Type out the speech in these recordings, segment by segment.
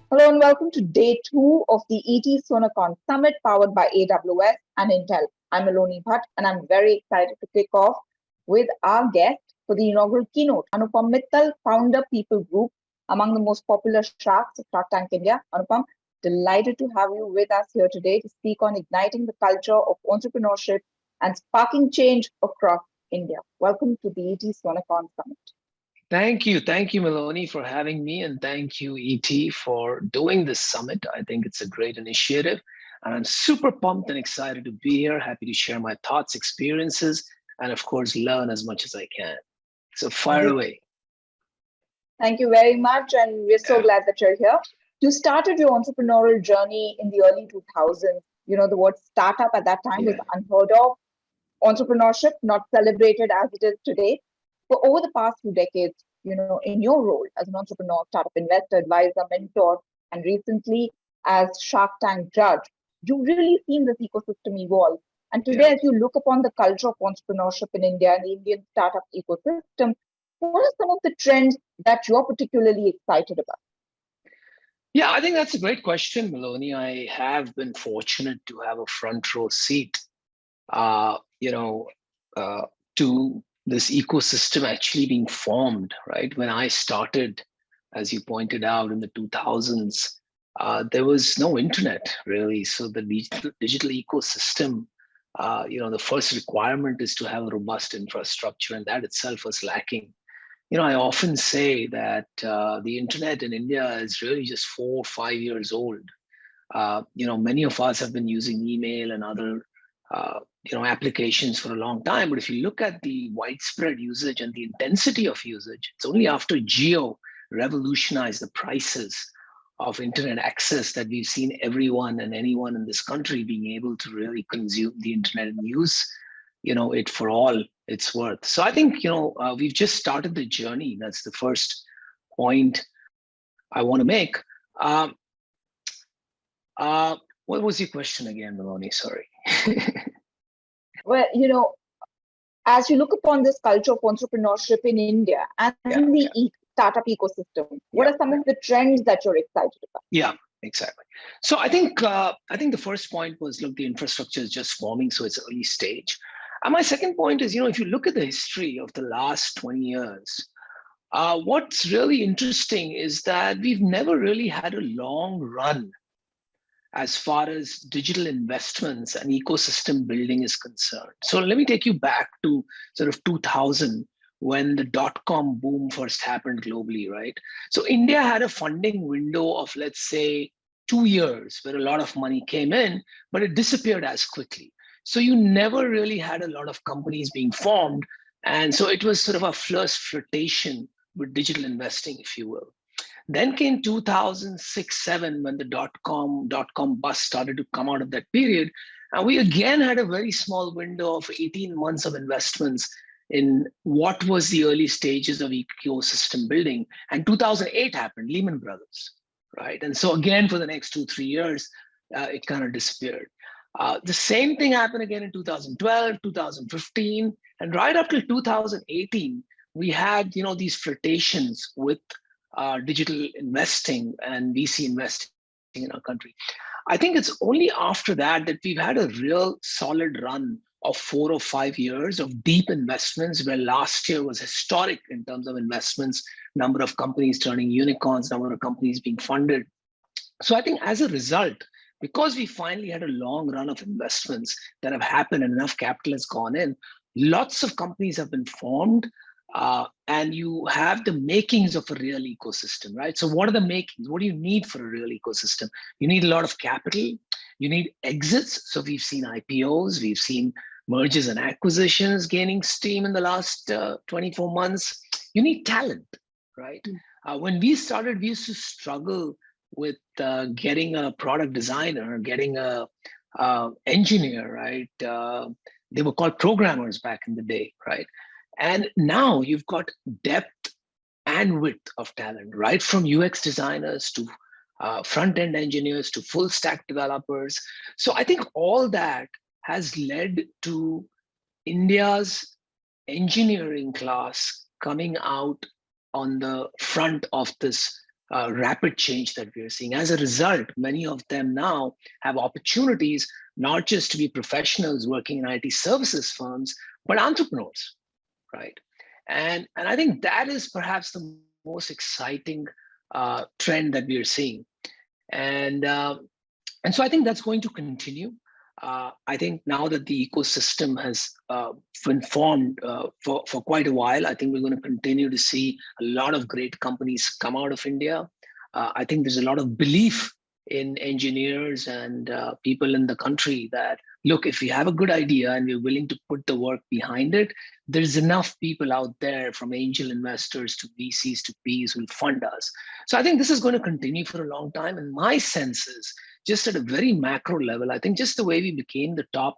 Hello and welcome to day 2 of the ET Soonicorns Summit powered by AWS and Intel. I'm Miloni Bhatt and I'm very excited to kick off with our guest for the inaugural keynote, Anupam Mittal, founder People Group, among the most popular sharks of Shark Tank India. Anupam, delighted to have you with us here today to speak on igniting the culture of entrepreneurship and sparking change across India. Welcome to the ET Soonicorns Summit. Thank you, Miloni, for having me, and thank you, ET, for doing this summit. I think it's a great initiative, and I'm super pumped and excited to be here. Happy to share my thoughts, experiences, and of course, learn as much as I can. So fire away. Thank you very much, and we're so glad that you're here. You started your entrepreneurial journey in the early 2000s. You know, the word startup at that time was unheard of. Entrepreneurship not celebrated as it is today. For over the past few decades, you know, in your role as an entrepreneur, startup investor, advisor, mentor, and recently as Shark Tank judge, you've really seen this ecosystem evolve. And today, as you look upon the culture of entrepreneurship in India and the Indian startup ecosystem, what are some of the trends that you're particularly excited about? Yeah, I think that's a great question, Miloni. I have been fortunate to have a front row seat, to this ecosystem actually being formed, right? When I started, as you pointed out, in the 2000s, there was no internet really. So the digital ecosystem, the first requirement is to have a robust infrastructure, and that itself was lacking. You know, I often say that the internet in India is really just 4 or 5 years old. Many of us have been using email and other applications for a long time. But if you look at the widespread usage and the intensity of usage, it's only after Jio revolutionized the prices of internet access that we've seen everyone and anyone in this country being able to really consume the internet and use, it for all it's worth. So I think, we've just started the journey. That's the first point I want to make. What was your question again, Miloni? Sorry. Well, as you look upon this culture of entrepreneurship in India and the startup ecosystem, what are some of the trends that you're excited about? Yeah, exactly. So I think the first point was, look, the infrastructure is just forming, so it's early stage. And my second point is, if you look at the history of the last 20 years, what's really interesting is that we've never really had a long run as far as digital investments and ecosystem building is concerned. So let me take you back to sort of 2000, when the dot-com boom first happened globally, right? So India had a funding window of, let's say, 2 years where a lot of money came in, but it disappeared as quickly. So you never really had a lot of companies being formed. And so it was sort of a first flirtation with digital investing, if you will. Then came 2006-07 when the dot-com bust started to come out of that period. And we again had a very small window of 18 months of investments in what was the early stages of ecosystem building. And 2008 happened, Lehman Brothers, right? And so again, for the next 2-3 years, it kind of disappeared. The same thing happened again in 2012, 2015, and right up till 2018, we had these flirtations with digital investing and VC investing in our country. I think it's only after that we've had a real solid run of 4 or 5 years of deep investments, where last year was historic in terms of investments, number of companies turning unicorns, number of companies being funded. So I think as a result, because we finally had a long run of investments that have happened and enough capital has gone in, lots of companies have been formed. and you have the makings of a real ecosystem, right? So what are the makings? What do you need for a real ecosystem? You need a lot of capital. You need exits. So we've seen IPOs, we've seen mergers and acquisitions gaining steam in the last 24 months. You need talent, right? When we started, we used to struggle with getting a product designer, getting a engineer, right? They were called programmers back in the day, right? And now you've got depth and width of talent, right from UX designers to front-end engineers to full stack developers. So I think all that has led to India's engineering class coming out on the front of this rapid change that we are seeing. As a result, many of them now have opportunities not just to be professionals working in IT services firms, but entrepreneurs, right? And I think that is perhaps the most exciting trend that we are seeing. And so I think that's going to continue. I think now that the ecosystem has been formed for quite a while, I think we're going to continue to see a lot of great companies come out of India. I think there's a lot of belief in engineers and people in the country that, look, if we have a good idea and we're willing to put the work behind it, there's enough people out there, from angel investors to VCs to Ps, who will fund us. So I think this is going to continue for a long time. And my sense is, just at a very macro level, I think just the way we became the top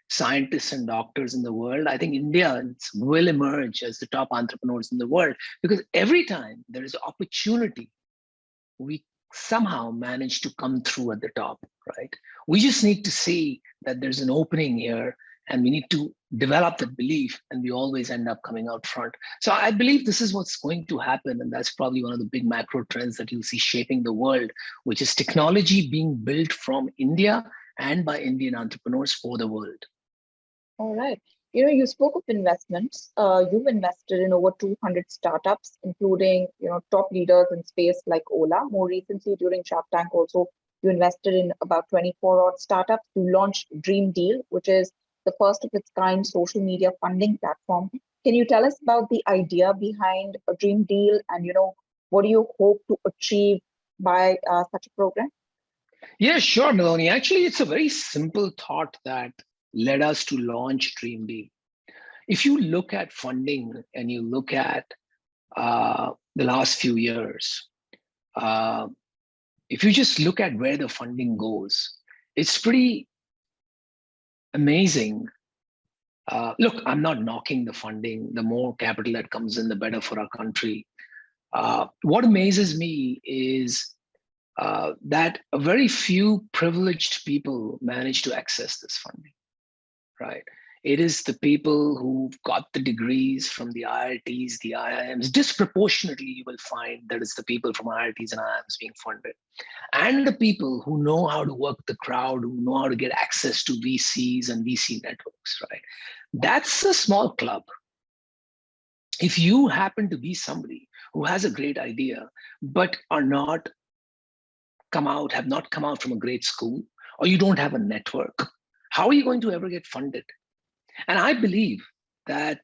scientists and doctors in the world, I think Indians will emerge as the top entrepreneurs in the world, because every time there is opportunity, we somehow manage to come through at the top, right? We just need to see that there's an opening here, and we need to develop that belief, and we always end up coming out front. So I believe this is what's going to happen, and that's probably one of the big macro trends that you'll see shaping the world, which is technology being built from India and by Indian entrepreneurs for the world. All right. You spoke of investments. You've invested in over 200 startups, including, top leaders in space like Ola. More recently, during Shark Tank, also, you invested in about 24 odd startups. You launched Dream Deal, which is the first of its kind social media funding platform. Can you tell us about the idea behind a Dream Deal, and, what do you hope to achieve by such a program? Yeah, sure, Miloni. Actually, it's a very simple thought that led us to launch Dream Deal. If you look at funding and you look at the last few years, if you just look at where the funding goes, it's pretty amazing. Look, I'm not knocking the funding. The more capital that comes in, the better for our country. What amazes me is that a very few privileged people manage to access this funding, right? It is the people who've got the degrees from the IITs, the IIMs. Disproportionately, you will find that it's the people from IITs and IIMs being funded. And the people who know how to work the crowd, who know how to get access to VCs and VC networks, right? That's a small club. If you happen to be somebody who has a great idea, but have not come out from a great school, or you don't have a network, how are you going to ever get funded? And I believe that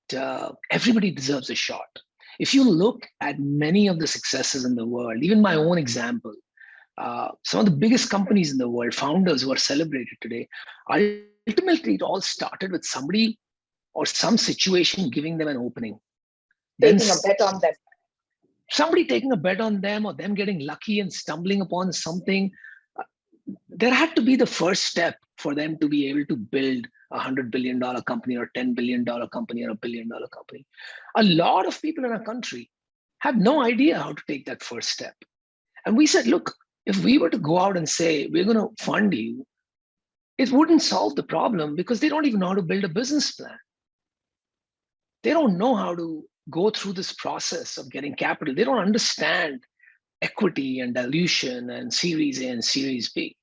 everybody deserves a shot. If you look at many of the successes in the world, even my own example, some of the biggest companies in the world, founders who are celebrated today, ultimately it all started with somebody or some situation giving them an opening. Taking a bet on them. Somebody taking a bet on them, or them getting lucky and stumbling upon something. There had to be the first step for them to be able to build $100 billion company or $10 billion company or $1 billion company. A lot of people in our country have no idea how to take that first step. And we said, look, if we were to go out and say, we're going to fund you, it wouldn't solve the problem, because they don't even know how to build a business plan. They don't know how to go through this process of getting capital. They don't understand equity and dilution and Series A and Series B.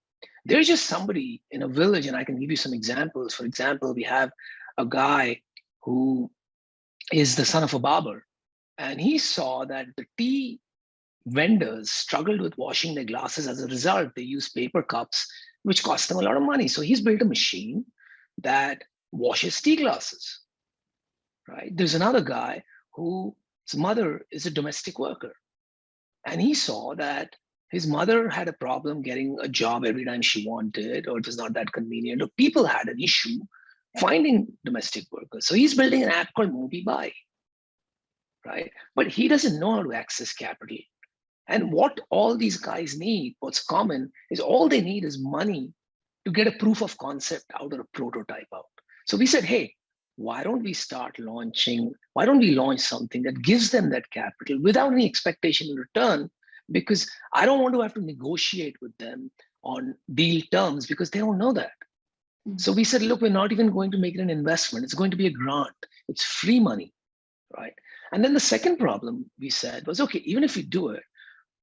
There's just somebody in a village, and I can give you some examples. For example, we have a guy who is the son of a barber, and he saw that the tea vendors struggled with washing their glasses. As a result, they use paper cups, which cost them a lot of money. So he's built a machine that washes tea glasses, right? There's another guy who mother is a domestic worker. And he saw that his mother had a problem getting a job every time she wanted, or it was not that convenient, or people had an issue finding domestic workers. So he's building an app called MobiBuy, right? But he doesn't know how to access capital. And what all these guys need, what's common, is all they need is money to get a proof of concept out or a prototype out. So we said, hey, why don't we launch something that gives them that capital without any expectation in return? Because I don't want to have to negotiate with them on deal terms because they don't know that. So we said, look, we're not even going to make it an investment. It's going to be a grant. It's free money, right? And then the second problem we said was, okay, even if we do it,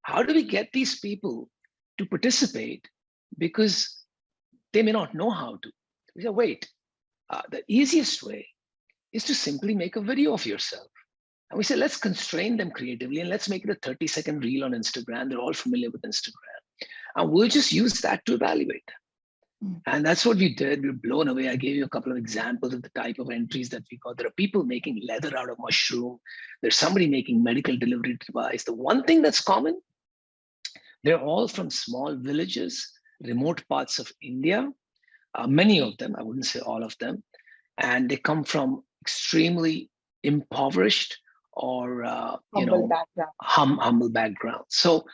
how do we get these people to participate? Because they may not know how to. We said, wait, the easiest way is to simply make a video of yourself. And we said, let's constrain them creatively and let's make it a 30-second reel on Instagram. They're all familiar with Instagram. And we'll just use that to evaluate them. And that's what we did. We were blown away. I gave you a couple of examples of the type of entries that we got. There are people making leather out of mushroom. There's somebody making medical delivery device. The one thing that's common, they're all from small villages, remote parts of India. Many of them, I wouldn't say all of them. And they come from extremely impoverished or humble background. So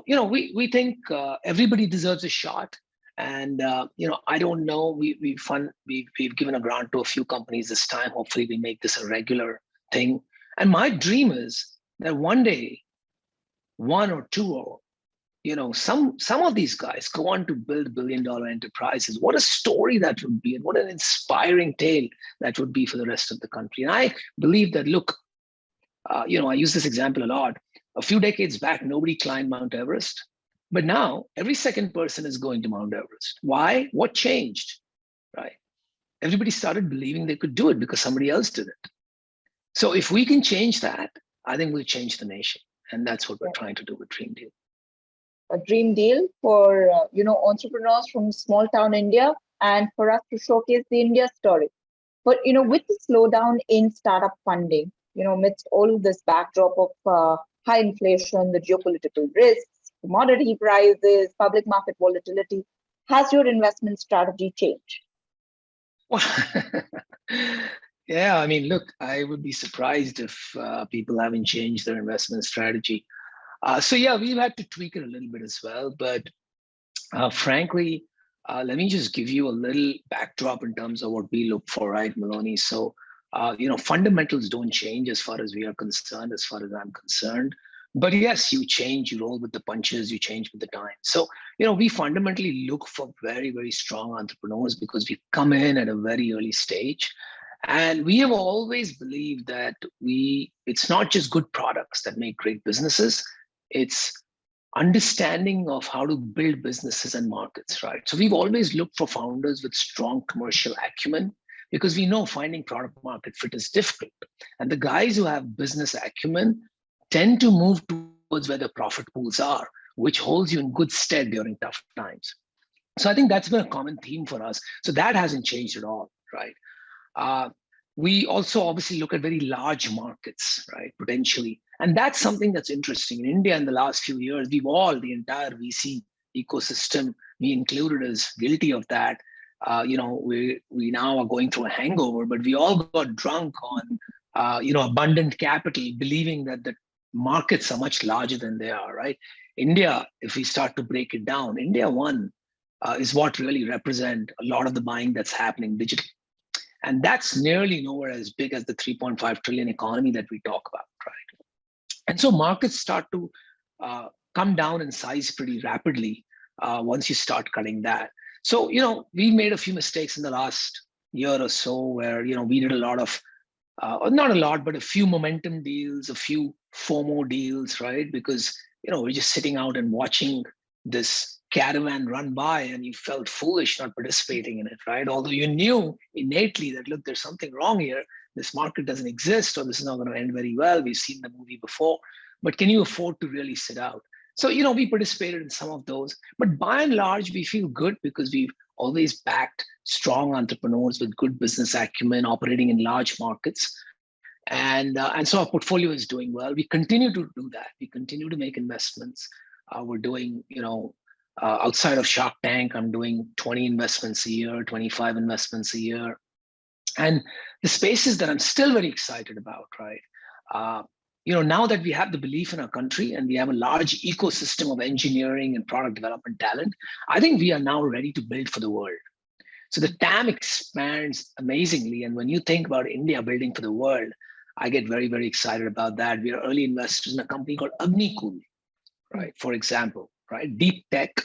we think everybody deserves a shot. And I don't know. We've given a grant to a few companies this time. Hopefully, we make this a regular thing. And my dream is that one day, one or two, or some of these guys go on to build billion-dollar enterprises. What a story that would be, and what an inspiring tale that would be for the rest of the country. And I believe that. Look, I use this example a lot. A few decades back, nobody climbed Mount Everest. But now every second person is going to Mount Everest. Why? What changed? Right? Everybody started believing they could do it because somebody else did it. So if we can change that, I think we'll change the nation. And that's what we're trying to do with Dream Deal. A dream deal for entrepreneurs from small town India, and for us to showcase the India story. But with the slowdown in startup funding, amidst all of this backdrop of high inflation, the geopolitical risks, commodity prices, public market volatility, has your investment strategy changed? Well, yeah, I mean, look, I would be surprised if people haven't changed their investment strategy. So yeah, we've had to tweak it a little bit as well. But frankly, let me just give you a little backdrop in terms of what we look for, right, Miloni? So, fundamentals don't change as far as we are concerned, as far as I'm concerned. But yes, you change, you roll with the punches, you change with the time. So, we fundamentally look for very, very strong entrepreneurs because we come in at a very early stage. And we have always believed that it's not just good products that make great businesses, it's understanding of how to build businesses and markets, right? So we've always looked for founders with strong commercial acumen because we know finding product market fit is difficult. And the guys who have business acumen tend to move towards where the profit pools are, which holds you in good stead during tough times. So I think that's been a common theme for us. So that hasn't changed at all, right? We also obviously look at very large markets, right, potentially. And that's something that's interesting. In India, in the last few years, the entire VC ecosystem, me included, is guilty of that. We now are going through a hangover, but we all got drunk on, abundant capital, believing that the markets are much larger than they are, right? India, if we start to break it down, India one is what really represent a lot of the buying that's happening digitally. And that's nearly nowhere as big as the 3.5 trillion economy that we talk about, right? And so markets start to come down in size pretty rapidly once you start cutting that. So, we made a few mistakes in the last year or so where, we did a lot of, not a lot, but a few momentum deals, a few FOMO deals, right? Because, we're just sitting out and watching this caravan run by and you felt foolish not participating in it, right? Although you knew innately that, look, there's something wrong here. This market doesn't exist, or this is not going to end very well. We've seen the movie before, but can you afford to really sit out? So, we participated in some of those, but by and large, we feel good because we've always backed strong entrepreneurs with good business acumen operating in large markets. And so our portfolio is doing well. We continue to do that. We continue to make investments. We're doing, outside of Shark Tank, I'm doing 20 investments a year, 25 investments a year. And the spaces that I'm still very excited about, right? Now that we have the belief in our country and we have a large ecosystem of engineering and product development talent, I think we are now ready to build for the world. So the TAM expands amazingly. And when you think about India building for the world, I get very, very excited about that. We are early investors in a company called Agnikul, right? For example, right? Deep tech,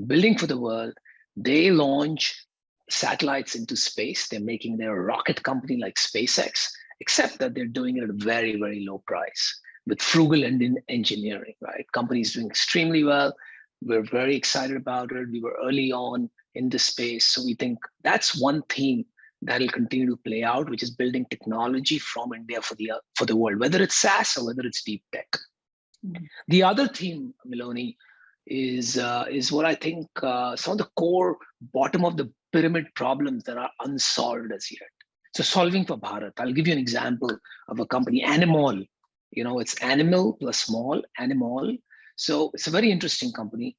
building for the world. They launch satellites into space. They're making their rocket company like SpaceX, except that they're doing it at a very, very low price with frugal engineering, right? Company's doing extremely well. We're very excited about it. We were early on in this space. So we think that's one theme that'll continue to play out, which is building technology from India for the world, whether it's SaaS or whether it's deep tech. Mm-hmm. The other theme, Miloni, is what I think some of the core bottom of the pyramid problems that are unsolved as yet. So solving for Bharat. I'll give you an example of a company, Animal. It's animal plus small, Animal. So it's a very interesting company.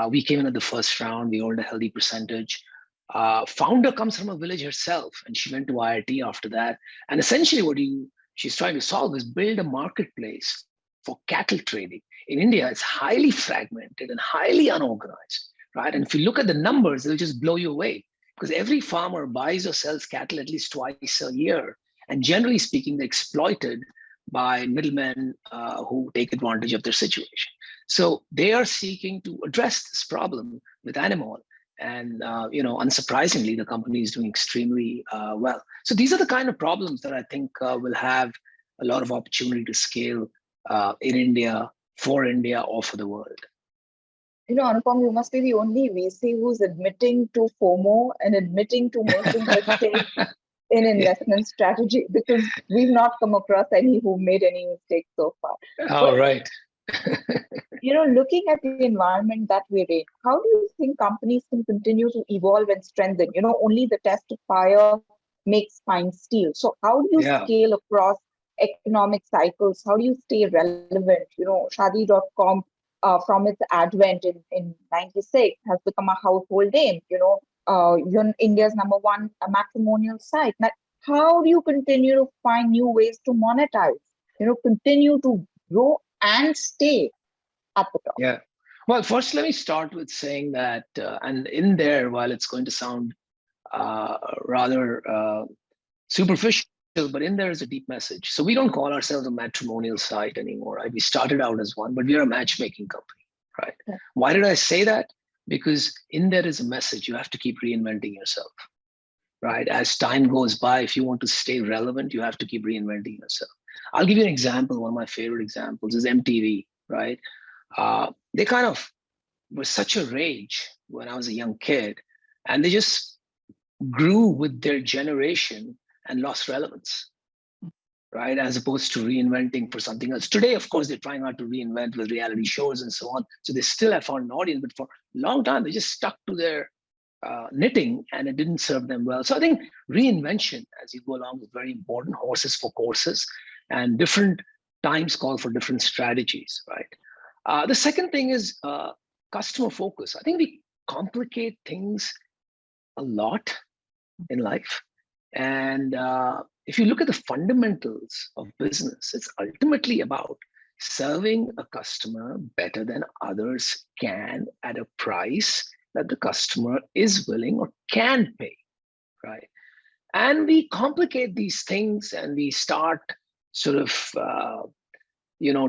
We came in at the first round. We owned a healthy percentage. Founder comes from a village herself, and she went to IIT after that. And essentially what she's trying to solve is build a marketplace for cattle trading. In India, it's highly fragmented and highly unorganized, right? And if you look at the numbers, it'll just blow you away because every farmer buys or sells cattle at least twice a year. And generally speaking, they're exploited by middlemen who take advantage of their situation. So they are seeking to address this problem with Animal. And, unsurprisingly, the company is doing extremely well. So these are the kind of problems that I think will have a lot of opportunity to scale in India, for India, or for the world. Anupam, you must be the only VC who's admitting to FOMO and admitting to making mistakes in investment strategy, because we've not come across any who made any mistakes so far. All right. Looking at the environment that we're in, how do you think companies can continue to evolve and strengthen? Only the test of fire makes fine steel. So how do you scale across economic cycles? How do you stay relevant? Shadi.com, from its advent in 96 has become a household name. India's number one matrimonial site. Now, how do you continue to find new ways to monetize? Continue to grow and stay at the top? Yeah. Well, first, let me start with saying that, and in there, while it's going to sound rather superficial, but in there is a deep message. So we don't call ourselves a matrimonial site anymore, right? We started out as one, but we are a matchmaking company, right? Yeah. Why did I say that? Because in there is a message. You have to keep reinventing yourself, right? As time goes by, if you want to stay relevant, you have to keep reinventing yourself. I'll give you an example. One of my favorite examples is MTV, right? They kind of were such a rage when I was a young kid, and they just grew with their generation and lost relevance, right? As opposed to reinventing for something else. Today, of course, they're trying hard to reinvent with reality shows and so on. So they still have found an audience, but for a long time, they just stuck to their knitting and it didn't serve them well. So I think reinvention as you go along is very important. Horses for courses, and different times call for different strategies, right? The second thing is customer focus. I think we complicate things a lot in life. And if you look at the fundamentals of business, it's ultimately about serving a customer better than others can at a price that the customer is willing or can pay, right? And we complicate these things and we start sort of,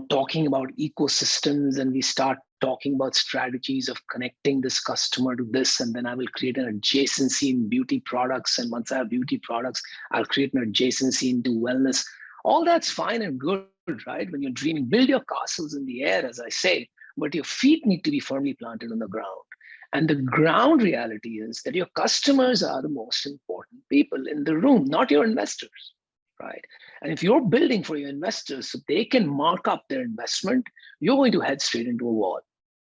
talking about ecosystems, and we start talking about strategies of connecting this customer to this, and then I will create an adjacency in beauty products. And once I have beauty products, I'll create an adjacency into wellness. All that's fine and good, right? When you're dreaming, build your castles in the air, as I say, but your feet need to be firmly planted on the ground. And the ground reality is that your customers are the most important people in the room, not your investors, right? And if you're building for your investors so they can mark up their investment, you're going to head straight into a wall,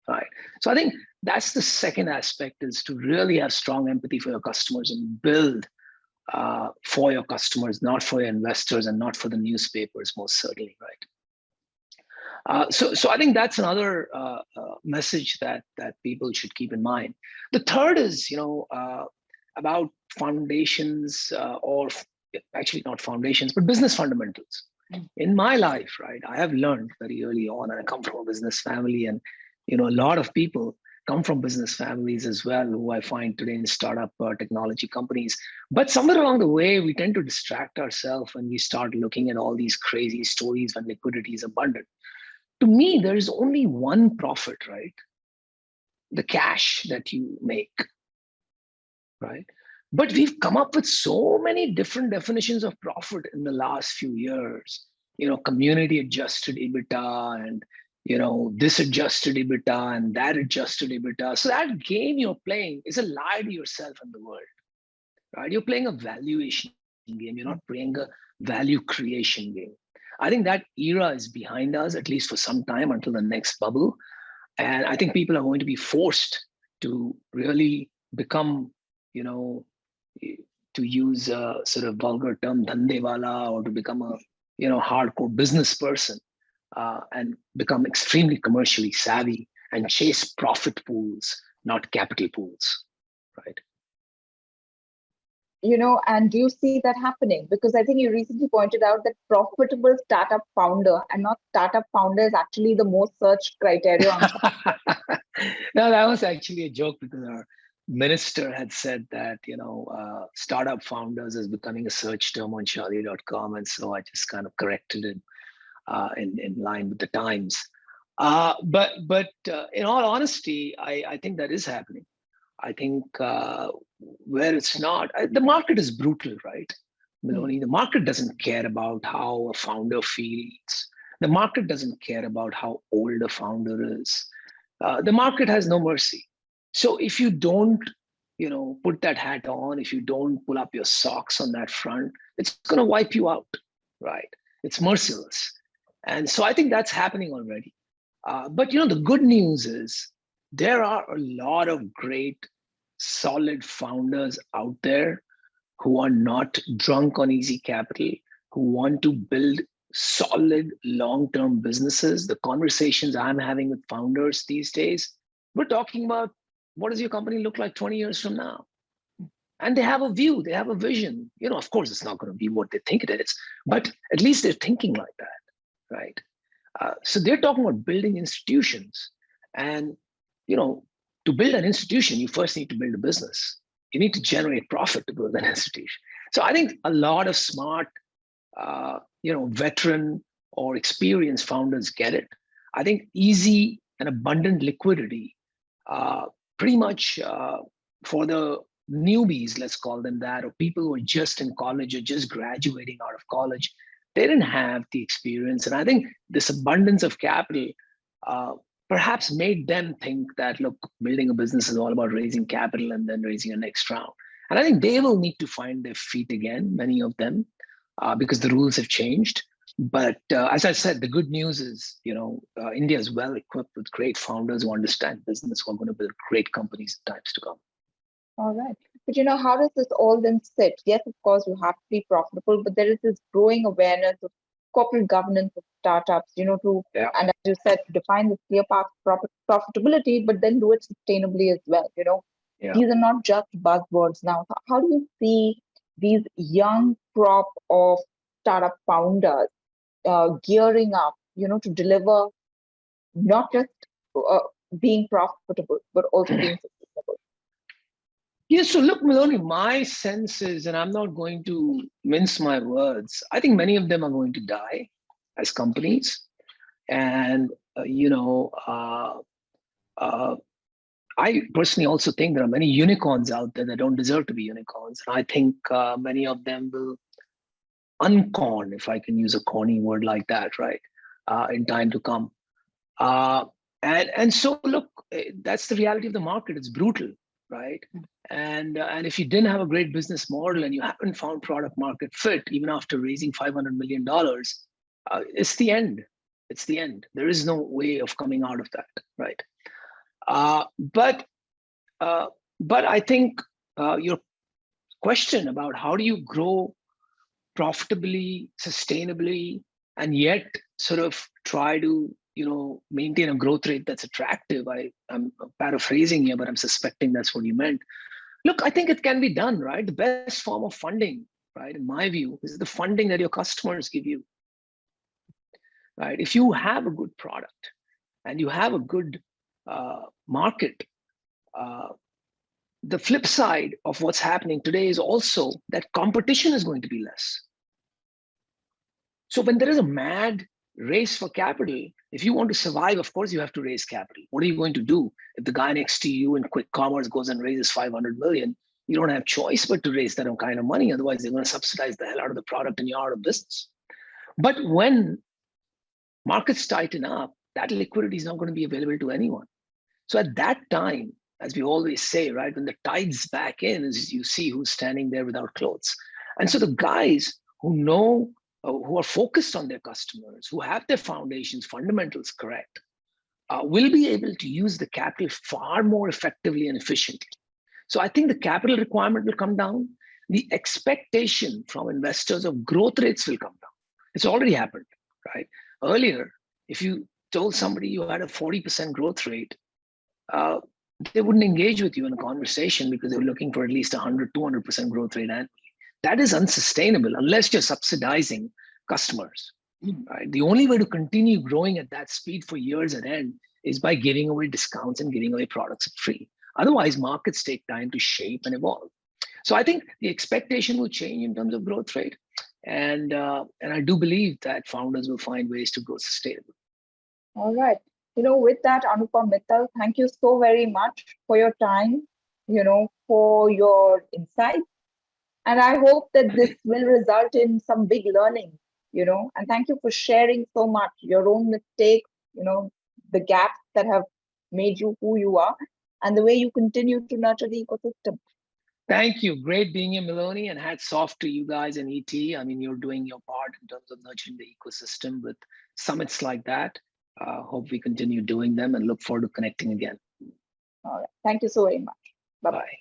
right? So I think that's the second aspect, is to really have strong empathy for your customers and build for your customers, not for your investors, and not for the newspapers, most certainly, right? So I think that's another message that people should keep in mind. The third is, about foundations, or actually not foundations, but business fundamentals. In my life, right, I have learned very early on, and I come from a business family, and a lot of people come from business families as well, who I find today in startup technology companies. But somewhere along the way, we tend to distract ourselves when we start looking at all these crazy stories when liquidity is abundant. To me, there is only one profit, right? The cash that you make, right? But we've come up with so many different definitions of profit in the last few years. Community adjusted EBITDA, and this adjusted EBITDA and that adjusted EBITDA. So that game you're playing is a lie to yourself and the world, right? You're playing a valuation game. You're not playing a value creation game. I think that era is behind us, at least for some time, until the next bubble. And I think people are going to be forced to really become, to use a sort of vulgar term, dhandewala, or to become a, hardcore business person, and become extremely commercially savvy and chase profit pools, not capital pools, right? And do you see that happening? Because I think you recently pointed out that profitable startup founder and not startup founder is actually the most searched criteria on. No, that was actually a joke, because our minister had said that, startup founders is becoming a search term on Shaadi.com. And so I just kind of corrected it in line with the times. But in all honesty, I think that is happening. I think where it's not, the market is brutal, right, Miloni? The market doesn't care about how a founder feels. The market doesn't care about how old a founder is. The market has no mercy. So if you don't, put that hat on, if you don't pull up your socks on that front, it's going to wipe you out, right? It's merciless. And so I think that's happening already. But the good news is there are a lot of great, solid founders out there who are not drunk on easy capital, who want to build solid long-term businesses. The conversations I'm having with founders these days, we're talking about, what does your company look like 20 years from now? And they have a view, they have a vision. Of course, it's not going to be what they think it is, but at least they're thinking like that, right? So they're talking about building institutions. And, to build an institution, you first need to build a business. You need to generate profit to build an institution. So I think a lot of smart, veteran or experienced founders get it. I think easy and abundant liquidity, pretty much for the newbies, let's call them that, or people who are just in college or just graduating out of college, they didn't have the experience. And I think this abundance of capital perhaps made them think that, look, building a business is all about raising capital and then raising a next round. And I think they will need to find their feet again, many of them, because the rules have changed. But as I said, the good news is, India is well equipped with great founders who understand business, who are going to build great companies in times to come. All right. But how does this all then sit? Yes, of course, you have to be profitable, but there is this growing awareness of corporate governance of startups, and as you said, to define the clear path of profitability, but then do it sustainably as well. These are not just buzzwords now. How do you see these young crop of startup founders gearing up, to deliver not just being profitable, but also being sustainable? Yeah, so look, Miloni, my sense is, and I'm not going to mince my words, I think many of them are going to die as companies. And, I personally also think there are many unicorns out there that don't deserve to be unicorns. And I think many of them will uncorn, if I can use a corny word like that, right, in time to come. And so, look, that's the reality of the market. It's brutal, right? And if you didn't have a great business model and you haven't found product market fit, even after raising $500 million, it's the end. It's the end. There is no way of coming out of that, right? But I think you're question about how do you grow profitably, sustainably, and yet sort of try to maintain a growth rate that's attractive. I'm paraphrasing here, but I'm suspecting that's what you meant. Look, I think it can be done, right? The best form of funding, right, in my view, is the funding that your customers give you, right? If you have a good product and you have a good market, the flip side of what's happening today is also that competition is going to be less. So when there is a mad race for capital, if you want to survive, of course you have to raise capital. What are you going to do if the guy next to you in quick commerce goes and raises 500 million? You don't have choice but to raise that kind of money. Otherwise, they're going to subsidize the hell out of the product and you're out of business. But when markets tighten up, that liquidity is not going to be available to anyone. So at that time, as we always say, right, when the tide's back in, is you see who's standing there without clothes. And so the guys who know, who are focused on their customers, who have their foundations, fundamentals correct, will be able to use the capital far more effectively and efficiently. So I think the capital requirement will come down. The expectation from investors of growth rates will come down. It's already happened, right? Earlier, if you told somebody you had a 40% growth rate, they wouldn't engage with you in a conversation because they were looking for at least 100, 200% growth rate annually. That is unsustainable unless you're subsidizing customers. Right? The only way to continue growing at that speed for years at end is by giving away discounts and giving away products free. Otherwise, markets take time to shape and evolve. So I think the expectation will change in terms of growth rate. And I do believe that founders will find ways to grow sustainably. All right. With that, Anupam Mittal, thank you so very much for your time, for your insights. And I hope that this will result in some big learning, and thank you for sharing so much, your own mistakes, the gaps that have made you who you are, and the way you continue to nurture the ecosystem. Thank you. Great being here, Miloni, and hats off to you guys and ET. I mean, you're doing your part in terms of nurturing the ecosystem with summits like that. Hope we continue doing them and look forward to connecting again. All right. Thank you so very much. Bye-bye. Bye.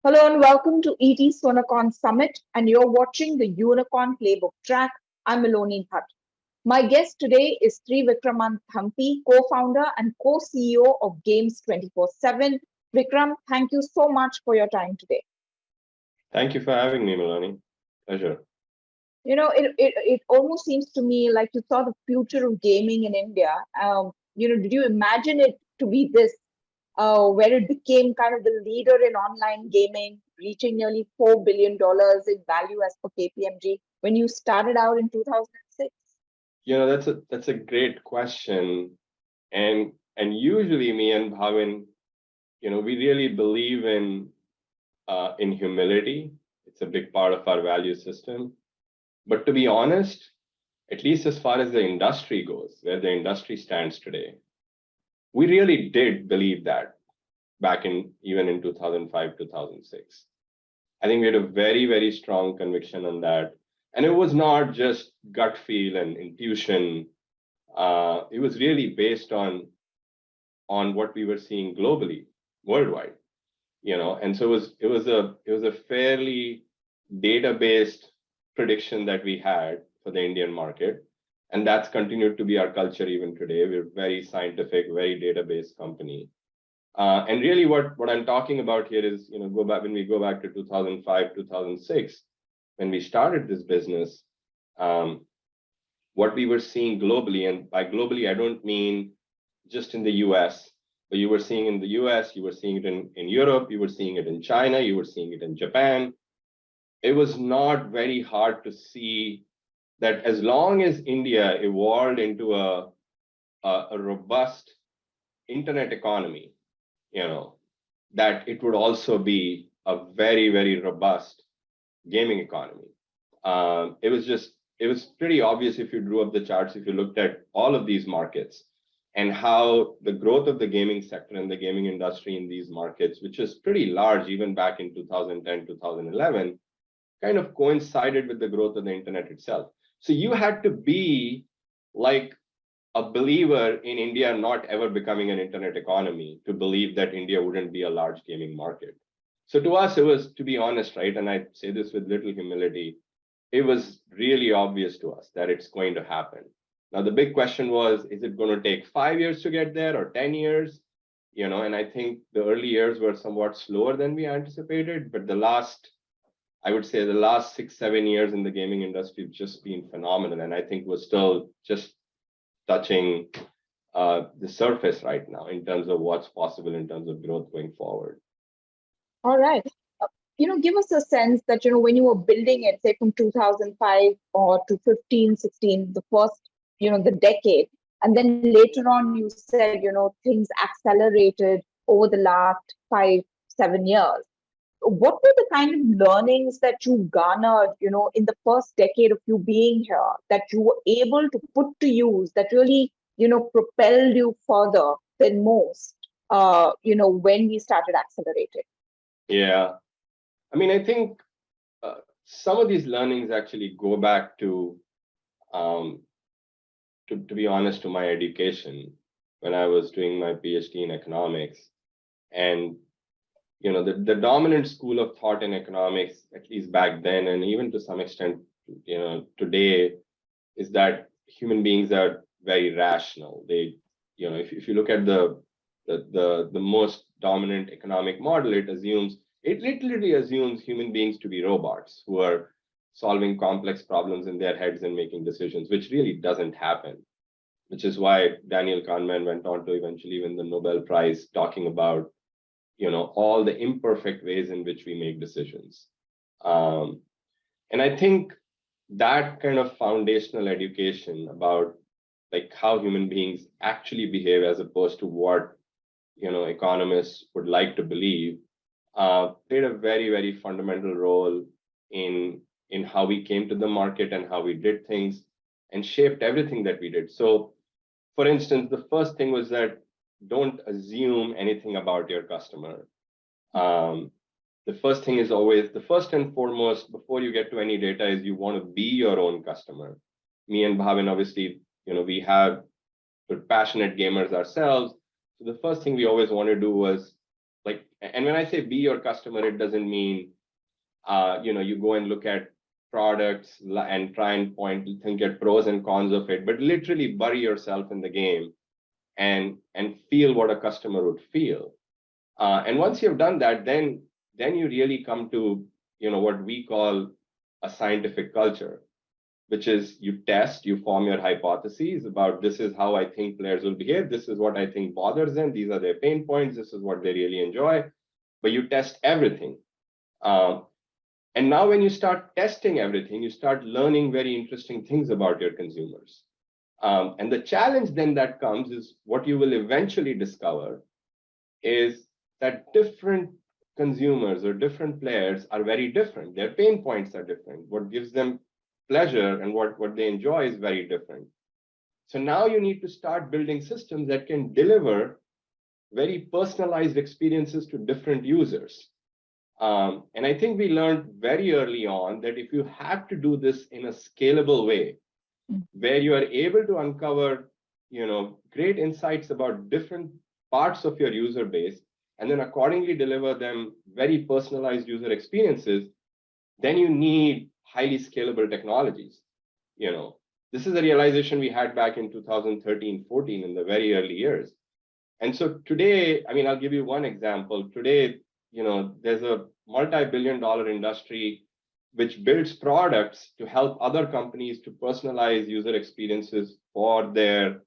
Hello and welcome to ET Soonicorns Summit, and you're watching the Unicorn Playbook track. I'm Miloni Bhatt. My guest today is Trivikraman Thampy, co-founder and co-CEO of Games 24/7. Vikram, thank you so much for your time today. Thank you for having me, Miloni. Pleasure. It almost seems to me like you saw the future of gaming in India. Did you imagine it to be this, where it became kind of the leader in online gaming, reaching nearly $4 billion in value as per KPMG when you started out in 2006? That's a great question. And usually me and Paavan, we really believe in humility. It's a big part of our value system. But to be honest, at least as far as the industry goes, where the industry stands today, we really did believe that back even in 2005, 2006. I think we had a very, very strong conviction on that. And it was not just gut feel and intuition. It was really based on what we were seeing globally, worldwide. And so it was a fairly data-based prediction that we had for the Indian market. And that's continued to be our culture even today. We're very scientific, very data-based company. And really what I'm talking about here is, when we go back to 2005, 2006, when we started this business, what we were seeing globally, and by globally, I don't mean just in the US, but you were seeing in the US, you were seeing it in Europe, you were seeing it in China, you were seeing it in Japan. It was not very hard to see that as long as India evolved into a robust internet economy, that it would also be a very, very robust gaming economy. It was pretty obvious if you drew up the charts, if you looked at all of these markets and how the growth of the gaming sector and the gaming industry in these markets, which is pretty large even back in 2010, 2011, kind of coincided with the growth of the internet itself. So you had to be like a believer in India not ever becoming an internet economy to believe that India wouldn't be a large gaming market. So to us, it was, to be honest, right, and I say this with little humility, it was really obvious to us that it's going to happen. Now, the big question was, is it going to take 5 years to get there or 10 years? And I think the early years were somewhat slower than we anticipated, but I would say the last 6-7 years in the gaming industry have just been phenomenal. And I think we're still just touching the surface right now in terms of what's possible in terms of growth going forward. All right. Give us a sense that, when you were building it, say from 2005 or to 15, 16, the first, the decade, and then later on you said, things accelerated over the last 5-7 years. What were the kind of learnings that you garnered, in the first decade of you being here that you were able to put to use that really, propelled you further than most, when we started accelerating? Yeah. I mean, I think some of these learnings actually go back to be honest, to my education when I was doing my PhD in economics. And, the dominant school of thought in economics, at least back then, and even to some extent, today, is that human beings are very rational. They, if you look at the most dominant economic model, it literally assumes human beings to be robots who are solving complex problems in their heads and making decisions, which really doesn't happen, which is why Daniel Kahneman went on to eventually win the Nobel Prize talking about, all the imperfect ways in which we make decisions. And I think that kind of foundational education about like how human beings actually behave as opposed to what, economists would like to believe, played a very, very fundamental role in how we came to the market and how we did things and shaped everything that we did. So, for instance, the first thing was that don't assume anything about your customer. The first thing is always, the first and foremost, before you get to any data, is you want to be your own customer. Me and Paavan, obviously, we're passionate gamers ourselves. So the first thing we always want to do was like, and when I say be your customer, it doesn't mean, you go and look at products and try and think at pros and cons of it, but literally bury yourself in the game and feel what a customer would feel. And once you've done that, then you really come to, what we call a scientific culture, which is you test, you form your hypotheses about this is how I think players will behave. This is what I think bothers them. These are their pain points. This is what they really enjoy. But you test everything. And now when you start testing everything, you start learning very interesting things about your consumers. And the challenge then that comes is what you will eventually discover is that different consumers or different players are very different. Their pain points are different. What gives them pleasure and what they enjoy is very different. So now you need to start building systems that can deliver very personalized experiences to different users. And I think we learned very early on that if you have to do this in a scalable way, where you are able to uncover, great insights about different parts of your user base, and then accordingly deliver them very personalized user experiences, then you need highly scalable technologies. This is a realization we had back in 2013, 14 in the very early years. And so today, I mean, I'll give you one example. Today, there's a multi-billion-dollar industry which builds products to help other companies to personalize user experiences for their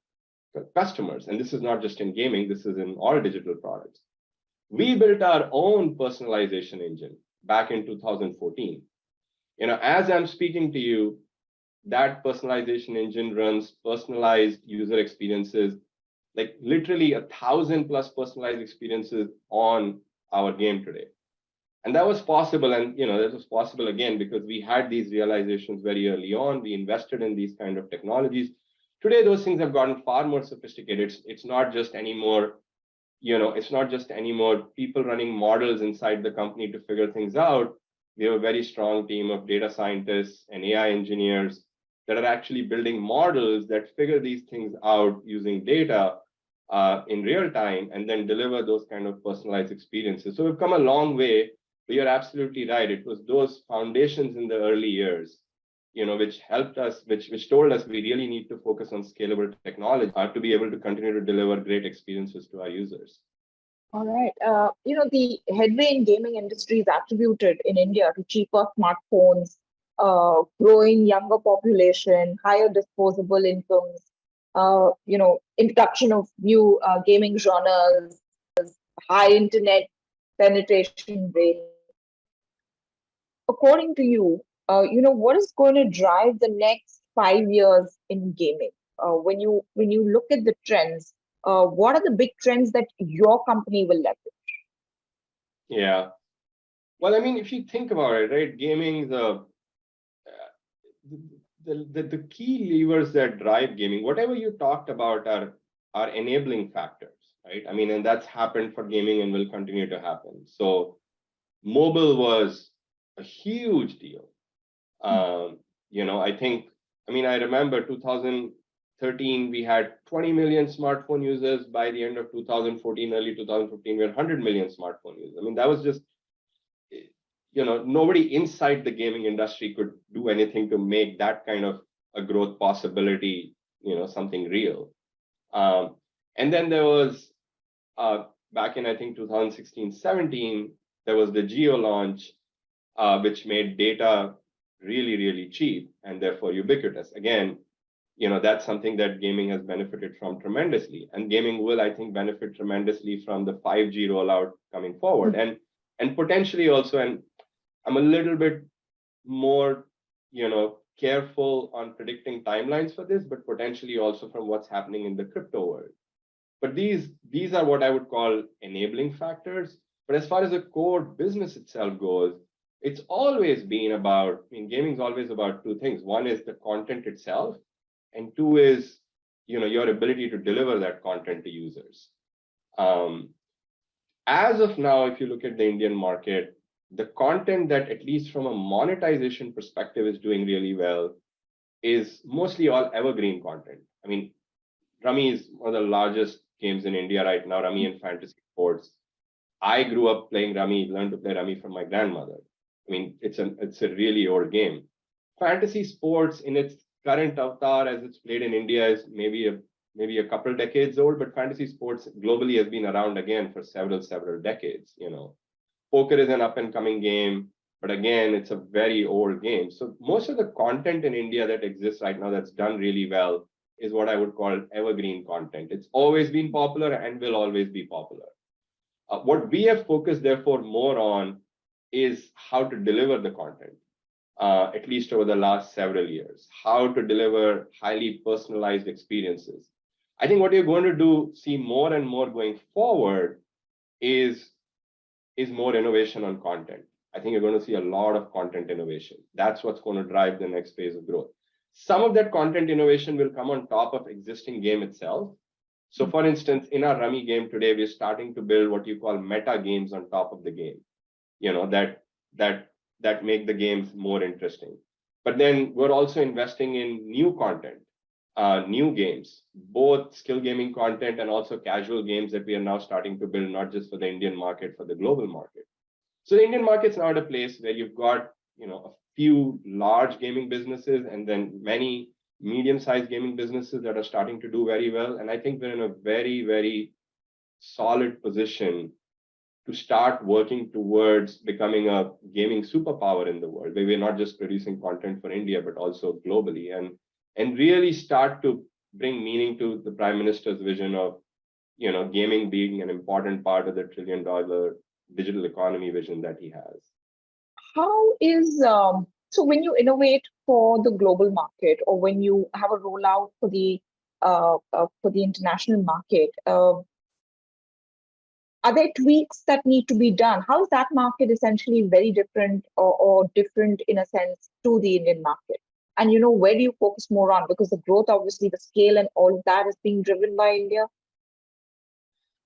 customers. And this is not just in gaming, this is in all digital products. We built our own personalization engine back in 2014. As I'm speaking to you, that personalization engine runs personalized user experiences, like literally 1,000+ personalized experiences on our game today. And that was possible. And, that was possible again, because we had these realizations very early on. We invested in these kind of technologies. Today, those things have gotten far more sophisticated. It's not just anymore, people running models inside the company to figure things out. We have a very strong team of data scientists and AI engineers that are actually building models that figure these things out using data in real time and then deliver those kind of personalized experiences. So we've come a long way, but you're absolutely right. It was those foundations in the early years, which helped us, which told us we really need to focus on scalable technology to be able to continue to deliver great experiences to our users. All right. The headway in gaming industry is attributed in India to cheaper smartphones, growing younger population, higher disposable incomes, introduction of new gaming genres, high internet penetration rate. According to you, what is going to drive the next 5 years in gaming? When you look at the trends, what are the big trends that your company will leverage? Yeah. Well, I mean, if you think about it, right, gaming, the key levers that drive gaming, whatever you talked about are enabling factors, right? I mean, and that's happened for gaming and will continue to happen. So mobile was a huge deal. I remember 2013, we had 20 million smartphone users. By the end of 2014, early 2015, we had 100 million smartphone users. I mean, that was just, nobody inside the gaming industry could do anything to make that kind of a growth possibility, something real. And then there was, back in, I think, 2016, 17, there was the Geo launch, which made data really, really cheap and therefore ubiquitous. Again, that's something that gaming has benefited from tremendously. And gaming will, I think, benefit tremendously from the 5G rollout coming forward. And potentially also, and I'm a little bit more, careful on predicting timelines for this, but potentially also from what's happening in the crypto world. But these are what I would call enabling factors. But as far as the core business itself goes, it's always been about, gaming is always about two things. One is the content itself, and two is, your ability to deliver that content to users. As of now, if you look at the Indian market, the content that, at least from a monetization perspective, is doing really well is mostly all evergreen content. I mean, Rummy is one of the largest games in India right now, Rummy and fantasy sports. I grew up playing Rummy, learned to play Rummy from my grandmother. I mean, it's a really old game. Fantasy sports in its current avatar as it's played in India is maybe a couple decades old, but fantasy sports globally has been around again for several decades. Poker is an up and coming game, but again, it's a very old game. So most of the content in India that exists right now that's done really well is what I would call evergreen content. It's always been popular and will always be popular. What we have focused, therefore, more on is how to deliver the content, at least over the last several years, how to deliver highly personalized experiences. I think what you're going to see more and more going forward is more innovation on content. I think you're going to see a lot of content innovation. That's what's going to drive the next phase of growth. Some of that content innovation will come on top of existing game itself. So for instance, in our Rummy game today, we're starting to build what you call meta games on top of the game, that make the games more interesting. But then we're also investing in new content, new games, both skill gaming content and also casual games that we are now starting to build, not just for the Indian market, for the global market. So the Indian market's now at a place where you've got, a few large gaming businesses and then many medium-sized gaming businesses that are starting to do very well. And I think we're in a very, very solid position to start working towards becoming a gaming superpower in the world, where we're not just producing content for India, but also globally, and really start to bring meaning to the Prime Minister's vision of, gaming being an important part of the $1 trillion digital economy vision that he has. How is so when you innovate for the global market, or when you have a rollout for the international market, are there tweaks that need to be done? How is that market essentially very different, or different in a sense to the Indian market? And where do you focus more on? Because the growth, obviously, the scale and all of that is being driven by India.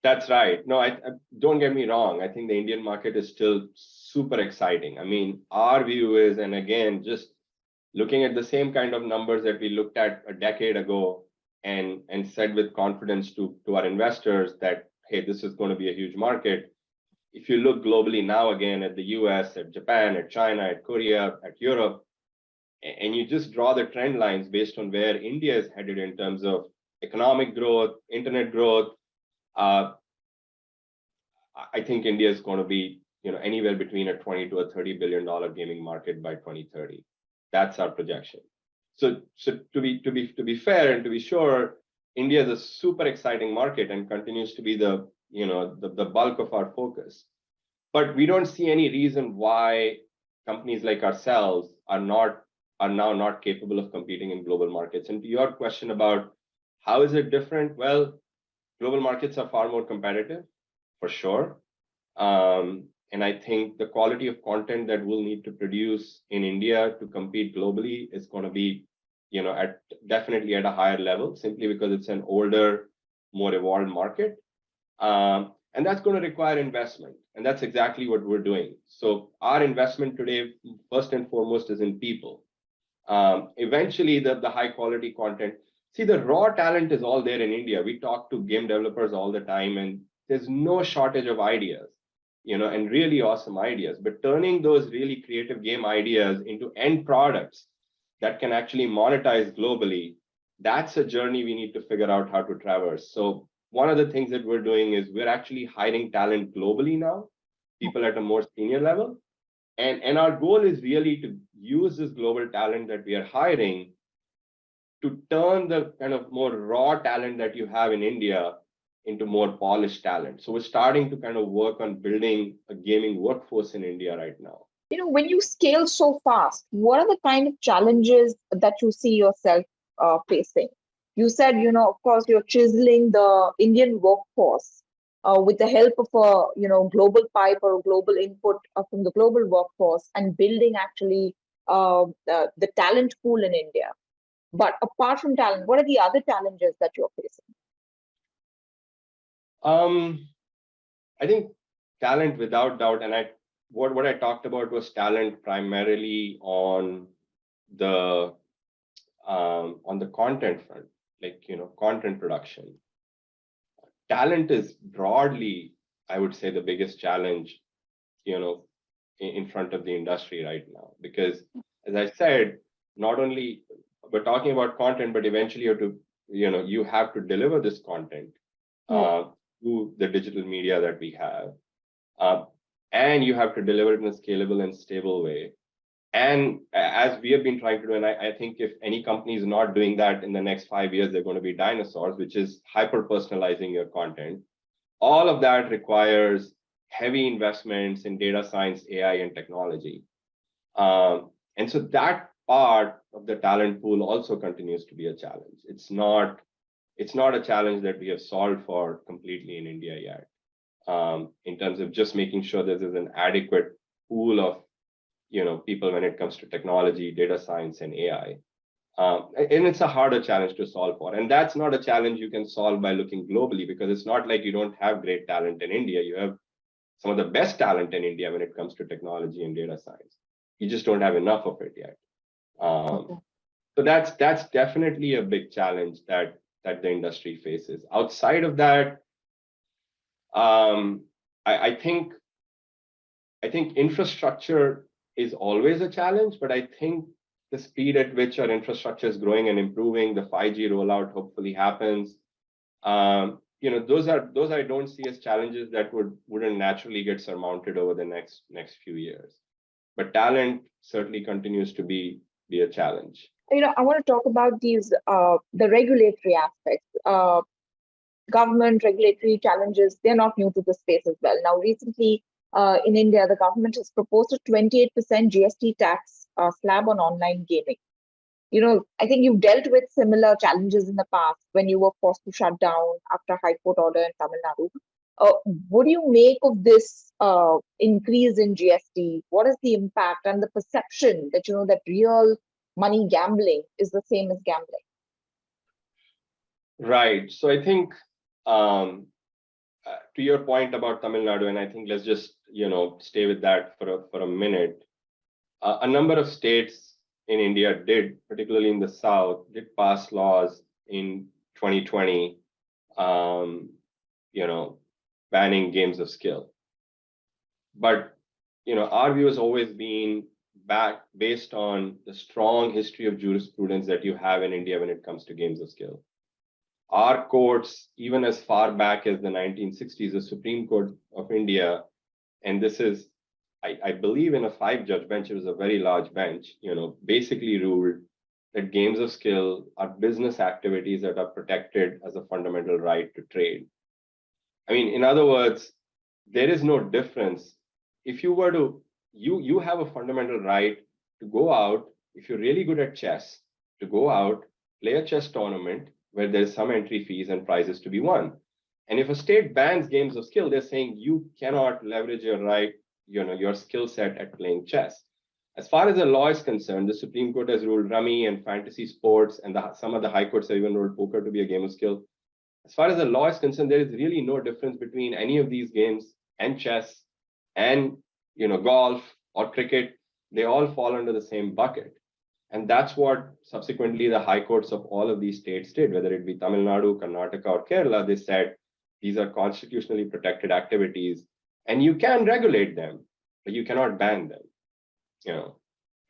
That's right. No, I don't get me wrong. I think the Indian market is still super exciting. I mean, our view is, and again, just looking at the same kind of numbers that we looked at a decade ago and said with confidence to our investors that, hey, this is going to be a huge market. If you look globally now again at the US, at Japan, at China, at Korea, at Europe, and you just draw the trend lines based on where India is headed in terms of economic growth, internet growth, I think India is going to be, anywhere between a $20 to a $30 billion gaming market by 2030. That's our projection. So to be fair and to be sure, India is a super exciting market and continues to be the bulk of our focus. But we don't see any reason why companies like ourselves are now not capable of competing in global markets. And to your question about how is it different? Well, global markets are far more competitive, for sure. And I think the quality of content that we'll need to produce in India to compete globally is going to be, definitely at a higher level, simply because it's an older, more evolved market. And that's going to require investment. And that's exactly what we're doing. So our investment today, first and foremost, is in people. Eventually, the high quality content. See, the raw talent is all there in India. We talk to game developers all the time, and there's no shortage of ideas, and really awesome ideas. But turning those really creative game ideas into end products that can actually monetize globally, that's a journey we need to figure out how to traverse. So one of the things that we're doing is we're actually hiring talent globally now, people at a more senior level. And our goal is really to use this global talent that we are hiring to turn the kind of more raw talent that you have in India into more polished talent. So we're starting to kind of work on building a gaming workforce in India right now. When you scale so fast, what are the kind of challenges that you see yourself facing? You said, of course, you're chiseling the Indian workforce with the help of a, global pipe or global input from the global workforce and building actually the talent pool in India. But apart from talent, what are the other challenges that you're facing? I think talent, without doubt, and what I talked about was talent primarily on the content front, like content production. Talent is broadly, I would say, the biggest challenge, in front of the industry right now, because as I said, not only we're talking about content, but eventually you have to deliver this content to the digital media that we have, and you have to deliver it in a scalable and stable way. And as we have been trying to do, and I think if any company is not doing that in the next 5 years, they're going to be dinosaurs, which is hyper-personalizing your content. All of that requires heavy investments in data science, AI, and technology. And so that part of the talent pool also continues to be a challenge. It's not a challenge that we have solved for completely in India yet, in terms of just making sure that there's an adequate pool of people when it comes to technology, data science, and AI. And it's a harder challenge to solve for. And that's not a challenge you can solve by looking globally, because it's not like you don't have great talent in India. You have some of the best talent in India when it comes to technology and data science. You just don't have enough of it yet. So that's definitely a big challenge that the industry faces. Outside of that, I think infrastructure is always a challenge, but I think the speed at which our infrastructure is growing and improving, the 5G rollout hopefully happens. Those I don't see as challenges that wouldn't naturally get surmounted over the next few years. But talent certainly continues to be a challenge. I want to talk about these the regulatory aspects. Government regulatory challenges, they're not new to the space as well. Now, recently in India, the government has proposed a 28% GST tax slab on online gaming. I think you've dealt with similar challenges in the past when you were forced to shut down after High Court order in Tamil Nadu. What do you make of this increase in GST? What is the impact and the perception that, that real money gambling is the same as gambling? Right. So I think to your point about Tamil Nadu, and I think let's just stay with that for a minute. A number of states in India did, particularly in the South, did pass laws in 2020, banning games of skill. But our view has always been based on the strong history of jurisprudence that you have in India when it comes to games of skill. Our courts, even as far back as the 1960s, the Supreme Court of India, and this is, I believe, in a 5-judge bench, it was a very large bench, basically ruled that games of skill are business activities that are protected as a fundamental right to trade. I mean, in other words, there is no difference. If you were to, you have a fundamental right to go out, if you're really good at chess, to go out, play a chess tournament where there's some entry fees and prizes to be won. And if a state bans games of skill, they're saying you cannot leverage your right, your skill set at playing chess. As far as the law is concerned, the Supreme Court has ruled rummy and fantasy sports, and some of the high courts have even ruled poker to be a game of skill. As far as the law is concerned, there is really no difference between any of these games and chess and golf or cricket. They all fall under the same bucket. And that's what subsequently the high courts of all of these states did, whether it be Tamil Nadu, Karnataka, or Kerala. They said these are constitutionally protected activities and you can regulate them, but you cannot ban them.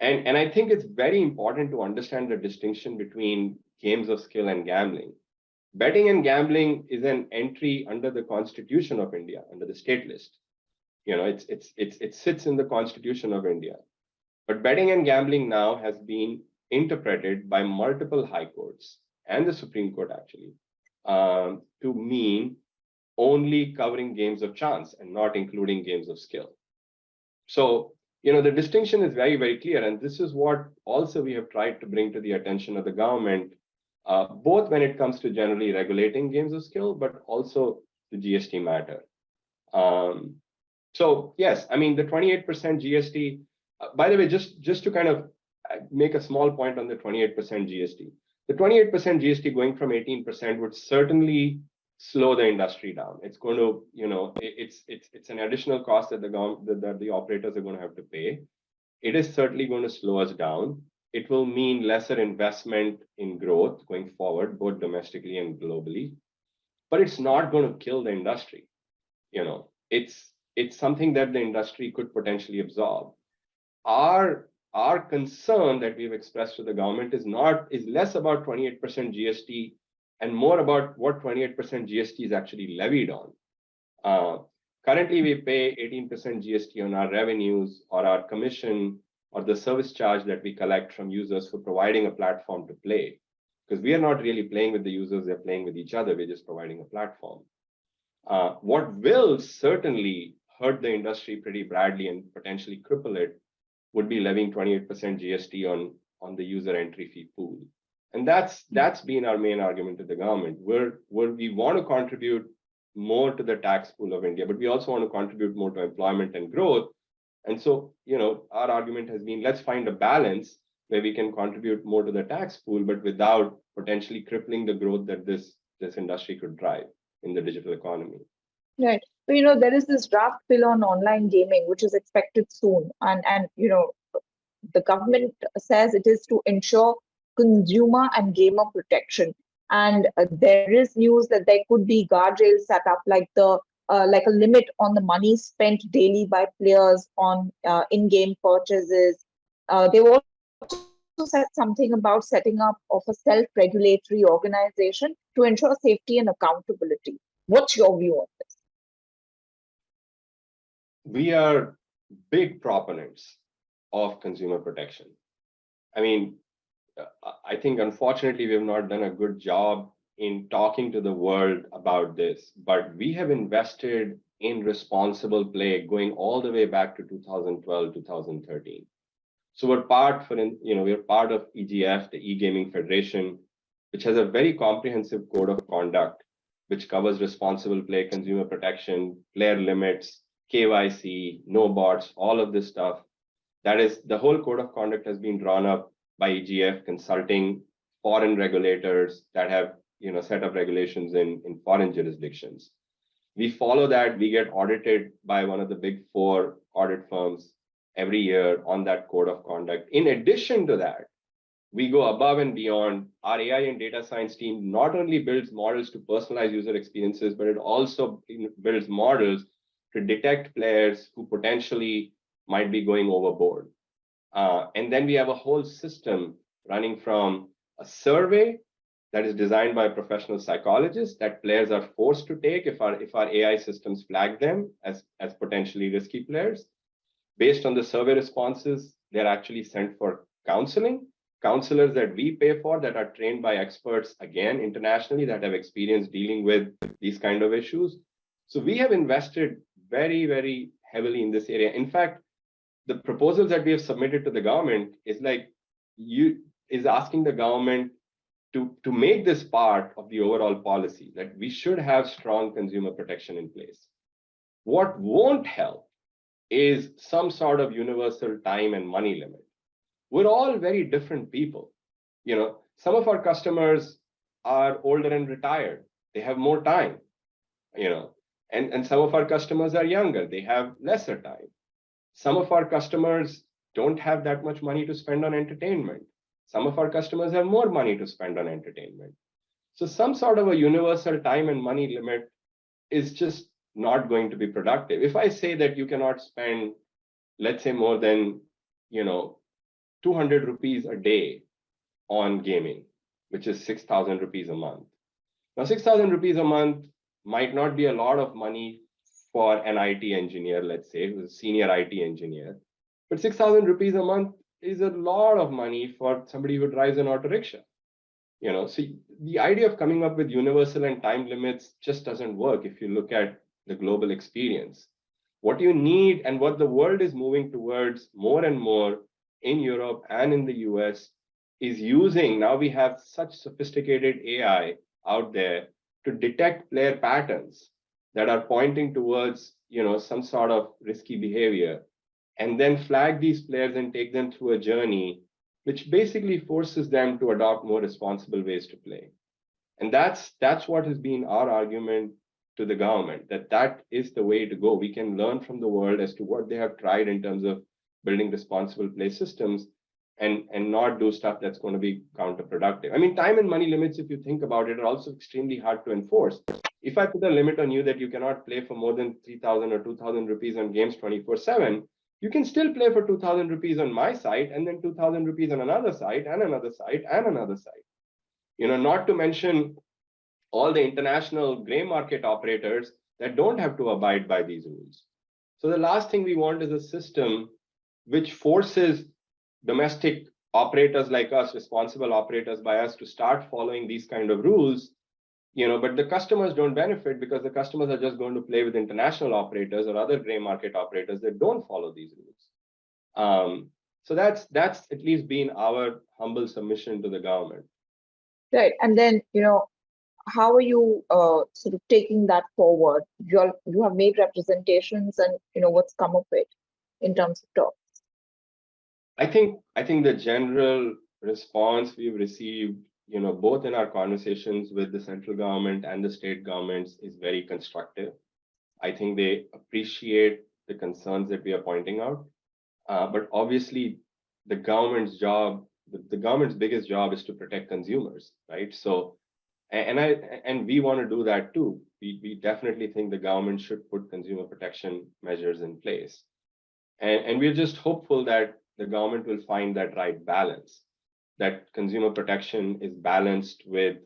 And I think it's very important to understand the distinction between games of skill and gambling. Betting and gambling is an entry under the Constitution of India, under the state list. It sits in the Constitution of India. But betting and gambling now has been interpreted by multiple high courts and the Supreme Court actually to mean only covering games of chance and not including games of skill. So, the distinction is very, very clear. And this is what also we have tried to bring to the attention of the government, both when it comes to generally regulating games of skill, but also the GST matter. So yes, I mean, the 28% GST, by the way, just to kind of make a small point on the 28% GST, the 28% GST going from 18% would certainly slow the industry down. It's going to, it's an additional cost that the operators are going to have to pay. It is certainly going to slow us down. It will mean lesser investment in growth going forward, both domestically and globally. But it's not going to kill the industry. It's something that the industry could potentially absorb. Our concern that we've expressed to the government is less about 28% GST and more about what 28% GST is actually levied on. Currently, we pay 18% GST on our revenues or our commission or the service charge that we collect from users for providing a platform to play. Because we are not really playing with the users, they're playing with each other. We're just providing a platform. What will certainly hurt the industry pretty badly and potentially cripple it would be levying 28% GST on the user entry fee pool. And that's been our main argument to the government. We want to contribute more to the tax pool of India, but we also want to contribute more to employment and growth. And so, our argument has been, let's find a balance where we can contribute more to the tax pool, but without potentially crippling the growth that this industry could drive in the digital economy. Right. So, there is this draft bill on online gaming, which is expected soon. And the government says it is to ensure consumer and gamer protection. And there is news that there could be guardrails set up, like a limit on the money spent daily by players on in-game purchases. They've also said something about setting up of a self-regulatory organization to ensure safety and accountability. What's your view on this? We are big proponents of consumer protection. I mean, I think, unfortunately, we have not done a good job in talking to the world about this, but we have invested in responsible play going all the way back to 2012, 2013. So we're part of EGF, the E-Gaming Federation, which has a very comprehensive code of conduct, which covers responsible play, consumer protection, player limits, KYC, no bots, all of this stuff. That is, the whole code of conduct has been drawn up by EGF, consulting foreign regulators that have set up regulations in foreign jurisdictions. We follow that. We get audited by one of the big 4 audit firms, every year on that code of conduct. In addition to that, we go above and beyond. Our AI and data science team not only builds models to personalize user experiences, but it also builds models to detect players who potentially might be going overboard. And then we have a whole system running from a survey that is designed by a professional psychologist that players are forced to take if our AI systems flag them as potentially risky players. Based on the survey responses, they're actually sent for counseling. Counselors that we pay for that are trained by experts, again, internationally, that have experience dealing with these kind of issues. So we have invested very, very heavily in this area. In fact, the proposals that we have submitted to the government is asking the government to make this part of the overall policy, that we should have strong consumer protection in place. What won't help is some sort of universal time and money limit. We're all very different people. Some of our customers are older and retired. They have more time, and some of our customers are younger. They have lesser time. Some of our customers don't have that much money to spend on entertainment. Some of our customers have more money to spend on entertainment. So some sort of a universal time and money limit is just not going to be productive. If I say that you cannot spend, let's say, more than 200 rupees a day on gaming, which is 6,000 rupees a month. Now, 6,000 rupees a month might not be a lot of money for an IT engineer, let's say, who's a senior IT engineer, but 6,000 rupees a month is a lot of money for somebody who drives an auto rickshaw. So the idea of coming up with universal and time limits just doesn't work if you look at the global experience. What you need and what the world is moving towards more and more in Europe and in the US is using, now we have such sophisticated AI out there to detect player patterns that are pointing towards some sort of risky behavior, and then flag these players and take them through a journey which basically forces them to adopt more responsible ways to play. And that's what has been our argument to the government, that is the way to go. We can learn from the world as to what they have tried in terms of building responsible play systems and not do stuff that's going to be counterproductive. I mean, time and money limits, if you think about it, are also extremely hard to enforce. If I put a limit on you that you cannot play for more than 3,000 or 2,000 rupees on games 24/7, you can still play for 2,000 rupees on my site and then 2,000 rupees on another site and another site and another site. Not to mention all the international gray market operators that don't have to abide by these rules. So the last thing we want is a system which forces domestic operators like us, responsible operators by us, to start following these kind of rules, but the customers don't benefit because the customers are just going to play with international operators or other gray market operators that don't follow these rules. So that's at least been our humble submission to the government. Right. And then, how are you sort of taking that forward? You have made representations, and what's come of it in terms of talks? I think the general response we've received, both in our conversations with the central government and the state governments, is very constructive. I think they appreciate the concerns that we are pointing out. But obviously, the government's biggest job is to protect consumers, right? So, and we want to do that too. We definitely think the government should put consumer protection measures in place. And we're just hopeful that the government will find that right balance, that consumer protection is balanced with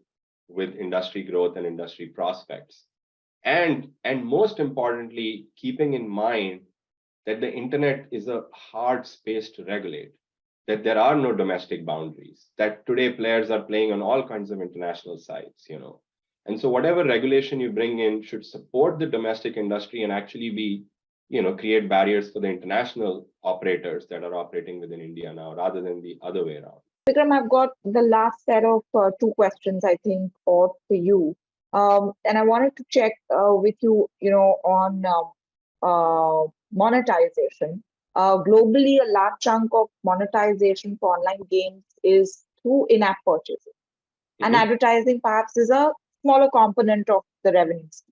industry growth and industry prospects. And most importantly, keeping in mind that the internet is a hard space to regulate, that there are no domestic boundaries, that today players are playing on all kinds of international sites, And so whatever regulation you bring in should support the domestic industry and actually be, create barriers for the international operators that are operating within India now, rather than the other way around. Vikram, I've got the last set of two questions, I think, or for you. And I wanted to check with you, on monetization. Globally, a large chunk of monetization for online games is through in-app purchases. And advertising perhaps is a smaller component of the revenues.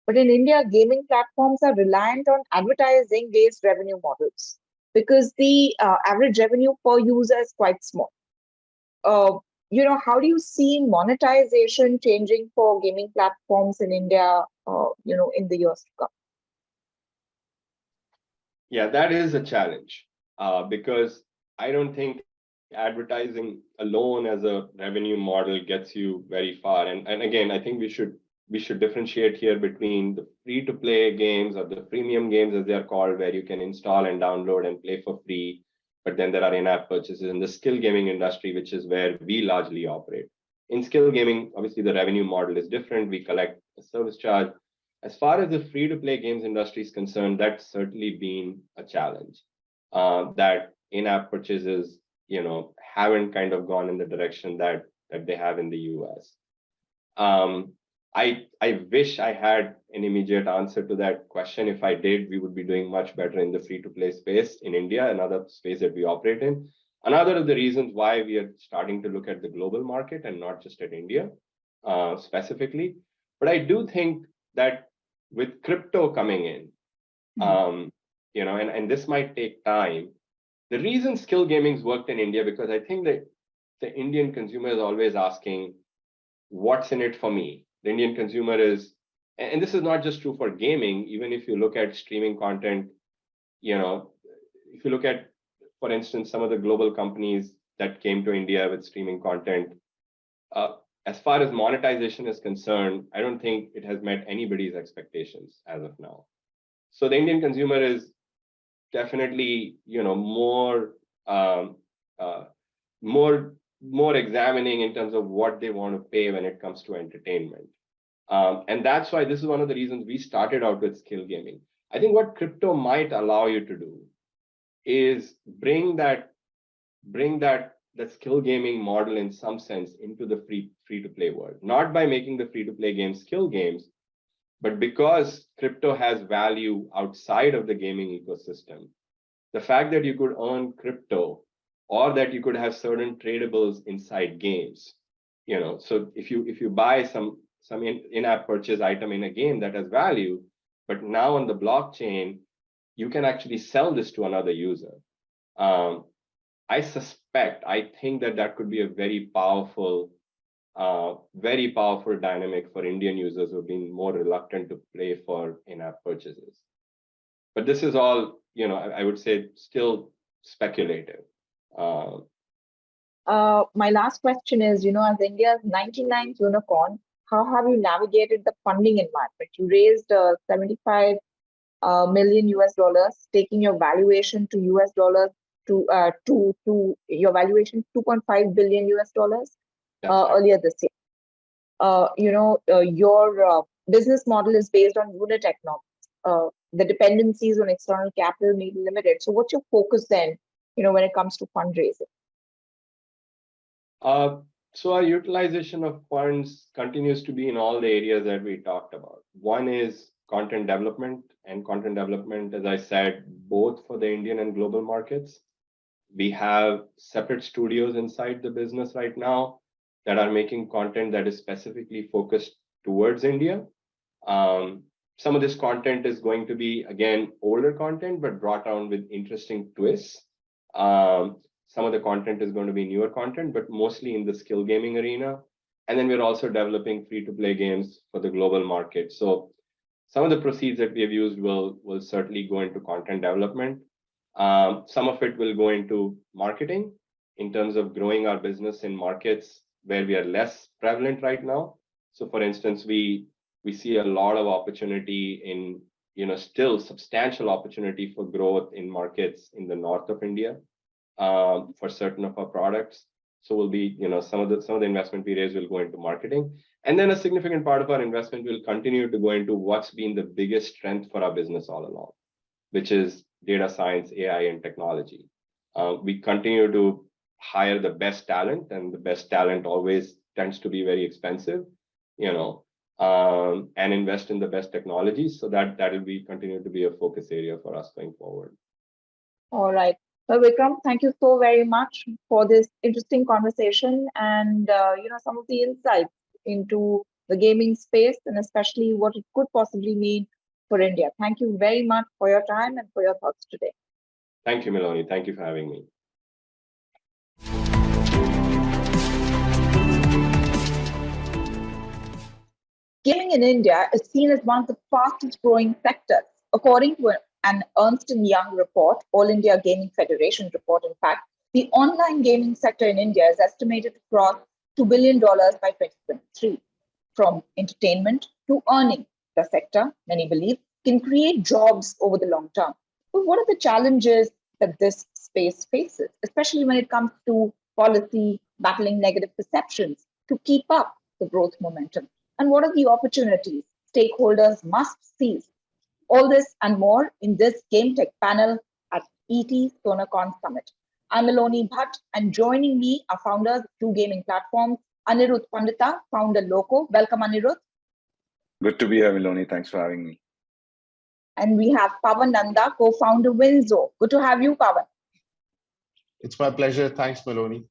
But in India, gaming platforms are reliant on advertising-based revenue models. because the average revenue per user is quite small. How do you see monetization changing for gaming platforms in India, in the years to come? Yeah, that is a challenge because I don't think advertising alone as a revenue model gets you very far. And again, I think we should differentiate here between the free-to-play games or the premium games, as they are called, where you can install and download and play for free. But then there are in-app purchases in the skill gaming industry, which is where we largely operate. In skill gaming, obviously, the revenue model is different. We collect a service charge. As far as the free-to-play games industry is concerned, that's certainly been a challenge. That in-app purchases, haven't kind of gone in the direction that they have in the US. I wish I had an immediate answer to that question. If I did, we would be doing much better in the free-to-play space in India, another space that we operate in. Another of the reasons why we are starting to look at the global market and not just at India specifically. But I do think that with crypto coming in, and this might take time. The reason skill gaming's worked in India, because I think that the Indian consumer is always asking, what's in it for me? The Indian consumer is, and this is not just true for gaming, even if you look at streaming content, if you look at, for instance, some of the global companies that came to India with streaming content, as far as monetization is concerned, I don't think it has met anybody's expectations as of now. So the Indian consumer is definitely, more examining in terms of what they want to pay when it comes to entertainment. And that's why this is one of the reasons we started out with skill gaming. I think what crypto might allow you to do is bring that skill gaming model in some sense into the free-to-play world, not by making the free-to-play games skill games, but because crypto has value outside of the gaming ecosystem. The fact that you could earn crypto or that you could have certain tradables inside games, so if you buy some in-app purchase item in a game that has value, but now on the blockchain, you can actually sell this to another user. I think that could be a very powerful dynamic for Indian users who have been more reluctant to pay for in-app purchases. But this is all, I would say, still speculative. My last question is, as India's 99th unicorn, how have you navigated the funding environment? You raised $75 million US, taking your valuation to US dollars to your valuation $2.5 billion US earlier this year. Your business model is based on unit economics. The dependencies on external capital may be limited. So what's your focus then, when it comes to fundraising? So our utilization of funds continues to be in all the areas that we talked about. One is content development, and content development, as I said, both for the Indian and global markets. We have separate studios inside the business right now that are making content that is specifically focused towards India. Some of this content is going to be, again, older content, but brought on with interesting twists. Some of the content is going to be newer content, but mostly in the skill gaming arena. And then we're also developing free-to-play games for the global market. So some of the proceeds that we have used will certainly go into content development. Some of it will go into marketing in terms of growing our business in markets where we are less prevalent right now. So for instance, we see a lot of opportunity in, still substantial opportunity for growth in markets in the north of India for certain of our products. So will be, some of the investment we raise will go into marketing. And then a significant part of our investment will continue to go into what's been the biggest strength for our business all along, which is data science, AI, and technology. We continue to hire the best talent, and the best talent always tends to be very expensive, and invest in the best technologies. So that will continue to be a focus area for us going forward. All right. Well, Vikram, thank you so very much for this interesting conversation and some of the insights into the gaming space and especially what it could possibly mean for India. Thank you very much for your time and for your thoughts today. Thank you, Miloni. Thank you for having me. Gaming in India is seen as one of the fastest growing sectors. According to an Ernst & Young report, All India Gaming Federation report, in fact, the online gaming sector in India is estimated to cross $2 billion by 2023. From entertainment to earning, the sector, many believe, can create jobs over the long term. But what are the challenges that this space faces, especially when it comes to policy, battling negative perceptions, to keep up the growth momentum? And what are the opportunities stakeholders must seize? All this and more in this Gametech panel at ET Soonicorns Summit. I'm Miloni Bhatt, and joining me are founders of two gaming platforms, Anirudh Pandita, founder Loco. Welcome, Anirudh. Good to be here, Miloni. Thanks for having me. And we have Paavan Nanda, co-founder Winzo. Good to have you, Paavan. It's my pleasure. Thanks, Miloni.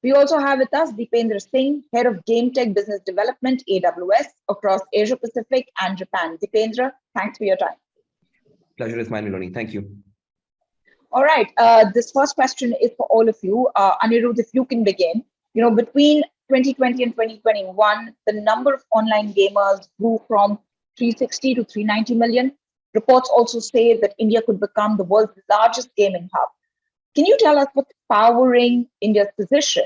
We also have with us Deependra Singh, head of Gametech Business Development, AWS, across Asia Pacific and Japan. Deependra, thanks for your time. Pleasure is mine, Miloni. Thank you. All right. This first question is for all of you. Anirudh, if you can begin. Between 2020 and 2021, the number of online gamers grew from 360 to 390 million. Reports also say that India could become the world's largest gaming hub. Can you tell us what's powering India's position,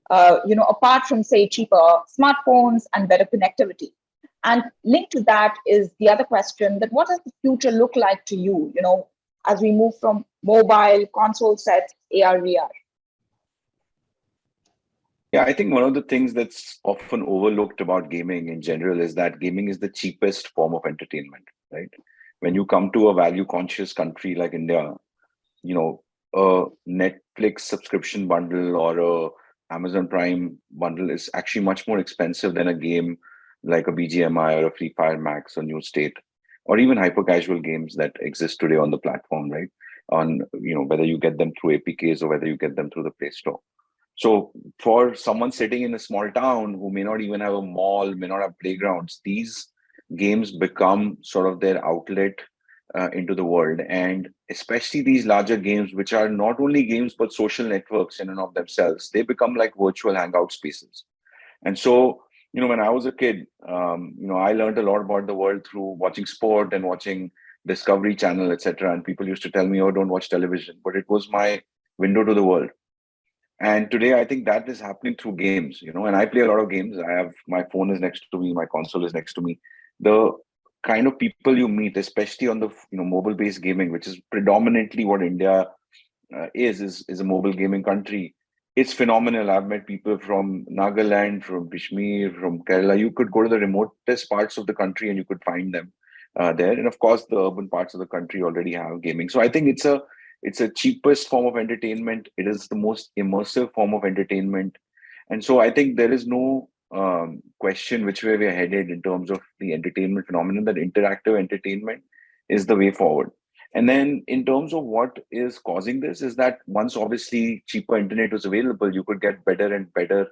apart from, say, cheaper smartphones and better connectivity? And linked to that is the other question, that what does the future look like to you, as we move from mobile, console sets, AR, VR? Yeah, I think one of the things that's often overlooked about gaming in general is that gaming is the cheapest form of entertainment, right? When you come to a value-conscious country like India, a Netflix subscription bundle or a Amazon Prime bundle is actually much more expensive than a game like a BGMI or a Free Fire Max or New State, or even hyper casual games that exist today on the platform, right? On whether you get them through APKs or whether you get them through the Play Store. So for someone sitting in a small town who may not even have a mall, may not have playgrounds, these games become sort of their outlet into the world. And especially these larger games, which are not only games but social networks in and of themselves, they become like virtual hangout spaces. And so, when I was a kid, I learned a lot about the world through watching sport and watching Discovery Channel, etc. And people used to tell me, "Oh, don't watch television," but it was my window to the world. And today, I think that is happening through games, and I play a lot of games. My phone is next to me, my console is next to me. The kind of people you meet, especially on the mobile-based gaming, which is predominantly what India is a mobile gaming country. It's phenomenal. I've met people from Nagaland, from Kashmir, from Kerala. You could go to the remotest parts of the country and you could find them there. And of course, the urban parts of the country already have gaming. So I think it's a cheapest form of entertainment. It is the most immersive form of entertainment. And so I think there is no question which way we're headed in terms of the entertainment phenomenon, that interactive entertainment is the way forward. And then in terms of what is causing this is that once obviously cheaper internet was available, you could get better and better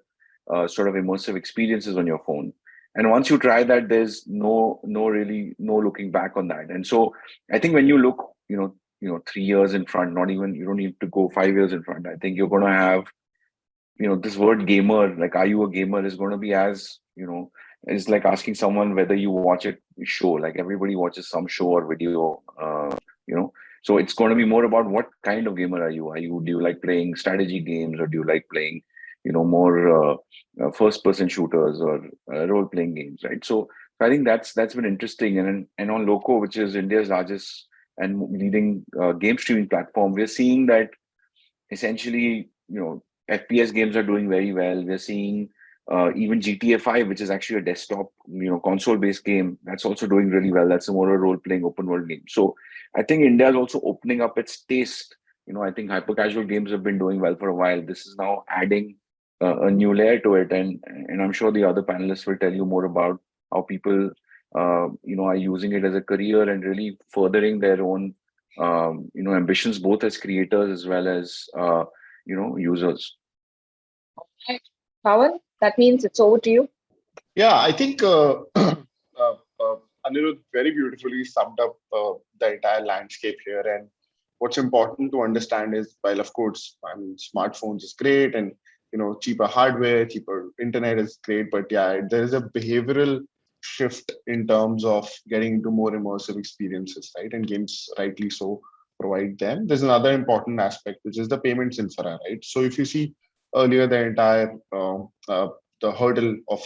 sort of immersive experiences on your phone. And once you try that, there's no looking back on that. And so I think when you look, 3 years in front, you don't need to go 5 years in front. I think you're going to have, this word gamer, like, are you a gamer, is going to be as, it's like asking someone whether you watch a show. Like everybody watches some show or video, so it's going to be more about what kind of gamer are you? Do you like playing strategy games, or do you like playing, more first-person shooters or role-playing games, right? So I think that's been interesting. And on Loco, which is India's largest and leading game streaming platform, we're seeing that essentially, FPS games are doing very well. We're seeing even GTA 5, which is actually a desktop, console-based game, that's also doing really well. That's a more role-playing open world game. So I think India is also opening up its taste. I think hyper-casual games have been doing well for a while. This is now adding a new layer to it. And I'm sure the other panelists will tell you more about how people, are using it as a career and really furthering their own, ambitions, both as creators as well as, users. Okay. Paavan, that means it's over to you. Yeah, I think Anirudh very beautifully summed up the entire landscape here. And what's important to understand is, while of course, I mean, smartphones is great, and cheaper hardware, cheaper internet is great, but yeah, there is a behavioral shift in terms of getting into more immersive experiences, right? And games, rightly so, provide them. There's another important aspect, which is the payments infra, right? So if you see earlier, the entire the hurdle of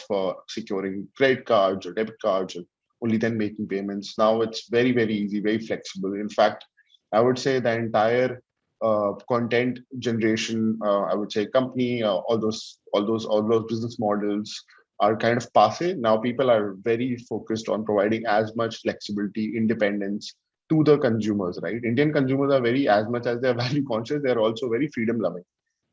securing credit cards or debit cards, or only then making payments. Now it's very, very easy, very flexible. In fact, I would say the entire content generation, I would say company, all those business models are kind of passe. Now people are very focused on providing as much flexibility, independence to the consumers, right? Indian consumers are very, as much as they're value conscious, they're also very freedom loving.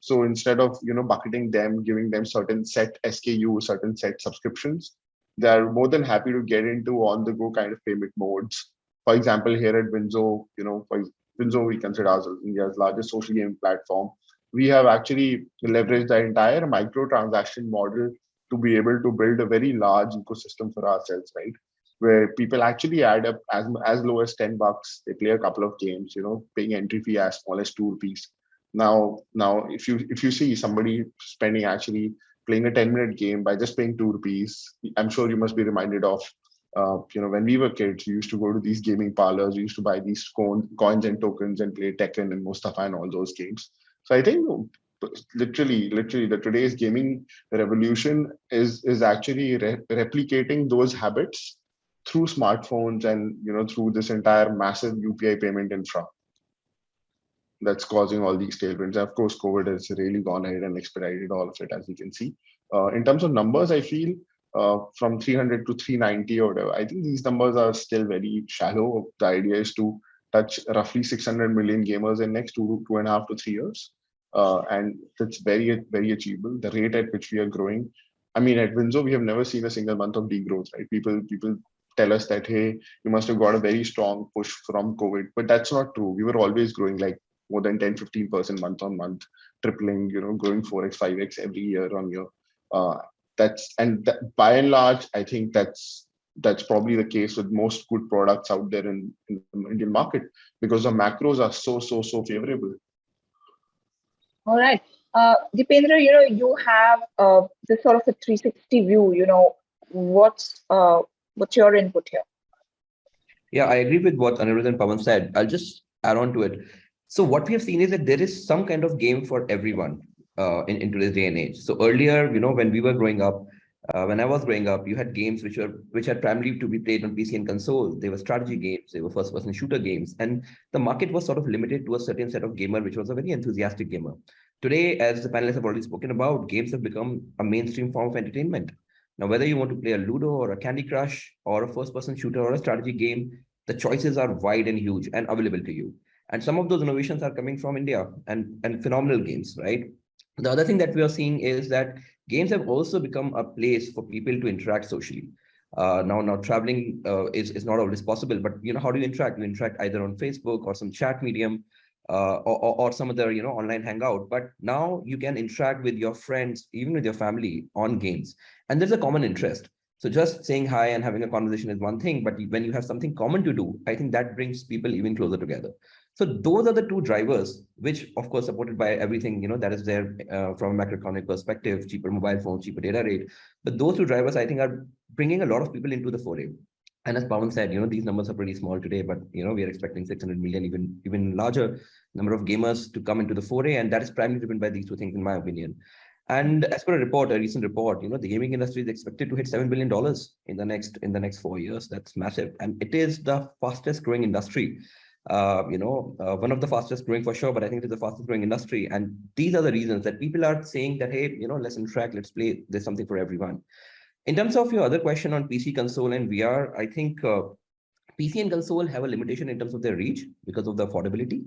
So instead of bucketing them, giving them certain set SKU, certain set subscriptions, they are more than happy to get into on-the-go kind of payment modes. For example, here at Winzo, Winzo, we consider ourselves India's largest social game platform. We have actually leveraged the entire microtransaction model to be able to build a very large ecosystem for ourselves, right? Where people actually add up as low as $10. They play a couple of games, paying entry fee as small as ₹2. Now, if you see somebody spending, actually playing a 10-minute game by just paying ₹2, I'm sure you must be reminded of, when we were kids, we used to go to these gaming parlors, we used to buy these coins and tokens and play Tekken and Mustafa and all those games. So I think literally the today's gaming revolution is actually replicating those habits through smartphones and through this entire massive UPI payment infra that's causing all these tailwinds. Of course, COVID has really gone ahead and expedited all of it, as you can see. In terms of numbers, I feel from 300 to 390 or whatever, I think these numbers are still very shallow. The idea is to touch roughly 600 million gamers in next 2.5 to 3 years. And that's very, very achievable. The rate at which we are growing. I mean, at Winzo, we have never seen a single month of degrowth, right? People tell us that, hey, you must have got a very strong push from COVID, but that's not true. We were always growing like more than 10-15% month on month, tripling, growing 4x, 5x every year on year. By and large, I think that's probably the case with most good products out there in the Indian market, because the macros are so favorable. All right. Deependra, you have this sort of a 360 view, what's your input here? Yeah, I agree with what Anirudh and Paavan said. I'll just add on to it. So what we have seen is that there is some kind of game for everyone in today's day and age. So earlier, when we were growing up, when I was growing up, you had games which had primarily to be played on PC and console. They were strategy games, they were first-person shooter games, and the market was sort of limited to a certain set of gamer, which was a very enthusiastic gamer. Today, as the panelists have already spoken about, games have become a mainstream form of entertainment. Now, whether you want to play a Ludo or a Candy Crush or a first-person shooter or a strategy game, the choices are wide and huge and available to you. And some of those innovations are coming from India and phenomenal games, right? The other thing that we are seeing is that games have also become a place for people to interact socially. Now traveling is not always possible, but how do you interact? You interact either on Facebook or some chat medium or some other online hangout. But now you can interact with your friends, even with your family, on games, and there's a common interest. So just saying hi and having a conversation is one thing, but when you have something common to do, I think that brings people even closer together. So those are the two drivers, which of course supported by everything that is there from a macroeconomic perspective, cheaper mobile phones, cheaper data rate. But those two drivers, I think, are bringing a lot of people into the foray. And as Paavan said, these numbers are pretty small today, but we are expecting 600 million, even larger number of gamers to come into the foray, and that is primarily driven by these two things, in my opinion. And as per a recent report, the gaming industry is expected to hit $7 billion in the next 4 years. That's massive, and it is the fastest growing industry. One of the fastest growing for sure, but I think it is the fastest growing industry. And these are the reasons that people are saying that, hey, let's interact, let's play. There's something for everyone. In terms of your other question on PC, console, and VR, I think PC and console have a limitation in terms of their reach because of the affordability.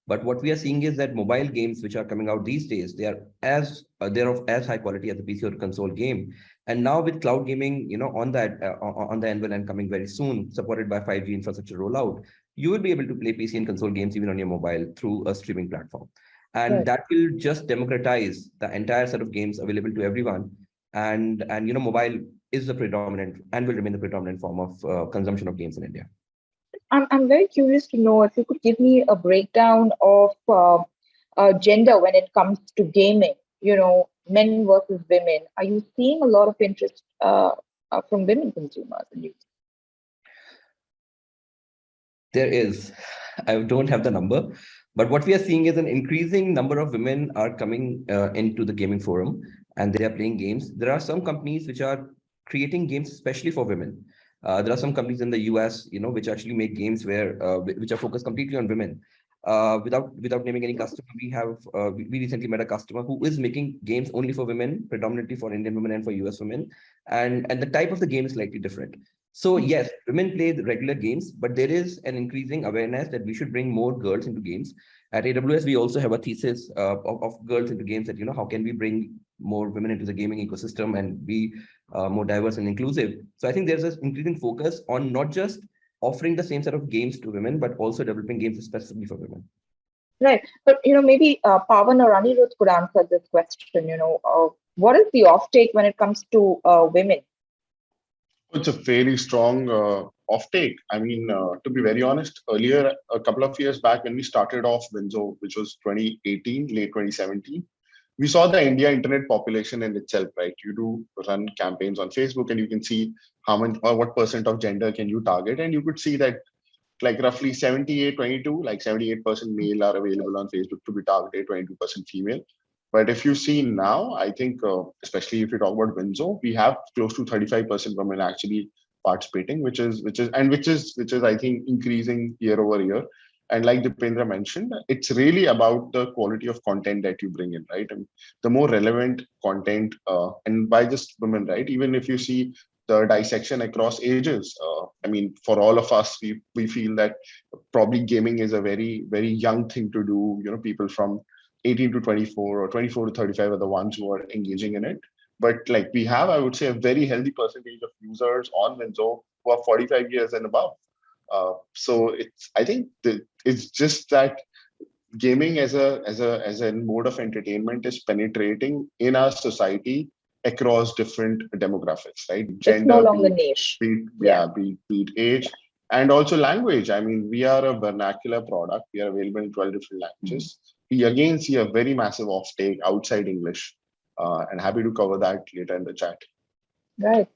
But what we are seeing is that mobile games which are coming out these days, they're of as high quality as a PC or console game. And now with cloud gaming, on the anvil and coming very soon, supported by 5G infrastructure rollout, you will be able to play PC and console games even on your mobile through a streaming platform. And that will just democratize the entire set of games available to everyone. And mobile is the predominant and will remain the predominant form of consumption of games in India. I'm very curious to know if you could give me a breakdown of gender when it comes to gaming. Men versus women. Are you seeing a lot of interest from women consumers? There is. I don't have the number, but what we are seeing is an increasing number of women are coming into the gaming forum and they are playing games. There are some companies which are creating games especially for women. There are some companies in the US, which actually make games which are focused completely on women. Without naming any customer, we recently met a customer who is making games only for women, predominantly for Indian women and for US women, and the type of the game is slightly different. So yes, women play the regular games, but there is an increasing awareness that we should bring more girls into games. At AWS, we also have a thesis of girls into games that, how can we bring more women into the gaming ecosystem and be more diverse and inclusive. So I think there's an increasing focus on not just offering the same set of games to women, but also developing games specifically for women. Right. But, maybe Paavan or Anirudh could answer this question. What is the offtake when it comes to women? It's a fairly strong offtake. I mean, to be very honest, earlier, a couple of years back, when we started off Winzo, which was 2018, late 2017, we saw the India internet population in itself, right? You do run campaigns on Facebook and you can see how many or what percent of gender can you target. And you could see that like roughly 78-22, like 78% male are available on Facebook to be targeted, 22% female. But if you see now, I think, especially if you talk about Winzo, we have close to 35% women actually participating, which is I think increasing year over year. And like Deependra mentioned, it's really about the quality of content that you bring in, right? And the more relevant content, and by just women, right? Even if you see the dissection across ages, I mean, for all of us, we feel that probably gaming is a very, very young thing to do. People from 18 to 24 or 24 to 35 are the ones who are engaging in it. But like we have, I would say, a very healthy percentage of users on Winzo who are 45 years and above. So I think it's just that gaming as a mode of entertainment is penetrating in our society across different demographics, right? Gender, it's no longer niche. Be it age, and also language. I mean, we are a vernacular product. We are available in 12 different languages. We again see a very massive offtake outside English, and happy to cover that later in the chat. Right.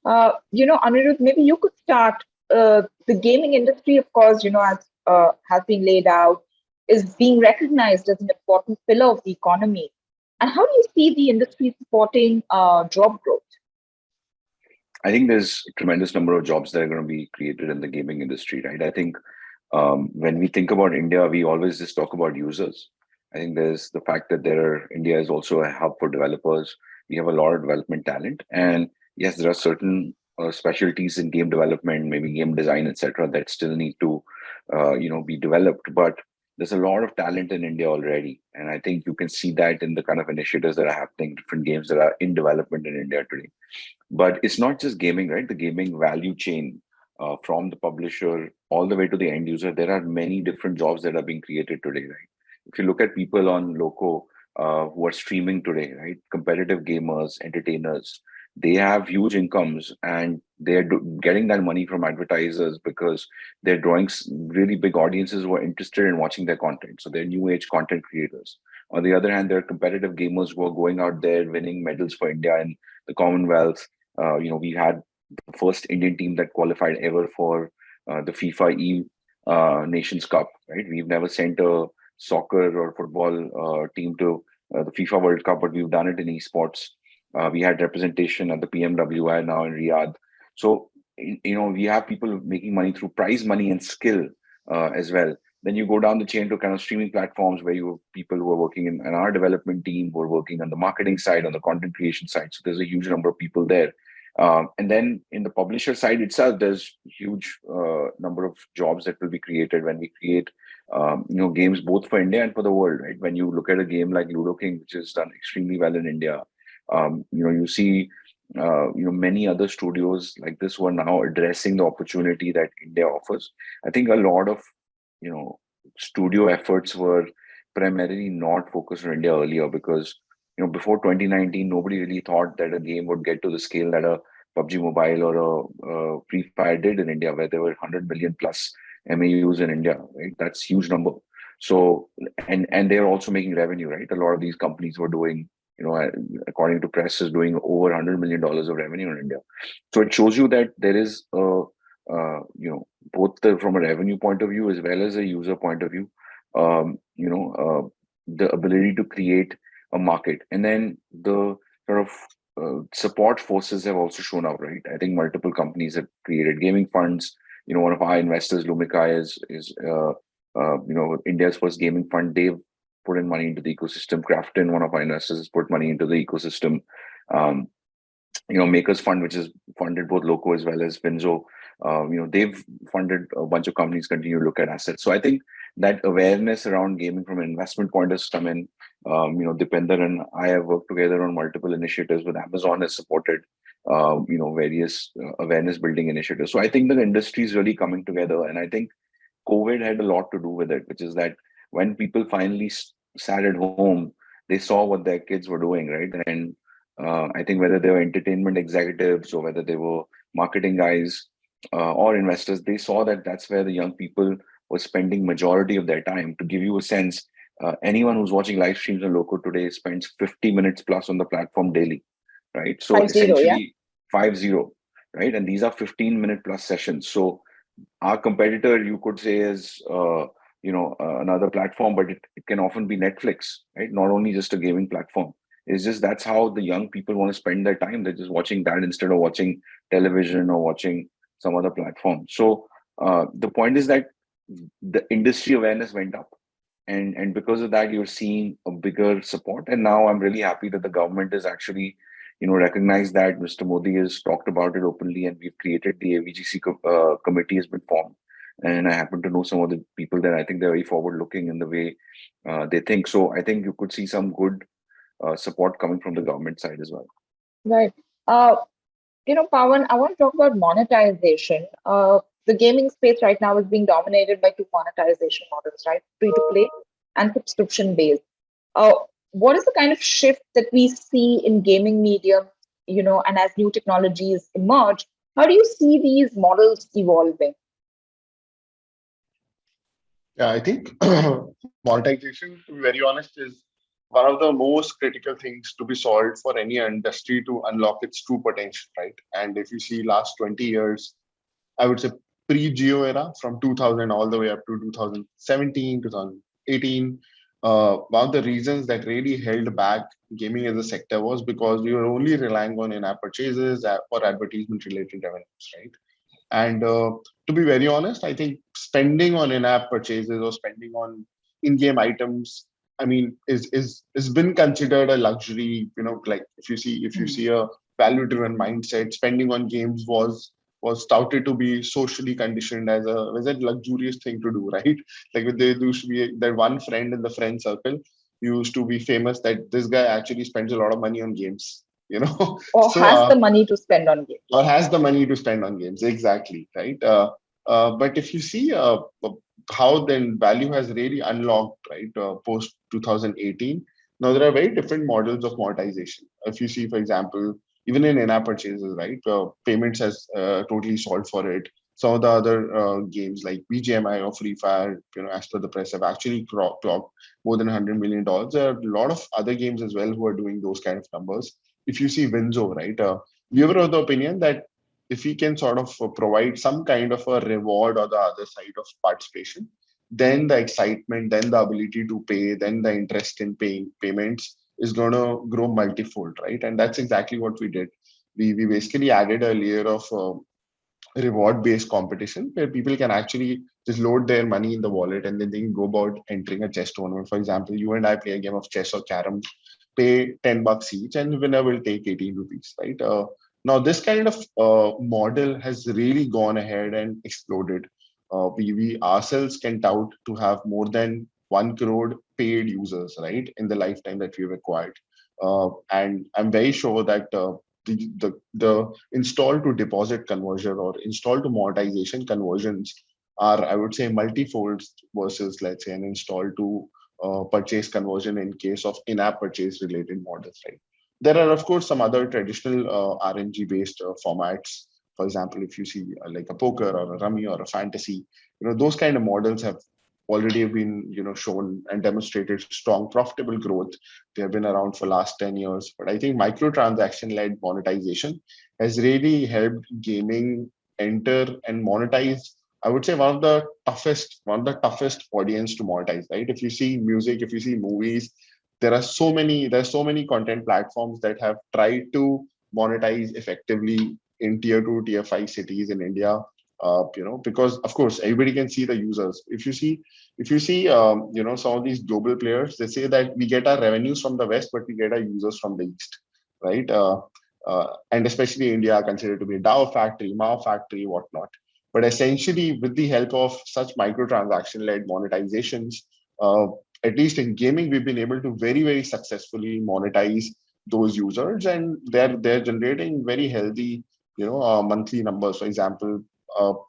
Anirudh, maybe you could start. The gaming industry, of course, as has been laid out, is being recognized as an important pillar of the economy. And how do you see the industry supporting job growth? I think there's a tremendous number of jobs that are going to be created in the gaming industry, right? I think when we think about India, we always just talk about users. I think there's the fact that India is also a hub for developers. We have a lot of development talent. And yes, there are certain specialties in game development, maybe game design, etc., that still need to, be developed. But there's a lot of talent in India already. And I think you can see that in the kind of initiatives that are happening, different games that are in development in India today. But it's not just gaming, right? The gaming value chain, from the publisher all the way to the end user, there are many different jobs that are being created today, right? If you look at people on Loco who are streaming today, right? Competitive gamers, entertainers, they have huge incomes and they're getting that money from advertisers because they're drawing really big audiences who are interested in watching their content. So they're new age content creators. On the other hand, there are competitive gamers who are going out there winning medals for India and the Commonwealth. We had the first Indian team that qualified ever for the FIFA Nations Cup, right? We've never sent a soccer or football team to the FIFA World Cup, but we've done it in esports. We had representation at the PMWI now in Riyadh. So, we have people making money through prize money and skill as well. Then you go down the chain to kind of streaming platforms where you have people who are working in our development team, who are working on the marketing side, on the content creation side. So there's a huge number of people there. And then in the publisher side itself, there's huge number of jobs that will be created when we create games both for India and for the world, right? When you look at a game like Ludo King, which has done extremely well in India, you see many other studios like this who are now addressing the opportunity that India offers. I think a lot of studio efforts were primarily not focused on India earlier because before 2019 nobody really thought that a game would get to the scale that a PUBG Mobile or a Free Fire did in India, where there were 100 million plus MAUs in India, right? That's huge number. So, and they're also making revenue, right? A lot of these companies were doing, according to press, is doing over $100 million of revenue in India. So it shows you that there is both from a revenue point of view as well as a user point of view, the ability to create a market, and then the sort of support forces have also shown up, right? I think multiple companies have created gaming funds. One of our investors, Lumika, is India's first gaming fund. They've put in money into the ecosystem. Crafton, one of our investors, has put money into the ecosystem. Makers Fund, which has funded both Loco as well as Winzo. They've funded a bunch of companies continue to look at assets. So I think that awareness around gaming from an investment point has come in. Deependra and I have worked together on multiple initiatives with Amazon has supported, various awareness building initiatives. So I think the industry is really coming together. And I think COVID had a lot to do with it, which is that when people finally sat at home, they saw what their kids were doing, right? And I think whether they were entertainment executives or whether they were marketing guys or investors, they saw that that's where the young people were spending majority of their time. To give you a sense, anyone who's watching live streams on Loco today spends 50 minutes plus on the platform daily, right? So 50, essentially 50, right? And these are 15-minute plus sessions. So our competitor, you could say, is another platform, but it can often be Netflix, right? Not only just a gaming platform. It's just that's how the young people want to spend their time. They're just watching that instead of watching television or watching some other platform. So the point is that the industry awareness went up, and because of that, you're seeing a bigger support. And now I'm really happy that the government is actually, recognized that. Mr. Modi has talked about it openly, and we've created the AVGC committee has been formed. And I happen to know some of the people there. I think they're very forward-looking in the way they think. So I think you could see some good support coming from the government side as well. Right. Paavan, I want to talk about monetization. The gaming space right now is being dominated by two monetization models, right? Free to play and subscription based. What is the kind of shift that we see in gaming medium, and as new technologies emerge, how do you see these models evolving? Yeah, I think monetization, to be very honest, is one of the most critical things to be solved for any industry to unlock its true potential, right? And if you see last 20 years, I would say pre-Geo era, from 2000 all the way up to 2017, 2018, one of the reasons that really held back gaming as a sector was because we were only relying on in-app purchases or advertisement-related revenues, right? And to be very honest, I think spending on in-app purchases or spending on in-game items, I mean, is been considered a luxury. Like if you see a value-driven mindset, spending on games was touted to be socially conditioned as a luxurious thing to do, right? Like there used to be that one friend in the friend circle used to be famous that this guy actually spends a lot of money on games, Or so, has the money to spend on games. Or has the money to spend on games, exactly, right? But if you see how then value has really unlocked, right, post 2018, now there are very different models of monetization. If you see, for example, even in in-app purchases, right, payments has totally solved for it. Some of the other games like BGMI or Free Fire, as per the press, have actually clocked more than $100 million. There are a lot of other games as well who are doing those kind of numbers. If you see Winzo, right, we ever have the opinion that if we can sort of provide some kind of a reward or the other side of participation, then the excitement, then the ability to pay, then the interest in paying payments is going to grow multifold, right? And that's exactly what we did. We basically added a layer of reward-based competition where people can actually just load their money in the wallet and then they can go about entering a chess tournament. For example, you and I play a game of chess or carom, pay $10 each, and winner will take 18 rupees, right? Now, this kind of model has really gone ahead and exploded. We ourselves can tout to have more than 1 crore paid users, right, in the lifetime that we've acquired. And I'm very sure that the install to deposit conversion or install to monetization conversions are, I would say, multifolds versus, let's say, an install to purchase conversion in case of in-app purchase related models, right? There are, of course, some other traditional RNG based formats For example, if you see like a poker or a rummy or a fantasy, those kind of models have already been shown and demonstrated strong profitable growth. They have been around for last 10 years. But I think microtransaction led monetization has really helped gaming enter and monetize, I would say, one of the toughest audience to monetize, right? If you see music, if you see movies, there's so many content platforms that have tried to monetize effectively in tier 2, tier 5 cities in India. Because of course everybody can see the users. If you see some of these global players, they say that we get our revenues from the West, but we get our users from the East, right? And especially India are considered to be a DAO factory, Mao factory, whatnot. But essentially, with the help of such microtransaction-led monetizations, at least in gaming, we've been able to very, very successfully monetize those users, and they're generating very healthy, monthly numbers. For example,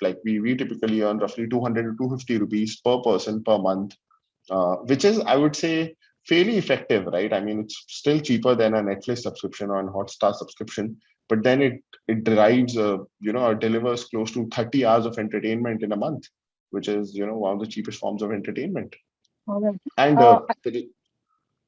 like we typically earn roughly 200 to 250 rupees per person per month, which is, I would say, fairly effective, right? I mean, it's still cheaper than a Netflix subscription or a Hotstar subscription, but then it derives, delivers close to 30 hours of entertainment in a month, which is, one of the cheapest forms of entertainment. All right.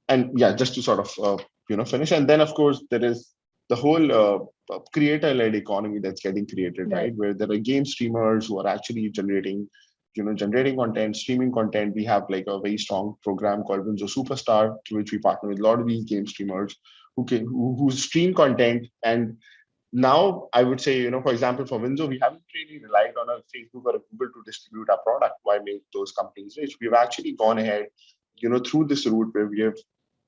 And yeah, just to sort of finish, and then of course there is the whole creator-led economy that's getting created, right? Where there are game streamers who are actually generating content, streaming content. We have like a very strong program called Winzo Superstar, through which we partner with a lot of these game streamers who stream content. And now I would say, for example, for Winzo, we haven't really relied on a Facebook or a Google to distribute our product. Why make those companies rich? We've actually gone ahead, through this route where we have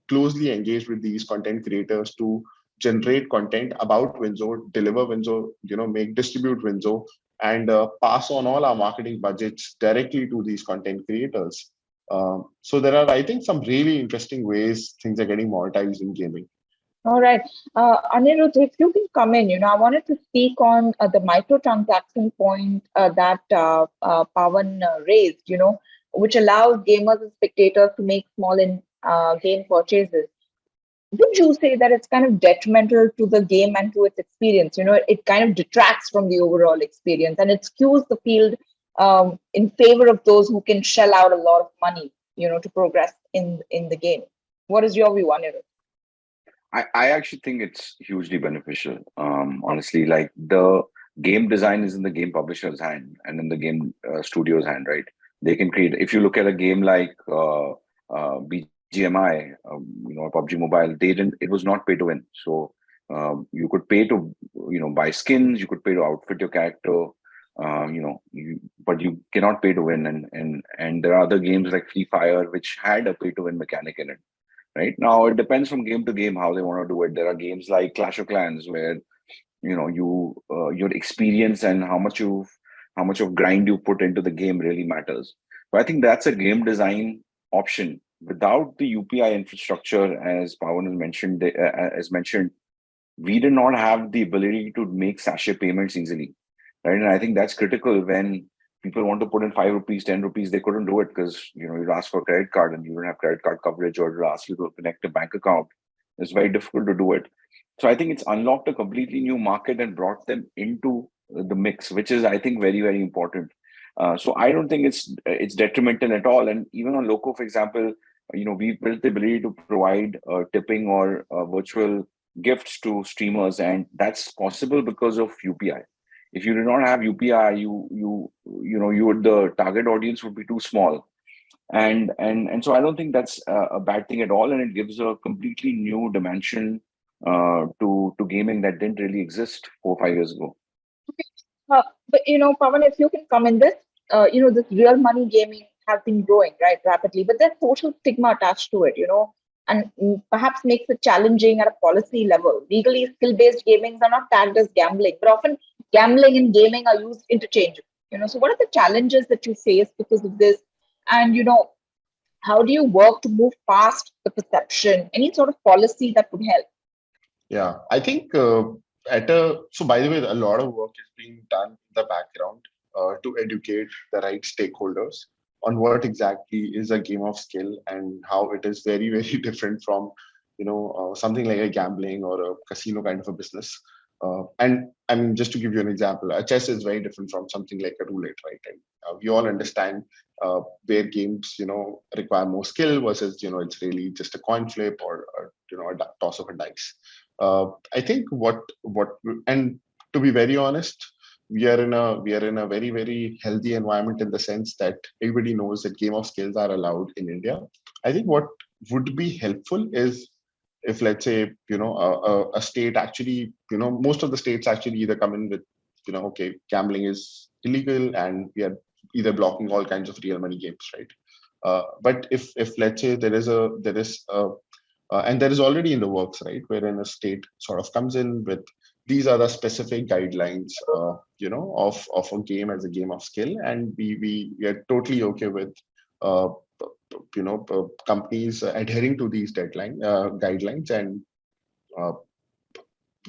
closely engaged with these content creators to generate content about Winzo, deliver Winzo, distribute Winzo, and pass on all our marketing budgets directly to these content creators. So there are, I think, some really interesting ways things are getting monetized in gaming. All right. Anirudh, if you can come in, I wanted to speak on the microtransaction point that Paavan raised, which allows gamers and spectators to make small game purchases. Would you say that it's kind of detrimental to the game and to its experience? It kind of detracts from the overall experience, and it skews the field in favor of those who can shell out a lot of money, to progress in the game. What is your view, Anirudh? I actually think it's hugely beneficial. Honestly, like the game design is in the game publisher's hand and in the game studio's hand, right? They can create. If you look at a game like BGMI, PUBG Mobile, it was not pay to win. So you could pay to, buy skins, you could pay to outfit your character, but you cannot pay to win. And there are other games like Free Fire, which had a pay to win mechanic in it. Right now, it depends from game to game how they want to do it. There are games like Clash of Clans where your experience and how much of grind you put into the game really matters. But I think that's a game design option. Without the UPI infrastructure, as Paavan has mentioned, we did not have the ability to make sachet payments easily, right? And I think that's critical when people want to put in 5 rupees, 10 rupees, they couldn't do it because, you'd ask for a credit card and you don't have credit card coverage, or to ask you to connect a bank account. It's very difficult to do it. So I think it's unlocked a completely new market and brought them into the mix, which is, I think, very, very important. So I don't think it's detrimental at all. And even on Loco, for example, we've built the ability to provide tipping or virtual gifts to streamers, and that's possible because of UPI. If you do not have UPI, the target audience would be too small, and so I don't think that's a bad thing at all, and it gives a completely new dimension to gaming that didn't really exist 4 or 5 years ago. But Paavan, if you can come in this, this real money gaming has been growing rapidly, but there's social stigma attached to it, and perhaps makes it challenging at a policy level. Legally, skill-based gamings are not tagged as gambling, but often gambling and gaming are used interchangeably. So what are the challenges that you face because of this? And, how do you work to move past the perception? Any sort of policy that would help? Yeah, I think so by the way, a lot of work is being done in the background to educate the right stakeholders on what exactly is a game of skill and how it is very, very different from, something like a gambling or a casino kind of a business. And I mean, just to give you an example, a chess is very different from something like a roulette, right? And we all understand where games, require more skill versus, it's really just a coin flip or a toss of a dice. I think and to be very honest, we are in a very, very healthy environment in the sense that everybody knows that game of skills are allowed in India. I think what would be helpful is if, let's say, a state actually, most of the states actually either come in with, okay, gambling is illegal and we are either blocking all kinds of real money games, right? But if let's say there is and there is already in the works, right, wherein a state sort of comes in with these are the specific guidelines, of a game as a game of skill, and we are totally okay with, companies adhering to these guidelines, and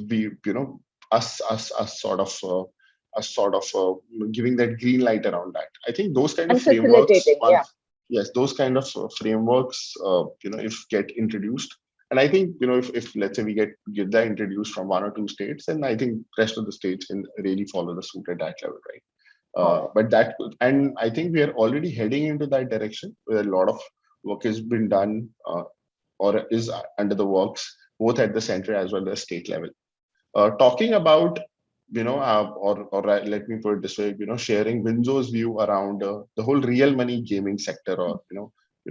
we, us sort of giving that green light around that. I think those kind of frameworks, yes, those kind of frameworks, if get introduced, and I think, if let's say we get that introduced from 1 or 2 states, then I think rest of the states can really follow the suit at that level, right? But that, and I think we are already heading into that direction where a lot of work has been done, or is under the works, both at the center as well as state level. Talking about, or let me put it this way, sharing Winzo's view around the whole real money gaming sector, or,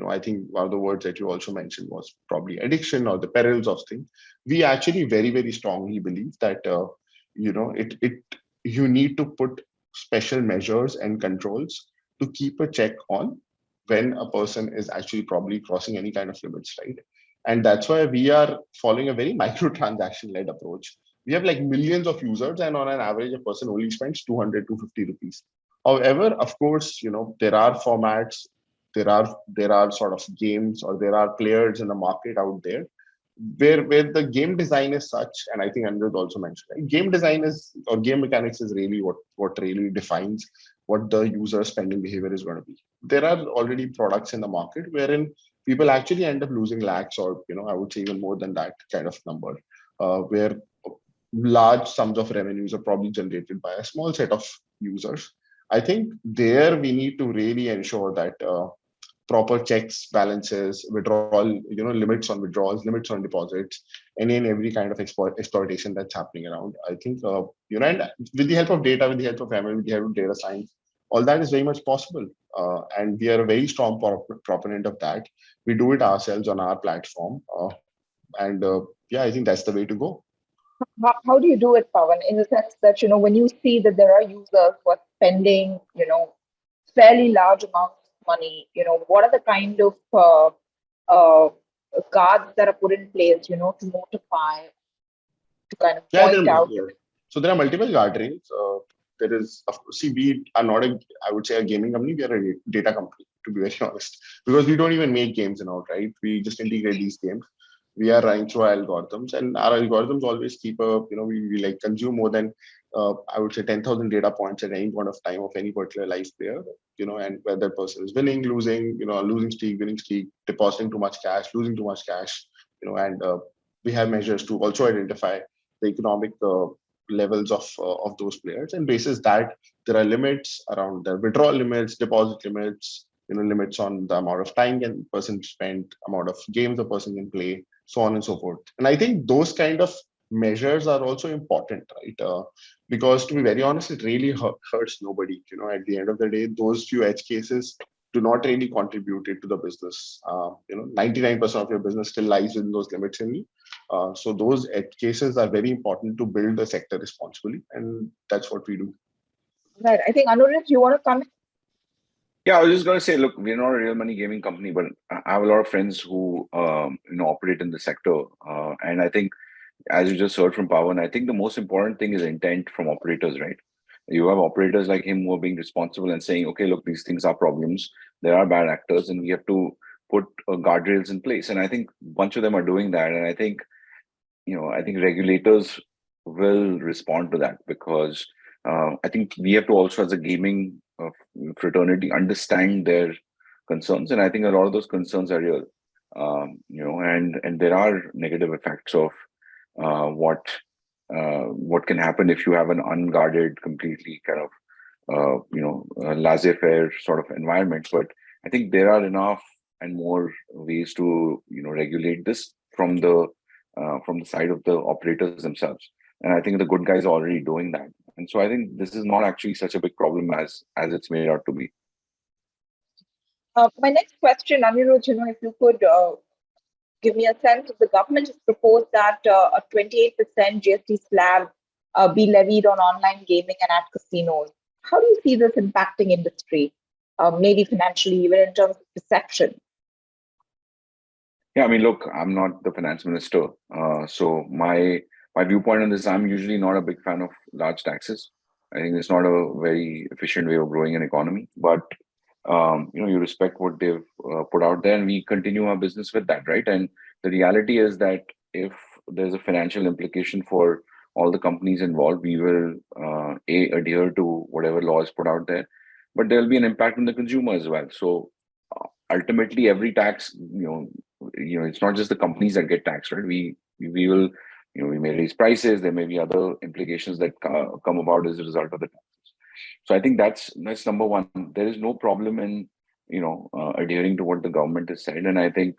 I think one of the words that you also mentioned was probably addiction or the perils of things. We actually very, very strongly believe that, you need to put special measures and controls to keep a check on when a person is actually probably crossing any kind of limits, right? And that's why we are following a very micro-transaction-led approach. We have like millions of users, and on an average, a person only spends 200 to 50 rupees. However, of course, there are formats, there are sort of games, or there are players in the market out there where the game design is such, and I think Anirudh also mentioned, right? Game design is, or game mechanics is really what really defines what the user spending behavior is going to be. There are already products in the market wherein people actually end up losing lakhs, or I would say even more than that kind of number, where large sums of revenues are probably generated by a small set of users. I think there we need to really ensure that proper checks, balances, withdrawal, limits on withdrawals, limits on deposits, and in every kind of exploitation that's happening around. I think, and with the help of data, with the help of ML, with the help of data science, all that is very much possible. And we are a very strong proponent of that. We do it ourselves on our platform. And yeah, I think that's the way to go. How do you do it, Paavan? In the sense that, when you see that there are users who are spending, fairly large amounts of money, what are the kind of guards that are put in place, to notify, to kind of point out? Yeah. So there are multiple guardrails. There is, of course, see, we are not I would say a gaming company, we are a data company, to be very honest, because we don't even make games and all, right? We just integrate these games. We are running through our algorithms, and our algorithms always keep we like consume more than, I would say 10,000 data points at any point of time of any particular live player, and whether that person is winning, losing, losing streak, winning streak, depositing too much cash, losing too much cash, and we have measures to also identify the economic levels of those players, and basis that there are limits around the withdrawal limits, deposit limits, limits on the amount of time a person spent, amount of games the person can play, so on and so forth. And I think those kind of measures are also important, right? Because to be very honest, it really hurts nobody. At the end of the day, those few edge cases do not really contribute to the business. 99% of your business still lies within those limits only. So those edge cases are very important to build the sector responsibly, and that's what we do. Right. I think Anirudh, you want to come? Yeah, I was just going to say, look, we're not a real money gaming company, but I have a lot of friends who operate in the sector, and I think, as you just heard from Paavan, I think the most important thing is intent from operators, right? You have operators like him who are being responsible and saying, okay, look, these things are problems. There are bad actors, and we have to put guardrails in place. And I think a bunch of them are doing that. And I think, I think regulators will respond to that, because I think we have to also, as a gaming fraternity, understand their concerns. And I think a lot of those concerns are real, and there are negative effects of what what can happen if you have an unguarded, completely kind of laissez-faire sort of environment. But I think there are enough and more ways to regulate this from the side of the operators themselves. And I think the good guys are already doing that. And so I think this is not actually such a big problem as it's made out to be. My next question, Anirudh, if you could give me a sense of the government has proposed that a 28% GST slab be levied on online gaming and at casinos. How do you see this impacting industry, maybe financially, even in terms of perception? Yeah, I mean, look, I'm not the finance minister. So my viewpoint on this, I'm usually not a big fan of large taxes. I think it's not a very efficient way of growing an economy. But you respect what they've put out there, and we continue our business with that, right? And the reality is that if there's a financial implication for all the companies involved, we will adhere to whatever law is put out there, but there'll be an impact on the consumer as well. So ultimately, every tax, it's not just the companies that get taxed, right? We will, we may raise prices. There may be other implications that come about as a result of the taxes. So I think that's number one. There is no problem in adhering to what the government has said, and I think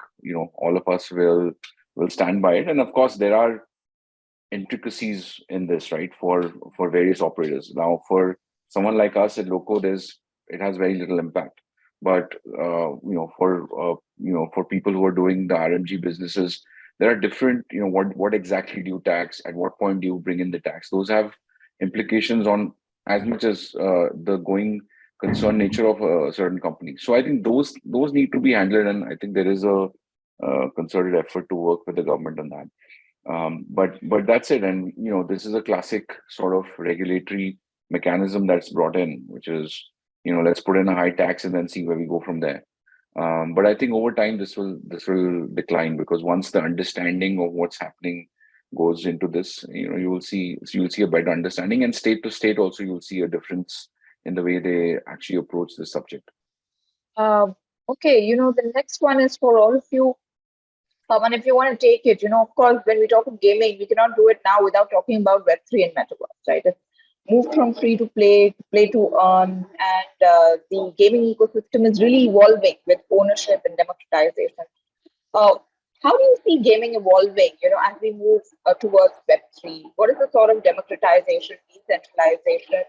all of us will stand by it. And of course, there are intricacies in this, right, for various operators. Now, for someone like us at Loco, it has very little impact. But for people who are doing the RMG businesses, there are different. What exactly do you tax? At what point do you bring in the tax? Those have implications on as much as the going concern nature of a certain company. So I think those need to be handled, and I think there is a concerted effort to work with the government on that. But that's it. And this is a classic sort of regulatory mechanism that's brought in, which is let's put in a high tax and then see where we go from there. But I think over time this will decline, because once the understanding of what's happening goes into this, you will see a better understanding, and state to state also you'll see a difference in the way they actually approach this subject. Okay, the next one is for all of you. And if you want to take it, of course, when we talk of gaming, we cannot do it now without talking about Web3 and Metaverse, right? It's moved from free to play to earn, and the gaming ecosystem is really evolving with ownership and democratization. How do you see gaming evolving, as we move towards Web3? What is the sort of democratization, decentralization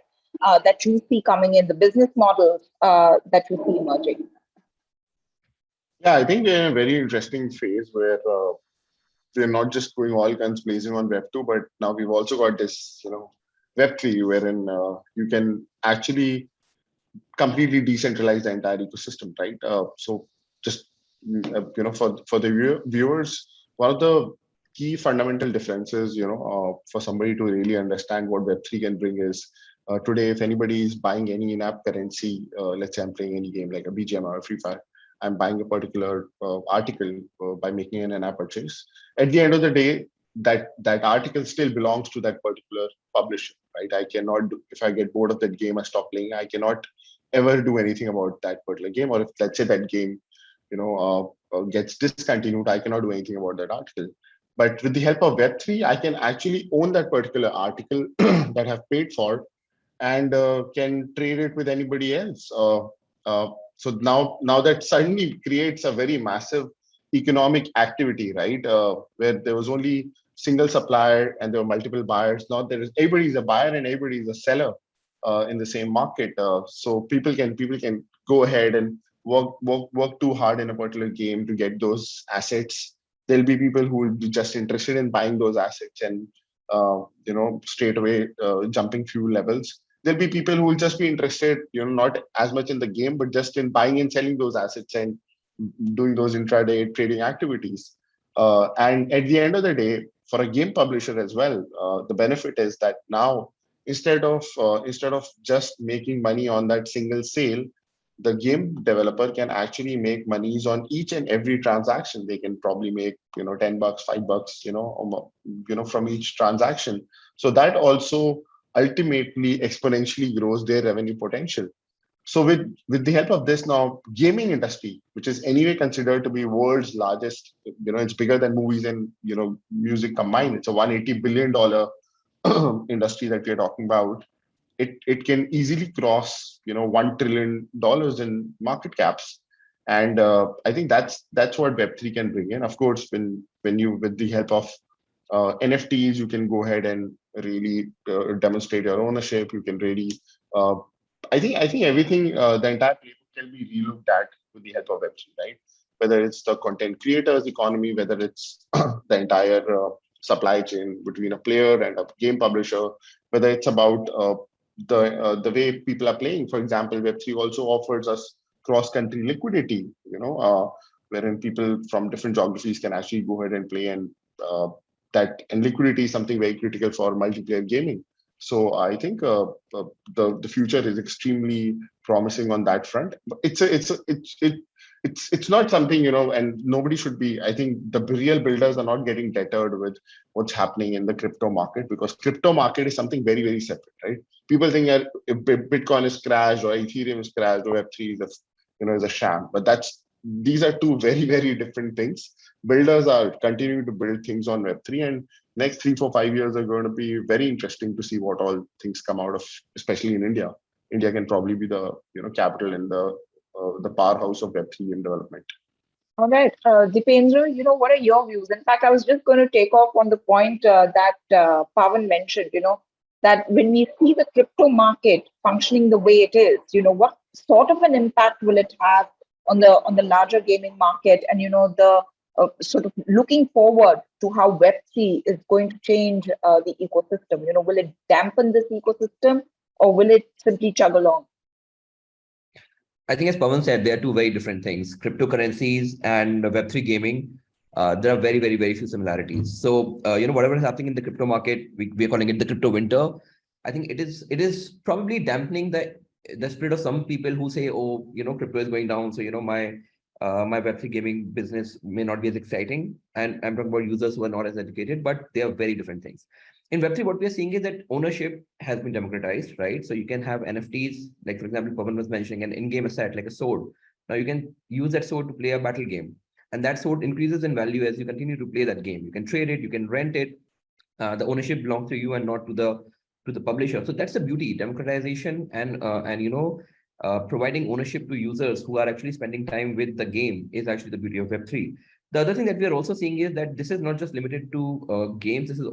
that you see coming in, the business models that you see emerging? Yeah, I think we're in a very interesting phase where we're not just going all guns blazing on Web2, but now we've also got this, Web3, wherein you can actually completely decentralize the entire ecosystem, right? So just for the viewers, one of the key fundamental differences, for somebody to really understand what Web3 can bring is today, if anybody is buying any in-app currency, let's say I'm playing any game like a BGM or a Free Fire, I'm buying a particular article by making an in-app purchase. At the end of the day, that article still belongs to that particular publisher, right? I cannot if I get bored of that game, I stop playing, I cannot ever do anything about that particular game. Or if let's say that game, gets discontinued, I cannot do anything about that article. But with the help of Web3, I can actually own that particular article that I've paid for, and can trade it with anybody else. So now that suddenly creates a very massive economic activity, right? Where there was only single supplier and there were multiple buyers. Now everybody is a buyer and everybody is a seller in the same market. So people can go ahead and work too hard in a particular game to get those assets. There'll be people who will be just interested in buying those assets and straight away jumping few levels. There'll be people who will just be interested, not as much in the game, but just in buying and selling those assets and doing those intraday trading activities. And at the end of the day, for a game publisher as well, the benefit is that now instead of just making money on that single sale, the game developer can actually make monies on each and every transaction. They can probably make $10, $5, from each transaction. So that also ultimately exponentially grows their revenue potential. So with the help of this, now gaming industry, which is anyway considered to be world's largest, it's bigger than movies and music combined. It's a $180 billion industry that we're talking about, it can easily cross $1 trillion in market caps. And I think that's what Web3 can bring in. Of course, when you, with the help of NFTs, you can go ahead and really demonstrate your ownership. You can really, I think everything, the entire playbook can be relooked at with the help of Web3, right? Whether it's the content creators economy, whether it's the entire supply chain between a player and a game publisher, whether it's about the way people are playing. For example, Web3 also offers us cross-country liquidity, wherein people from different geographies can actually go ahead and play, and liquidity is something very critical for multiplayer gaming. So I think the future is extremely promising on that front. It's not something, and nobody should be. I think the real builders are not getting deterred with what's happening in the crypto market, because crypto market is something very, very separate, right? People think that if Bitcoin is crashed or Ethereum is crashed or Web3 is a sham, but these are two very, very different things. Builders are continuing to build things on Web3, and next 3, 4, 5 years are going to be very interesting to see what all things come out of, especially in India. India can probably be the capital and the powerhouse of Web3 in development. All right, Deependra, what are your views? In fact, I was just going to take off on the point that Paavan mentioned, that when we see the crypto market functioning the way it is, what sort of an impact will it have on the larger gaming market, and the sort of looking forward to how Web3 is going to change the ecosystem? Will it dampen this ecosystem, or will it simply chug along? I think, as Paavan said, they are two very different things. Cryptocurrencies and Web3 gaming, there are very, very, very few similarities. So, whatever is happening in the crypto market, we are calling it the crypto winter. I think it is probably dampening the spirit of some people who say, oh, crypto is going down, so my Web3 gaming business may not be as exciting. And I'm talking about users who are not as educated, but they are very different things. In Web3, what we are seeing is that ownership has been democratized, right? So you can have NFTs, like, for example, Paavan was mentioning an in-game asset like a sword. Now you can use that sword to play a battle game, and that sword increases in value as you continue to play that game. You can trade it, you can rent it. The ownership belongs to you and not to the publisher. So that's the beauty, democratization, and providing ownership to users who are actually spending time with the game is actually the beauty of Web3. The other thing that we are also seeing is that this is not just limited to games. This is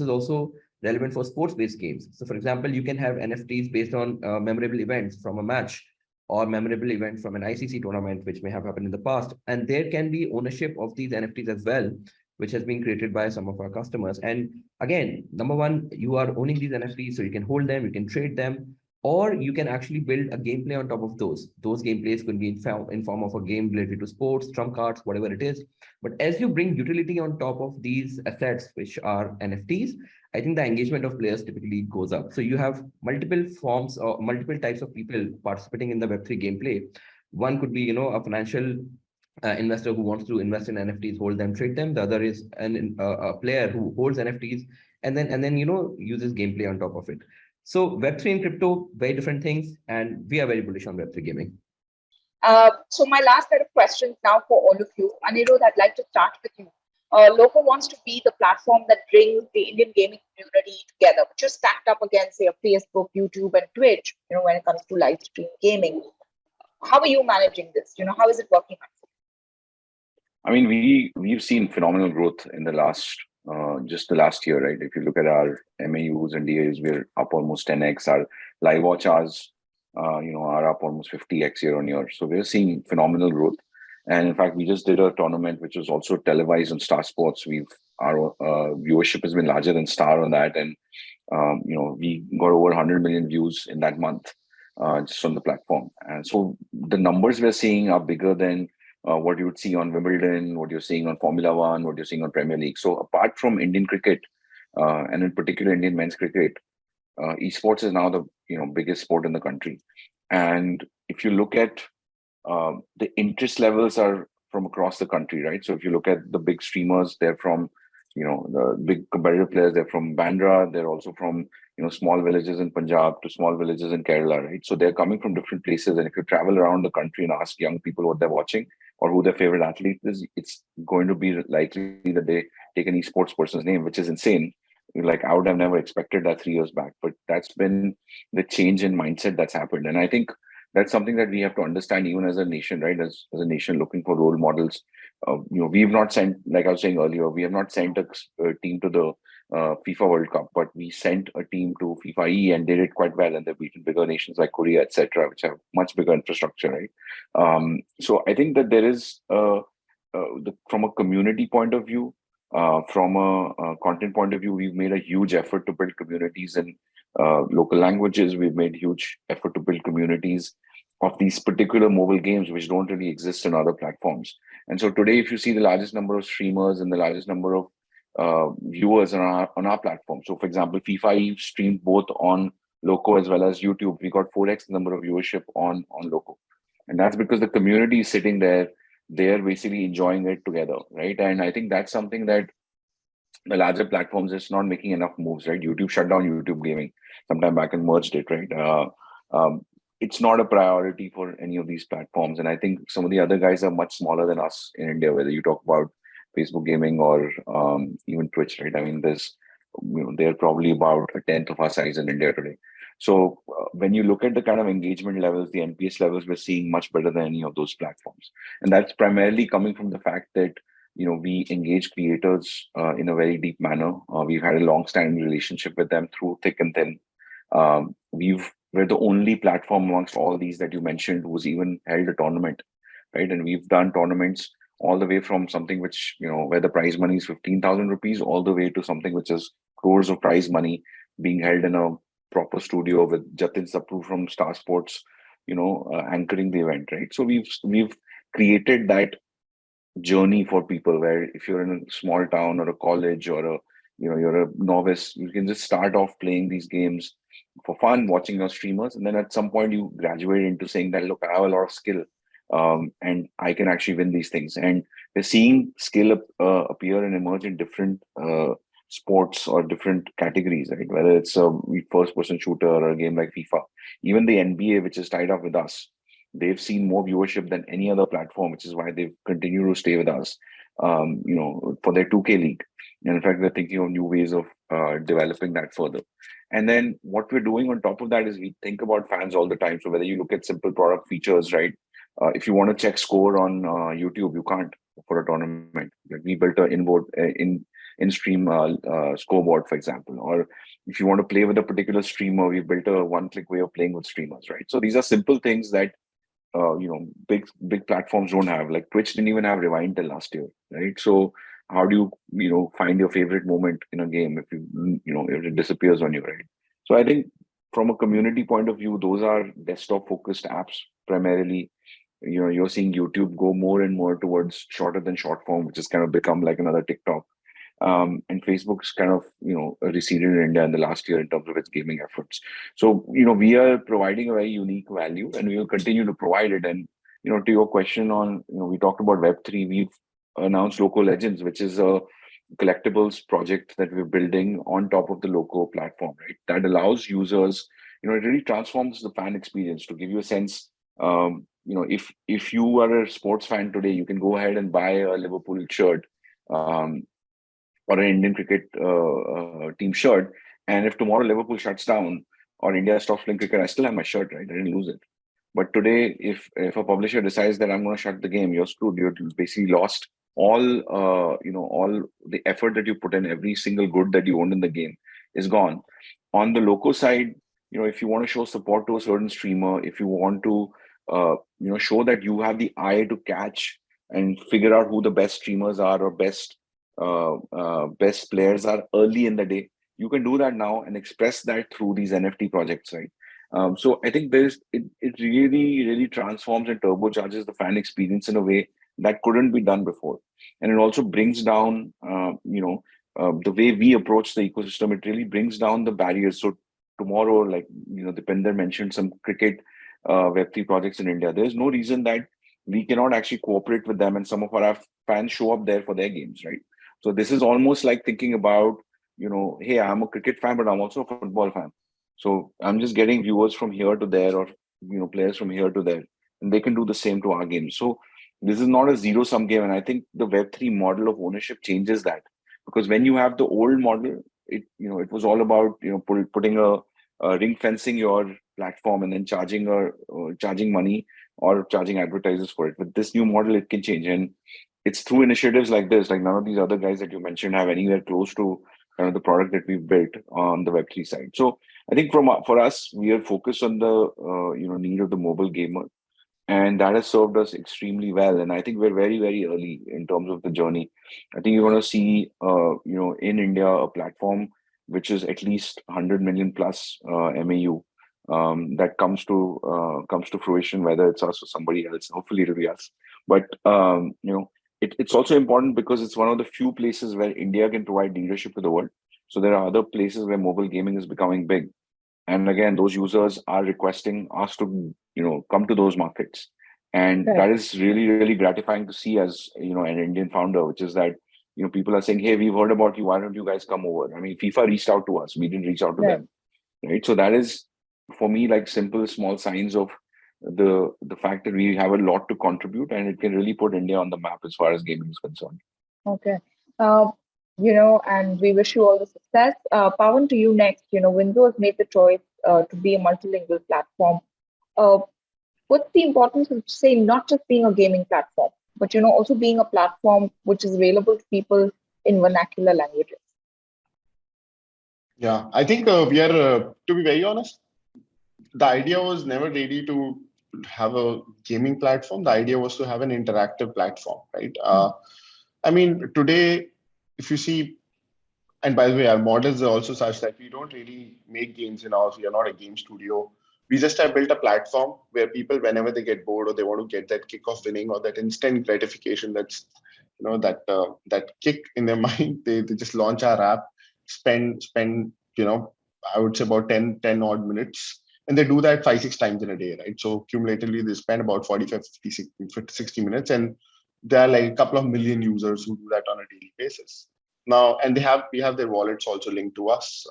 also relevant for sports-based games. So, for example, you can have NFTs based on memorable events from a match, or memorable event from an ICC tournament, which may have happened in the past. And there can be ownership of these NFTs as well, which has been created by some of our customers. And again, number one, you are owning these NFTs, so you can hold them, you can trade them, or you can actually build a gameplay on top of those. Those gameplays could be in form of a game related to sports, trump cards, whatever it is. But as you bring utility on top of these assets, which are NFTs, I think the engagement of players typically goes up. So you have multiple forms or multiple types of people participating in the Web3 gameplay. One could be, a financial investor who wants to invest in NFTs, hold them, trade them. The other is a player who holds NFTs and then uses gameplay on top of it. So Web3 and crypto, very different things, and we are very bullish on Web3 gaming. So my last set of questions now for all of you. Anirudh, I'd like to start with you. Loco wants to be the platform that brings the Indian gaming community together, which is stacked up against, say, Facebook, YouTube, and Twitch, when it comes to live stream gaming. How are you managing this? How is it working out? I mean, we've seen phenomenal growth in the last year, right? If you look at our MAUs and DAUs, we're up almost 10x. Our live watch hours, are up almost 50x year on year. So we're seeing phenomenal growth. And in fact, we just did a tournament which was also televised on Star Sports. Our viewership has been larger than Star on that, and we got over 100 million views in that month just on the platform. And so the numbers we're seeing are bigger than what you would see on Wimbledon, what you're seeing on Formula One, what you're seeing on Premier League. So apart from Indian cricket, and in particular Indian men's cricket, esports is now the biggest sport in the country. And if you look at the interest levels are from across the country, right? So if you look at the big streamers, they're from the big competitive players, they're from Bandra, they're also from small villages in Punjab to small villages in Kerala, right? So they're coming from different places. And if you travel around the country and ask young people what they're watching or who their favorite athlete is, it's going to be likely that they take an esports person's name, which is insane. like I would have never expected that 3 years back. But that's been the change in mindset that's happened. And I think that's something that we have to understand even as a nation, right? As a nation looking for role models. We've not sent, like I was saying earlier, we have not sent a team to the FIFA World Cup, but we sent a team to FIFA E and did it quite well, and they've beaten bigger nations like Korea, etc., which have much bigger infrastructure, right? So I think that there is, from a community point of view, from a content point of view, we've made a huge effort to build communities in local languages. We've made huge effort to build communities of these particular mobile games, which don't really exist in other platforms. And so today, if you see the largest number of streamers and the largest number of viewers on our platform. So, for example, FIFA Eve streamed both on Loco as well as YouTube. We got 4x the number of viewership on Loco, and that's because the community is sitting there. They're basically enjoying it together, right? And I think that's something that the larger platforms is not making enough moves, right? YouTube shut down YouTube gaming sometime back and merged it, right? It's not a priority for any of these platforms, and I think some of the other guys are much smaller than us in India. Whether you talk about Facebook gaming or even Twitch, right? I mean, they're probably about a tenth of our size in India today. So when you look at the kind of engagement levels, the NPS levels, we're seeing much better than any of those platforms, and that's primarily coming from the fact that we engage creators in a very deep manner. We've had a long-standing relationship with them through thick and thin. We're the only platform amongst all these that you mentioned who's even held a tournament, right? And we've done tournaments all the way from something which, where the prize money is 15,000 rupees, all the way to something which is crores of prize money being held in a proper studio with Jatin Sapru from Star Sports, anchoring the event, right? So we've created that journey for people where if you're in a small town or a college or you're a novice, you can just start off playing these games for fun, watching your streamers, and then at some point you graduate into saying that, look, I have a lot of skill, and I can actually win these things. And we're seeing skill appear and emerge in different sports or different categories, right? Whether it's a first-person shooter or a game like FIFA, even the NBA, which is tied up with us, they've seen more viewership than any other platform, which is why they've continued to stay with us, for their 2K league. And in fact, they're thinking of new ways of developing that further. And then what we're doing on top of that is we think about fans all the time. So whether you look at simple product features, right? If you want to check score on YouTube, you can't for a tournament. Like we built an in-stream scoreboard, for example. Or if you want to play with a particular streamer, we built a one-click way of playing with streamers, right? So these are simple things that big platforms don't have. Like Twitch didn't even have rewind till last year, right? So how do you find your favorite moment in a game if if it disappears on you, right? So I think from a community point of view, those are desktop focused apps primarily. You're seeing YouTube go more and more towards shorter than short form, which has kind of become like another TikTok. And Facebook's kind of receded in India in the last year in terms of its gaming efforts. So we are providing a very unique value, and we will continue to provide it. And to your question on we talked about Web3, we've announced Loco Legends, which is a collectibles project that we're building on top of the Loco platform, right? That allows users, it really transforms the fan experience. To give you a sense, if you are a sports fan today, you can go ahead and buy a Liverpool shirt. Or an Indian cricket team shirt. And if tomorrow Liverpool shuts down or India stops playing cricket, I still have my shirt, right? I didn't lose it. But today, if a publisher decides that I'm going to shut the game, you're screwed. You're basically lost all the effort that you put in. Every single good that you owned in the game is gone. On the Loco side, if you want to show support to a certain streamer, if you want to show that you have the eye to catch and figure out who the best streamers are or best players are early in the day, you can do that now and express that through these NFT projects, right? So I think it really transforms and turbocharges the fan experience in a way that couldn't be done before. And it also brings down, the way we approach the ecosystem, it really brings down the barriers. So tomorrow, like, Deependra mentioned some cricket Web3 projects in India. There's no reason that we cannot actually cooperate with them and some of our fans show up there for their games, right? So this is almost like thinking about, hey, I'm a cricket fan, but I'm also a football fan. So I'm just getting viewers from here to there, or, players from here to there, and they can do the same to our games. So this is not a zero-sum game. And I think the Web3 model of ownership changes that, because when you have the old model, it was all about putting a ring fencing your platform and then charging money or charging advertisers for it. With this new model, it can change, and it's through initiatives like this. Like none of these other guys that you mentioned have anywhere close to kind of the product that we've built on the Web3 side. So I think for us, we are focused on the need of the mobile gamer, and that has served us extremely well. And I think we're very, very early in terms of the journey. I think you're going to see in India a platform which is at least 100 million plus MAU that comes to fruition, whether it's us or somebody else. Hopefully it'll be us. But it's also important because it's one of the few places where India can provide leadership to the world. So there are other places where mobile gaming is becoming big. And again, those users are requesting us to, come to those markets. And that is really, really gratifying to see as, an Indian founder, which is that, people are saying, hey, we've heard about you. Why don't you guys come over? I mean, FIFA reached out to us. We didn't reach out to them. Right. So that is, for me, like simple, small signs of the fact that we have a lot to contribute, and it can really put India on the map as far as gaming is concerned. Okay. And we wish you all the success. Paavan, to you next. Winzo has made the choice to be a multilingual platform. What's the importance of, say, not just being a gaming platform, but also being a platform which is available to people in vernacular languages? Yeah, I think we are, to be very honest, the idea was never really to have a gaming platform. The idea was to have an interactive platform, right? I mean, today, if you see, and by the way, our models are also such that we don't really make games in-house. We are not a game studio. We just have built a platform where people, whenever they get bored or they want to get that kick of winning or that instant gratification, that's that kick in their mind, they just launch our app, spend I would say about 10 odd minutes, and they do that 5-6 times in a day, right? So cumulatively they spend about 45 60 minutes, and there are like a couple of million users who do that on a daily basis now, and we have their wallets also linked to us,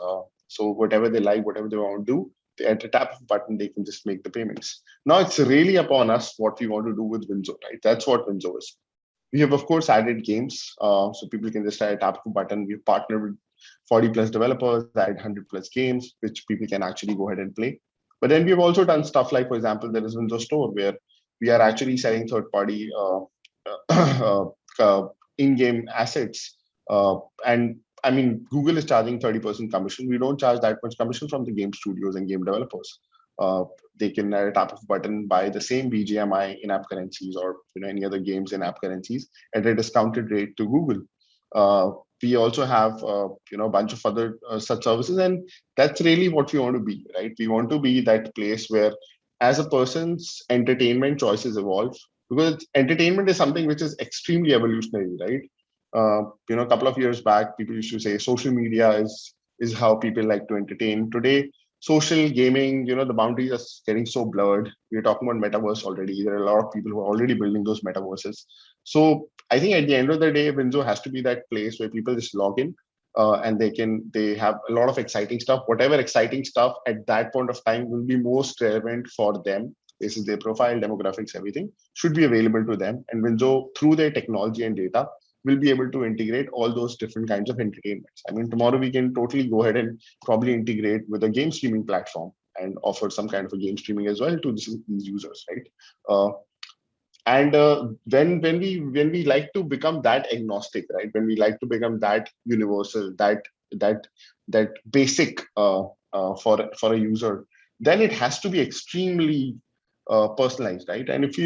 so whatever they like, whatever they want to do, at a tap of a button they can just make the payments. Now it's really upon us what we want to do with Winzo, right? That's what Winzo is. We have, of course, added games, so people can just tap of a button. We've partnered with 40 plus developers, added 100 plus games, which people can actually go ahead and play. But then we've also done stuff like, for example, there is Winzo Store, where we are actually selling third-party in-game assets. And I mean, Google is charging 30% commission. We don't charge that much commission from the game studios and game developers. They can, at a tap of a button, buy the same BGMI in-app currencies or any other games in-app currencies at a discounted rate to Google. We also have a bunch of other such services, and that's really what we want to be, right? We want to be that place where, as a person's entertainment choices evolve, because entertainment is something which is extremely evolutionary, right? A couple of years back, people used to say social media is how people like to entertain. Today, social gaming, the boundaries are getting so blurred. We're talking about metaverse already. There are a lot of people who are already building those metaverses. So I think at the end of the day, Winzo has to be that place where people just log in and they have a lot of exciting stuff. Whatever exciting stuff at that point of time will be most relevant for them. This is their profile, demographics, everything should be available to them. And Winzo, through their technology and data, will be able to integrate all those different kinds of entertainments. I mean, tomorrow we can totally go ahead and probably integrate with a game streaming platform and offer some kind of a game streaming as well to these users, right? And when we like to become that agnostic, right? When we like to become that universal, that basic for a user, then it has to be extremely personalized, right? And if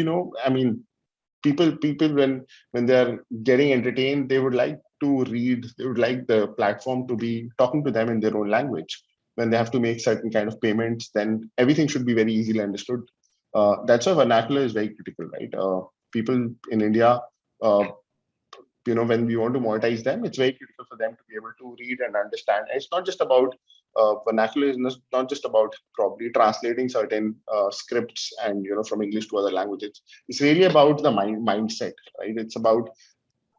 I mean, people when they're getting entertained, they would like to read, they would like the platform to be talking to them in their own language. When they have to make certain kind of payments, then everything should be very easily understood. That's why vernacular is very critical, right? People in India, when we want to monetize them, it's very critical for them to be able to read and understand. And it's not just about vernacular is not just about probably translating certain scripts and from English to other languages. It's really about the mindset, right? It's about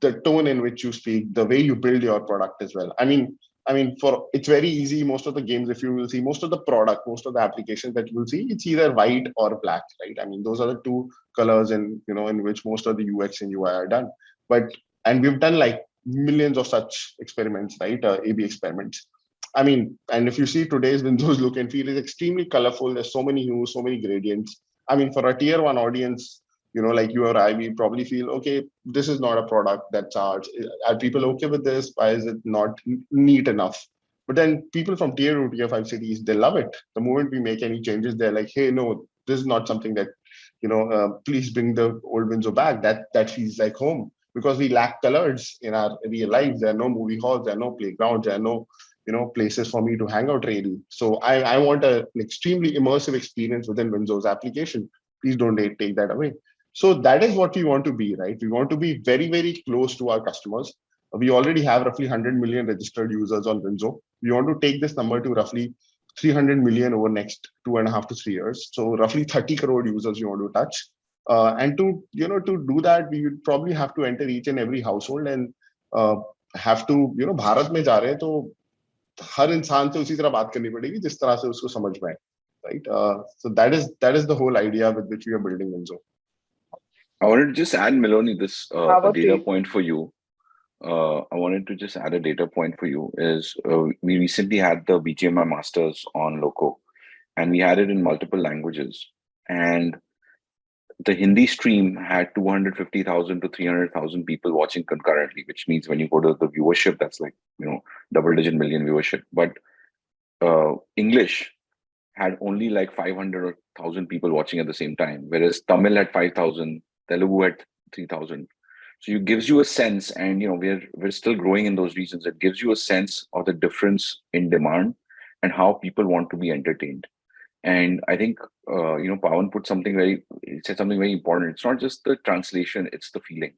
the tone in which you speak, the way you build your product as well. I mean, it's very easy. Most of the games, if you will see, most of the product, most of the applications that you will see, it's either white or black, right? I mean, those are the two colors in which most of the UX and UI are done. And we've done like millions of such experiments, right? A/B experiments. I mean, and if you see today's Windows look and feel, is extremely colorful. There's so many hues, so many gradients. I mean, for a tier one audience, like you or I, we probably feel, okay, this is not a product that's ours. Are people okay with this? Why is it not neat enough? But then people from tier 2, tier 5 cities, they love it. The moment we make any changes, they're like, hey, no, this is not something that, please bring the old Windsor back. That feels like home, because we lack colors in our real lives. There are no movie halls, there are no playgrounds, there are no, places for me to hang out really. So I want an extremely immersive experience within Windsor's application. Please don't take that away. So that is what we want to be, right? We want to be very, very close to our customers. We already have roughly 100 million registered users on Winzo. We want to take this number to roughly 300 million over next 2.5 to 3 years. So roughly 30 crore users you want to touch. And to do that, we would probably have to enter each and every household and have to, Bharat mein ja rahe hain, to हर इंसान से उसी तरह बात करनी पड़ेगी जिस तरह से उसको समझ में आए, right? So that is the whole idea with which we are building Winzo. I wanted to just add, Miloni, this a data point for you. I wanted to just add a data point for you is we recently had the BGMI Masters on Loco, and we had it in multiple languages. And the Hindi stream had 250,000 to 300,000 people watching concurrently, which means when you go to the viewership, that's like, double-digit million viewership. But English had only like 500,000 people watching at the same time, whereas Tamil had 5,000, Telugu had 3,000. So it gives you a sense, and we're still growing in those regions. It gives you a sense of the difference in demand and how people want to be entertained. And I think Paavan said something very important. It's not just the translation; it's the feeling,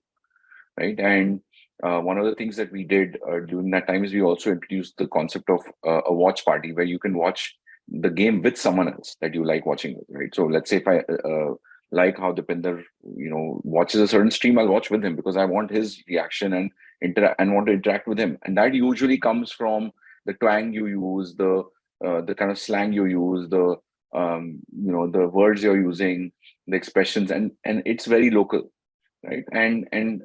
right? And one of the things that we did during that time is we also introduced the concept of a watch party, where you can watch the game with someone else that you like watching with, right? So let's say if I like how Deependra, watches a certain stream, I'll watch with him because I want his reaction and want to interact with him. And that usually comes from the twang you use, the kind of slang you use, the words you're using, the expressions, and it's very local, right? And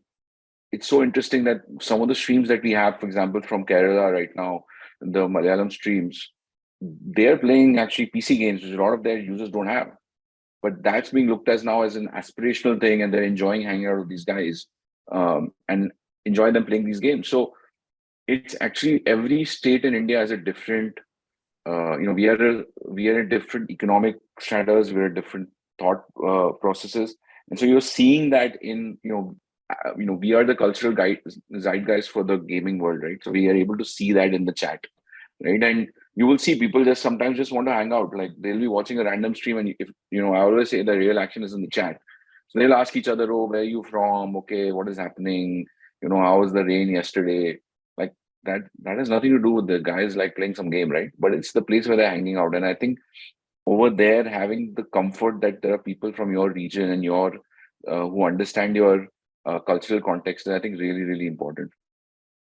it's so interesting that some of the streams that we have, for example, from Kerala right now, the Malayalam streams, they're playing actually PC games, which a lot of their users don't have. But that's being looked as now as an aspirational thing, and they're enjoying hanging out with these guys and enjoy them playing these games. So it's actually every state in India has a different, we are a different economic stratas, we're different thought processes, and so you're seeing that in we are the cultural zeitgeist for the gaming world, right? So we are able to see that in the chat, right? And you will see people just sometimes just want to hang out. Like they'll be watching a random stream, and if I always say the real action is in the chat. So they'll ask each other, "Oh, where are you from? Okay, what is happening? How was the rain yesterday?" Like that has nothing to do with the guys like playing some game, right? But it's the place where they're hanging out. And I think over there, having the comfort that there are people from your region and your who understand your cultural context, I think really, really important.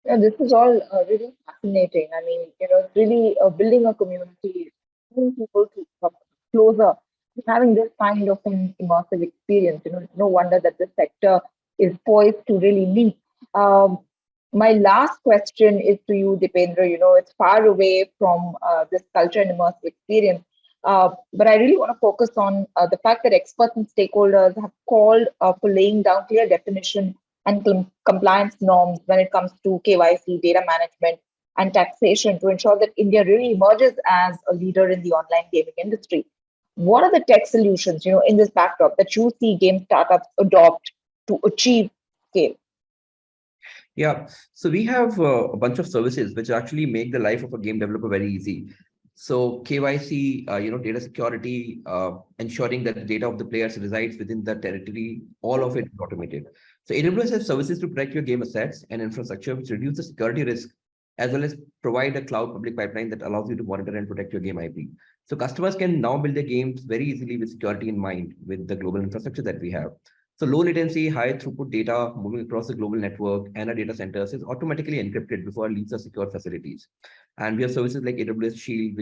Yeah, this is all really fascinating. I mean, really building a community, bringing people to come closer, having this kind of an immersive experience. No wonder that this sector is poised to really leap. My last question is to you, Deependra. It's far away from this culture and immersive experience. But I really want to focus on the fact that experts and stakeholders have called for laying down clear definition and compliance norms when it comes to KYC, data management, and taxation to ensure that India really emerges as a leader in the online gaming industry. What are the tech solutions, in this backdrop that you see game startups adopt to achieve scale? Yeah, so we have a bunch of services which actually make the life of a game developer very easy. So KYC, data security, ensuring that the data of the players resides within the territory, all of it is automated. So AWS has services to protect your game assets and infrastructure, which reduce the security risk, as well as provide a cloud public pipeline that allows you to monitor and protect your game IP. So customers can now build their games very easily with security in mind with the global infrastructure that we have. So low latency, high throughput data moving across the global network and our data centers is automatically encrypted before it leaves the secure facilities. And we have services like AWS Shield,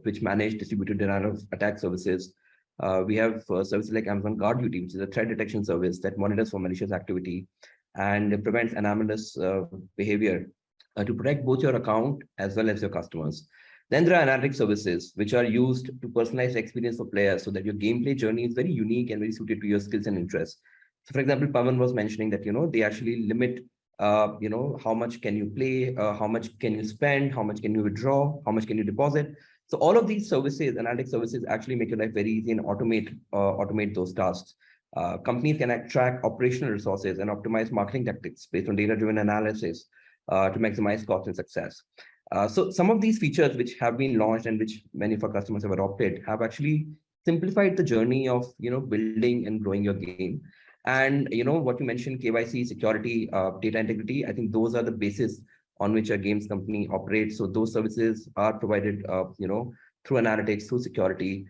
which manage distributed denial of attack services. We have services like Amazon Guard Duty, which is a threat detection service that monitors for malicious activity and prevents anomalous behavior to protect both your account as well as your customers. Then there are analytics services, which are used to personalize the experience for players so that your gameplay journey is very unique and very suited to your skills and interests. So for example, Paavan was mentioning that, they actually limit, how much can you play, how much can you spend, how much can you withdraw, how much can you deposit. So all of these services, analytics services, actually make your life very easy and automate those tasks. Companies can track operational resources and optimize marketing tactics based on data-driven analysis to maximize cost and success. So some of these features which have been launched and which many of our customers have adopted have actually simplified the journey of building and growing your game. And what you mentioned, KYC, security, data integrity, I think those are the basis on which a games company operates. So those services are provided through analytics, through security,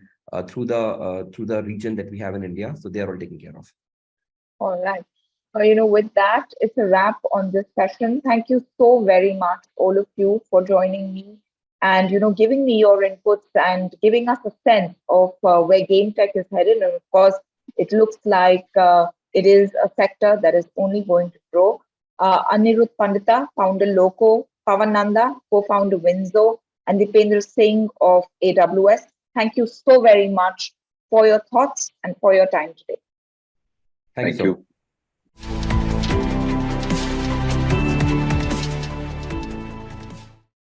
through the region that we have in India. So they are all taken care of. All right. With that, it's a wrap on this session. Thank you so very much, all of you, for joining me and, giving me your inputs and giving us a sense of where Gametech is headed. And of course, it looks like it is a sector that is only going to grow. Anirudh Pandita, founder Loco, Paavan Nanda, co-founder Winzo, and Deependra Singh of AWS. Thank you so very much for your thoughts and for your time today. Thank you.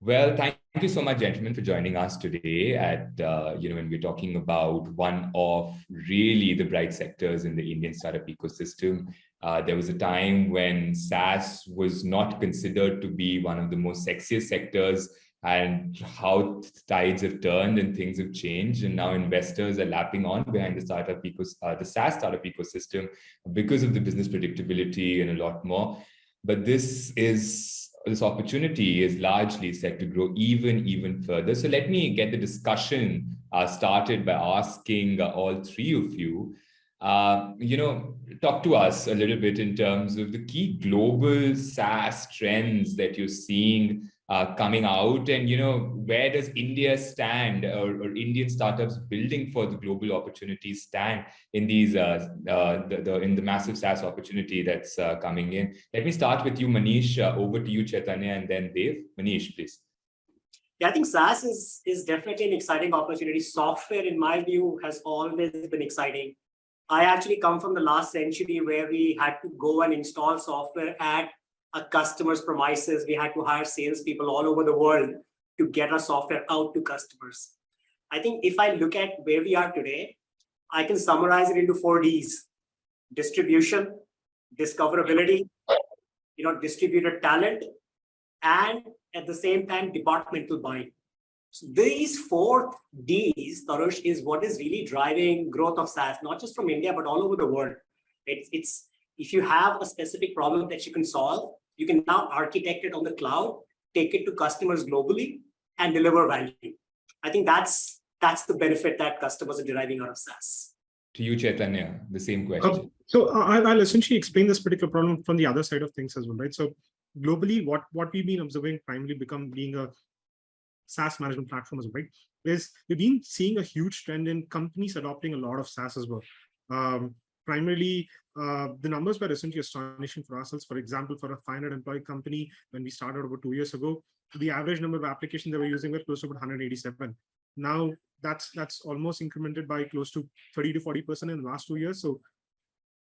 Well, thank you so much, gentlemen, for joining us today at, when we're talking about one of really the bright sectors in the Indian startup ecosystem. There was a time when SaaS was not considered to be one of the most sexiest sectors, and how tides have turned and things have changed. And now investors are lapping on behind the the SaaS startup ecosystem because of the business predictability and a lot more. But this opportunity is largely set to grow even further. So let me get the discussion started by asking all three of you, talk to us a little bit in terms of the key global SaaS trends that you're seeing coming out, and where does India stand, or Indian startups building for the global opportunities stand in these in the massive SaaS opportunity that's coming in. Let me start with you, Maneesh. Over to you, Chaithanya, and then Dev. Maneesh, please. Yeah, I think SaaS is definitely an exciting opportunity. Software, in my view, has always been exciting. I actually come from the last century where we had to go and install software at a customer's premises. We had to hire salespeople all over the world to get our software out to customers. I think if I look at where we are today, I can summarize it into 4 Ds: distribution, discoverability, distributed talent, and at the same time, departmental buying. So these 4 Ds, Tarush, is what is really driving growth of SaaS, not just from India, but all over the world. It's if you have a specific problem that you can solve, you can now architect it on the cloud, take it to customers globally, and deliver value. I think that's the benefit that customers are deriving out of SaaS. To you, Chaithanya, the same question. So I'll essentially explain this particular problem from the other side of things as well, right? So globally, what we've been observing primarily being a SaaS management platform as well, right, is we've been seeing a huge trend in companies adopting a lot of SaaS as well. Primarily, the numbers were essentially astonishing for ourselves. For example, for a 500-employee company, when we started over 2 years ago, the average number of applications they were using were close to about 187. Now that's almost incremented by close to 30 to 40% in the last 2 years. So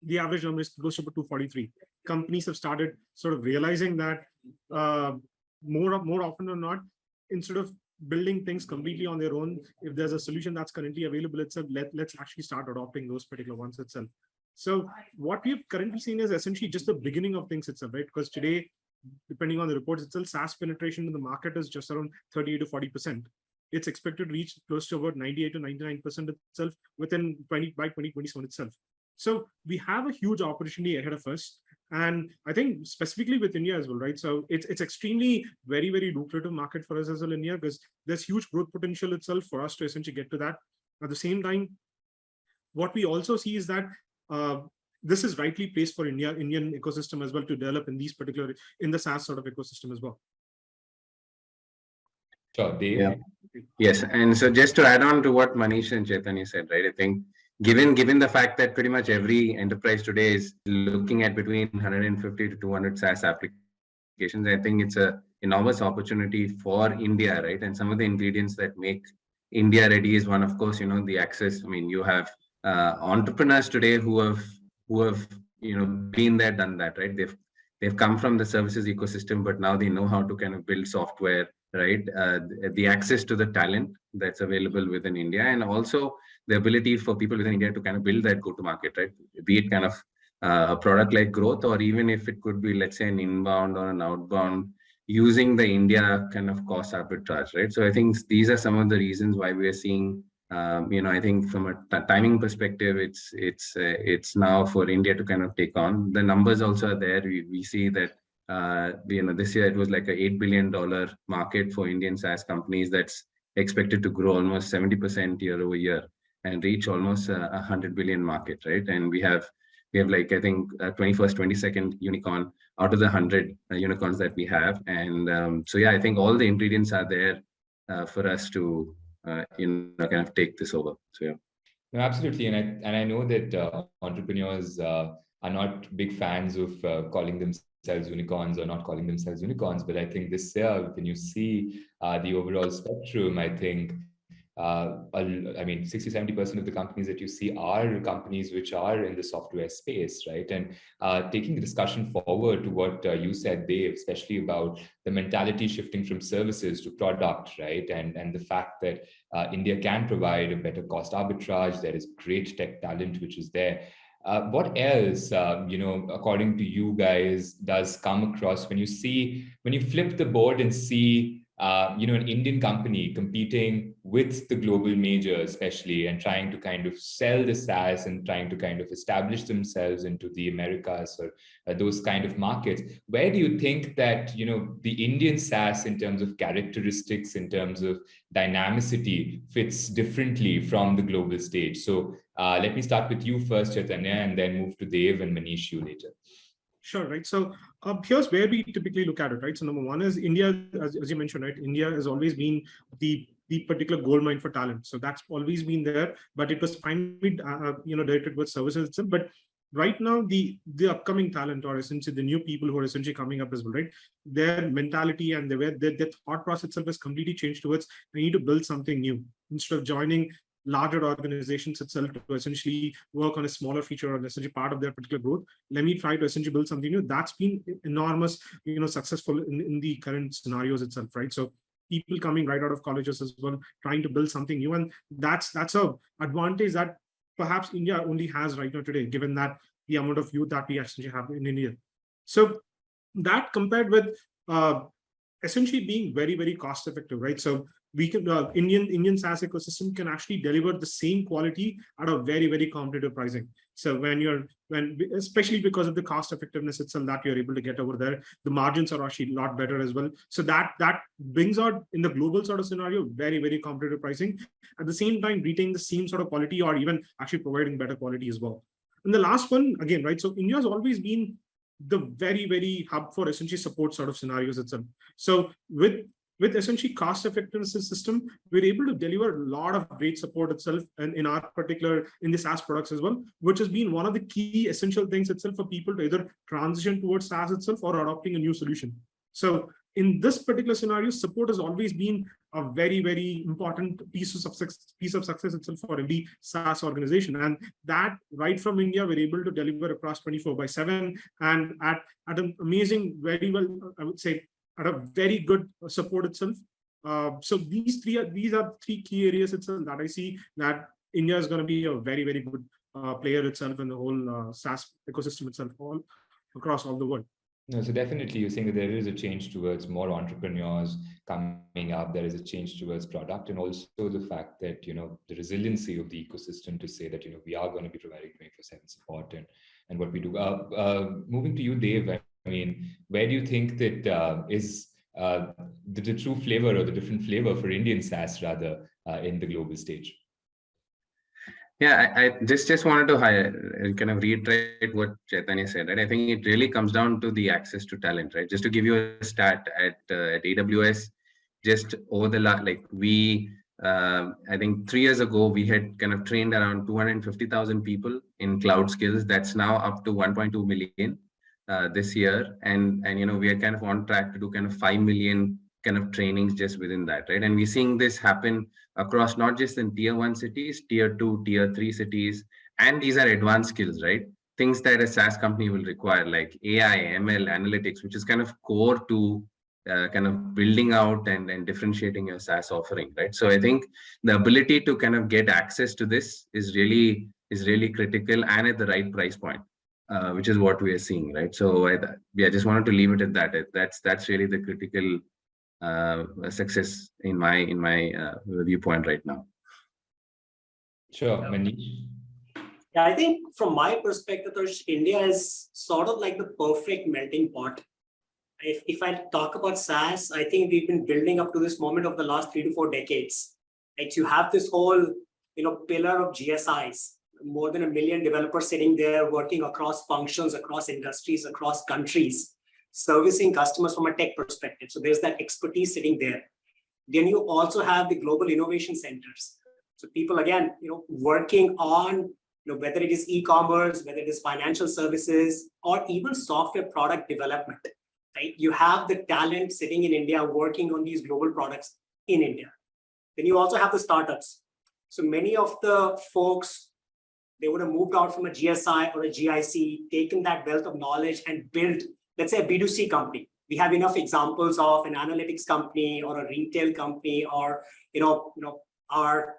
the average number is close to about 243. Companies have started sort of realizing that more often than not, instead of building things completely on their own, if there's a solution that's currently available itself, let's actually start adopting those particular ones itself. So what we've currently seen is essentially just the beginning of things itself, right? Because today, depending on the reports itself, SaaS penetration in the market is just around 38 to 40%. It's expected to reach close to about 98 to 99% itself by 2027 itself. So we have a huge opportunity ahead of us. And I think specifically with India as well, right? So it's extremely very, very lucrative market for us as well in India, because there's huge growth potential itself for us to essentially get to that. At the same time, what we also see is that this is rightly placed for Indian ecosystem as well to develop in the SaaS sort of ecosystem as well. Sure, Dave. Yeah. Yes, and so just to add on to what Maneesh and Chaithanya said, right? I think given the fact that pretty much every enterprise today is looking at between 150 to 200 SaaS applications applications. I think it's a enormous opportunity for India, right? And some of the ingredients that make India ready is one, of course, the access. I mean, you have entrepreneurs today who have been there, done that, right? They've come from the services ecosystem, but now they know how to kind of build software, right? The access to the talent that's available within India, and also the ability for people within India to kind of build that go-to-market, right? Be it kind of a product like growth, or even if it could be, let's say, an inbound or an outbound, using the India kind of cost arbitrage, right? So I think these are some of the reasons why we are seeing, I think from a timing perspective, it's now for India to kind of take on. The numbers also are there. We see that this year it was like a $8 billion market for Indian SaaS companies that's expected to grow almost 70% year over year and reach almost a 100 billion market, right? And we have like, I think 21st, 22nd unicorn out of the 100 unicorns that we have. And so, yeah, I think all the ingredients are there for us to, kind of take this over. So, yeah. No, absolutely. And I know that entrepreneurs are not big fans of calling themselves unicorns or not calling themselves unicorns. But I think this year, when you see the overall spectrum, I think, 60-70% of the companies that you see are companies which are in the software space, right? And taking the discussion forward to what you said, Dave, especially about the mentality shifting from services to product, right? And the fact that India can provide a better cost arbitrage, there is great tech talent which is there. What else, according to you guys, does come across when you flip the board and see an Indian company competing with the global majors, especially, and trying to kind of sell the SaaS and trying to kind of establish themselves into the Americas or those kind of markets? Where do you think that, the Indian SaaS in terms of characteristics, in terms of dynamicity, fits differently from the global stage? So let me start with you first, Chaithanya, and then move to Dave and Maneesh you later. Sure, right. So here's where we typically look at it, right? So number one is India, as you mentioned, right? India has always been the particular gold mine for talent. So that's always been there, but it was finally, directed with services itself. But right now, the upcoming talent, or essentially the new people who are essentially coming up as well, right? Their mentality and their thought process itself has completely changed towards, I need to build something new instead of joining larger organizations itself to essentially work on a smaller feature or essentially part of their particular growth. Let me try to essentially build something new. That's been enormous, successful in the current scenarios itself, right? So people coming right out of colleges as well, trying to build something new. And that's a advantage that perhaps India only has right now today, given that the amount of youth that we actually have in India. So that compared with essentially being very, very cost effective, right? So we can Indian SaaS ecosystem can actually deliver the same quality at a very, very competitive pricing. So especially because of the cost effectiveness itself that you're able to get over there, the margins are actually a lot better as well. So that brings out, in the global sort of scenario, very, very competitive pricing. At the same time, retaining the same sort of quality, or even actually providing better quality as well. And the last one, again, right? So India has always been the very, very hub for essentially support sort of scenarios itself. So with essentially cost effectiveness system, we're able to deliver a lot of great support itself, and in the SaaS products as well, which has been one of the key essential things itself for people to either transition towards SaaS itself or adopting a new solution. So in this particular scenario, support has always been a very, very important piece of success itself for every SaaS organization. And that right from India, we're able to deliver across 24/7 and at an amazing, very well, I would say, at a very good support itself. So these are three key areas itself that I see that India is going to be a very, very good player itself in the whole SaaS ecosystem itself, all across all the world. No, so definitely you're saying that there is a change towards more entrepreneurs coming up. There is a change towards product, and also the fact that, the resiliency of the ecosystem to say that, we are going to be providing 24/7 support and what we do. Moving to you, Dave, I mean, where do you think that is the true flavor or the different flavor for Indian SaaS rather in the global stage? Yeah, I just wanted to kind of reiterate what Chaithanya said, right? I think it really comes down to the access to talent, right? Just to give you a stat, at AWS, just over the I think 3 years ago, we had kind of trained around 250,000 people in cloud skills. That's now up to 1.2 million. this year, and we are kind of on track to do kind of 5 million kind of trainings just within that, right? And we're seeing this happen across not just in tier 1 cities, tier 2, tier 3 cities, and these are advanced skills, right? Things that a SaaS company will require, like AI, ML, analytics, which is kind of core to kind of building out and differentiating your SaaS offering, right? So I think the ability to kind of get access to this is really critical and at the right price point, which is what we are seeing, right? So I just wanted to leave it at that. That's really the critical success in my viewpoint right now. Sure, Maneesh. Yeah, I think from my perspective, India is sort of like the perfect melting pot. If I talk about SaaS, I think we've been building up to this moment of the last 3 to 4 decades. Right? You have this whole, pillar of GSIs, more than 1 million developers sitting there working across functions, across industries, across countries, servicing customers from a tech perspective. So there's that expertise sitting there. Then you also have the global innovation centers. So people, again, working on, whether it is e-commerce, whether it is financial services, or even software product development. Right? You have the talent sitting in India working on these global products in India. Then you also have the startups. So many of the folks, they would have moved out from a GSI or a GIC, taken that wealth of knowledge and built, let's say, a B2C company. We have enough examples of an analytics company or a retail company or our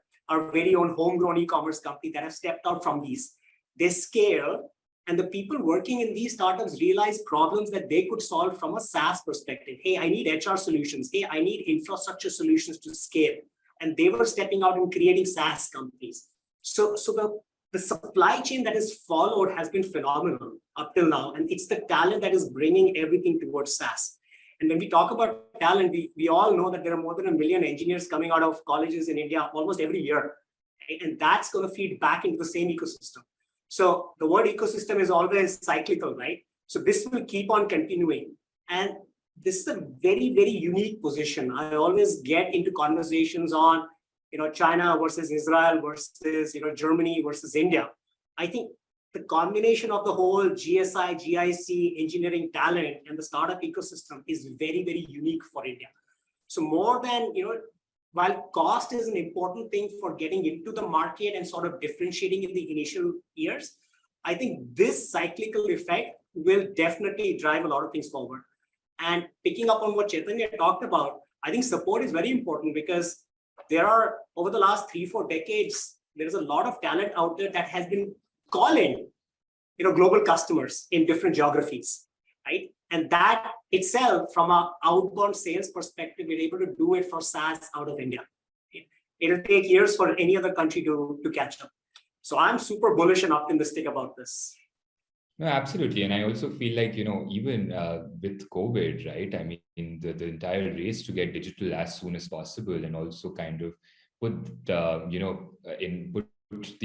very own homegrown e-commerce company that have stepped out from these. They scale, and the people working in these startups realize problems that they could solve from a SaaS perspective. Hey, I need HR solutions. Hey, I need infrastructure solutions to scale. And they were stepping out and creating SaaS companies. So the supply chain that is followed has been phenomenal up till now. And it's the talent that is bringing everything towards SaaS. And when we talk about talent, we all know that there are more than 1 million engineers coming out of colleges in India almost every year. Right? And that's going to feed back into the same ecosystem. So the word ecosystem is always cyclical, right? So this will keep on continuing. And this is a very, very unique position. I always get into conversations on, China versus Israel versus, Germany versus India. I think the combination of the whole GSI, GIC engineering talent and the startup ecosystem is very, very unique for India. So more than, while cost is an important thing for getting into the market and sort of differentiating in the initial years, I think this cyclical effect will definitely drive a lot of things forward. And picking up on what Chaithanya talked about, I think support is very important because there are, over the last 3-4 decades, there is a lot of talent out there that has been calling, global customers in different geographies, right? And that itself, from an outbound sales perspective, we're able to do it for SaaS out of India. It'll take years for any other country to catch up. So I'm super bullish and optimistic about this. No, absolutely. And I also feel like, even with COVID, right? I mean, the entire race to get digital as soon as possible and also kind of put the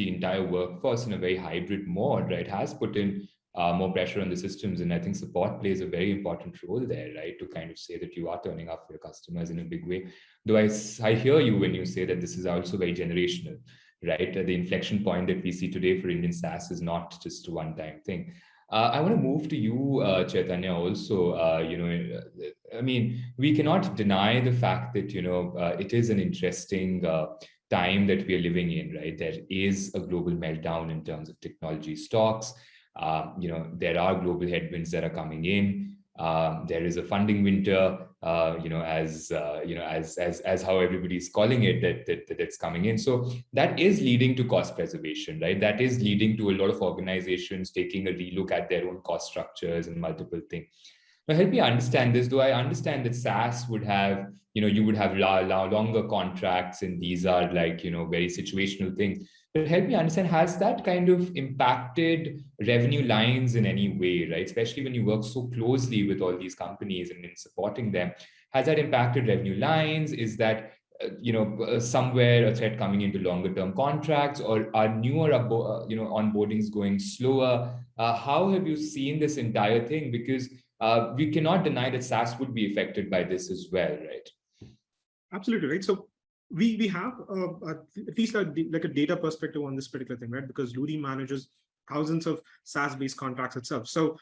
entire workforce in a very hybrid mode, right, has put in more pressure on the systems. And I think support plays a very important role there, right, to kind of say that you are turning up for your customers in a big way. Though I hear you when you say that this is also very generational, right? The inflection point that we see today for Indian SaaS is not just a one-time thing. I want to move to you, Chaithanya, also. I mean, we cannot deny the fact that, it is an interesting time that we are living in, right? There is a global meltdown in terms of technology stocks. There are global headwinds that are coming in. There is a funding winter, as how everybody's calling it, that's coming in. So that is leading to cost preservation, right? That is leading to a lot of organizations taking a relook at their own cost structures and multiple things. Now, help me understand this. Though I understand that SaaS would have, you would have longer contracts, and these are like, very situational things. But help me understand, has that kind of impacted revenue lines in any way, right? Especially when you work so closely with all these companies and in supporting them. Has that impacted revenue lines? Is that, somewhere a threat coming into longer term contracts, or are newer, onboardings going slower? How have you seen this entire thing? Because we cannot deny that SaaS would be affected by this as well, right? Absolutely, right. So we have at least like a data perspective on this particular thing, right? Because Zluri manages thousands of SaaS-based contracts itself. So,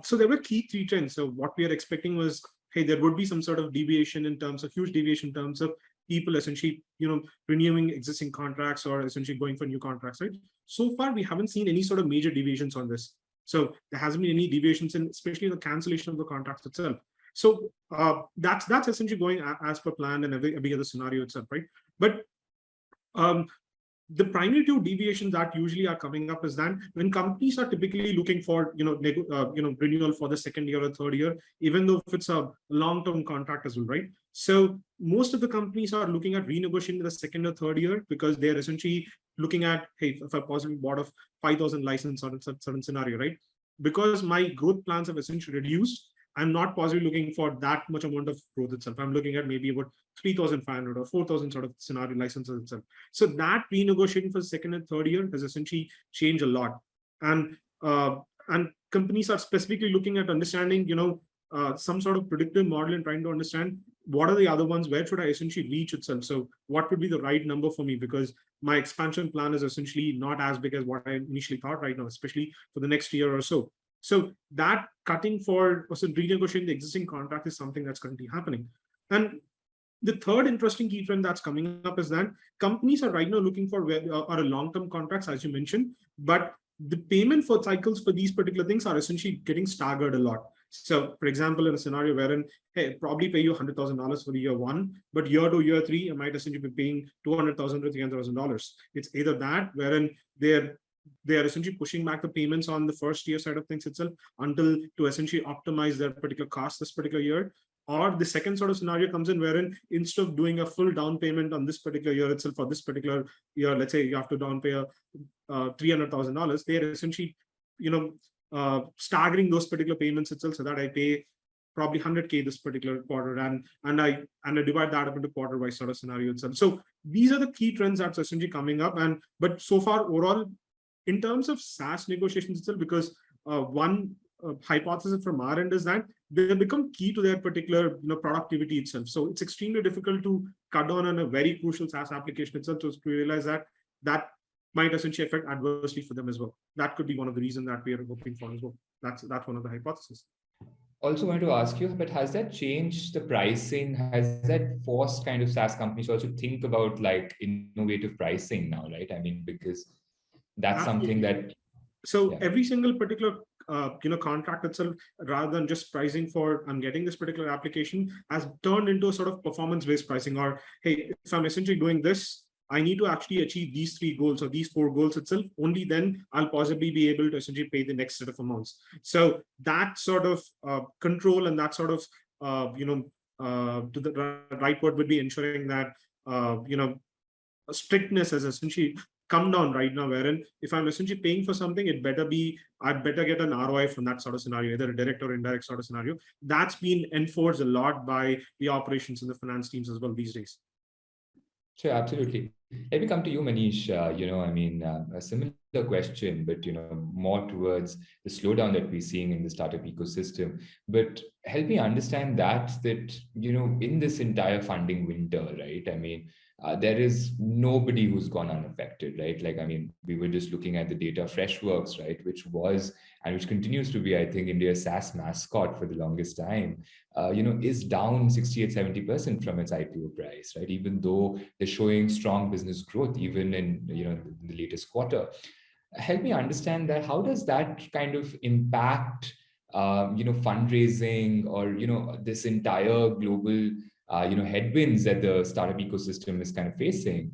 so there were key three trends. So what we are expecting was, hey, there would be some sort of deviation in terms of huge deviation in terms of people essentially, renewing existing contracts or essentially going for new contracts, right? So far, we haven't seen any sort of major deviations on this. So there hasn't been any deviations in, especially the cancellation of the contracts itself. So that's essentially going as per plan and every other scenario itself, right? But the primary two deviations that usually are coming up is that when companies are typically looking for renewal for the second year or third year, even though if it's a long-term contract as well, right? So most of the companies are looking at renegotiating the second or third year because they're essentially looking at, hey, if I possibly bought a 5,000 license on a certain scenario, right? Because my growth plans have essentially reduced, I'm not possibly looking for that much amount of growth itself. I'm looking at maybe about 3,500 or 4,000 sort of scenario licenses itself. So that renegotiating for the second and third year has essentially changed a lot. And companies are specifically looking at understanding, some sort of predictive model and trying to understand what are the other ones, where should I essentially reach itself? So what would be the right number for me? Because my expansion plan is essentially not as big as what I initially thought right now, especially for the next year or so. So that cutting for also renegotiating the existing contract is something that's currently happening. And the third interesting key trend that's coming up is that companies are right now looking for long-term contracts, as you mentioned, but the payment for cycles for these particular things are essentially getting staggered a lot. So, for example, in a scenario wherein, hey, probably pay you $100,000 for the year one, but year 2, year 3, I might essentially be paying $200,000 to $300,000. It's either that, wherein they are essentially pushing back the payments on the first year side of things itself until to essentially optimize their particular cost this particular year. Or the second sort of scenario comes in wherein instead of doing a full down payment on this particular year itself for this particular year, let's say you have to down pay $300,000, they're essentially, staggering those particular payments itself so that I pay probably 100K this particular quarter and I divide that up into quarter-wise sort of scenario itself. So these are the key trends that's essentially coming up. But so far overall, in terms of SaaS negotiations itself, because one hypothesis from our end is that they become key to their particular productivity itself. So it's extremely difficult to cut down on a very crucial SaaS application itself to realize that might essentially affect adversely for them as well. That could be one of the reasons that we are hoping for as well. That's one of the hypotheses. Also wanted to ask you, but has that changed the pricing? Has that forced kind of SaaS companies also think about like innovative pricing now, right? I mean, because that's something that. So every single particular contract itself, rather than just pricing for I'm getting this particular application, has turned into a sort of performance-based pricing. Or hey, if I'm essentially doing this, I need to actually achieve these 3 goals or these 4 goals itself. Only then I'll possibly be able to essentially pay the next set of amounts. So that sort of control and that sort of to the right word would be ensuring that strictness has essentially come down right now, wherein if I'm essentially paying for something, I'd better get an ROI from that sort of scenario, either a direct or indirect sort of scenario. That's been enforced a lot by the operations and the finance teams as well these days. Sure, absolutely. Let me come to you, Maneesh. A similar question, but more towards the slowdown that we're seeing in the startup ecosystem. But help me understand that in this entire funding winter, right? I mean, there is nobody who's gone unaffected, right? We were just looking at the data Freshworks, right, which was and which continues to be, I think, India's SaaS mascot for the longest time, is down 68-70% from its IPO price, right? Even though they're showing strong business growth, even in the latest quarter. Help me understand that. How does that kind of impact fundraising or this entire global headwinds that the startup ecosystem is kind of facing?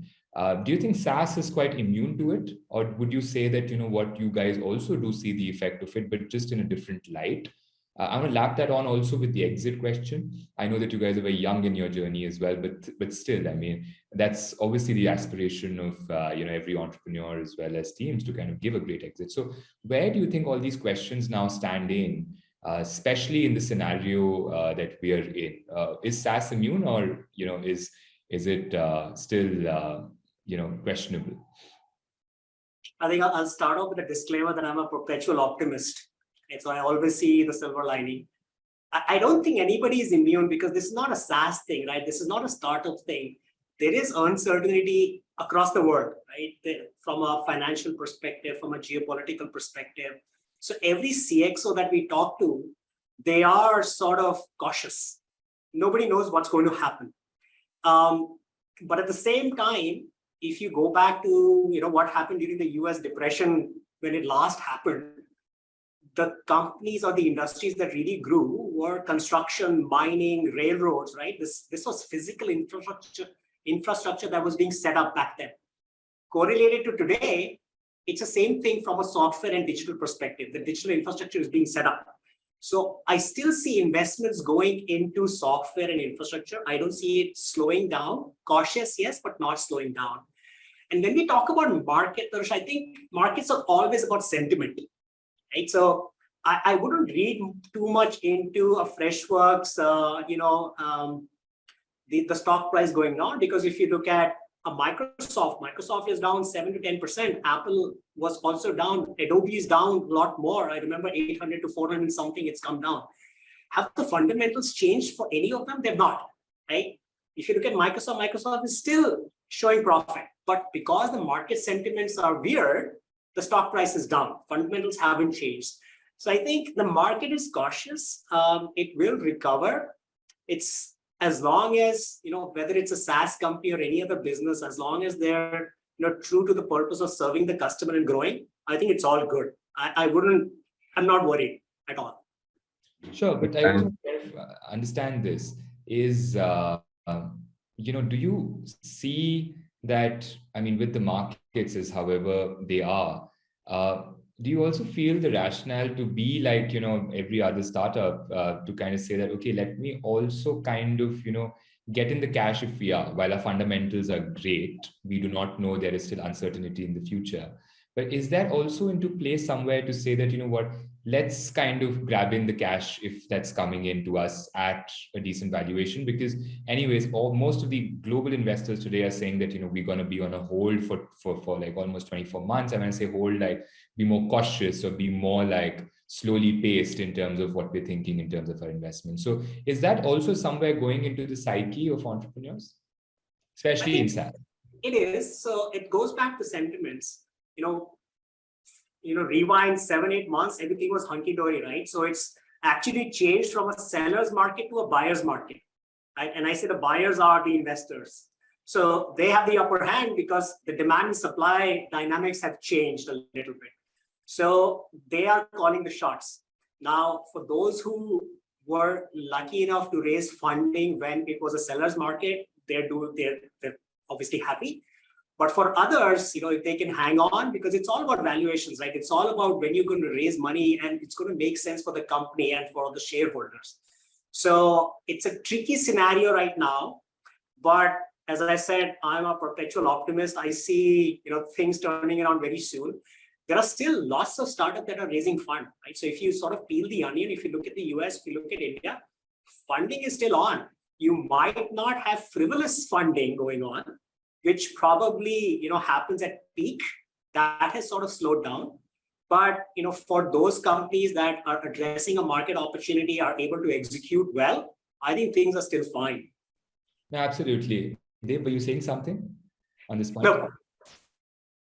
Do you think SaaS is quite immune to it? Or would you say that, what you guys also do see the effect of it, but just in a different light? I'm going to lap that on also with the exit question. I know that you guys are very young in your journey as well, but still, I mean, that's obviously the aspiration of every entrepreneur as well as teams to kind of give a great exit. So where do you think all these questions now stand in, especially in the scenario that we are in? Is SaaS immune, or is it still questionable? I think I'll start off with a disclaimer that I'm a perpetual optimist. And so I always see the silver lining. I don't think anybody is immune because this is not a SaaS thing, right? This is not a startup thing. There is uncertainty across the world, right? From a financial perspective, from a geopolitical perspective. So every CXO that we talk to, they are sort of cautious. Nobody knows what's going to happen. But at the same time, if you go back to what happened during the US depression when it last happened, the companies or the industries that really grew were construction, mining, railroads, right? This was physical infrastructure that was being set up back then. Correlated to today, it's the same thing from a software and digital perspective. The digital infrastructure is being set up. So I still see investments going into software and infrastructure. I don't see it slowing down. Cautious, yes, but not slowing down. And when we talk about market, Tarush, I think markets are always about sentiment, right? So I wouldn't read too much into a Freshworks, the stock price going down, because if you look at a Microsoft is down 7 to 10%. Apple was also down. Adobe is down a lot more. I remember 800 to 400 something, it's come down. Have the fundamentals changed for any of them? They've not, right? If you look at Microsoft is still showing profit, but because the market sentiments are weird, the stock price is down. Fundamentals haven't changed. So I think the market is cautious. It will recover. It's as long as, whether it's a SaaS company or any other business, as long as they're true to the purpose of serving the customer and growing, I think it's all good. I'm not worried at all. Sure, but I also understand this is, do you see that, with the markets as however they are, do you also feel the rationale to be like, every other startup to kind of say that, okay, let me also kind of, get in the cash if we are, while our fundamentals are great, we do not know, there is still uncertainty in the future. But is that also into play somewhere to say that, let's kind of grab in the cash if that's coming into us at a decent valuation? Because anyways, most of the global investors today are saying that, we're going to be on a hold for like almost 24 months. And when I say hold, like be more cautious or be more like slowly paced in terms of what we're thinking in terms of our investment. So is that also somewhere going into the psyche of entrepreneurs, especially in SaaS? It is. So it goes back to sentiments. Rewind 7-8 months, everything was hunky-dory, right? So it's actually changed from a seller's market to a buyer's market, right? And I say the buyers are the investors. So they have the upper hand because the demand and supply dynamics have changed a little bit. So they are calling the shots. Now, for those who were lucky enough to raise funding when it was a seller's market, they're obviously happy. But for others, if they can hang on, because it's all about valuations, right? It's all about when you're going to raise money and it's going to make sense for the company and for the shareholders. So it's a tricky scenario right now. But as I said, I'm a perpetual optimist. I see, things turning around very soon. There are still lots of startups that are raising fund, right? So if you sort of peel the onion, if you look at the US, if you look at India, funding is still on. You might not have frivolous funding going on, which probably happens at peak. That has sort of slowed down. But for those companies that are addressing a market opportunity, are able to execute well, I think things are still fine. No, absolutely. Dave, were you saying something on this point?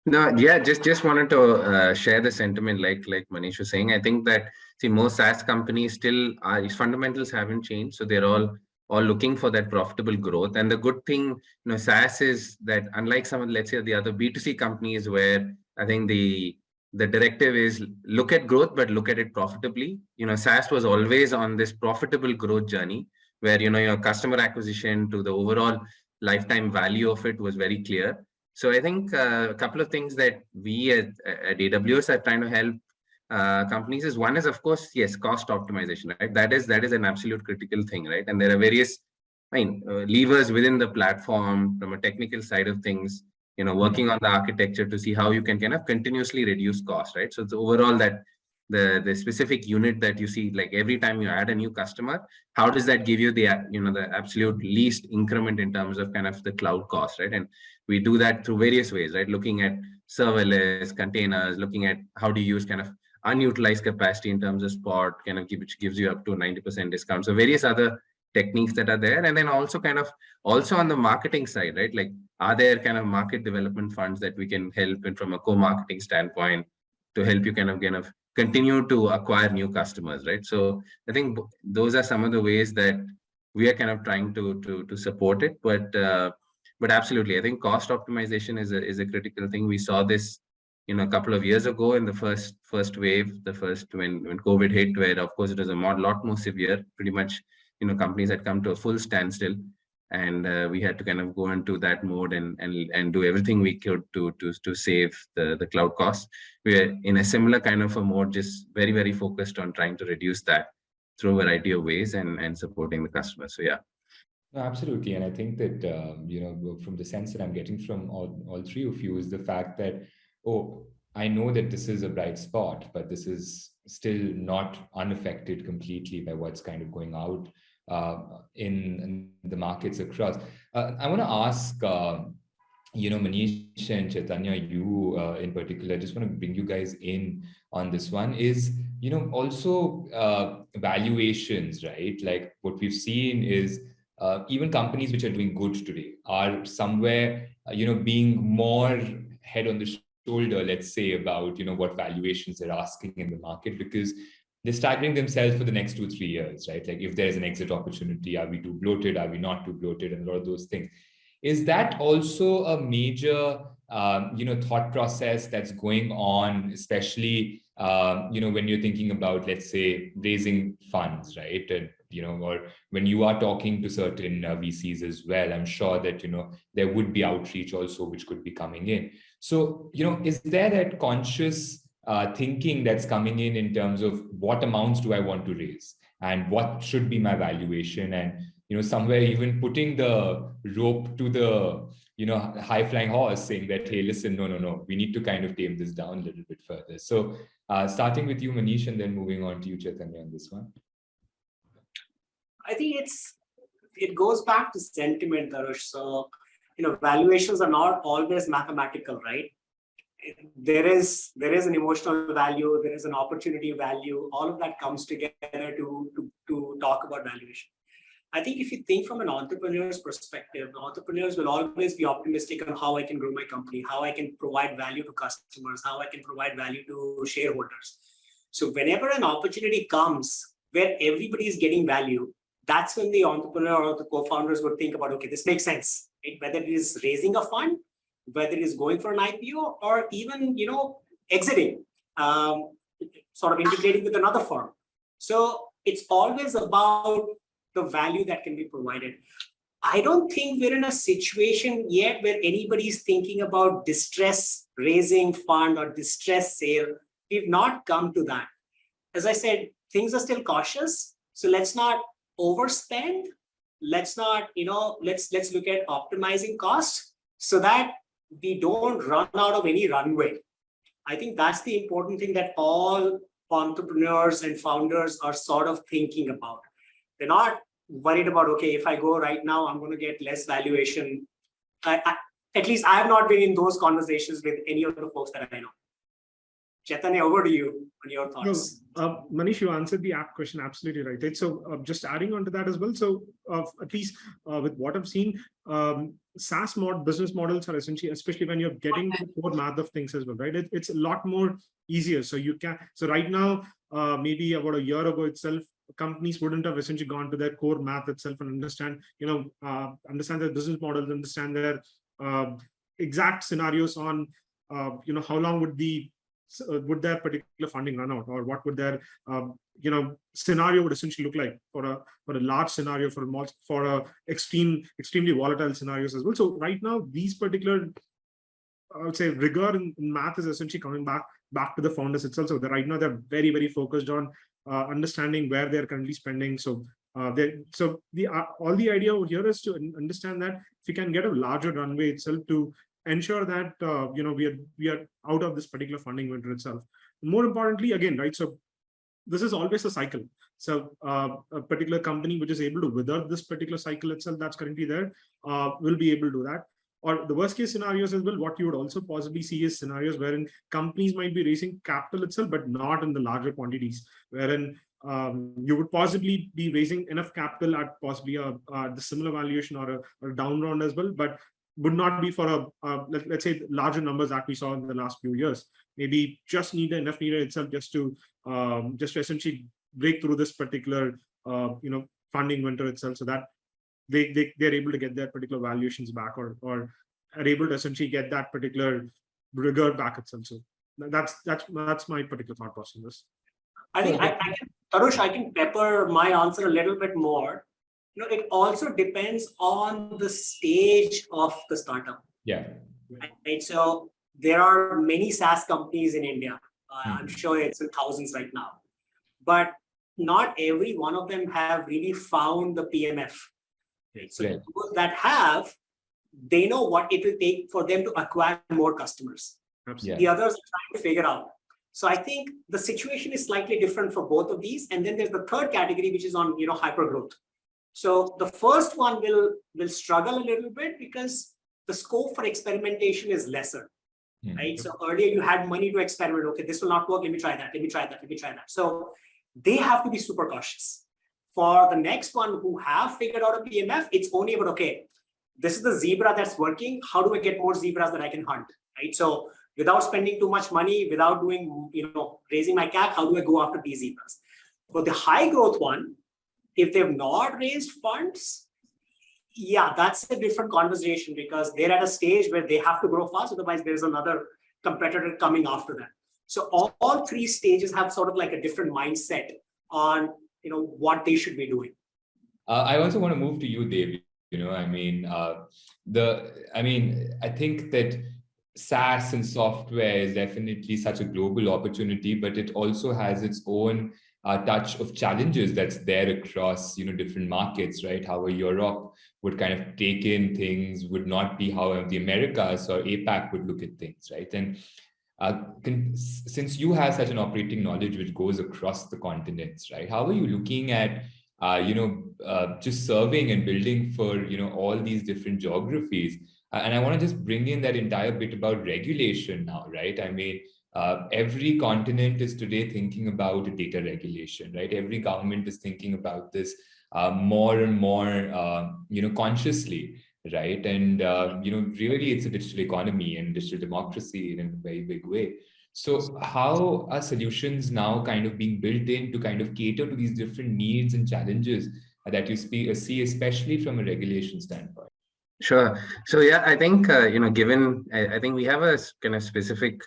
No, yeah, just wanted to share the sentiment like Maneesh was saying. I think that most SaaS companies still fundamentals haven't changed, so they're all looking for that profitable growth. And the good thing, SaaS is that unlike some of, let's say, the other B2C companies where I think the directive is look at growth, but look at it profitably. SaaS was always on this profitable growth journey where, your customer acquisition to the overall lifetime value of it was very clear. So I think a couple of things that we at AWS are trying to help companies is, one is, of course, yes, cost optimization, right? That is an absolute critical thing, right? And there are various levers within the platform from a technical side of things, working on the architecture to see how you can kind of continuously reduce cost, right? So it's overall that the specific unit that you see, like every time you add a new customer, how does that give you the the absolute least increment in terms of kind of the cloud cost, right? And we do that through various ways, right? Looking at serverless containers, looking at how do you use kind of unutilized capacity in terms of spot, kind of which gives you up to 90% discount. So various other techniques that are there, and then also also on the marketing side, right? Like, are there kind of market development funds that we can help in from a co-marketing standpoint to help you kind of continue to acquire new customers, right? So I think those are some of the ways that we are kind of trying to support it. But absolutely, I think cost optimization is a critical thing. We saw this, a couple of years ago in the first wave, when COVID hit, where of course it was a lot more severe. Pretty much, companies had come to a full standstill, and we had to kind of go into that mode and do everything we could to save the cloud costs. We're in a similar kind of a mode, just very, very focused on trying to reduce that through a variety of ways and supporting the customers. So yeah. No, absolutely. And I think that, from the sense that I'm getting from all three of you is the fact that, I know that this is a bright spot, but this is still not unaffected completely by what's kind of going out in the markets across. I want to ask, Maneesh and Chaithanya, you in particular, I just want to bring you guys in on this one is, also valuations, right? Like what we've seen is even companies which are doing good today are somewhere, being more head on the shoulder, let's say, about, what valuations they're asking in the market, because they're staggering themselves for the next 2-3 years, right? Like if there's an exit opportunity, are we too bloated? Are we not too bloated? And a lot of those things. Is that also a major, thought process that's going on, especially, when you're thinking about, let's say, raising funds, right? And, or when you are talking to certain VCs as well, I'm sure that, there would be outreach also, which could be coming in. So, is there that conscious thinking that's coming in terms of what amounts do I want to raise and what should be my valuation, and somewhere even putting the rope to the high flying horse, saying that, hey, listen, no, we need to kind of tame this down a little bit further. So starting with you, Maneesh, and then moving on to you, Chaithanya, on this one. I think it goes back to sentiment, Tarush. So valuations are not always mathematical, right? There is an emotional value, there is an opportunity value. All of that comes together to talk about valuation. I think if you think from an entrepreneur's perspective, entrepreneurs will always be optimistic on how I can grow my company, how I can provide value to customers, how I can provide value to shareholders. So whenever an opportunity comes where everybody is getting value, that's when the entrepreneur or the co-founders would think about, okay, this makes sense, right? Whether it is raising a fund, whether it is going for an IPO, or even, exiting, sort of integrating with another firm. So it's always about the value that can be provided. I don't think we're in a situation yet where anybody's thinking about distress raising fund or distress sale. We've not come to that. As I said, things are still cautious. So let's not overspend. Let's not, let's look at optimizing costs so that we don't run out of any runway. I think that's the important thing that all entrepreneurs and founders are sort of thinking about. They're not worried about, okay, if I go right now, I'm going to get less valuation. At least I have not been in those conversations with any of the folks that I know. Chaithanya, over to you on your thoughts. No, Maneesh, you answered the app question absolutely right. So just adding on to that as well. So at least with what I've seen, SaaS business models are essentially, especially when you're getting to the core math of things as well, right? It's a lot more easier. So right now, maybe about a year ago itself, companies wouldn't have essentially gone to their core math itself and understand their business models, understand their exact scenarios on, how long would their particular funding run out, or what would their scenario would essentially look like for a large scenario, for a extremely volatile scenarios as well. So right now, these particular, I would say, rigor in math is essentially coming back to the founders itself. So right now they're very, very focused on understanding where they're currently spending. So all the idea over here is to understand that if you can get a larger runway itself to ensure that we are out of this particular funding winter itself. More importantly, again, right? So this is always a cycle. So a particular company which is able to weather this particular cycle itself that's currently there will be able to do that. or the worst case scenarios as well, what you would also possibly see is scenarios wherein companies might be raising capital itself, but not in the larger quantities, wherein you would possibly be raising enough capital at possibly the similar valuation or a down round as well, but would not be for let's say larger numbers that we saw in the last few years. Maybe just enough needed itself just to essentially break through this particular funding winter itself, so that they're able to get their particular valuations back, or are able to essentially get that particular rigor back itself. So that's my particular thought process on this. I think Tarush, I can pepper my answer a little bit more. It also depends on the stage of the startup. Yeah. Right. So there are many SaaS companies in India. I'm sure it's in thousands right now, but not every one of them have really found the PMF. Right. So those that have, they know what it will take for them to acquire more customers. Absolutely. The others are trying to figure out. So I think the situation is slightly different for both of these. And then there's the third category, which is on hyper growth. So the first one will struggle a little bit because the scope for experimentation is lesser. Right. So earlier you had money to experiment. Okay, this will not work. Let me try that. Let me try that. Let me try that. So they have to be super cautious. For the next one who have figured out a PMF, it's only about, okay, this is the zebra that's working. How do I get more zebras that I can hunt? Right. So without spending too much money, without doing, raising my CAC, how do I go after these zebras? For the high growth one, if they've not raised funds, yeah, that's a different conversation because they're at a stage where they have to grow fast. Otherwise, there's another competitor coming after them. So all three stages have sort of like a different mindset on, what they should be doing. I also want to move to you, Dave. I think that SaaS and software is definitely such a global opportunity, but it also has its own touch of challenges that's there across different markets, right? How Europe would kind of take in things would not be how the Americas or APAC would look at things, right? And since you have such an operating knowledge which goes across the continents, right? How are you looking at just serving and building for all these different geographies? And I want to just bring in that entire bit about regulation now, right? I mean, every continent is today thinking about data regulation, right? Every government is thinking about this more and more, consciously, right? And, really it's a digital economy and digital democracy in a very big way. So how are solutions now kind of being built in to kind of cater to these different needs and challenges that you see, especially from a regulation standpoint? Sure. So yeah, I think given I think we have a kind of specific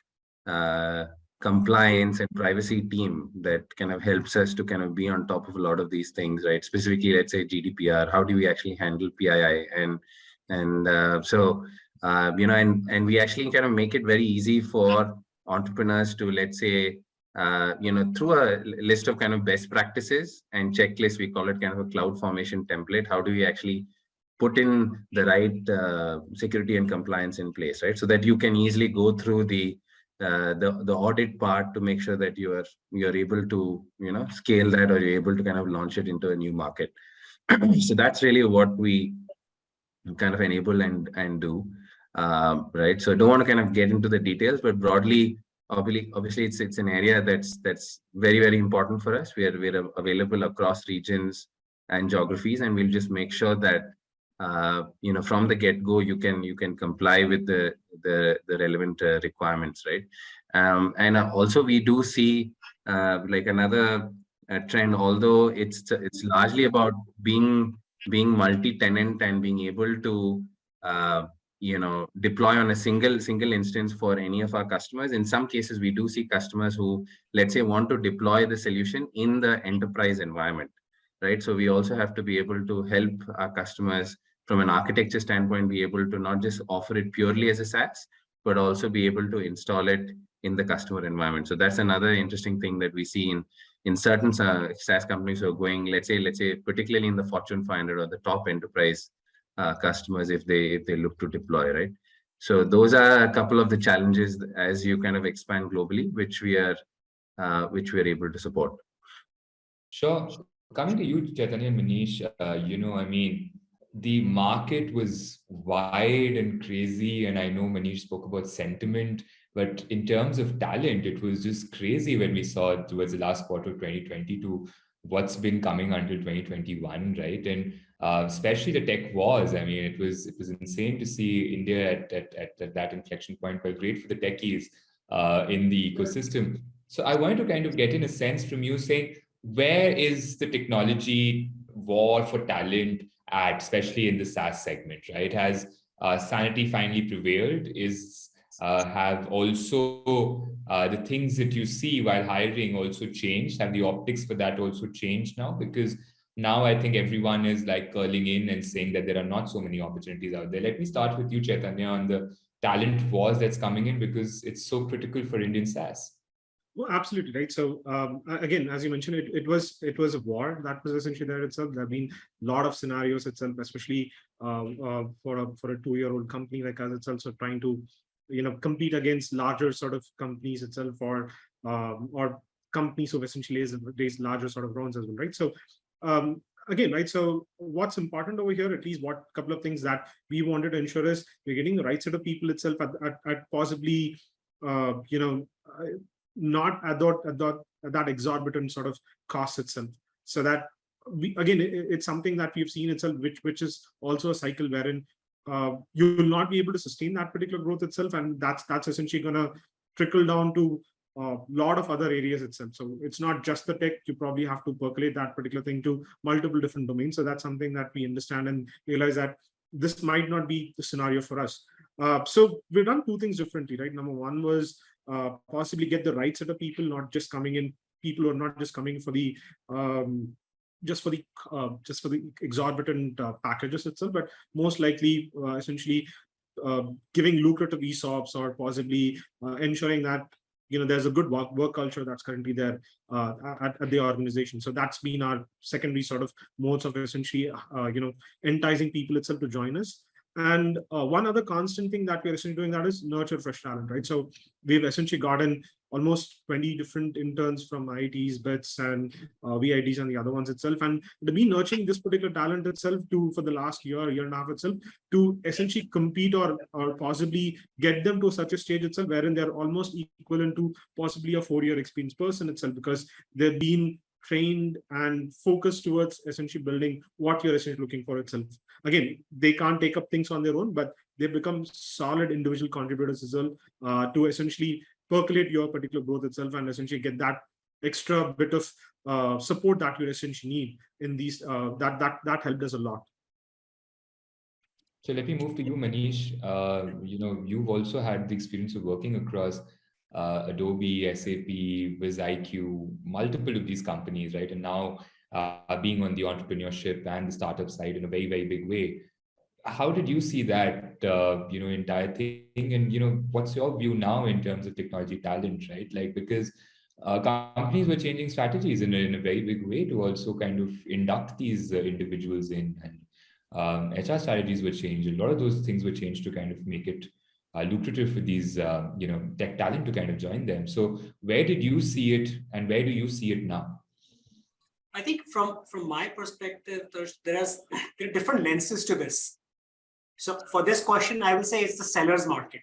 compliance and privacy team that kind of helps us to kind of be on top of a lot of these things, right? Specifically, let's say GDPR. How do we actually handle PII? And we actually kind of make it very easy for entrepreneurs to, let's say, through a list of kind of best practices and checklists, we call it kind of a cloud formation template. How do we actually put in the right security and compliance in place, right? So that you can easily go through the audit part to make sure that you're able to scale that, or you're able to kind of launch it into a new market. So that's really what we kind of enable and do, right? So I don't want to kind of get into the details, but broadly, obviously it's an area that's very, very important for us. We're available across regions and geographies, and we'll just make sure that from the get-go you can comply with the relevant requirements, right? And also we do see like another trend, although it's largely about being multi-tenant and being able to deploy on a single instance for any of our customers. In some cases, we do see customers who, let's say, want to deploy the solution in the enterprise environment, right? So we also have to be able to help our customers from an architecture standpoint, be able to not just offer it purely as a SaaS, but also be able to install it in the customer environment. So that's another interesting thing that we see in certain SaaS companies who are going, let's say, particularly in the Fortune 500 or the top enterprise customers, if they look to deploy, right? So those are a couple of the challenges as you kind of expand globally, which we are able to support. Sure. Coming to you, Chaithanya and Maneesh, the market was wide and crazy. And I know Maneesh spoke about sentiment, but in terms of talent, it was just crazy when we saw towards the last quarter of 2022 what's been coming until 2021, right? And especially the tech wars. I mean, it was insane to see India at that inflection point, but great for the techies in the ecosystem. So I wanted to kind of get in a sense from you saying, where is the technology war for talent at, especially in the SaaS segment, right? Has sanity finally prevailed? Have also the things that you see while hiring also changed? Have the optics for that also changed now? Because now I think everyone is like curling in and saying that there are not so many opportunities out there. Let me start with you, Chaithanya, on the talent wars that's coming in, because it's so critical for Indian SaaS. Well, absolutely right. So again, as you mentioned, it was a war that was essentially there itself. There have been a lot of scenarios itself, especially for a 2-year-old company like us itself, so trying to compete against larger sort of companies itself, or companies who essentially raised larger sort of rounds as well, right? So again, right. So what's important over here, at least what couple of things that we wanted to ensure is we're getting the right set of people itself at possibly not at that exorbitant sort of cost itself, so that it's something that we've seen itself, which is also a cycle wherein you will not be able to sustain that particular growth itself, and that's essentially going to trickle down to a lot of other areas itself. So it's not just the tech, you probably have to percolate that particular thing to multiple different domains. So that's something that we understand and realize that this might not be the scenario for us. So we've done two things differently, right? Number one was possibly get the right set of people, not just coming in, people who are not just coming for the just for the exorbitant packages itself, but most likely essentially giving lucrative ESOPs, or possibly ensuring that there's a good work culture that's currently there at the organization. So that's been our secondary sort of modes of essentially enticing people itself to join us. And one other constant thing that we're essentially doing, that is nurture fresh talent, right? So we've essentially gotten almost 20 different interns from IITs, BITS, and VITs, and the other ones itself. And they've been nurturing this particular talent itself for the last year and a half itself, to essentially compete or possibly get them to such a stage itself wherein they're almost equivalent to possibly a 4-year experienced person itself, because they've been trained and focused towards essentially building what you're essentially looking for itself. Again, they can't take up things on their own, but they become solid individual contributors as well to essentially percolate your particular growth itself, and essentially get that extra bit of support that you essentially need in these. That helped us a lot. So let me move to you, Maneesh. You've also had the experience of working across Adobe, SAP, VizIQ, multiple of these companies, right? And now being on the entrepreneurship and the startup side in a very, very big way. How did you see that, entire thing? And, what's your view now in terms of technology talent, right? Like, because companies were changing strategies in a very big way to also kind of induct these individuals in, and HR strategies were changed. A lot of those things were changed to kind of make it lucrative for these, tech talent to kind of join them. So where did you see it, and where do you see it now? I think from my perspective, there are different lenses to this. So for this question, I will say it's the seller's market.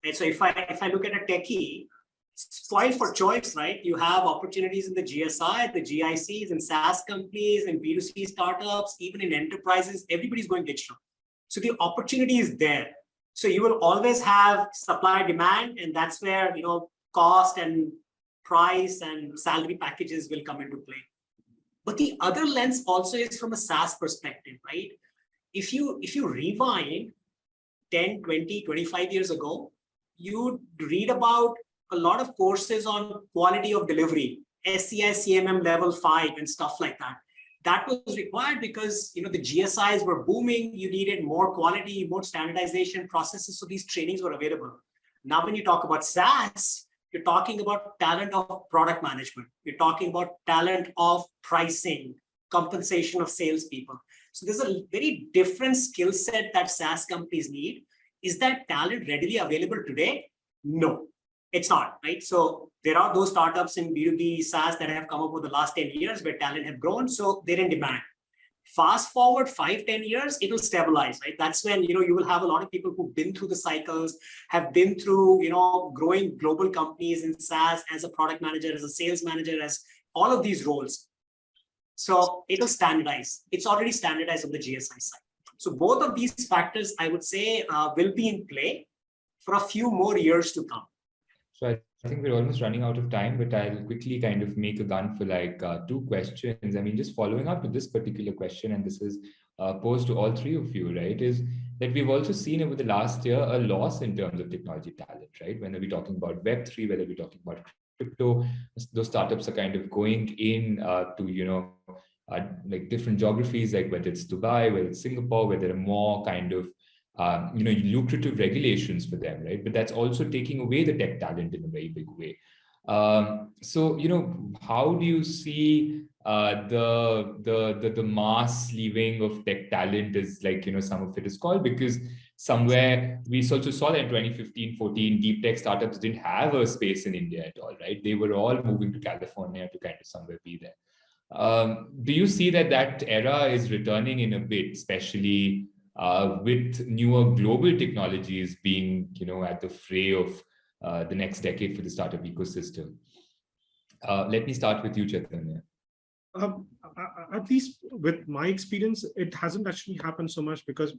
And so if I look at a techie, it's spoiled for choice, right? You have opportunities in the GSI, the GICs, and SaaS companies, and B2C startups, even in enterprises. Everybody's going digital. So the opportunity is there. So you will always have supply demand, and that's where cost and price and salary packages will come into play. But the other lens also is from a SaaS perspective, right? If you rewind 10, 20, 25 years ago, you read about a lot of courses on quality of delivery, SCI, CMM level 5 and stuff like that. That was required because the GSIs were booming. You needed more quality, more standardization processes. So these trainings were available. Now, when you talk about SaaS, you're talking about talent of product management. You're talking about talent of pricing, compensation of salespeople. So there's a very different skill set that SaaS companies need. Is that talent readily available today? No, it's not, right? So there are those startups in B2B SaaS that have come up over the last 10 years where talent have grown, so they're in demand. Fast forward 5-10 years, it will stabilize, right? That's when, you will have a lot of people who've been through the cycles, have been through, growing global companies in SaaS as a product manager, as a sales manager, as all of these roles. So it'll standardize. It's already standardized on the GSI side. So both of these factors, I would say, will be in play for a few more years to come. So I think we're almost running out of time, but I'll quickly kind of make a gun for like 2 questions. I mean, just following up to this particular question, and this is posed to all 3 of you, right, is that we've also seen over the last year a loss in terms of technology talent, right? Whether we're talking about Web3, whether we're talking about crypto, those startups are kind of going in to, like different geographies, like whether it's Dubai, whether it's Singapore, where there are more kind of lucrative regulations for them, right? But that's also taking away the tech talent in a very big way. So, how do you see the mass leaving of tech talent is like, some of it is called, because somewhere we also saw that in 2015-14, deep tech startups didn't have a space in India at all, right? They were all moving to California to kind of somewhere be there. Do you see that era is returning in a bit, especially with newer global technologies being, at the fray of the next decade for the startup ecosystem? Let me start with you, Chaithanya. At least with my experience, it hasn't actually happened so much, because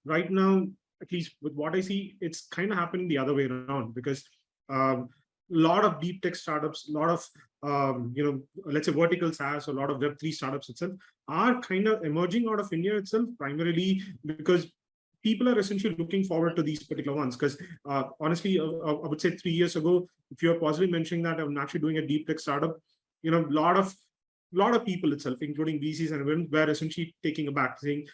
right now, at least with what I see, it's kind of happening the other way around, because a lot of deep tech startups, a lot of let's say vertical SaaS, a lot of Web3 startups itself are kind of emerging out of India itself, primarily because people are essentially looking forward to these particular ones. Because honestly, I would say 3 years ago, if you're possibly mentioning that I'm actually doing a deep tech startup, a lot of people itself, including VCs and women, were essentially taking a back, saying,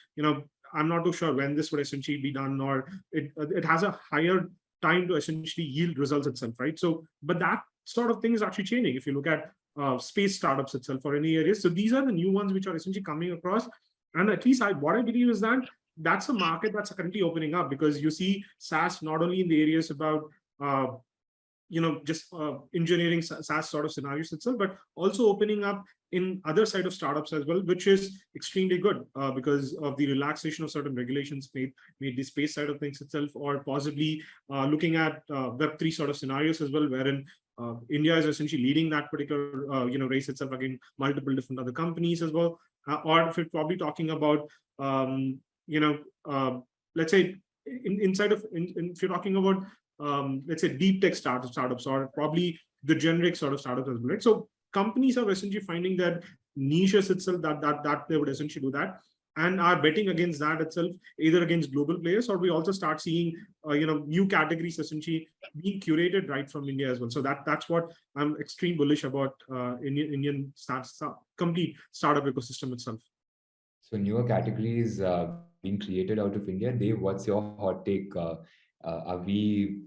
I'm not too sure when this would essentially be done, or it has a higher time to essentially yield results itself, right? So, but that sort of thing is actually changing. If you look at space startups itself or any areas, so these are the new ones which are essentially coming across. And at least what I believe is that that's a market that's currently opening up, because you see SaaS not only in the areas about just engineering SaaS sort of scenarios itself, but also opening up in other side of startups as well, which is extremely good because of the relaxation of certain regulations made the space side of things itself, or possibly looking at Web3 sort of scenarios as well, wherein India is essentially leading that particular race itself against multiple different other companies as well. Or if you're probably talking about let's say if you're talking about let's say deep tech startups, or probably the generic sort of startups as well, right? So companies are essentially finding that niches itself that they would essentially do that, and are betting against that itself, either against global players, or we also start seeing new categories essentially being curated right from India as well. So that's what I'm extremely bullish about Indian complete startup ecosystem itself. So newer categories being created out of India. Dave, what's your hot take? Are we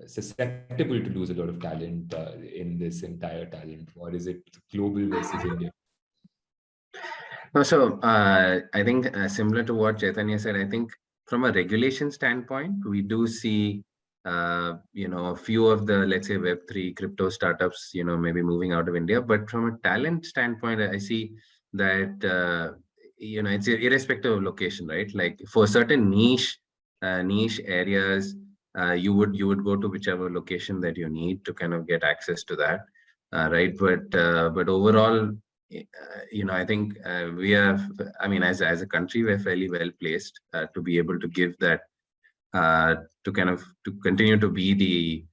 susceptible to lose a lot of talent in this entire talent, or is it global versus India? No, so I think similar to what Chaithanya said, I think from a regulation standpoint, we do see a few of the, let's say, Web3 crypto startups, maybe moving out of India. But from a talent standpoint, I see that it's irrespective of location, right? Like for certain niche areas, you would go to whichever location that you need to kind of get access to that, right? But overall, I think we have, as a country, we're fairly well placed to be able to give that, to continue to be the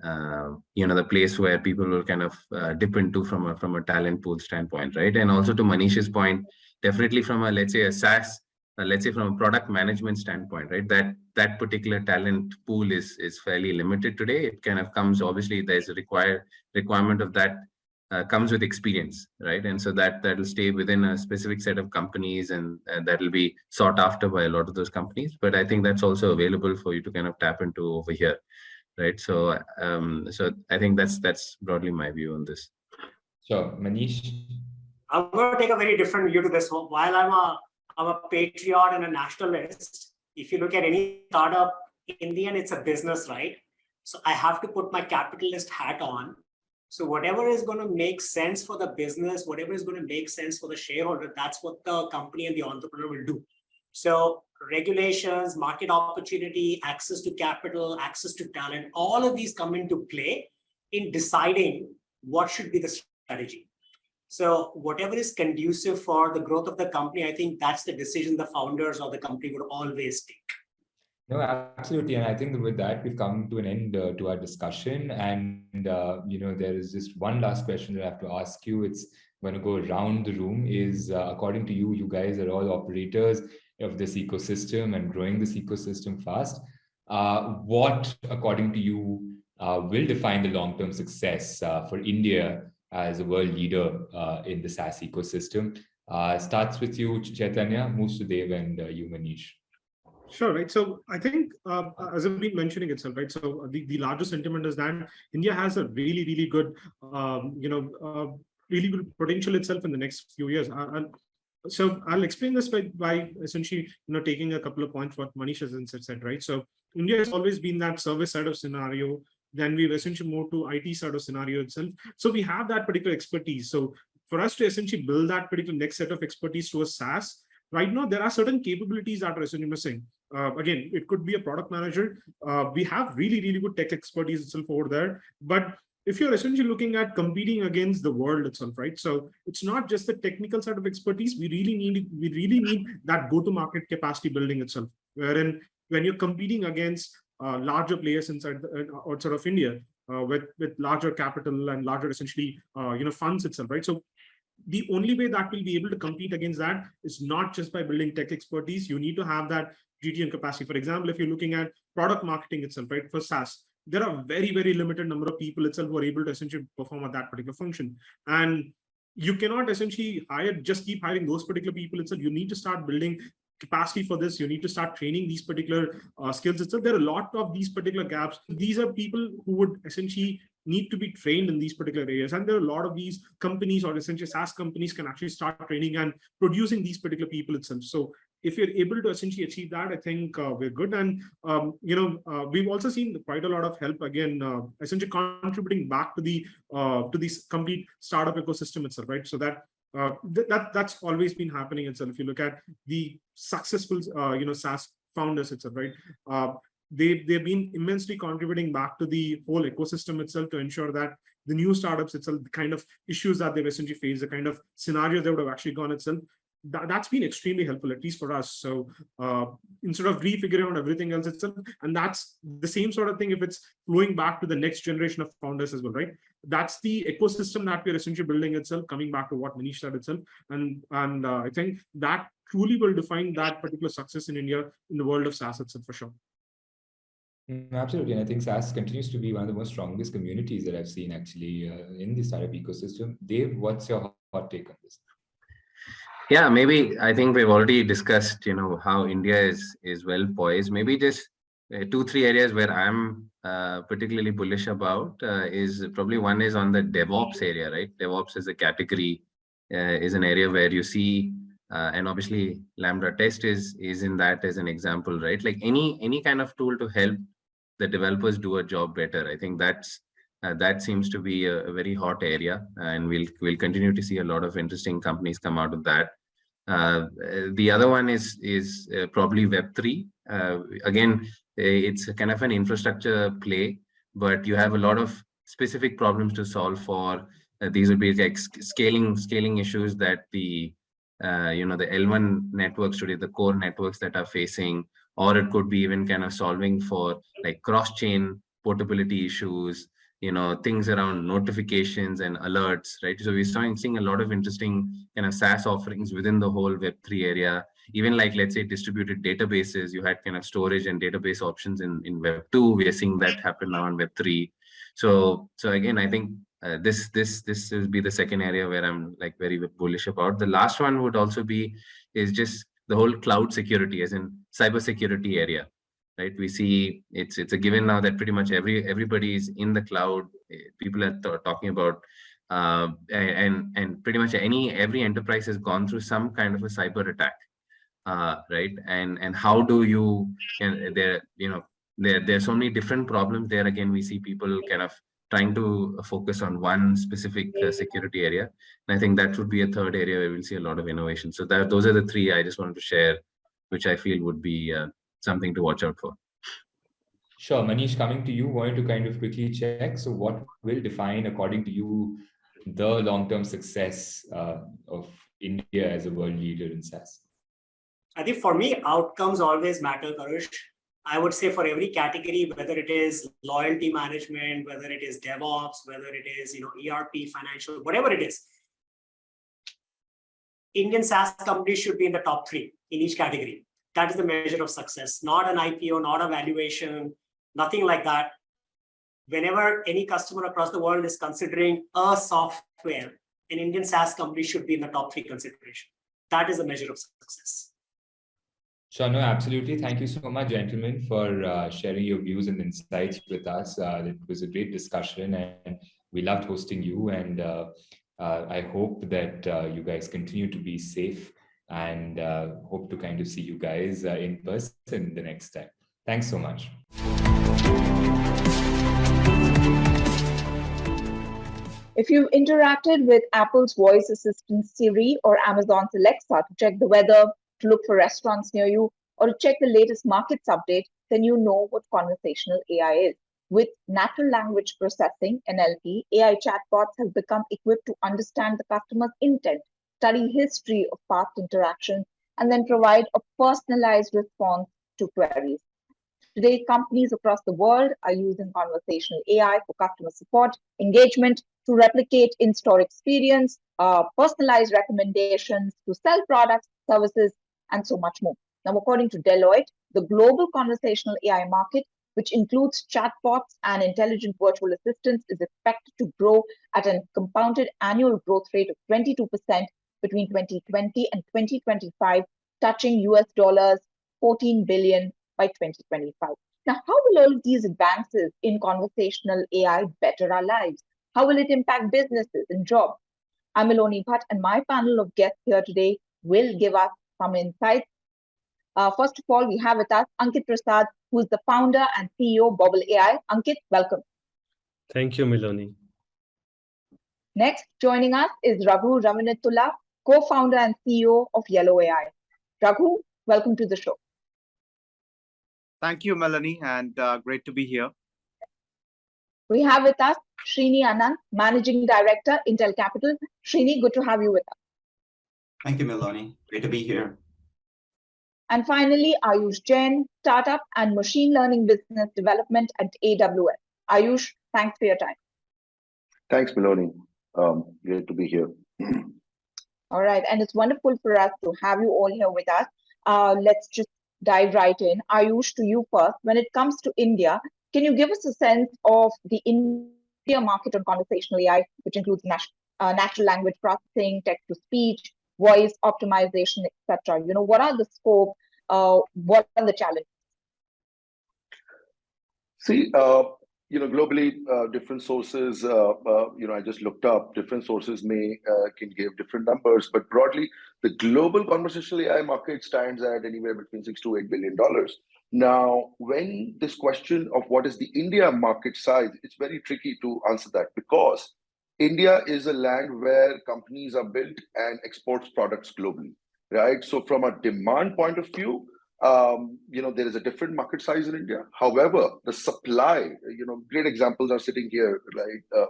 the place where people will kind of dip into from a talent pool standpoint, right? And also to Maneesh's point, definitely from a, let's say, a SaaS, let's say from a product management standpoint, right? That particular talent pool is fairly limited today. It kind of comes, obviously, there's a requirement of that comes with experience, right? And so that'll stay within a specific set of companies, and that'll be sought after by a lot of those companies. But I think that's also available for you to kind of tap into over here, right? So so I think that's broadly my view on this. Sure, Maneesh. I'm going to take a very different view to this. While I'm a patriot and a nationalist, if you look at any startup, in the end, it's a business, right? So I have to put my capitalist hat on So whatever is going to make sense for the business, whatever is going to make sense for the shareholder, that's what the company and the entrepreneur will do. So regulations, market opportunity, access to capital, access to talent, all of these come into play in deciding what should be the strategy. So whatever is conducive for the growth of the company, I think that's the decision the founders of the company would always take. No, absolutely. And I think that with that, we've come to an end to our discussion. And, there is just one last question that I have to ask you. It's going to go around the room is, according to you, you guys are all operators of this ecosystem and growing this ecosystem fast. What, according to you, will define the long-term success for India as a world leader in the SaaS ecosystem? Starts with you, Chaithanya, moves to Dev, and you, Maneesh. Sure, right. So I think, as I've been mentioning itself, right. So the larger sentiment is that India has a really, really good, really good potential itself in the next few years. So I'll explain this by essentially, taking a couple of points what Maneesh has said, right. So India has always been that service side of scenario. Then we've essentially moved to IT side of scenario itself. So we have that particular expertise. So for us to essentially build that particular next set of expertise to a SaaS, right now, there are certain capabilities that are essentially missing. Again, it could be a product manager. We have really, really good tech expertise itself over there. But if you're essentially looking at competing against the world itself, right? So it's not just the technical side of expertise. We really need that go-to-market capacity building itself. Wherein when you're competing against larger players inside outside of India with larger capital and larger essentially funds itself, right? So the only way that we'll be able to compete against that is not just by building tech expertise. You need to have that GTM capacity. For example, if you're looking at product marketing itself, right, for SaaS, there are very, very limited number of people itself who are able to essentially perform at that particular function. And you cannot essentially keep hiring those particular people itself. You need to start building capacity for this. You need to start training these particular skills itself. There are a lot of these particular gaps. These are people who would essentially need to be trained in these particular areas. And there are a lot of these companies or essentially SaaS companies can actually start training and producing these particular people itself. So if you're able to essentially achieve that, I think we're good. And, we've also seen quite a lot of help, again, essentially contributing back to this complete startup ecosystem itself, right? So that's always been happening itself. If you look at the successful, SaaS founders itself, right? They've been immensely contributing back to the whole ecosystem itself to ensure that the new startups itself, the kind of issues that they've essentially faced, the kind of scenarios they would have actually gone itself, that's been extremely helpful, at least for us. So instead of refiguring out everything else itself, and that's the same sort of thing if it's flowing back to the next generation of founders as well, right? That's the ecosystem that we're essentially building itself, coming back to what Maneesh said itself. And I think that truly will define that particular success in India in the world of SaaS itself for sure. Absolutely. And I think SaaS continues to be one of the most strongest communities that I've seen actually in the startup ecosystem. Dave, what's your hot take on this? Yeah, maybe I think we've already discussed, how India is well poised. Maybe just 2-3 areas where I'm particularly bullish about is probably one is on the DevOps area, right? DevOps as a category is an area where you see, and obviously LambdaTest is in that as an example, right? Like any kind of tool to help the developers do a job better. I think that seems to be a very hot area, and we'll continue to see a lot of interesting companies come out of that. The other one is probably Web3. Again, it's kind of an infrastructure play, but you have a lot of specific problems to solve for. These would be like scaling issues that the L1 networks today, the core networks that are facing, or it could be even kind of solving for like cross-chain portability issues, things around notifications and alerts, right? So we're seeing a lot of interesting kind of SaaS offerings within the whole Web3 area. Even like, let's say, distributed databases, you had kind of storage and database options in Web2. We are seeing that happen now in Web3. So again, I think this will be the second area where I'm like very bullish about. The last one would also is just the whole cloud security, as in cybersecurity area, right? We see it's a given now that pretty much everybody is in the cloud. People are talking about, and pretty much every enterprise has gone through some kind of a cyber attack, right? And how do you? And there's so many different problems there. Again, we see people kind of trying to focus on one specific security area. And I think that would be a third area where we'll see a lot of innovation. So those are the three I just wanted to share, which I feel would be something to watch out for. Sure. Maneesh, coming to you, wanted to kind of quickly check. So what will define, according to you, the long-term success of India as a world leader in SaaS? I think for me, outcomes always matter, Tarush. I would say for every category, whether it is loyalty management, whether it is DevOps, whether it is ERP, financial, whatever it is, Indian SaaS companies should be in the top 3 in each category. That is the measure of success, not an IPO, not a valuation, nothing like that. Whenever any customer across the world is considering a software, an Indian SaaS company should be in the top 3 consideration. That is a measure of success. Sure, no, absolutely. Thank you so much, gentlemen, for sharing your views and insights with us. It was a great discussion and we loved hosting you. And I hope that you guys continue to be safe and hope to kind of see you guys in person the next time. Thanks so much. If you've interacted with Apple's voice assistant Siri or Amazon's Alexa to check the weather, to look for restaurants near you, or to check the latest markets update, then you know what conversational AI is. With natural language processing, NLP, AI chatbots have become equipped to understand the customer's intent, study history of past interactions, and then provide a personalized response to queries. Today, companies across the world are using conversational AI for customer support, engagement, to replicate in-store experience, personalized recommendations, to sell products, services, and so much more. Now, according to Deloitte, the global conversational AI market, which includes chatbots and intelligent virtual assistants, is expected to grow at a compounded annual growth rate of 22% between 2020 and 2025, touching US $14 billion by 2025. Now, how will all of these advances in conversational AI better our lives? How will it impact businesses and jobs? I'm Miloni, Bhatt, and my panel of guests here today will give us some insights. First of all, we have with us Ankit Prasad, who is the founder and CEO of Bobble AI. Ankit, welcome. Thank you, Miloni. Next, joining us is Raghu Ramanatula, co-founder and CEO of Yellow.AI. Raghu, welcome to the show. Thank you, Melanie, and great to be here. We have with us Srini Anand, Managing Director, Intel Capital. Srini, good to have you with us. Thank you, Miloni. Great to be here. And finally, Ayush Jain, Startup and Machine Learning Business Development at AWS. Ayush, thanks for your time. Thanks, Miloni. Great to be here. All right, and it's wonderful for us to have you all here with us. Let's just dive right in. Ayush, to you first. When it comes to India, can you give us a sense of the India market on conversational AI, which includes natural language processing, text-to-speech, voice optimization, etc.? What are the scope? What are the challenges? See, globally, different sources, I just looked up, different sources can give different numbers, but broadly, the global conversational AI market stands at anywhere between $6 to $8 billion. Now, when this question of what is the India market size, it's very tricky to answer that because India is a land where companies are built and exports products globally, right? So from a demand point of view, there is a different market size in India. However, the supply, great examples are sitting here, right?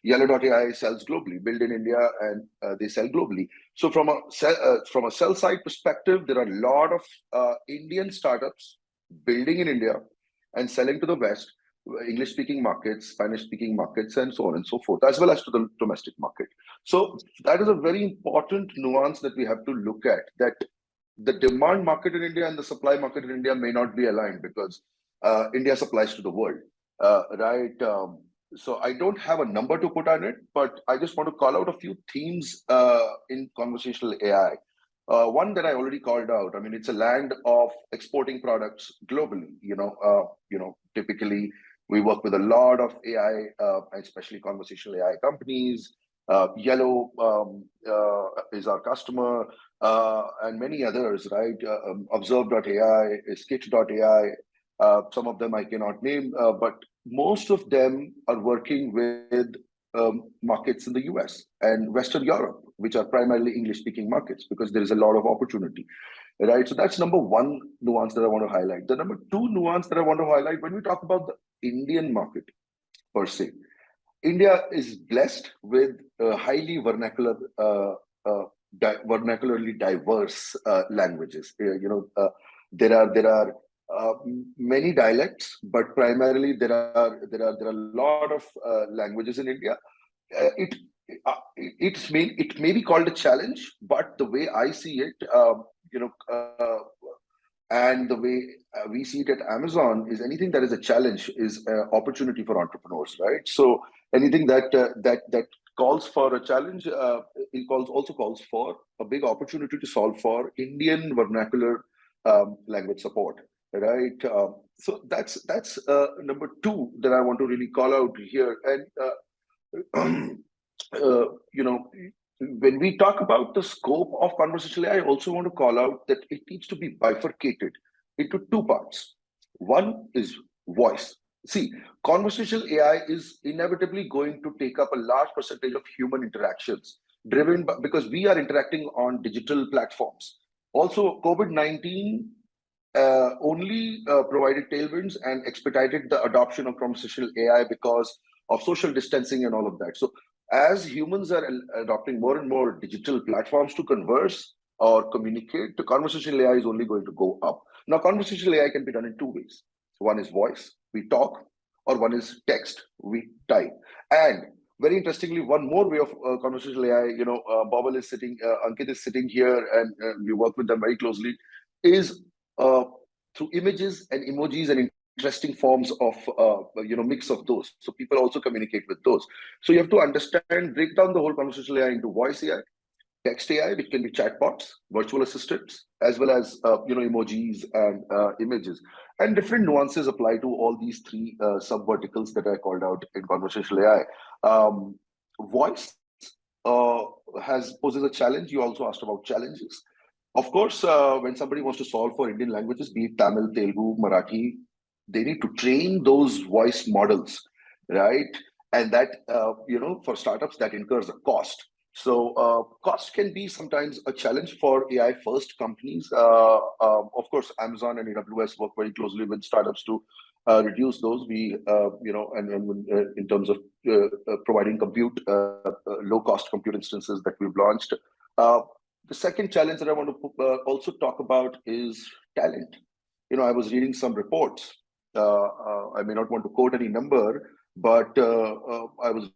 Yellow.AI sells globally, built in India, and they sell globally. So from a sell side perspective, there are a lot of Indian startups building in India and selling to the West, English-speaking markets, Spanish-speaking markets, and so on and so forth, as well as to the domestic market. So that is a very important nuance that we have to look at, that the demand market in India and the supply market in India may not be aligned because India supplies to the world, right? So I don't have a number to put on it, but I just want to call out a few themes in conversational AI. One that I already called out, I mean, it's a land of exporting products globally. Typically we work with a lot of AI, especially conversational AI companies. Yellow is our customer, and many others, right? Observe.ai, Sketch.ai. Some of them I cannot name, but most of them are working with markets in the US and Western Europe, which are primarily English-speaking markets, because there is a lot of opportunity, right? So that's number one nuance that I want to highlight. The number two nuance that I want to highlight, when we talk about the Indian market per se, India is blessed with highly vernacularly diverse languages. There are many dialects, but primarily there are a lot of languages in India. It may be called a challenge, but the way I see it, and the way we see it at Amazon, is anything that is a challenge is an opportunity for entrepreneurs, right? So anything that calls for a challenge, it also calls for a big opportunity to solve for Indian vernacular language support, right? So that's number two that I want to really call out here. And when we talk about the scope of conversational AI, I also want to call out that it needs to be bifurcated into two parts. One is voice. See, conversational AI is inevitably going to take up a large percentage of human interactions, driven by, because we are interacting on digital platforms. Also, COVID-19 only provided tailwinds and expedited the adoption of conversational AI because of social distancing and all of that. So as humans are adopting more and more digital platforms to converse or communicate, the conversational AI is only going to go up. Now, conversational AI can be done in two ways. One is voice, we talk, or one is text, we type. And very interestingly, one more way of conversational AI, Bobble is sitting, Ankit is sitting here, and we work with them very closely, is through images and emojis and interesting forms of mix of those. So people also communicate with those. So you have to understand, break down the whole conversational AI into voice AI, text AI, which can be chatbots, virtual assistants, as well as emojis and images. And different nuances apply to all these three sub-verticals that I called out in conversational AI. Voice poses a challenge. You also asked about challenges. Of course, when somebody wants to solve for Indian languages, be it Tamil, Telugu, Marathi, they need to train those voice models, right? And that, for startups, that incurs a cost. So cost can be sometimes a challenge for AI first companies. Of course, Amazon and AWS work very closely with startups to reduce those. We, in terms of providing compute, low cost compute instances that we've launched. The second challenge that I want to also talk about is talent. I was reading some reports. I may not want to quote any number, but I was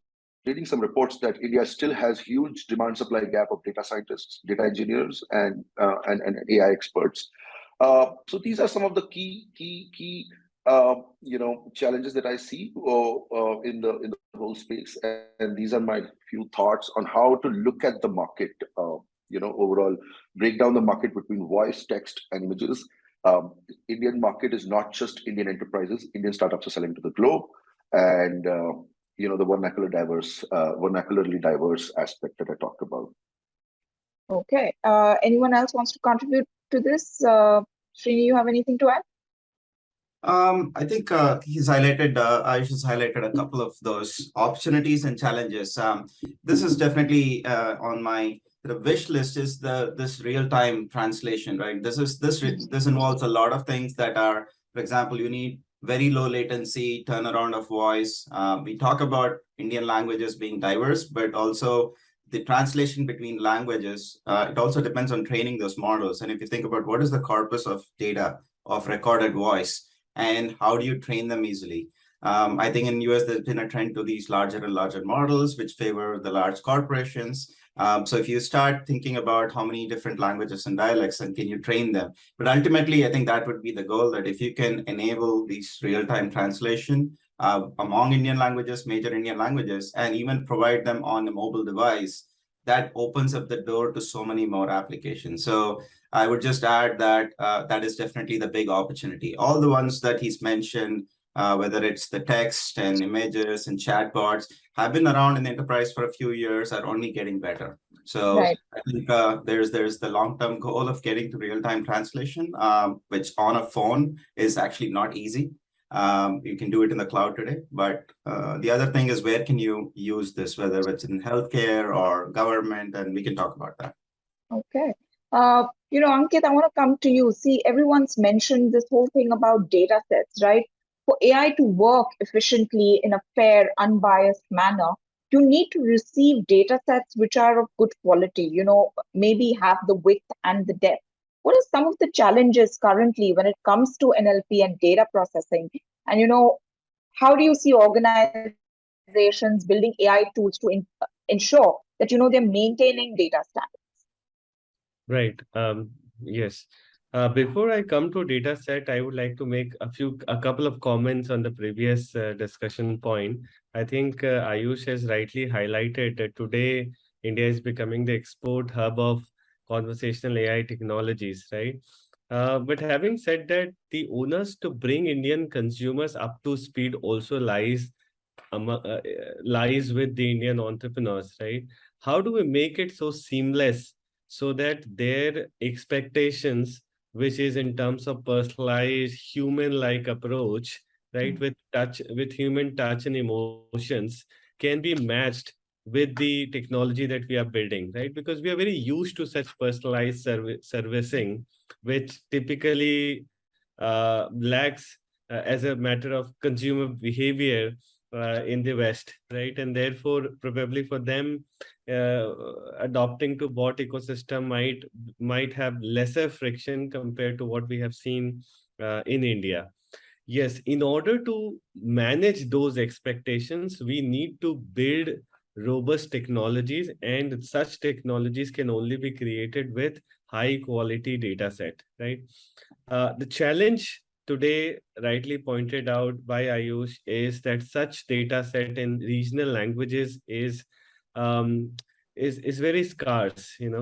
reading some reports that India still has huge demand supply gap of data scientists, data engineers, and AI experts. So these are some of the key challenges that I see in the whole space, and these are my few thoughts on how to look at the market. Overall, break down the market between voice, text, and images. Indian market is not just Indian enterprises. Indian startups are selling to the globe, and the vernacularly diverse aspect that I talked about. Okay. Anyone else wants to contribute to this? Srini, you have anything to add? I think he's highlighted, Ayush has highlighted a couple of those opportunities and challenges. This is definitely on my wish list, is this real-time translation, right? This involves a lot of things that are, for example, you need very low latency turnaround of voice. We talk about Indian languages being diverse, but also the translation between languages, it also depends on training those models. And if you think about what is the corpus of data of recorded voice and how do you train them easily? I think in US, there's been a trend to these larger and larger models, which favor the large corporations. So if you start thinking about how many different languages and dialects and can you train them, but ultimately, I think that would be the goal, that if you can enable these real-time translation among Indian languages, major Indian languages, and even provide them on a mobile device, that opens up the door to so many more applications. So I would just add that that is definitely the big opportunity. All the ones that he's mentioned, whether it's the text and images and chatbots, have been around in the enterprise for a few years, are only getting better. So right. I think there's the long-term goal of getting to real-time translation, which on a phone is actually not easy. You can do it in the cloud today, but the other thing is where can you use this, whether it's in healthcare or government, and we can talk about that. Okay. Ankit, I want to come to you. See, everyone's mentioned this whole thing about data sets, right? For AI to work efficiently in a fair, unbiased manner, you need to receive data sets which are of good quality, maybe have the width and the depth. What are some of the challenges currently when it comes to NLP and data processing? And, how do you see organizations building AI tools to ensure that, they're maintaining data standards? Right. Yes. Before I come to data set, I would like to make a couple of comments on the previous discussion point. I think Ayush has rightly highlighted that today India is becoming the export hub of conversational AI technologies, right? But having said that, the onus to bring Indian consumers up to speed also lies with the Indian entrepreneurs, right? How do we make it so seamless so that their expectations, which is in terms of personalized human-like approach, right, with human touch and emotions, can be matched with the technology that we are building, right? Because we are very used to such personalized servicing, which typically lacks as a matter of consumer behavior in the West, right? And therefore, probably for them, adopting to bot ecosystem might have lesser friction compared to what we have seen in India. Yes, in order to manage those expectations, we need to build robust technologies, and such technologies can only be created with high quality data set, right? The challenge today, rightly pointed out by Ayush, is that such data set in regional languages um, is very scarce. It's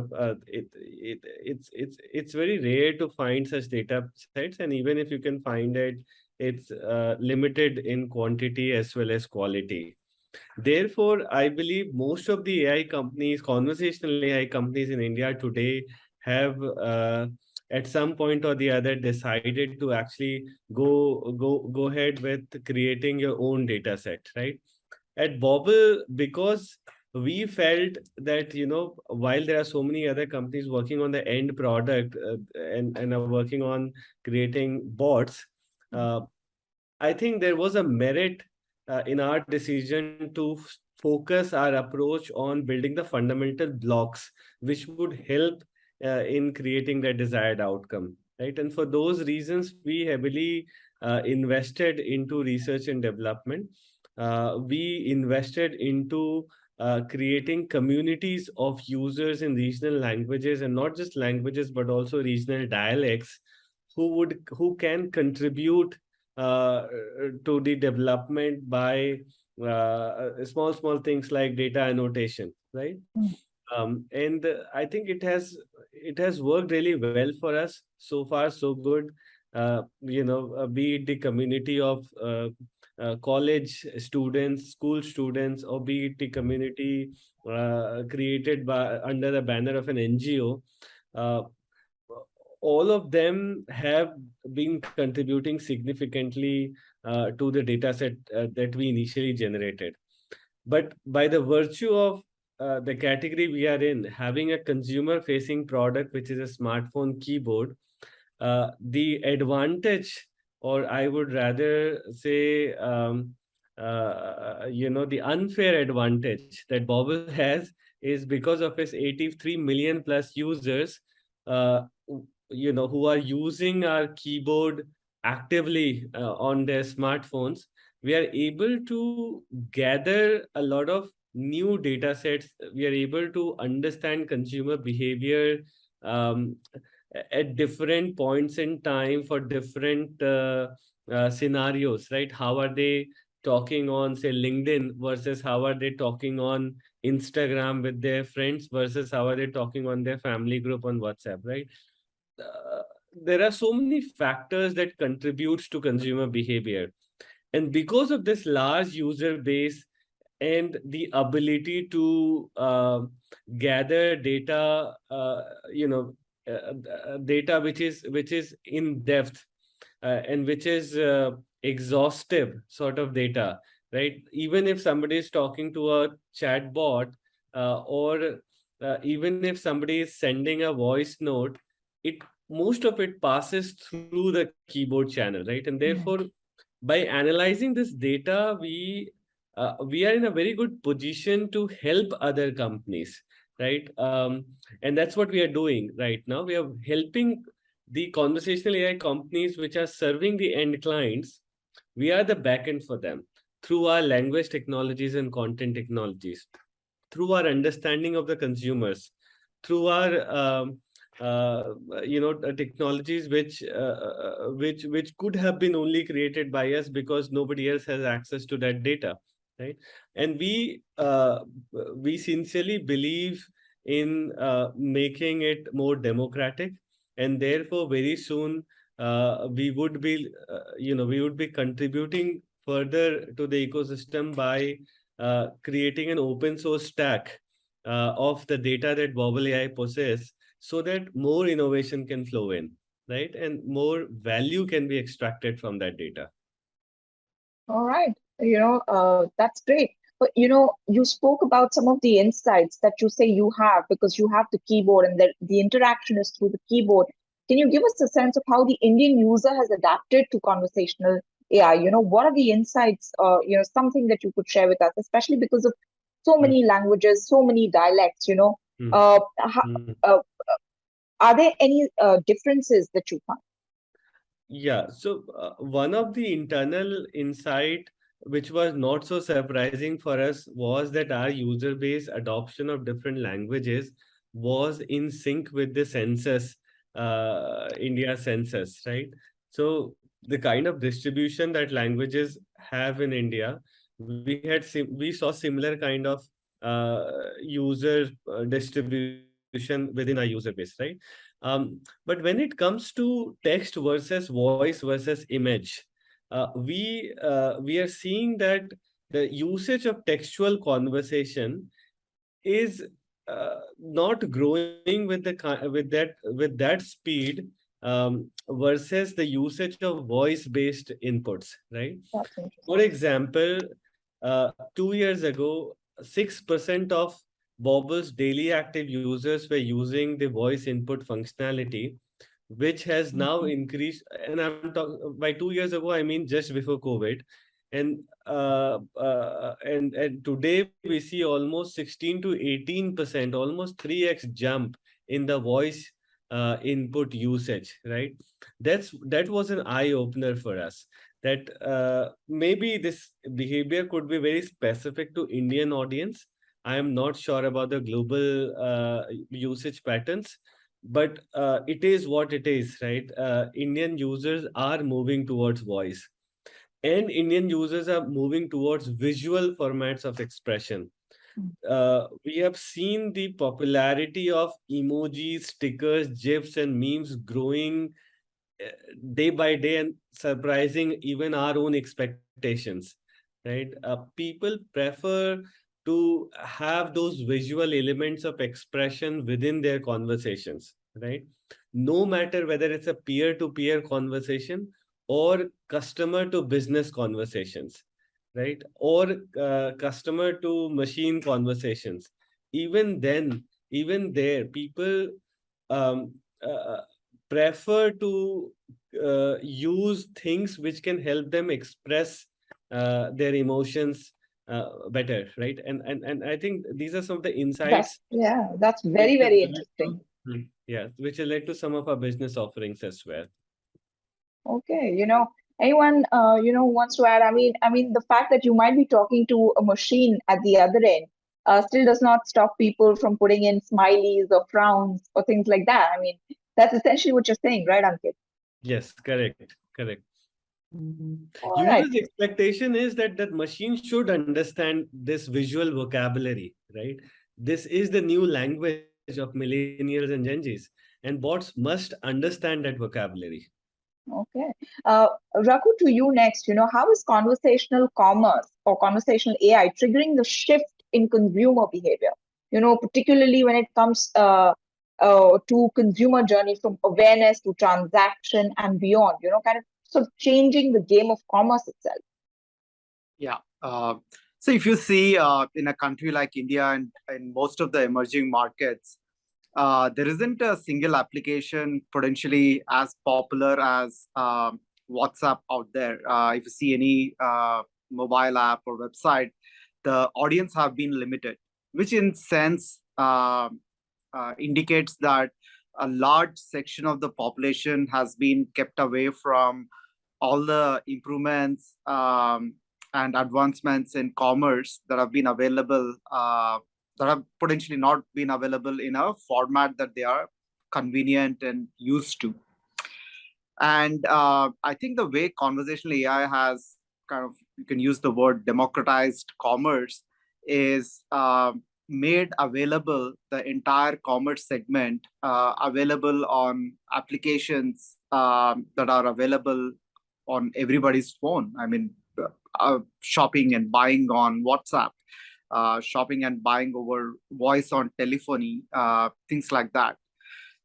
very rare to find such data sets, and even if you can find it, it's limited in quantity as well as quality. Therefore, I believe most of the AI companies, conversational AI companies in India today, have at some point or the other decided to actually go ahead with creating your own data set, right? At Bobble, because we felt that, while there are so many other companies working on the end product and are working on creating bots, I think there was a merit in our decision to focus our approach on building the fundamental blocks which would help in creating the desired outcome, right? And for those reasons, we heavily invested into research and development. We invested into creating communities of users in regional languages, and not just languages, but also regional dialects, who can contribute to the development by small things like data annotation, right? And I think it has worked really well for us so far, so good. Be it the community of college students, school students, or be it the community created by under the banner of an NGO. All of them have been contributing significantly to the data set that we initially generated. But by the virtue of the category we are in, having a consumer-facing product, which is a smartphone keyboard, the advantage, or I would rather say, the unfair advantage that Bobble has is because of its 83 million plus users, who are using our keyboard actively on their smartphones. We are able to gather a lot of new data sets. We are able to understand consumer behavior at different points in time for different scenarios, right? How are they talking on, say, LinkedIn versus how are they talking on Instagram with their friends versus how are they talking on their family group on WhatsApp, right? There are so many factors that contributes to consumer behavior. And because of this large user base and the ability to gather data, data which is in depth, and which is exhaustive sort of data, right? Even if somebody is talking to a chatbot, or even if somebody is sending a voice note, most of it passes through the keyboard channel, right? And therefore, by analyzing this data, we are in a very good position to help other companies, right? And that's what we are doing right now. We are helping the conversational AI companies which are serving the end clients. We are the backend for them through our language technologies and content technologies, through our understanding of the consumers, through our technologies which could have been only created by us because nobody else has access to that data, right? And we sincerely believe in making it more democratic, and therefore very soon we would be contributing further to the ecosystem by creating an open source stack of the data that Bobble AI possess, so that more innovation can flow in, right? And more value can be extracted from that data. All right. That's great. But, you spoke about some of the insights that you say you have because you have the keyboard and the interaction is through the keyboard. Can you give us a sense of how the Indian user has adapted to conversational AI? What are the insights, something that you could share with us, especially because of so many languages, so many dialects, are there any differences that you find? Yeah, so one of the internal insight which was not so surprising for us was that our user base adoption of different languages was in sync with the census, India census, right? So the kind of distribution that languages have in India, we saw similar kind of user distribution within our user base, right? But when it comes to text versus voice versus image, we are seeing that the usage of textual conversation is not growing with that speed versus the usage of voice-based inputs, right? For example, 2 years ago, 6% of Bobble's daily active users were using the voice input functionality, which has now increased. And I'm talking by 2 years ago, I mean just before COVID. And today we see almost 16 to 18%, almost 3x jump in the voice input usage, right? That was an eye opener for us. That maybe this behavior could be very specific to Indian audience. I am not sure about the global usage patterns, but it is what it is, right? Indian users are moving towards voice, and Indian users are moving towards visual formats of expression. We have seen the popularity of emojis, stickers, GIFs, and memes growing day by day and surprising even our own expectations, right? People prefer to have those visual elements of expression within their conversations, right? No matter whether it's a peer-to-peer conversation or customer to business conversations, right? Or customer to machine conversations. Even there, people prefer to use things which can help them express their emotions better, right? And I think these are some of the insights. That's very, very interesting. Yeah, which led to some of our business offerings as well. Okay, anyone who wants to add? I mean, the fact that you might be talking to a machine at the other end still does not stop people from putting in smileys or frowns or things like that. I mean, that's essentially what you're saying, right, Ankit? Yes, correct. All User's right. expectation is that machine should understand this visual vocabulary, right? This is the new language of millennials and Gen Zs, and bots must understand that vocabulary. Okay. Raghu, to you next. How is conversational commerce or conversational AI triggering the shift in consumer behavior? Particularly when it comes to consumer journey from awareness to transaction and beyond. Kind of sort of changing the game of commerce itself? Yeah. So if you see in a country like India and most of the emerging markets, there isn't a single application potentially as popular as WhatsApp out there. If you see any mobile app or website, the audience have been limited, which in sense indicates that a large section of the population has been kept away from all the improvements and advancements in commerce that have been available, that have potentially not been available in a format that they are convenient and used to. And I think the way conversational AI has kind of, you can use the word democratized commerce, is made available the entire commerce segment available on applications that are available on everybody's phone. I mean, shopping and buying on WhatsApp, shopping and buying over voice on telephony, things like that.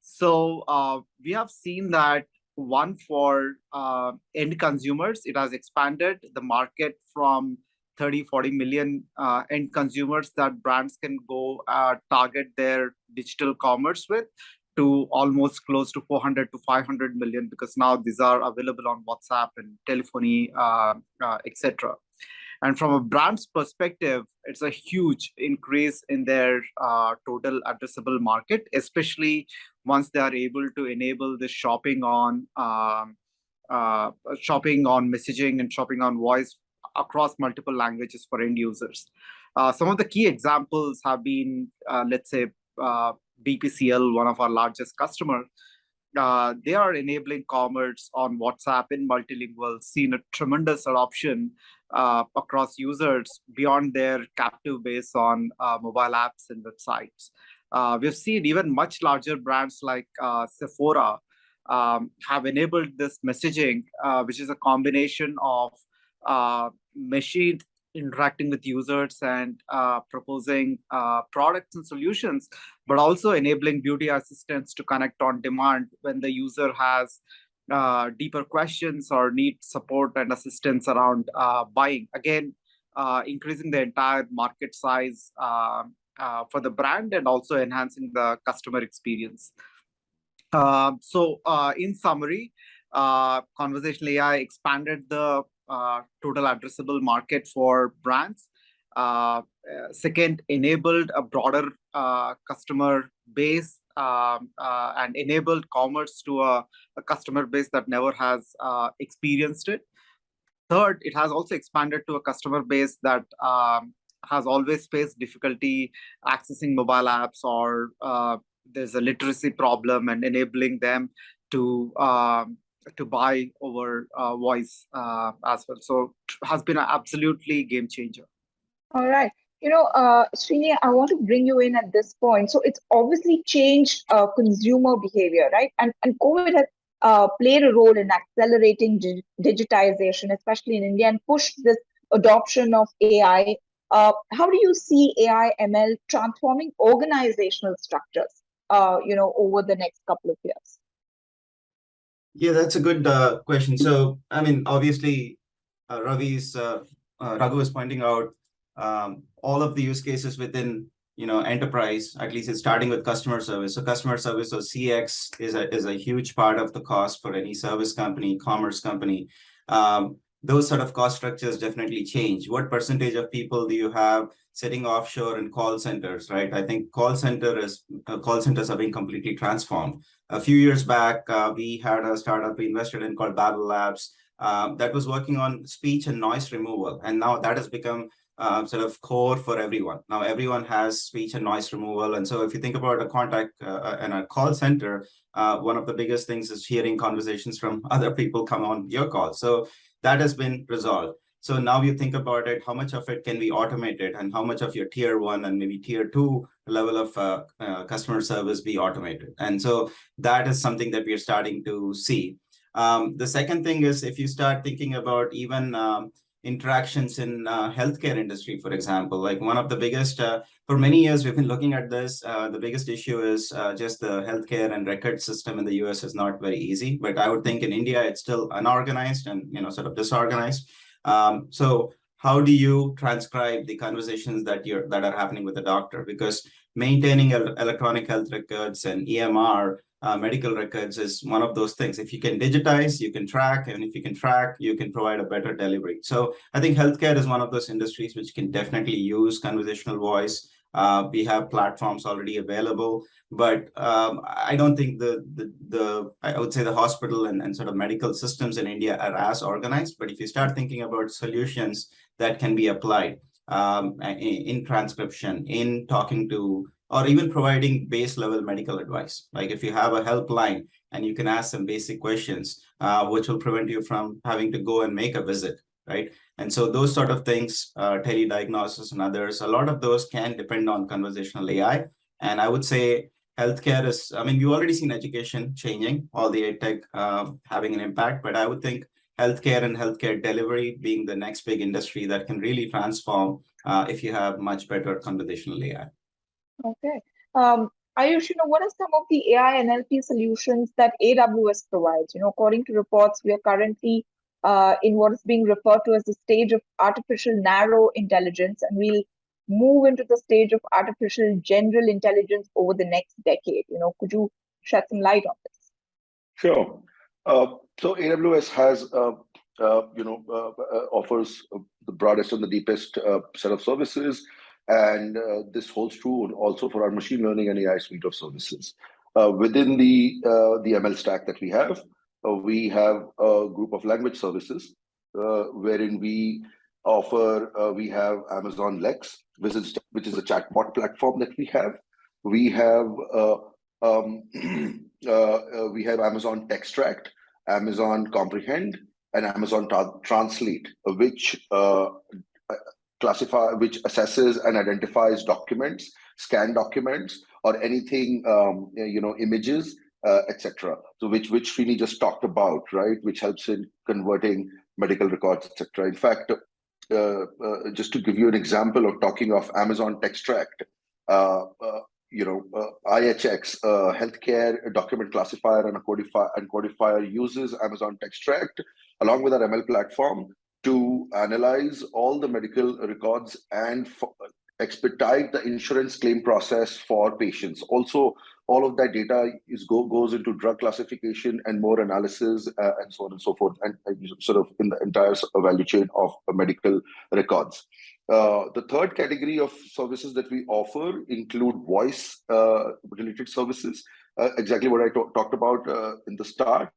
So we have seen that one for end consumers, it has expanded the market from 30-40 million end consumers that brands can go target their digital commerce with, to almost close to 400 to 500 million, because now these are available on WhatsApp and telephony, etc. And from a brand's perspective, it's a huge increase in their total addressable market, especially once they are able to enable the shopping on messaging and shopping on voice across multiple languages for end users. Some of the key examples have been, let's say, BPCL, one of our largest customers. They are enabling commerce on WhatsApp in multilingual, seen a tremendous adoption across users beyond their captive base on mobile apps and websites. We've seen even much larger brands like Sephora have enabled this messaging, which is a combination of machine interacting with users and proposing products and solutions, but also enabling beauty assistants to connect on demand when the user has deeper questions or need support and assistance around buying. Again, increasing the entire market size for the brand and also enhancing the customer experience. So in summary, conversational AI expanded the total addressable market for brands. Second, enabled a broader customer base and enabled commerce to a customer base that never has experienced it. Third, it has also expanded to a customer base that has always faced difficulty accessing mobile apps, or there's a literacy problem, and enabling them to buy over voice as well. So has been an absolutely game changer. All right. Srini, I want to bring you in at this point. So it's obviously changed consumer behavior, right? And COVID has played a role in accelerating digitization, especially in India, and pushed this adoption of AI. How do you see AI ML transforming organizational structures, over the next couple of years? Yeah, that's a good question. So, I mean, obviously, Raghu is pointing out all of the use cases within, enterprise. At least it's starting with customer service. So, customer service, or CX, is a huge part of the cost for any service company, commerce company. Those sort of cost structures definitely change. What percentage of people do you have sitting offshore in call centers, right? I think call centers are being completely transformed. A few years back, we had a startup we invested in called Babel Labs that was working on speech and noise removal. And now that has become sort of core for everyone. Now everyone has speech and noise removal. And so if you think about a contact and a call center, one of the biggest things is hearing conversations from other people come on your call. So that has been resolved. So now you think about it, how much of it can be automated, and how much of your tier 1 and maybe tier 2 level of customer service be automated. And so that is something that we are starting to see. The second thing is, if you start thinking about even interactions in healthcare industry, for example. Like one of the biggest, for many years, we've been looking at this. The biggest issue is just the healthcare and record system in the US is not very easy. But I would think in India, it's still unorganized and sort of disorganized. So how do you transcribe the conversations that are happening with the doctor? Because maintaining electronic health records and EMR medical records is one of those things. If you can digitize, you can track, and if you can track, you can provide a better delivery. So I think healthcare is one of those industries which can definitely use conversational voice. We have platforms already available, but I don't think I would say the hospital and sort of medical systems in India are as organized. But if you start thinking about solutions that can be applied in transcription, in talking to, or even providing base level medical advice. Like if you have a helpline and you can ask some basic questions, which will prevent you from having to go and make a visit, right? And so those sort of things, telediagnosis and others, a lot of those can depend on conversational AI. And I would say healthcare is, I mean, we've already seen education changing, all the edtech having an impact, but I would think healthcare and healthcare delivery being the next big industry that can really transform if you have much better conversational AI. Okay. Ayush, what are some of the AI NLP solutions that AWS provides? According to reports, we are currently in what is being referred to as the stage of artificial narrow intelligence, and we'll move into the stage of artificial general intelligence over the next decade. Could you shed some light on this? Sure. So AWS has, offers the broadest and the deepest set of services. And this holds true also for our machine learning and AI suite of services. Within the ML stack that we have a group of language services wherein we have Amazon Lex, which is a chatbot platform that we have. We have Amazon Textract, Amazon Comprehend, and Amazon Translate, which assesses and identifies documents, scan documents, or anything, images, etc. So which Srini just talked about, right? Which helps in converting medical records, etc. In fact, just to give you an example of talking of Amazon Textract, IHX, healthcare document classifier and codifier uses Amazon Textract along with our ML platform to analyze all the medical records and expedite the insurance claim process for patients. Also, all of that data goes into drug classification and more analysis and so on and so forth, and sort of in the entire value chain of medical records. The third category of services that we offer include voice-related services, exactly what I talked about in the start.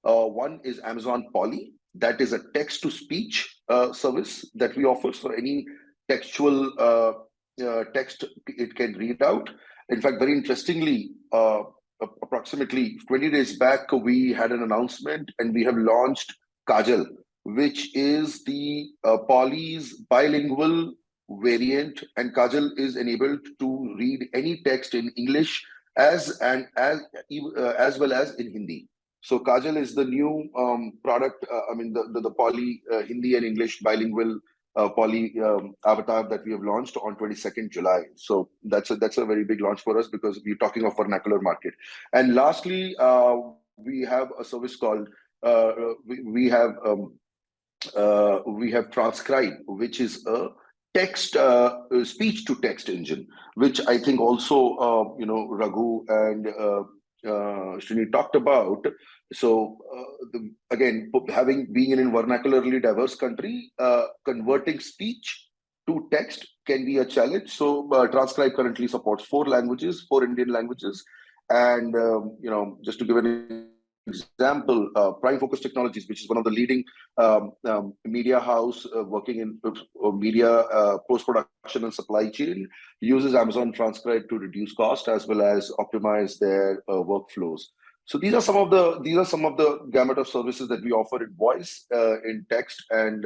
One is Amazon Poly. That is a text-to-speech service that we offer. So any textual text it can read out. In fact, very interestingly, approximately 20 days back, we had an announcement and we have launched Kajal, which is the Poly's bilingual variant, and Kajal is enabled to read any text in English as well as in Hindi. So Kajal is the new product. The Poly Hindi and English bilingual Poly avatar that we have launched on 22nd July. So that's a very big launch for us because we're talking of vernacular market. And lastly, we have a service called we have Transcribe, which is a text speech to text engine, which I think also Raghu and Srini talked about. So again, being in a vernacularly diverse country, converting speech to text can be a challenge. So Transcribe currently supports 4 Indian languages, and just to give an example, Prime Focus Technologies, which is one of the leading media house working in media post-production and supply chain, uses Amazon Transcribe to reduce cost as well as optimize their workflows. So these are some of the gamut of services that we offer in voice, in text, and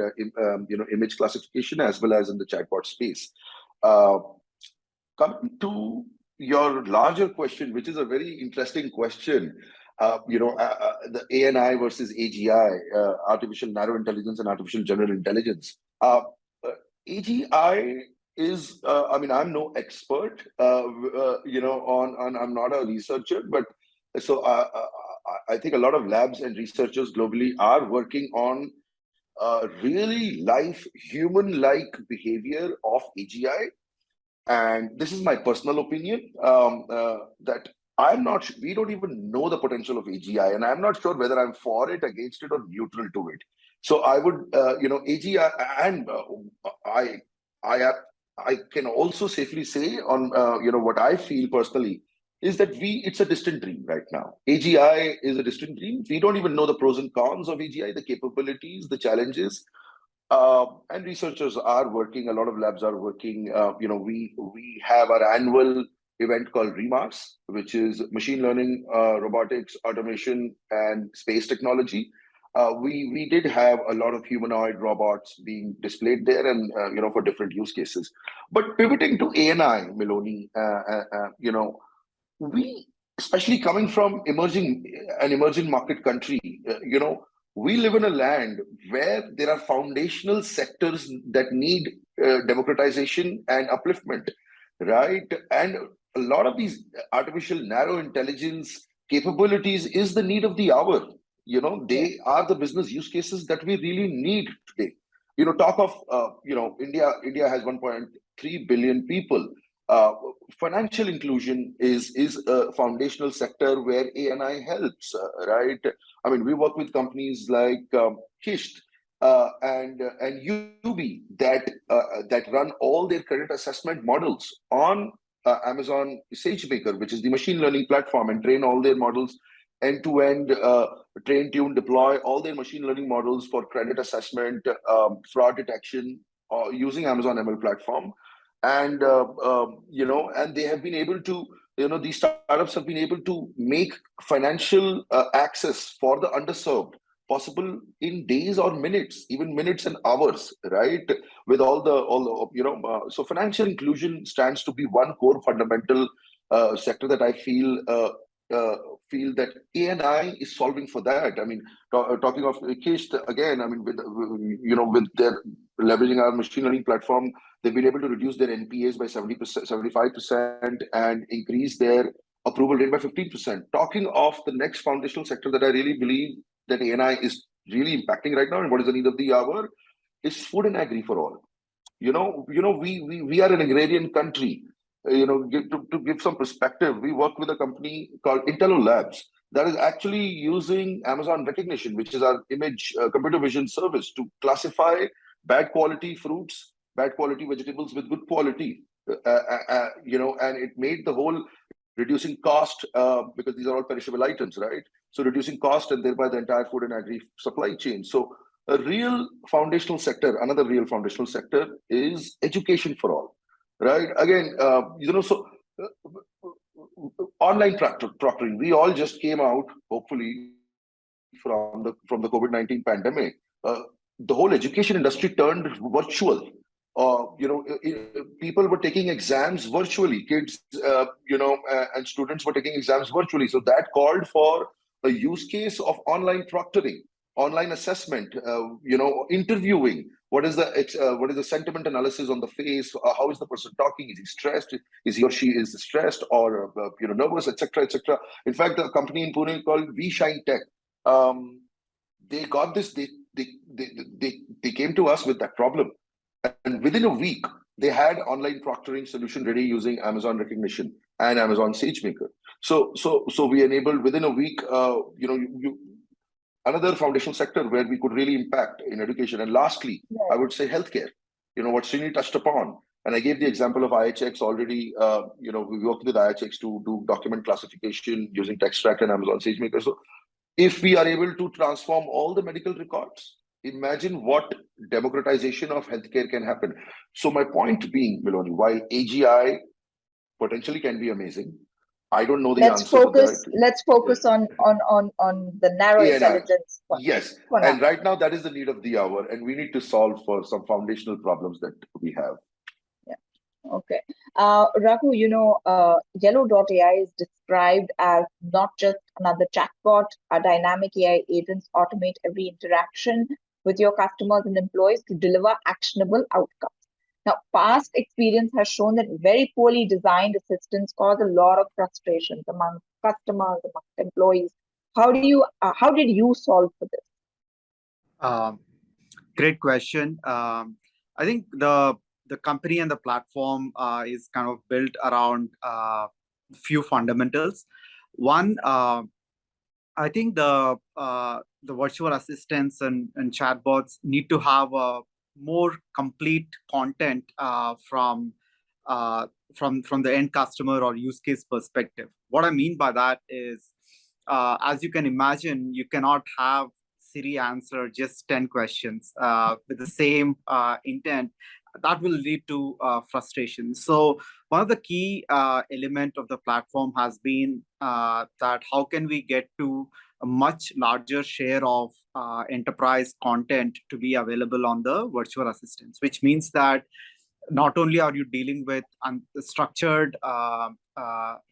image classification, as well as in the chatbot space. Coming to your larger question, which is a very interesting question. the ANI versus AGI, artificial narrow intelligence and artificial general intelligence. AGI is, I'm no expert, I'm not a researcher, but so I think a lot of labs and researchers globally are working on really live human-like behavior of AGI. And this is my personal opinion, that we don't even know the potential of AGI, and I'm not sure whether I'm for it, against it, or neutral to it. So I would, AGI, and I can also safely say on, what I feel personally is that it's a distant dream right now. AGI is a distant dream. We don't even know the pros and cons of AGI, the capabilities, the challenges. And researchers are working, a lot of labs are working. We have our annual event called REMARS, which is machine learning, robotics, automation, and space technology. We did have a lot of humanoid robots being displayed there, and for different use cases. But pivoting to ANI, Miloni, we, especially coming from an emerging market country, we live in a land where there are foundational sectors that need democratization and upliftment, right? And a lot of these artificial narrow intelligence capabilities is the need of the hour. They are the business use cases that we really need today. Talk of, India has 1.3 billion people. Financial inclusion is a foundational sector where ANI helps, right? I mean, we work with companies like Kisht and UB that run all their credit assessment models on Amazon SageMaker, which is the machine learning platform, and train all their models end-to-end, train, tune, deploy all their machine learning models for credit assessment, fraud detection, using Amazon ML platform. And and they have been able to, these startups have been able to make financial access for the underserved possible in days or minutes, even minutes and hours, right? With so financial inclusion stands to be one core fundamental sector that I feel that ANI is solving for that. I mean, talking of Kisht again, I mean, with their leveraging our machine learning platform, they've been able to reduce their NPAs by 70%, 75%, and increase their approval rate by 15%. Talking of the next foundational sector that I really believe that ANI is really impacting right now, and what is the need of the hour, is food and agri for all. We are an agrarian country. To give some perspective, we work with a company called Intel Labs that is actually using Amazon Recognition, which is our image computer vision service, to classify bad quality fruits, bad quality vegetables with good quality. And it made the whole reducing cost, because these are all perishable items, right? So reducing cost and thereby the entire food and agri supply chain. So a real foundational sector, another real foundational sector is education for all. Right. Again, online proctoring. We all just came out, hopefully, from the COVID-19 pandemic. The whole education industry turned virtual. People were taking exams virtually. Kids, and students were taking exams virtually. So that called for a use case of online proctoring, online assessment, interviewing. What is the sentiment analysis on the face? How is the person talking? Is he stressed? Is he or she stressed or nervous, etc., etc. In fact, a company in Pune called VShine Tech, they got this. They came to us with that problem, and within a week they had online proctoring solution ready using Amazon Recognition and Amazon SageMaker. So we enabled within a week. Another foundational sector where we could really impact in education. And lastly, I would say healthcare. What Singh touched upon, and I gave the example of IHX already. We worked with IHX to do document classification using TextRack and Amazon SageMaker. So if we are able to transform all the medical records, imagine what democratization of healthcare can happen. So my point being, Miloni, while AGI potentially can be amazing, I don't know the answer to that. Let's focus on the narrow intelligence. Yes, and right now that is the need of the hour, and we need to solve for some foundational problems that we have. Yeah. Okay. Raghu, Yellow.AI is described as not just another chatbot. Our dynamic AI agents automate every interaction with your customers and employees to deliver actionable outcomes. Now, past experience has shown that very poorly designed assistants cause a lot of frustrations among customers, among employees. How did you solve for this? Great question. I think the company and the platform is kind of built around few fundamentals. One, I think the virtual assistants and chatbots need to have a more complete content from the end customer or use case perspective. What I mean by that is, as you can imagine, you cannot have Siri answer just 10 questions with the same intent. That will lead to frustration. So one of the key element of the platform has been that how can we get to a much larger share of enterprise content to be available on the virtual assistants, which means that not only are you dealing with structured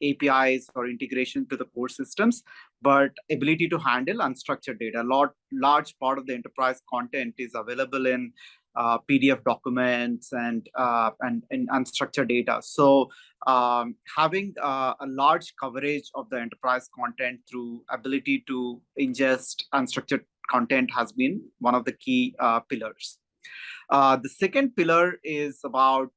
APIs or integration to the core systems, but ability to handle unstructured data. Large part of the enterprise content is available in PDF documents and unstructured data. So having a large coverage of the enterprise content through ability to ingest unstructured content has been one of the key pillars. The second pillar is about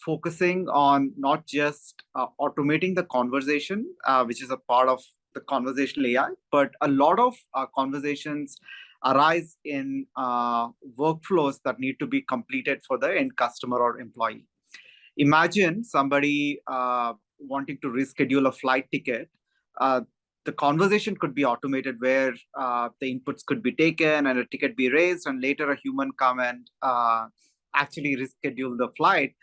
focusing on not just automating the conversation, which is a part of the conversational AI, but a lot of conversations arise in workflows that need to be completed for the end customer or employee. Imagine somebody wanting to reschedule a flight ticket. The conversation could be automated where the inputs could be taken and a ticket be raised, and later a human come and actually reschedule the flight,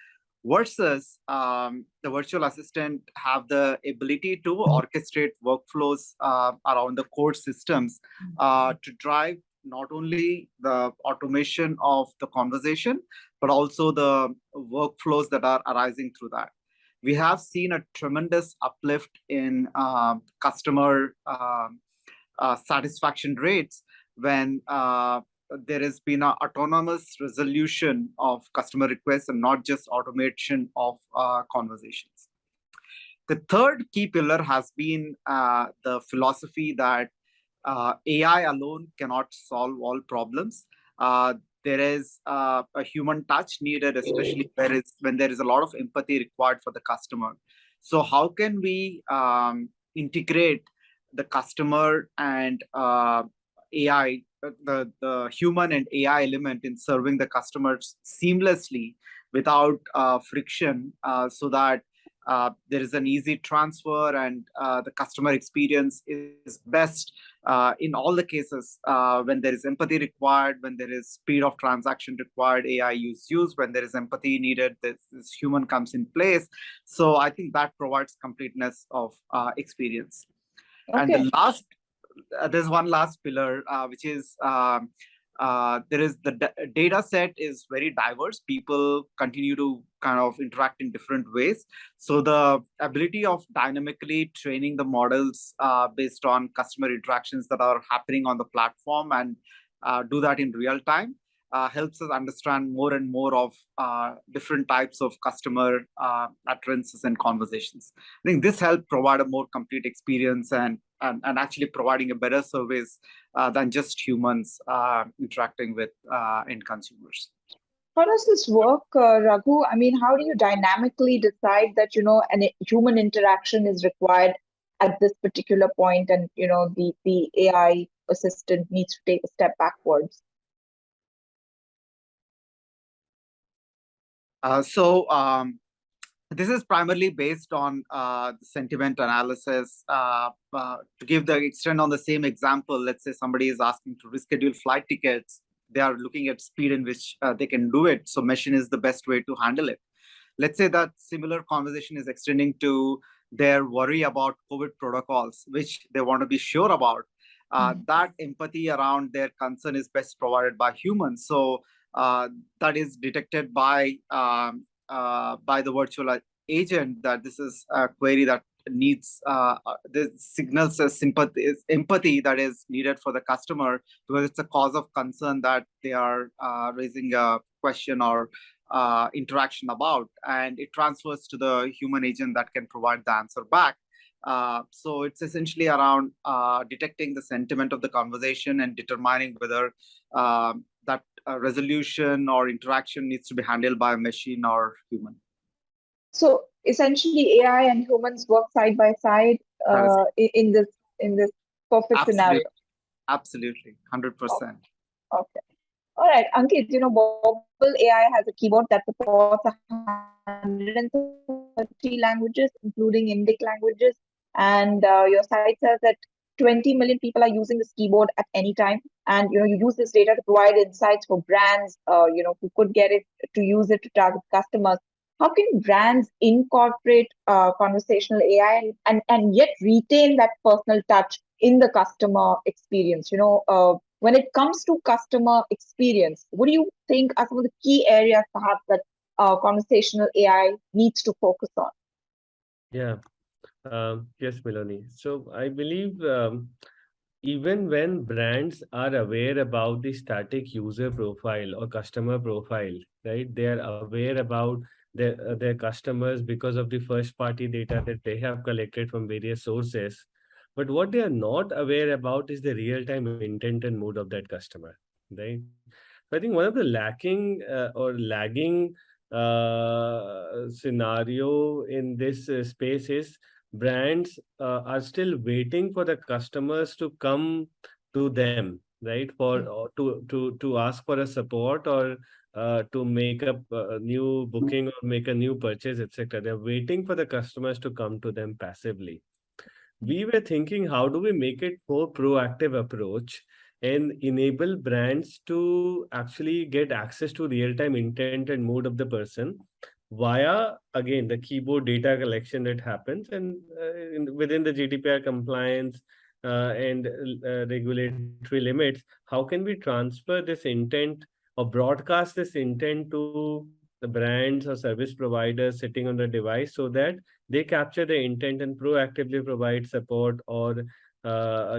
versus the virtual assistant have the ability to orchestrate workflows around the core systems to drive not only the automation of the conversation, but also the workflows that are arising through that. We have seen a tremendous uplift in customer satisfaction rates when there has been an autonomous resolution of customer requests and not just automation of conversations. The third key pillar has been the philosophy that AI alone cannot solve all problems. There is a human touch needed, especially when there is a lot of empathy required for the customer. So how can we integrate the customer and AI, the human and AI element in serving the customers seamlessly without friction, so that there is an easy transfer and the customer experience is best in all the cases. When there is empathy required, when there is speed of transaction required, AI use. When there is empathy needed, this human comes in place. So I think that provides completeness of experience. Okay. And the last, there's one last pillar, which is there is the data set is very diverse. People continue to kind of interact in different ways. So the ability of dynamically training the models based on customer interactions that are happening on the platform and do that in real time helps us understand more and more of different types of customer utterances and conversations. I think this helps provide a more complete experience and actually providing a better service than just humans interacting with end consumers. How does this work, Raghu? I mean, how do you dynamically decide that, a human interaction is required at this particular point and, the AI assistant needs to take a step backwards? This is primarily based on the sentiment analysis. To give the extent on the same example, let's say somebody is asking to reschedule flight tickets. They are looking at speed in which they can do it. So machine is the best way to handle it. Let's say that similar conversation is extending to their worry about COVID protocols, which they want to be sure about. That empathy around their concern is best provided by humans. So that is detected by the virtual agent that this is a query that needs this signals a empathy that is needed for the customer, because it's a cause of concern that they are raising a question or interaction about, and it transfers to the human agent that can provide the answer back. So it's essentially around detecting the sentiment of the conversation and determining whether that resolution or interaction needs to be handled by a machine or human. So essentially, AI and humans work side by side in this perfect scenario. Absolutely, 100%. Okay. All right, Ankit. Bobble AI has a keyboard that supports 130 languages, including Indic languages, and your site says that 20 million people are using this keyboard at any time, and you use this data to provide insights for brands, who could get it to use it to target customers. How can brands incorporate conversational AI and yet retain that personal touch in the customer experience? When it comes to customer experience, what do you think are some of the key areas perhaps that conversational AI needs to focus on? Yeah. Yes, Miloni. So I believe even when brands are aware about the static user profile or customer profile, right? They are aware about their customers because of the first party data that they have collected from various sources. But what they are not aware about is the real-time intent and mood of that customer, right? So I think one of the lagging scenario in this space is brands are still waiting for the customers to come to them, right? To ask for a support or to make up a new booking or make a new purchase, etc. They're waiting for the customers to come to them passively. We were thinking, how do we make it more proactive approach and enable brands to actually get access to real-time intent and mood of the person via, again, the keyboard data collection that happens and within the GDPR compliance and regulatory limits. How can we transfer this intent or broadcast this intent to the brands or service providers sitting on the device so that they capture the intent and proactively provide support or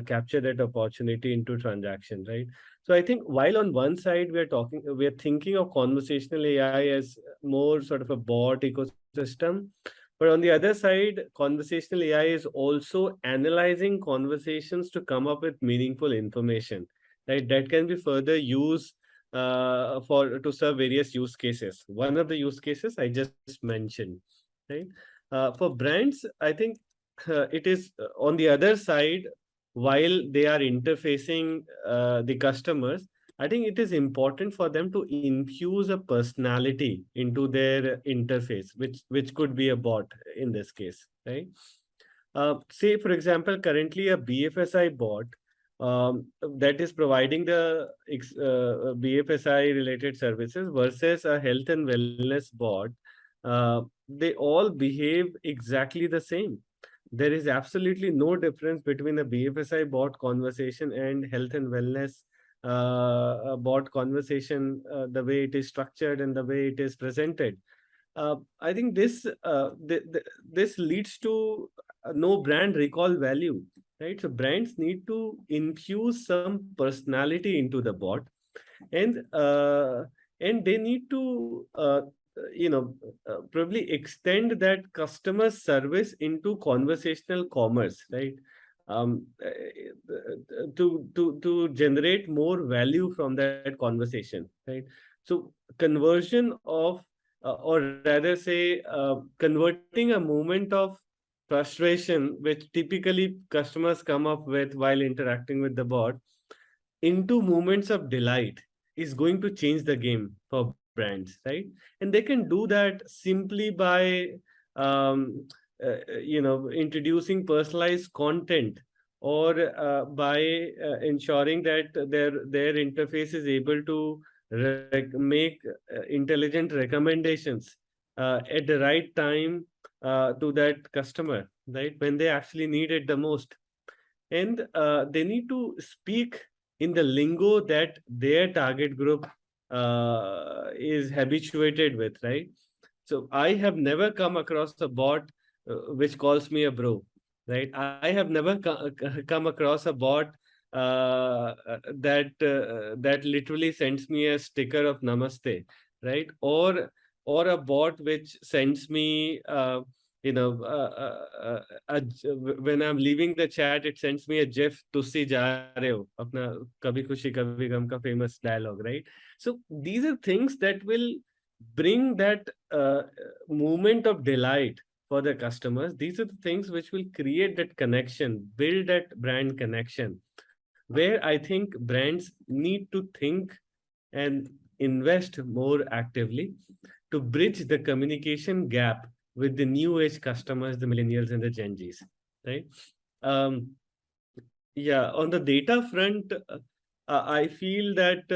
capture that opportunity into transaction, right? So I think while on one side we're thinking of conversational AI as more sort of a bot ecosystem, but on the other side, conversational AI is also analyzing conversations to come up with meaningful information, right? That can be further used to serve various use cases. One of the use cases I just mentioned, right? For brands, I think it is on the other side, while they are interfacing the customers, I think it is important for them to infuse a personality into their interface, which could be a bot in this case, right? Say, for example, currently a BFSI bot that is providing the BFSI related services versus a health and wellness bot, they all behave exactly the same. There is absolutely no difference between a BFSI bot conversation and health and wellness bot conversation, the way it is structured and the way it is presented. I think this leads to no brand recall value, right? So brands need to infuse some personality into the bot, and they need to probably extend that customer service into conversational commerce, right? To generate more value from that conversation, right? So conversion of or rather say converting a moment of frustration which typically customers come up with while interacting with the bot into moments of delight is going to change the game for brands, right? And they can do that simply by introducing personalized content or by ensuring that their interface is able to make intelligent recommendations at the right time to that customer, right, when they actually need it the most. And they need to speak in the lingo that their target group is habituated with, right? So I have never come across a bot which calls me a bro, right? I have never come across a bot that literally sends me a sticker of namaste, right? Or a bot which sends me when I'm leaving the chat, it sends me a gif, "Tussi ja rahe ho," apna kabhi khushi kabhi gum ka famous dialogue, right? So these are things that will bring that moment of delight for the customers. These are the things which will create that connection, build that brand connection, where I think brands need to think and invest more actively to bridge the communication gap with the new age customers, the millennials and the Gen Zs, right? Yeah, on the data front, I feel that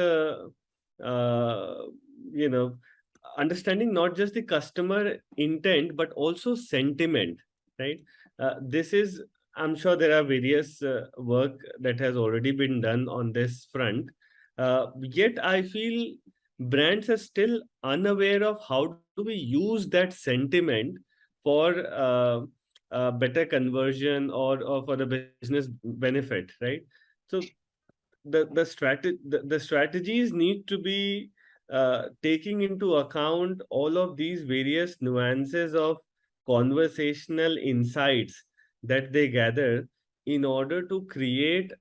understanding not just the customer intent but also sentiment, right? This is, I'm sure there are various work that has already been done on this front. Yet I feel brands are still unaware of how do we use that sentiment for better conversion or for the business benefit, right? So the strategies need to be taking into account all of these various nuances of conversational insights that they gather in order to create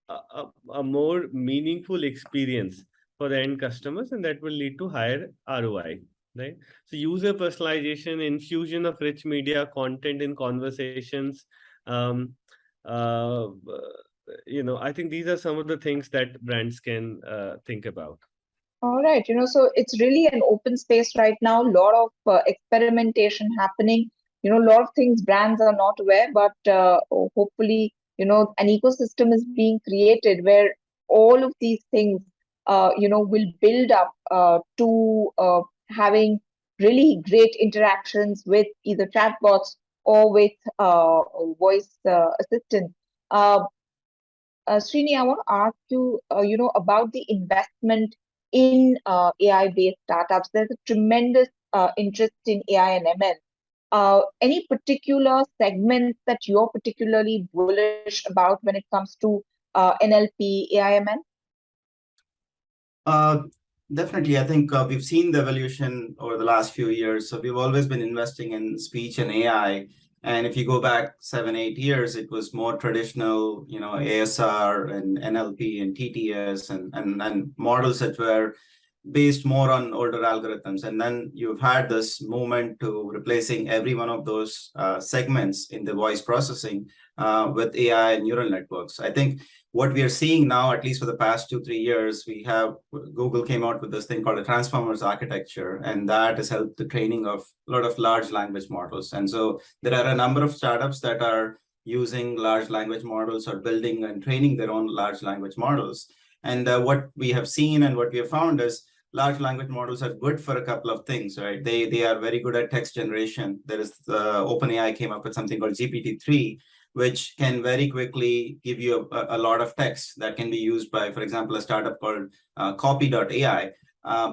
a more meaningful experience for the end customers, and that will lead to higher ROI, right? So user personalization, infusion of rich media content in conversations, I think these are some of the things that brands can think about. All right, so it's really an open space right now, a lot of experimentation happening, a lot of things brands are not aware, but hopefully, an ecosystem is being created where all of these things, will build up to having really great interactions with either chatbots or with voice assistants. Srini, I want to ask you, about the investment in AI-based startups. There's a tremendous interest in AI and ML. Any particular segments that you're particularly bullish about when it comes to NLP, AI, ML? Definitely. I think we've seen the evolution over the last few years. So we've always been investing in speech and AI. And if you go back 7-8 years, it was more traditional, ASR and NLP and TTS and models that were based more on older algorithms. And then you've had this movement to replacing every one of those segments in the voice processing with AI and neural networks. I think what we are seeing now, at least for the past 2-3 years, Google came out with this thing called a transformers architecture, and that has helped the training of a lot of large language models. And so there are a number of startups that are using large language models or building and training their own large language models. And what we have seen and what we have found is large language models are good for a couple of things, right? They are very good at text generation. There is OpenAI came up with something called GPT-3, which can very quickly give you a lot of text that can be used by, for example, a startup called Copy.ai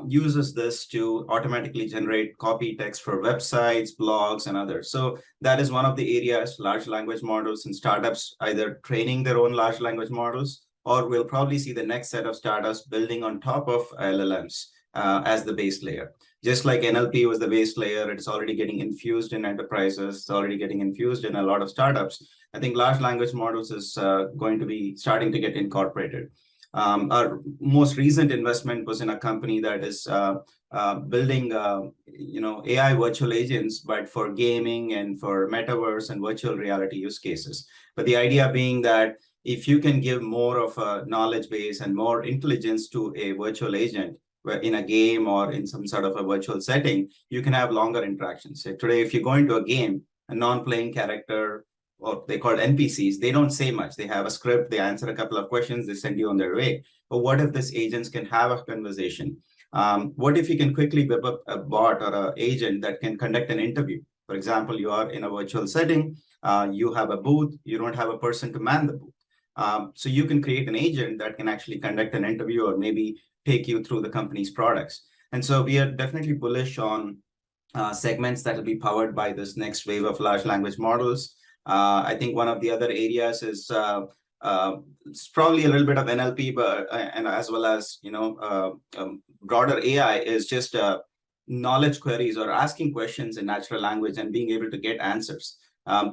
uses this to automatically generate copy text for websites, blogs, and others. So that is one of the areas, large language models, and startups either training their own large language models, or we'll probably see the next set of startups building on top of LLMs as the base layer. Just like NLP was the base layer, it's already getting infused in enterprises, it's already getting infused in a lot of startups. I think large language models is going to be starting to get incorporated. Our most recent investment was in a company that is building, AI virtual agents, but for gaming and for metaverse and virtual reality use cases. But the idea being that if you can give more of a knowledge base and more intelligence to a virtual agent, where in a game or in some sort of a virtual setting, you can have longer interactions. So today, if you go into a game, a non-playing character, or they call NPCs, they don't say much. They have a script, they answer a couple of questions, they send you on their way. But what if these agents can have a conversation? What if you can quickly whip up a bot or an agent that can conduct an interview? For example, you are in a virtual setting, you have a booth, you don't have a person to man the booth. So you can create an agent that can actually conduct an interview or maybe take you through the company's products. And so we are definitely bullish on segments that will be powered by this next wave of large language models. I think one of the other areas is it's probably a little bit of NLP, but and as well as broader AI is just knowledge queries or asking questions in natural language and being able to get answers.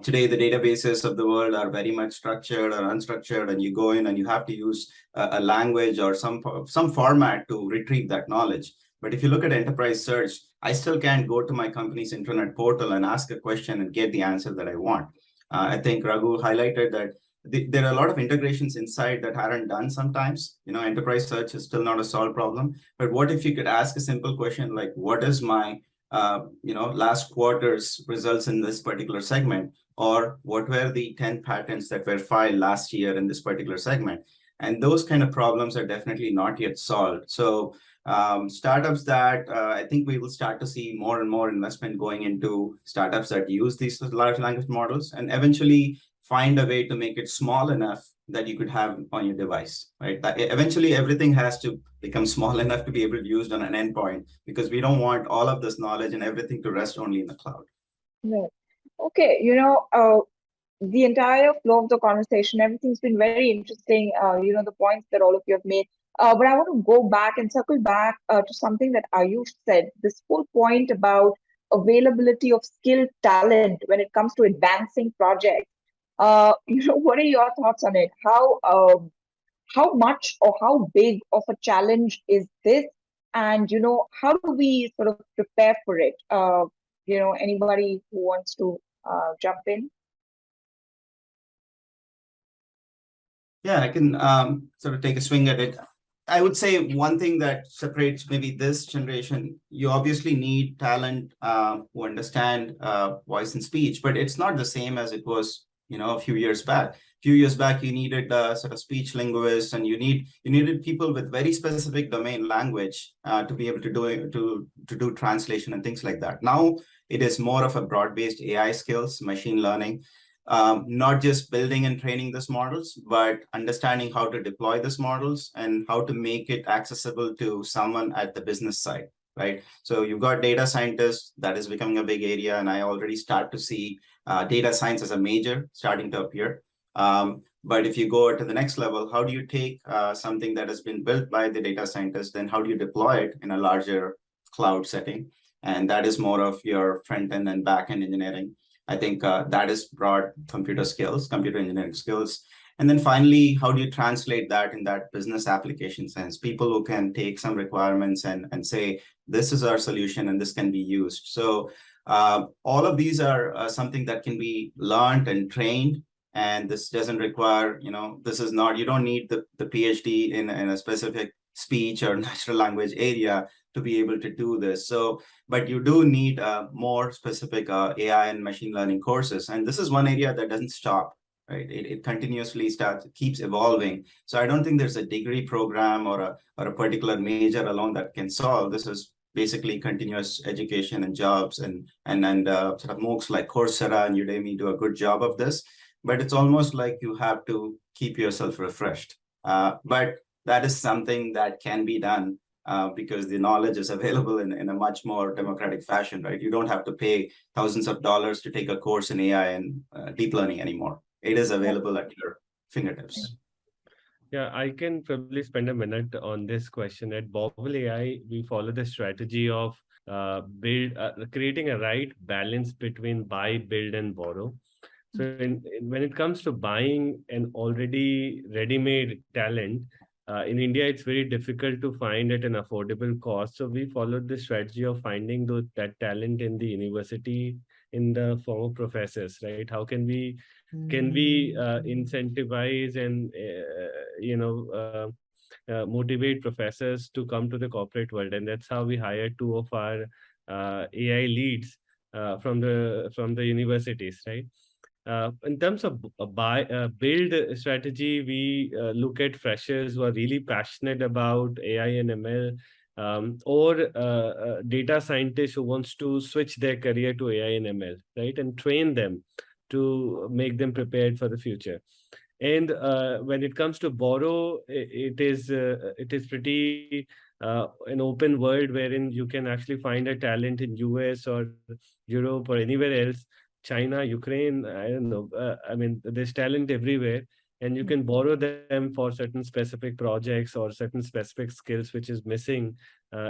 Today, the databases of the world are very much structured or unstructured, and you go in and you have to use a language or some format to retrieve that knowledge. But if you look at enterprise search, I still can't go to my company's intranet portal and ask a question and get the answer that I want. I think Raghu highlighted that there are a lot of integrations inside that aren't done sometimes. Enterprise search is still not a solved problem. But what if you could ask a simple question like, what is my last quarter's results in this particular segment? Or what were the 10 patents that were filed last year in this particular segment? And those kind of problems are definitely not yet solved. So startups that I think we will start to see more and more investment going into startups that use these large language models and eventually find a way to make it small enough that you could have on your device, right? That eventually everything has to become small enough to be able to be used on an endpoint, because we don't want all of this knowledge and everything to rest only in the cloud. Right. Okay, the entire flow of the conversation, everything's been very interesting, the points that all of you have made. But I want to go back and circle back to something that Ayush said, this whole point about availability of skilled talent when it comes to advancing projects. What are your thoughts on it? How much or how big of a challenge is this? And, how do we sort of prepare for it? Anybody who wants to jump in? Yeah, I can sort of take a swing at it. I would say one thing that separates maybe this generation, you obviously need talent who understand voice and speech, but it's not the same as it was, a few years back. A few years back, you needed sort of speech linguists, and you needed people with very specific domain language to be able to do translation and things like that. Now it is more of a broad-based AI skills, machine learning. Not just building and training these models, but understanding how to deploy these models and how to make it accessible to someone at the business side, right? So you've got data scientists, that is becoming a big area, and I already start to see data science as a major starting to appear. But if you go to the next level, how do you take something that has been built by the data scientist, then how do you deploy it in a larger cloud setting? And that is more of your front-end and back-end engineering. I think that is broad computer engineering skills. And then finally, how do you translate that in that business application sense? People who can take some requirements and say, this is our solution and this can be used. So all of these are something that can be learned and trained. And this doesn't require, you don't need the PhD in a specific speech or natural language area to be able to do this. So, but you do need more specific AI and machine learning courses. And this is one area that doesn't stop, right? It continuously keeps evolving. So I don't think there's a degree program or a particular major alone that can solve. This is basically continuous education and jobs and sort of MOOCs like Coursera and Udemy do a good job of this. But it's almost like you have to keep yourself refreshed. But that is something that can be done because the knowledge is available in a much more democratic fashion, right? You don't have to pay thousands of dollars to take a course in AI and deep learning anymore. It is available at your fingertips. Yeah, I can probably spend a minute on this question. At Bobble AI, we follow the strategy of creating a right balance between buy, build, and borrow. So when it comes to buying an already ready-made talent, in India, it's very difficult to find at an affordable cost. So we followed the strategy of finding that talent in the university in the form of professors, right? How can we incentivize and motivate professors to come to the corporate world? And that's how we hired two of our AI leads from the universities, right? In terms of build strategy, we look at freshers who are really passionate about AI and ML, or data scientists who wants to switch their career to AI and ML, right? And train them to make them prepared for the future. And when it comes to borrow, it is pretty an open world wherein you can actually find a talent in US or Europe or anywhere else, China, Ukraine. I don't know. I mean, there's talent everywhere, and you can borrow them for certain specific projects or certain specific skills which is missing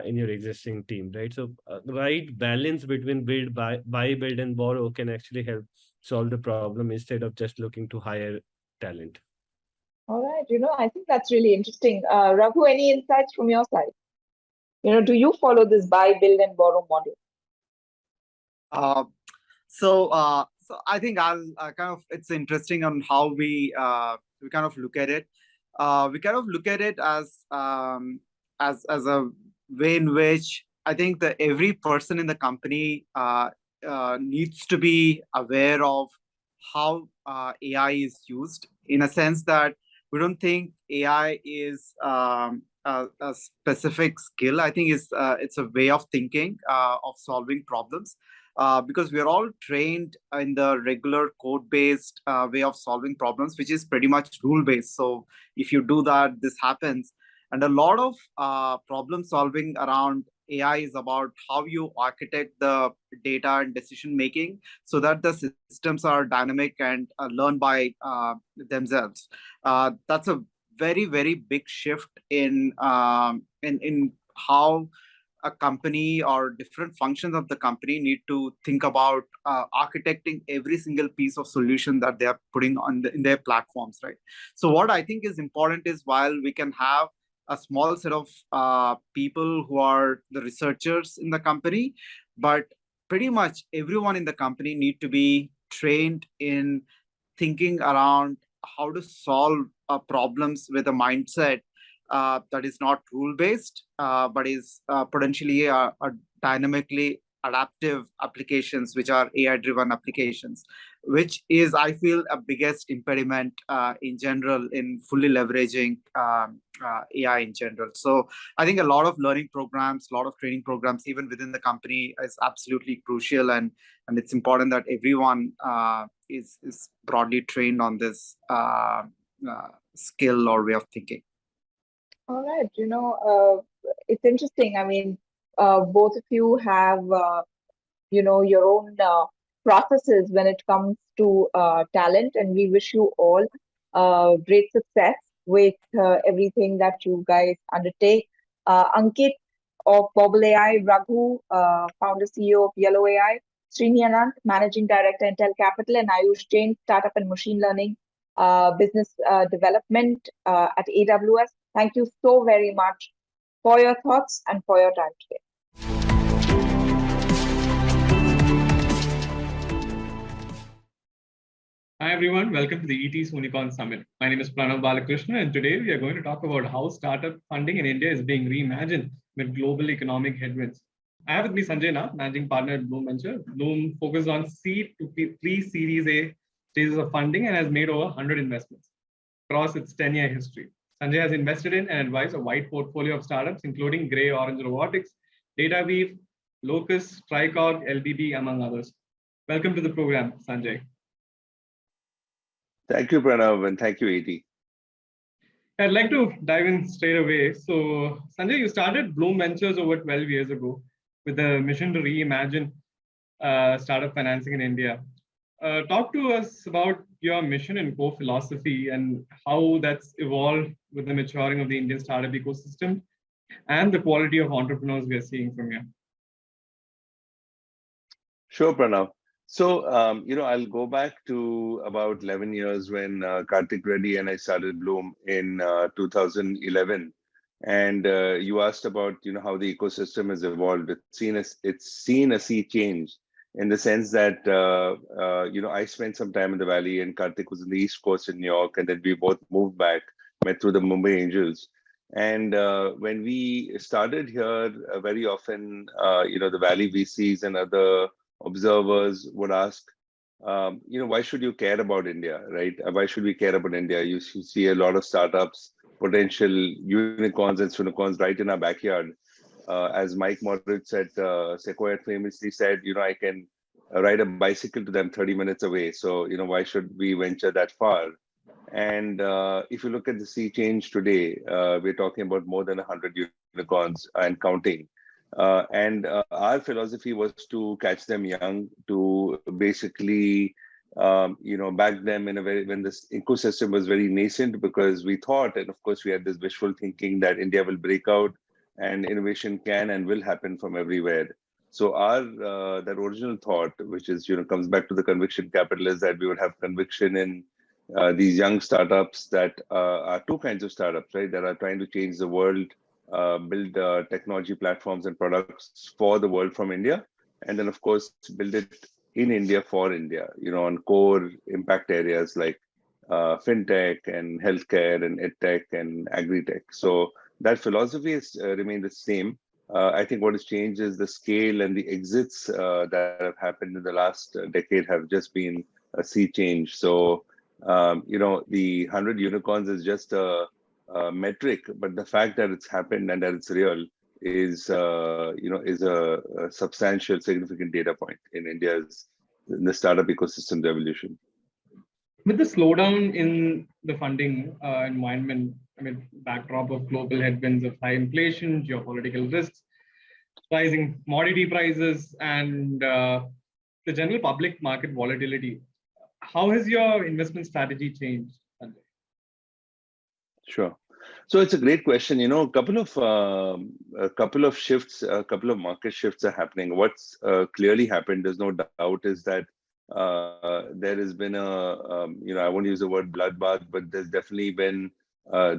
in your existing team, right? So, the right balance between buy, build, and borrow can actually help solve the problem instead of just looking to hire talent. All right, I think that's really interesting. Raghu, any insights from your side? Do you follow this buy, build, and borrow model? So I think I'll it's interesting on how we kind of look at it. We kind of look at it as a way in which I think that every person in the company needs to be aware of how AI is used, in a sense that we don't think AI is a specific skill. I think it's a way of thinking, of solving problems. Because we are all trained in the regular code-based way of solving problems, which is pretty much rule-based. So if you do that, this happens. And a lot of problem solving around AI is about how you architect the data and decision making so that the systems are dynamic and learn by themselves. That's a very, very big shift in how a company or different functions of the company need to think about architecting every single piece of solution that they are putting in their platforms, right? So what I think is important is, while we can have a small set of people who are the researchers in the company, but pretty much everyone in the company need to be trained in thinking around how to solve problems with a mindset that is not rule-based, but is potentially a dynamically adaptive applications, which are AI-driven applications, which is, I feel, a biggest impediment in general in fully leveraging AI in general. So I think a lot of learning programs, a lot of training programs, even within the company, is absolutely crucial, and it's important that everyone is broadly trained on this skill or way of thinking. All right, it's interesting. I mean, both of you have, your own processes when it comes to talent, and we wish you all great success with everything that you guys undertake. Ankit of Bobble AI, Raghu, founder CEO of Yellow.AI, Srini Anand, Managing Director, Intel Capital, and Ayush Jain, Startup and Machine Learning Business Development at AWS. Thank you so very much for your thoughts and for your time today. Hi everyone, welcome to the ET Soonicorns Summit. My name is Pranav Balakrishnan, and today we are going to talk about how startup funding in India is being reimagined with global economic headwinds. I have with me Sanjay Nath, Managing Partner at Bloom Venture. Bloom focuses on seed to pre-Series A stages of funding and has made over 100 investments across its 10-year history. Sanjay has invested in and advised a wide portfolio of startups, including Grey Orange Robotics, DataWeave, Locus, Tricog, LBB, among others. Welcome to the program, Sanjay. Thank you, Pranav, and thank you, AT. I'd like to dive in straight away. So, Sanjay, you started Bloom Ventures over 12 years ago with a mission to reimagine startup financing in India. Talk to us about your mission and core philosophy and how that's evolved with the maturing of the Indian startup ecosystem and the quality of entrepreneurs we are seeing from here. Sure, Pranav. So, I'll go back to about 11 years when Karthik Reddy and I started Bloom in 2011. And you asked about, how the ecosystem has evolved. It's seen a sea change in the sense that, I spent some time in the Valley and Karthik was in the East Coast in New York, and then we both moved back, met through the Mumbai Angels. And when we started here, very often, the Valley VCs and other observers would ask, why should you care about India, right? Why should we care about India? You see a lot of startups, potential unicorns and soonicorns right in our backyard. As Mike Moritz at Sequoia famously said, I can ride a bicycle to them 30 minutes away. So, why should we venture that far? And if you look at the sea change today, we're talking about more than 100 unicorns and counting. And our philosophy was to catch them young, to basically, back them in a very, when this ecosystem was very nascent, because we thought, and of course we had this wishful thinking that India will break out and innovation can and will happen from everywhere. So our that original thought, which is comes back to the conviction capital, is that we would have conviction in these young startups that are two kinds of startups, right? That are trying to change the world, build technology platforms and products for the world from India, and then of course build it in India for India. On core impact areas like fintech and healthcare and edtech and agri-tech. So that philosophy has remained the same. I think what has changed is the scale, and the exits that have happened in the last decade have just been a sea change. So, the 100 unicorns is just a metric, but the fact that it's happened and that it's real is a substantial, significant data point in the startup ecosystem evolution. With the slowdown in the funding environment, backdrop of global headwinds of high inflation, geopolitical risks, rising commodity prices, and the general public market volatility, how has your investment strategy changed, Sanjay? Sure. So it's a great question. A couple of shifts, a couple of market shifts are happening. What's clearly happened, there's no doubt, is that there has been I won't use the word bloodbath, but there's definitely been a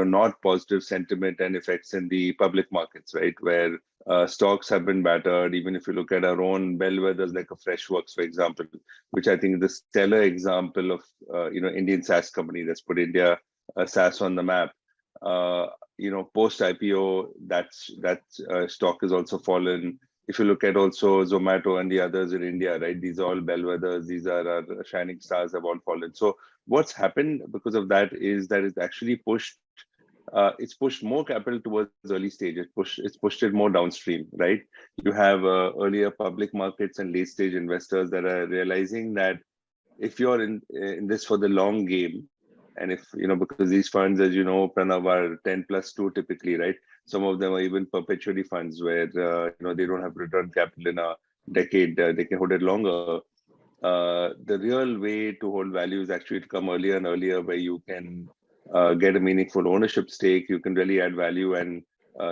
not positive sentiment and effects in the public markets, right? Where stocks have been battered. Even if you look at our own bellwethers like a Freshworks, for example, which I think is the stellar example of Indian SaaS company that's put India SaaS on the map. Post IPO, that stock has also fallen. If you look at also Zomato and the others in India, right? These are all bellwethers. These are our shining stars, have all fallen. So what's happened because of that is that it's actually pushed more capital towards early stage. It's pushed it more downstream, right? You have earlier public markets and late stage investors that are realizing that if you're in this for the long game, and if because these funds, as Pranav, are 10+2 typically, right? Some of them are even perpetuity funds where they don't have return capital in a decade. They can hold it longer. The real way to hold value is actually to come earlier and earlier, where you can get a meaningful ownership stake. You can really add value, and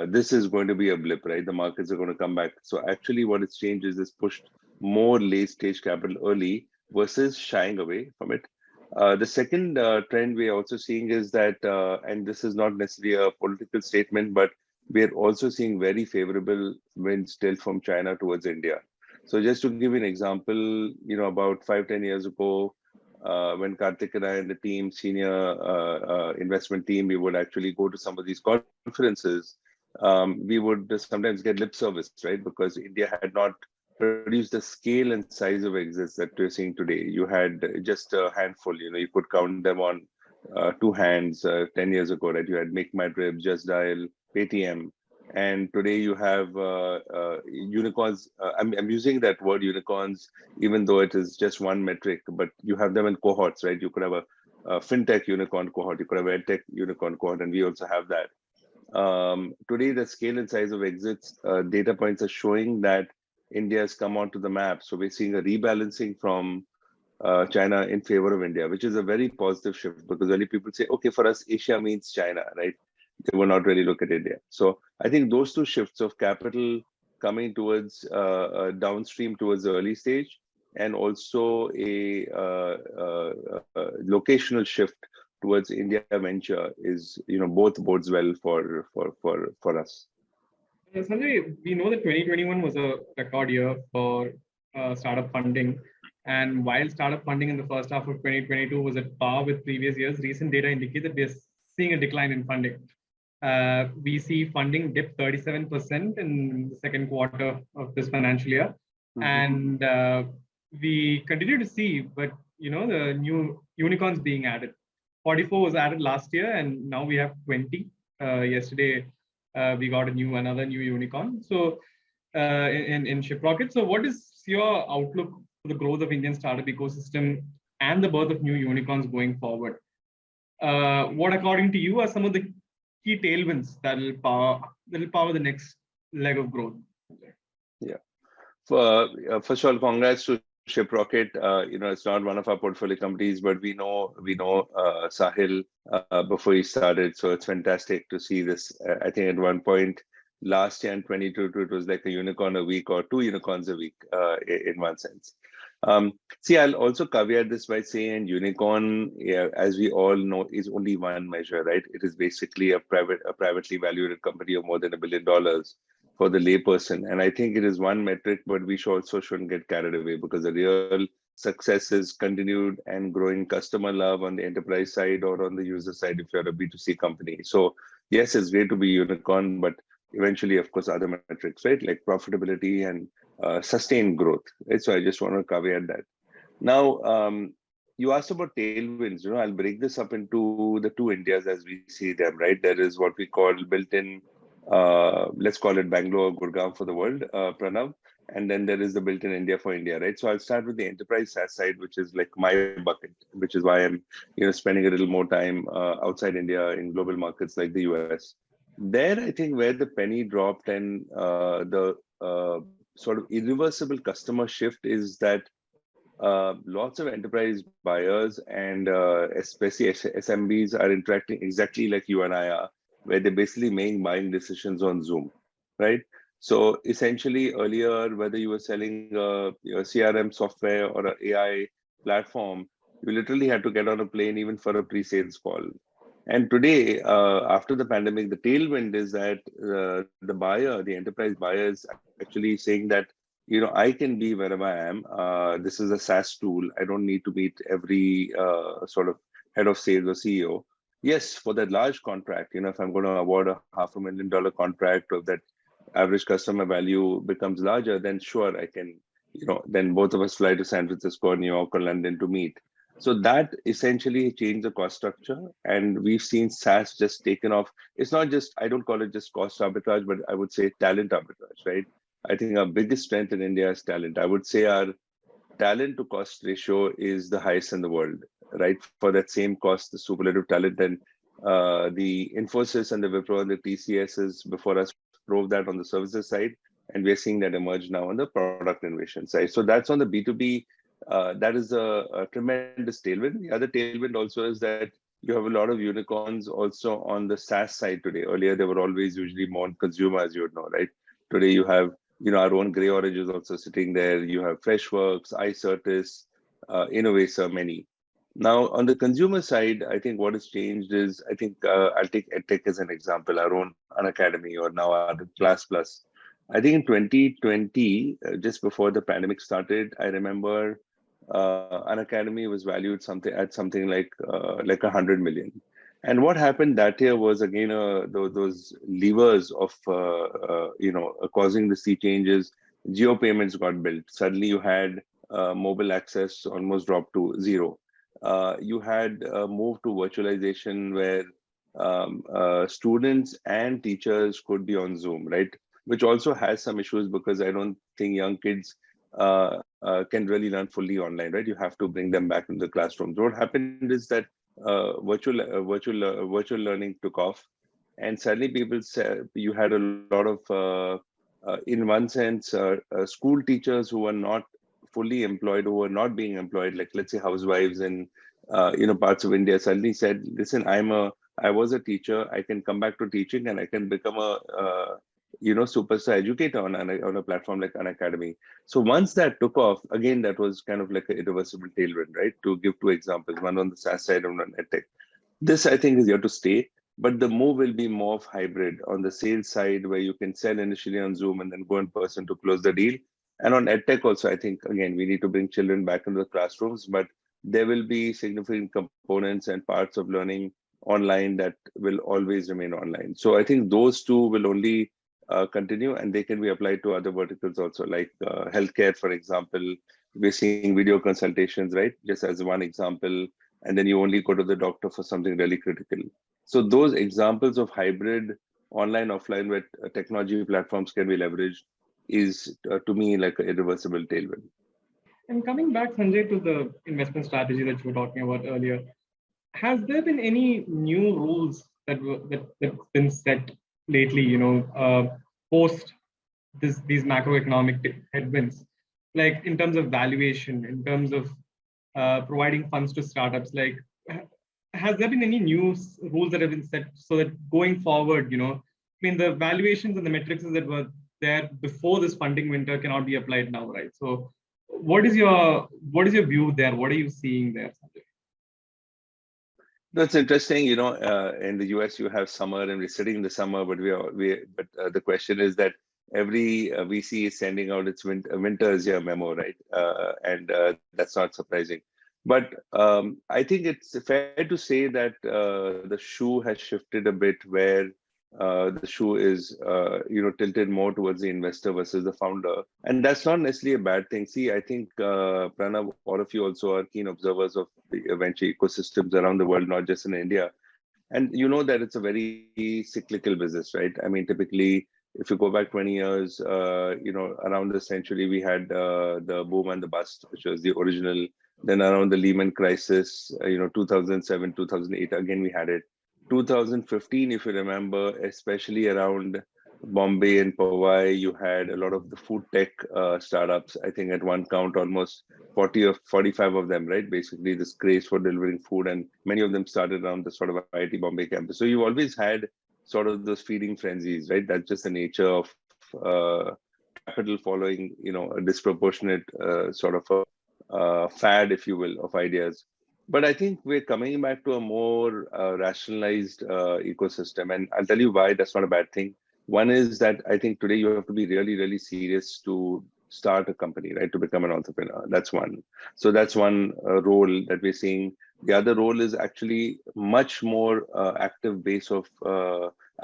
this is going to be a blip, right? The markets are going to come back. So actually, what it's changed is this pushed more late stage capital early versus shying away from it. The second trend we're also seeing is that, and this is not necessarily a political statement, but we're also seeing very favorable winds still from China towards India. So just to give you an example, about 5-10 years ago, when Karthik and I and the team, senior investment team, we would actually go to some of these conferences. We would sometimes get lip service, right? Because India had not produced the scale and size of exits that we're seeing today. You had just a handful, you could count them on two hands 10 years ago, right? You had Make My Trip, Just Dial, Paytm. And today you have unicorns. I'm using that word unicorns, even though it is just one metric, but you have them in cohorts, right? You could have a fintech unicorn cohort, you could have a tech unicorn cohort, and we also have that. Today, the scale and size of exits, data points are showing that India has come onto the map. So we're seeing a rebalancing from China in favor of India, which is a very positive shift, because early people say, okay, for us, Asia means China, right? They will not really look at India. So I think those two shifts of capital coming towards downstream towards the early stage, and also a locational shift towards India venture is, both bodes well for us. Sanjay, we know that 2021 was a record year for startup funding. And while startup funding in the first half of 2022 was at par with previous years, recent data indicate that we're seeing a decline in funding. We see funding dip 37% in the second quarter of this financial year. And we continue to see, but the new unicorns being added. 44 was added last year, and now we have 20. Yesterday, we got another new unicorn. So in ShipRocket. So what is your outlook for the growth of Indian startup ecosystem and the birth of new unicorns going forward. What, according to you, are some of the key tailwinds that will power the next leg of growth? Yeah. First of all, congrats to Shiprocket. It's not one of our portfolio companies, but we know Sahil before he started, so it's fantastic to see this. I think at one point last year in 2022, it was like a unicorn a week or 2 unicorns a week in one sense. See, I'll also caveat this by saying unicorn, as we all know, is only one measure, right? It is basically a privately valued company of more than $1 billion for the layperson. And I think it is one metric, but we shouldn't get carried away, because the real success is continued and growing customer love on the enterprise side or on the user side if you're a B2C company. So yes, it's great to be unicorn, but eventually, of course, other metrics, right? Like profitability and sustained growth, right? So I just want to caveat that. Now, you asked about tailwinds. I'll break this up into the two Indias as we see them, right? There is what we call built-in, let's call it Bangalore, Gurgaon for the world, Pranav. And then there is the built-in India for India, right? So I'll start with the enterprise SaaS side, which is like my bucket, which is why I'm spending a little more time outside India in global markets like the US. There, I think where the penny dropped and the sort of irreversible customer shift is that lots of enterprise buyers and especially SMBs are interacting exactly like you and I are, where they're basically making buying decisions on Zoom, right? So essentially earlier, whether you were selling a CRM software or an AI platform, you literally had to get on a plane even for a pre-sales call. And today, after the pandemic, the tailwind is that the enterprise buyer is actually saying that, I can be wherever I am. This is a SaaS tool. I don't need to meet every sort of head of sales or CEO. Yes, for that large contract, if I'm going to award a $500,000 contract, or that average customer value becomes larger, then sure, I can, then both of us fly to San Francisco, New York, or London to meet. So that essentially changed the cost structure, and we've seen SaaS just taken off. It's not just, I don't call it just cost arbitrage, but I would say talent arbitrage, right? I think our biggest strength in India is talent. I would say our talent to cost ratio is the highest in the world, right? For that same cost, the superlative talent, and the Infosys and the Wipro and the TCSs before us drove that on the services side, and we're seeing that emerge now on the product innovation side. So that's on the B2B. That is a tremendous tailwind. The other tailwind also is that you have a lot of unicorns also on the SaaS side today. Earlier, they were always usually more on consumer, as you would know, right? Today, you have our own Grey Orange is also sitting there. You have Freshworks, iCertis, Innovator, many. Now, on the consumer side, I think what has changed is, I think I'll take EdTech as an example, our own Unacademy, or now our Class Plus. I think in 2020, just before the pandemic started, I remember Unacademy was valued at something like 100 million. And what happened that year was, again, those levers of causing the sea changes. Geo payments got built. Suddenly, you had mobile access almost dropped to zero. You had a move to virtualization where students and teachers could be on Zoom, right? Which also has some issues, because I don't think young kids can really learn fully online, right? You have to bring them back into the classroom. So what happened is that virtual learning took off, and suddenly people said you had a lot of, in one sense, school teachers who were not fully employed, who were not being employed, like let's say housewives in parts of India, suddenly said, "Listen, I was a teacher. I can come back to teaching, and I can become a superstar educator on a platform like Unacademy." So once that took off, again, that was kind of like an irreversible tailwind, right? To give two examples, one on the SaaS side and one on EdTech. This, I think, is here to stay, but the move will be more of hybrid on the sales side, where you can sell initially on Zoom and then go in person to close the deal. And on EdTech also, I think, again, we need to bring children back into the classrooms, but there will be significant components and parts of learning online that will always remain online. So I think those two will only continue, and they can be applied to other verticals also, like healthcare, for example. We're seeing video consultations, right? Just as one example, and then you only go to the doctor for something really critical. So those examples of hybrid online, offline, where technology platforms can be leveraged is, to me, like an irreversible tailwind. And coming back, Sanjay, to the investment strategy that you were talking about earlier, has there been any new rules that's been set lately? Post these macroeconomic headwinds, like in terms of valuation, in terms of providing funds to startups. Like, has there been any new rules that have been set so that going forward, the valuations and the metrics that were there before this funding winter cannot be applied now, right? So, what is your view there? What are you seeing there, Sanjay? That's interesting. In the US, you have summer, and we're sitting in the summer, but the question is that every VC is sending out its winter is your memo, right? And that's not surprising. But I think it's fair to say that the shoe has shifted a bit, where the shoe is tilted more towards the investor versus the founder, and that's not necessarily a bad thing. See, I think Pranav, all of you also are keen observers of the venture ecosystems around the world, not just in India, and you know that it's a very cyclical business, right? I mean, typically, if you go back 20 years, around the century, we had the boom and the bust, which was the original. Then around the Lehman crisis, 2007, 2008, again we had it. 2015, if you remember, especially around Bombay and Powai, you had a lot of the food tech startups. I think at one count, almost 40 or 45 of them, right? Basically, this craze for delivering food, and many of them started around the sort of IIT Bombay campus. So you always had sort of those feeding frenzies, right? That's just the nature of capital following, a disproportionate sort of a fad, if you will, of ideas. But I think we're coming back to a more rationalized ecosystem. And I'll tell you why that's not a bad thing. One is that I think today you have to be really, really serious to start a company, right? To become an entrepreneur. That's one. So that's one role that we're seeing. The other role is actually much more active base of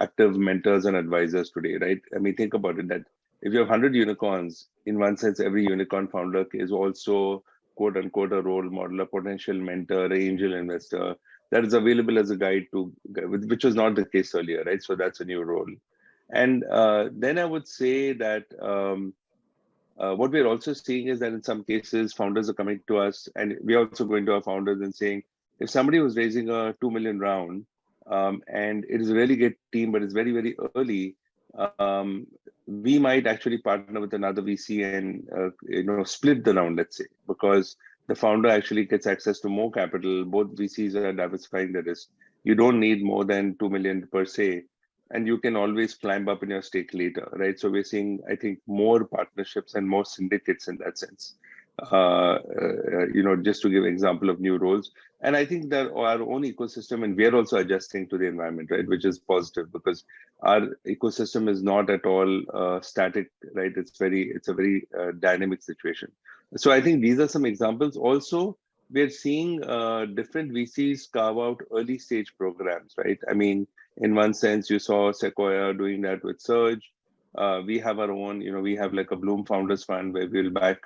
active mentors and advisors today, right? I mean, think about it, that if you have 100 unicorns, in one sense, every unicorn founder is also quote unquote a role model, a potential mentor, an angel investor that is available as a guide to, which was not the case earlier, right? So that's a new role. And then I would say that what we're also seeing is that in some cases, founders are coming to us, and we're also going to our founders and saying, if somebody was raising a 2 million round and it is a really good team, but it's very, very early, we might actually partner with another VC and split the round, let's say, because the founder actually gets access to more capital. Both VCs are diversifying the risk. You don't need more than 2 million per se, and you can always climb up in your stake later, right? So we're seeing, I think, more partnerships and more syndicates in that sense. Just to give an example of new roles. And I think that our own ecosystem, and we're also adjusting to the environment, right, which is positive, because our ecosystem is not at all static, right? It's a very dynamic situation. So I think these are some examples. Also, we're seeing different VCs carve out early stage programs, right? I mean, in one sense, you saw Sequoia doing that with Surge. We have our own, we have like a Bloom Founders Fund where we'll back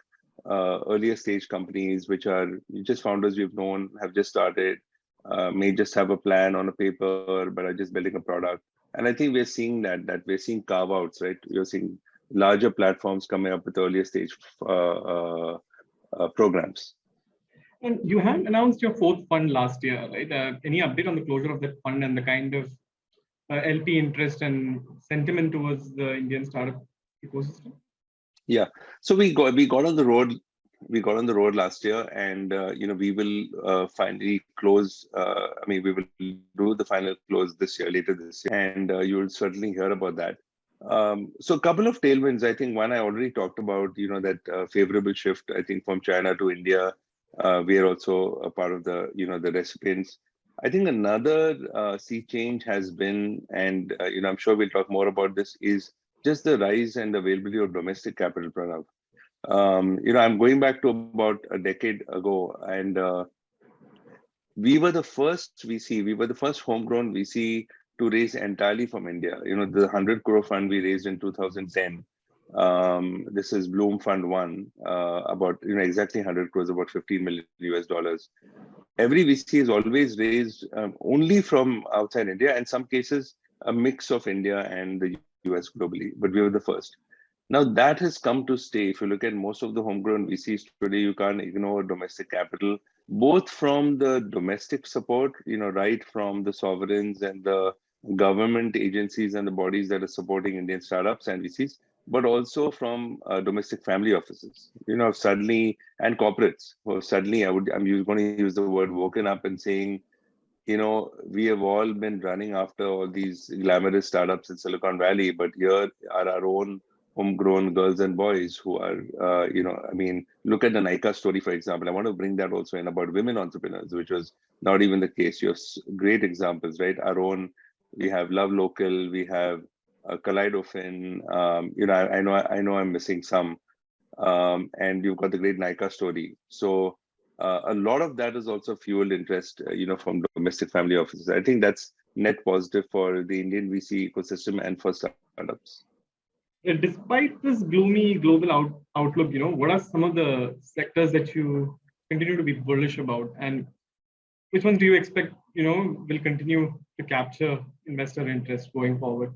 earlier stage companies, which are just founders we've known, have just started, may just have a plan on a paper, but are just building a product. And I think we're seeing that we're seeing carve outs, right? You're seeing larger platforms coming up with earlier stage programs. And you had announced your fourth fund last year, right? Any update on the closure of that fund and the kind of LP interest and sentiment towards the Indian startup ecosystem? Yeah, so we got on the road. We got on the road last year, and we will finally close. We will do the final close later this year, and you will certainly hear about that. So a couple of tailwinds. I think one I already talked about. That favorable shift. I think from China to India. We are also a part of the the recipients. I think another sea change has been, and I'm sure we'll talk more about this, is just the rise and availability of domestic capital, Pranav. I'm going back to about a decade ago, and we were the first VC, we were the first homegrown VC to raise entirely from India. The 100 crore fund we raised in 2010. This is Bloom Fund 1, about exactly 100 crores, about $15 million US. Every VC has always raised only from outside India, and some cases a mix of India and the US globally, but we were the first. Now that has come to stay. If you look at most of the homegrown VCs today, you can't ignore domestic capital, both from the domestic support, right from the sovereigns and the government agencies and the bodies that are supporting Indian startups and VCs, but also from domestic family offices, suddenly, and corporates. Well, suddenly, I'm going to use the word woken up and saying, we have all been running after all these glamorous startups in Silicon Valley, but here are our own homegrown girls and boys who are, look at the Nykaa story, for example. I want to bring that also in about women entrepreneurs, which was not even the case. You have great examples, right? We have Love Local, we have Kaleidofin, I know I'm missing some, and you've got the great Nykaa story. So a lot of that is also fueled interest, from domestic family offices. I think that's net positive for the Indian VC ecosystem and for startups. Despite this gloomy global outlook, what are some of the sectors that you continue to be bullish about, and which ones do you expect, will continue to capture investor interest going forward?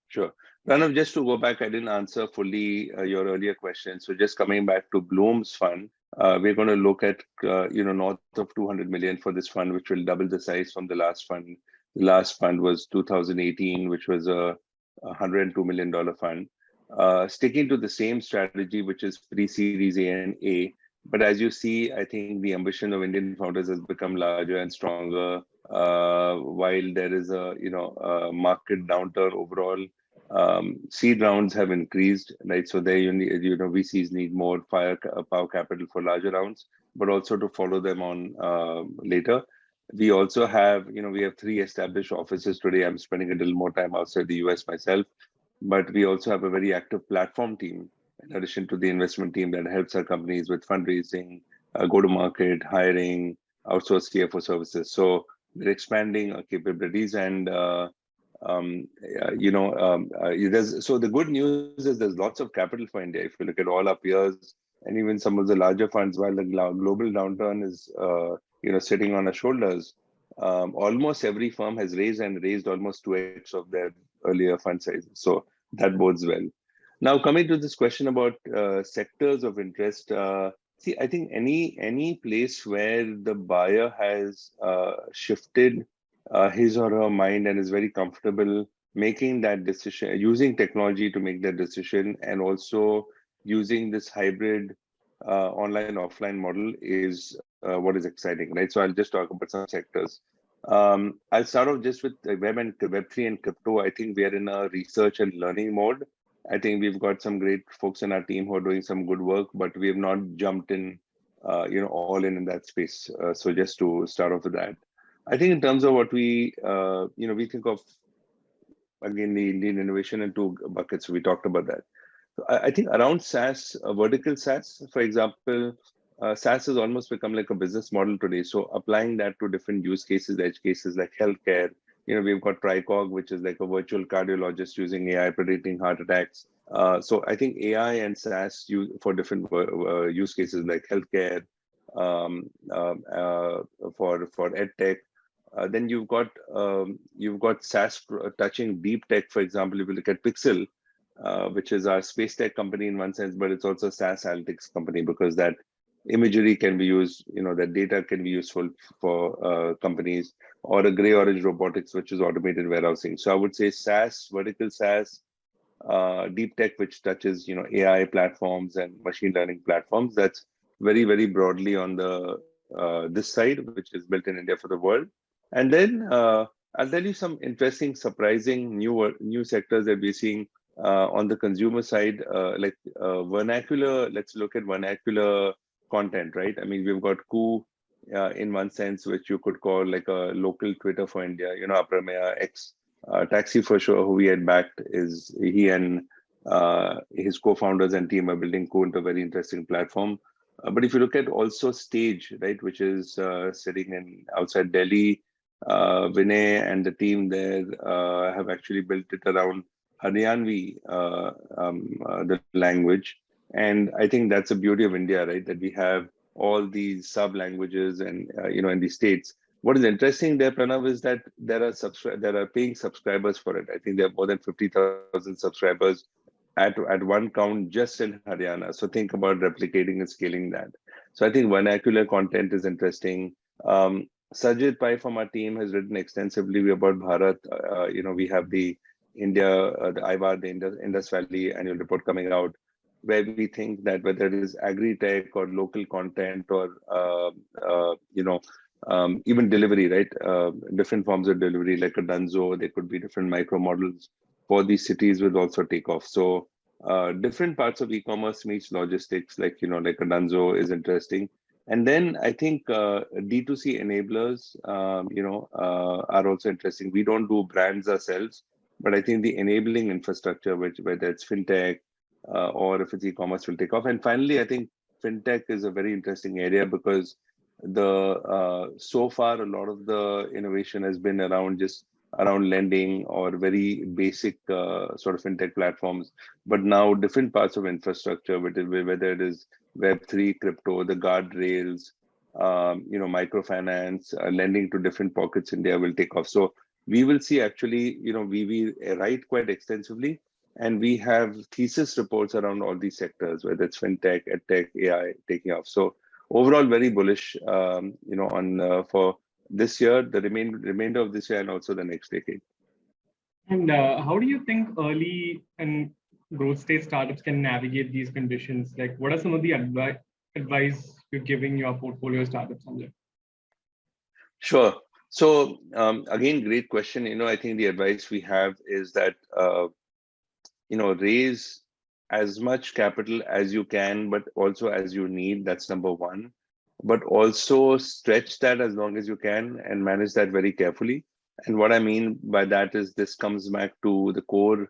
Sure. Pranav, just to go back, I didn't answer fully your earlier question. So just coming back to Bloom's fund, we're going to look at, north of 200 million for this fund, which will double the size from the last fund. The last fund was 2018, which was a $102 million fund. Sticking to the same strategy, which is pre-series A and A. But as you see, I think the ambition of Indian founders has become larger and stronger. While there is a market downturn overall, seed rounds have increased, right? So they VCs need more power capital for larger rounds, but also to follow them on later. We also have, we have 3 established offices today. I'm spending a little more time outside the US myself, but we also have a very active platform team in addition to the investment team that helps our companies with fundraising, go-to-market, hiring, outsource CFO services. So we're expanding our capabilities, and so the good news is there's lots of capital for India. If you look at all our peers and even some of the larger funds, while the global downturn is sitting on our shoulders, almost every firm has raised almost 2x of their earlier fund sizes. So that bodes well. Now, coming to this question about sectors of interest, I think any place where the buyer has shifted his or her mind and is very comfortable making that decision, using technology to make that decision, and also using this hybrid online-offline model is what is exciting, right? So I'll just talk about some sectors. I'll start off just with Web3 and crypto. I think we are in a research and learning mode. I think we've got some great folks in our team who are doing some good work, but we have not jumped in, all in that space. So just to start off with that. I think in terms of what we think of, again, the Indian innovation in 2 buckets. We talked about that. So I think around SaaS, vertical SaaS, for example, SaaS has almost become like a business model today. So applying that to different use cases, edge cases like healthcare, we've got Tricog, which is like a virtual cardiologist using AI predicting heart attacks. So I think AI and SaaS for different use cases like healthcare, for edtech. Then you've got SaaS touching deep tech. For example, if you look at Pixel, which is our space tech company in one sense, but it's also a SaaS analytics company, because that imagery can be used, that data can be useful for companies, or a gray orange robotics, which is automated warehousing. So I would say SaaS, vertical SaaS, deep tech, which touches, AI platforms and machine learning platforms. That's very, very broadly on the this side, which is built in India for the world. And then I'll tell you some interesting, surprising new sectors that we're seeing on the consumer side, like vernacular. Let's look at vernacular content, right? I mean, we've got Koo in one sense, which you could call like a local Twitter for India. Apramaya X Taxi for sure, who we had backed, is he and his co-founders and team are building Koo into a very interesting platform. But if you look at also Stage, right, which is sitting in outside Delhi, Vinay and the team there have actually built it around Haryanvi, the language. And I think that's the beauty of India, right? That we have all these sub languages and, in the states. What is interesting there, Pranav, is that there are paying subscribers for it. I think there are more than 50,000 subscribers at one count just in Haryana. So think about replicating and scaling that. So I think vernacular content is interesting. Sajid Pai from our team has written extensively about Bharat. We have the India, the IVAR, the Indus Valley annual report coming out, where we think that whether it is agri-tech or local content or, even delivery, right? Different forms of delivery, like a Dunzo, there could be different micro models for these cities will also take off. So different parts of e-commerce meets logistics, like a Dunzo is interesting. And then I think D2C enablers, are also interesting. We don't do brands ourselves, but I think the enabling infrastructure, whether it's fintech or if it's e-commerce, will take off. And finally, I think fintech is a very interesting area because so far a lot of the innovation has been around lending or very basic sort of fintech platforms. But now different parts of infrastructure, whether it is Web3, crypto, the guardrails, microfinance, lending to different pockets in India will take off. So we will see actually, we write quite extensively, and we have thesis reports around all these sectors, whether it's fintech, edtech, AI taking off. So overall, very bullish, on for this year, the remainder of this year, and also the next decade. And how do you think early and growth stage startups can navigate these conditions? Like, what are some of the advice you're giving your portfolio startups, Sanjay? Sure. So again, great question. I think the advice we have is that, raise as much capital as you can, but also as you need. That's number one. But also stretch that as long as you can and manage that very carefully. And what I mean by that is this comes back to the core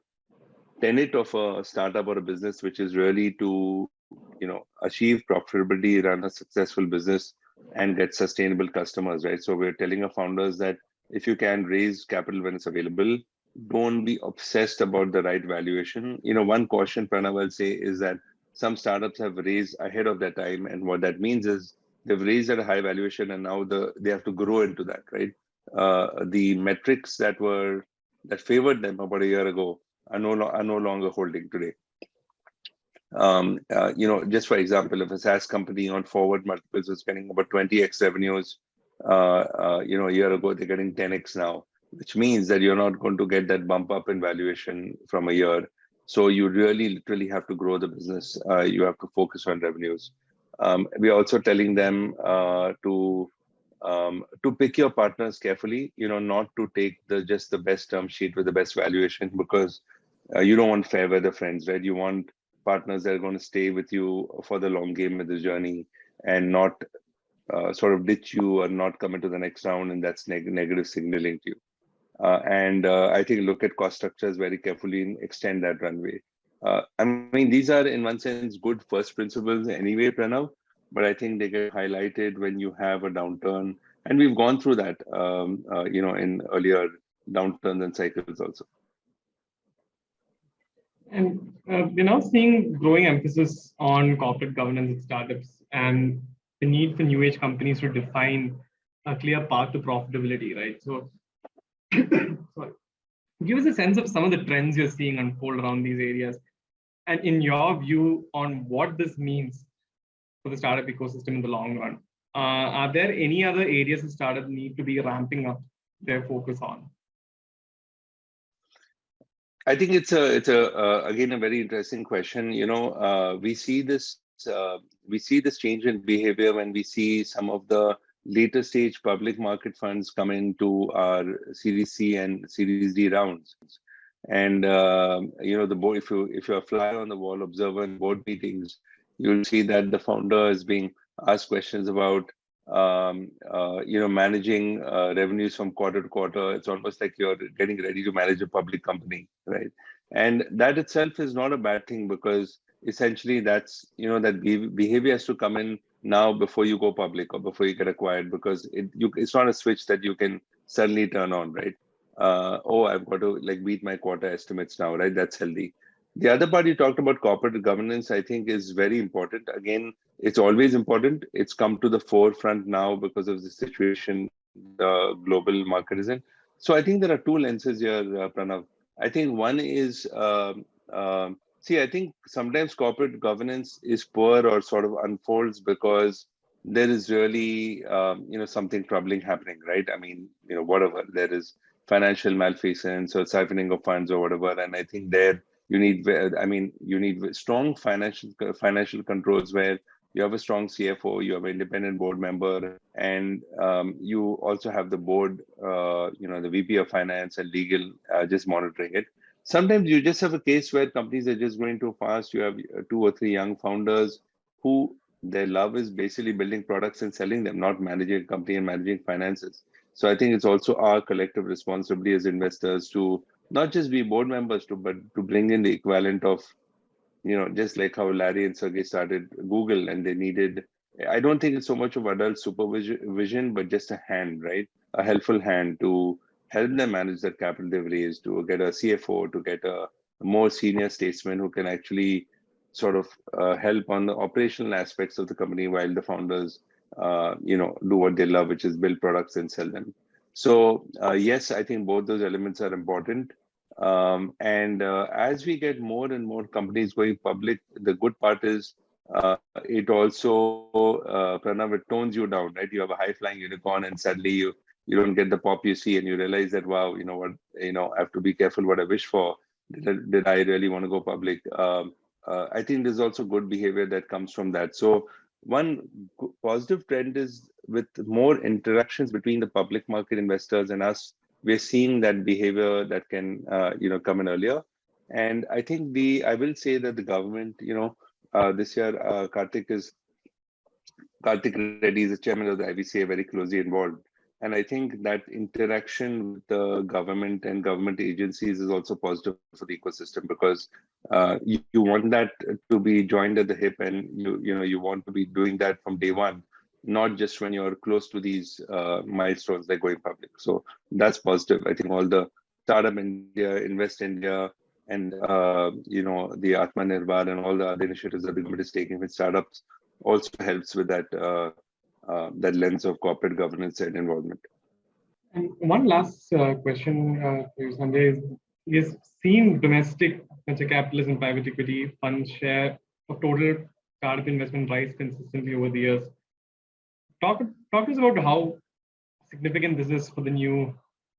tenet of a startup or a business, which is really to, achieve profitability, run a successful business, and get sustainable customers, right? So we're telling our founders that if you can raise capital when it's available, don't be obsessed about the right valuation. One caution, Pranav, will say is that some startups have raised ahead of their time. And what that means is they've raised at a high valuation and now they have to grow into that, right? The metrics that favored them about a year ago are no longer holding today. Just for example, if a SaaS company on forward multiples is getting about 20x revenues, a year ago, they're getting 10x now, which means that you're not going to get that bump up in valuation from a year. So you really literally have to grow the business. You have to focus on revenues. We're also telling them to pick your partners carefully, not to take just the best term sheet with the best valuation, because you don't want fair weather friends, right? You want partners that are going to stay with you for the long game of the journey and not sort of ditch you or not come into the next round, and that's negative signaling to you. I think look at cost structures very carefully and extend that runway. I mean, these are in one sense good first principles anyway, Pranav, but I think they get highlighted when you have a downturn. And we've gone through that, in earlier downturns and cycles also. And we're now seeing growing emphasis on corporate governance in startups and the need for new age companies to define a clear path to profitability, right? So sorry. Give us a sense of some of the trends you're seeing unfold around these areas. And in your view on what this means for the startup ecosystem in the long run, are there any other areas the startup need to be ramping up their focus on? I think it's again a very interesting question. We see this change in behavior when we see some of the later stage public market funds come into our Series C and Series D rounds. And the board, if you're a fly on the wall observer in board meetings, you'll see that the founder is being asked questions about managing revenues from quarter to quarter. It's almost like you're getting ready to manage a public company, right? And that itself is not a bad thing, because essentially that's that behavior has to come in now before you go public or before you get acquired, because it's not a switch that you can suddenly turn on, right? I've got to beat my quarter estimates now, right? That's healthy. The other part you talked about, corporate governance, I think is very important. Again, it's always important. It's come to the forefront now because of the situation the global market is in. So I think there are two lenses here, Pranav. I think one is See, I think sometimes corporate governance is poor or sort of unfolds because there is really, something troubling happening, right? I mean, whatever, there is financial malfeasance or siphoning of funds or whatever. And I think there you need, you need strong financial controls where you have a strong CFO, you have an independent board member, and you also have the board, the VP of finance and legal just monitoring it. Sometimes you just have a case where companies are just going too fast. You have two or three young founders who their love is basically building products and selling them, not managing a company and managing finances. So I think it's also our collective responsibility as investors to not just be board members, but to bring in the equivalent of, just like how Larry and Sergey started Google and they needed, I don't think it's so much of adult supervision, but just a hand, right? A helpful hand to help them manage that capital they've raised, to get a CFO, to get a more senior statesman who can actually sort of help on the operational aspects of the company while the founders, do what they love, which is build products and sell them. So yes, I think both those elements are important. And as we get more and more companies going public, the good part is it also, Pranav, it tones you down, right? You have a high flying unicorn and suddenly you don't get the pop you see and you realize that, wow, you know what, I have to be careful what I wish for. Did I really want to go public? I think there's also good behavior that comes from that. So one positive trend is with more interactions between the public market investors and us, we're seeing that behavior that can, come in earlier. And I think I will say that the government, this year, Karthik Reddy is the chairman of the IBCA, very closely involved. And I think that interaction with the government and government agencies is also positive for the ecosystem because you want that to be joined at the hip, and you want to be doing that from day one, not just when you're close to these milestones like going public. So that's positive. I think all the Startup India, Invest India, and the Atmanirbhar and all the other initiatives that the government is taking with startups also helps with that that lens of corporate governance and involvement. And one last question for you, Sanjay, is we've seen domestic venture capitalists and private equity funds share of total startup investment rise consistently over the years. Talk to us about how significant this is for the new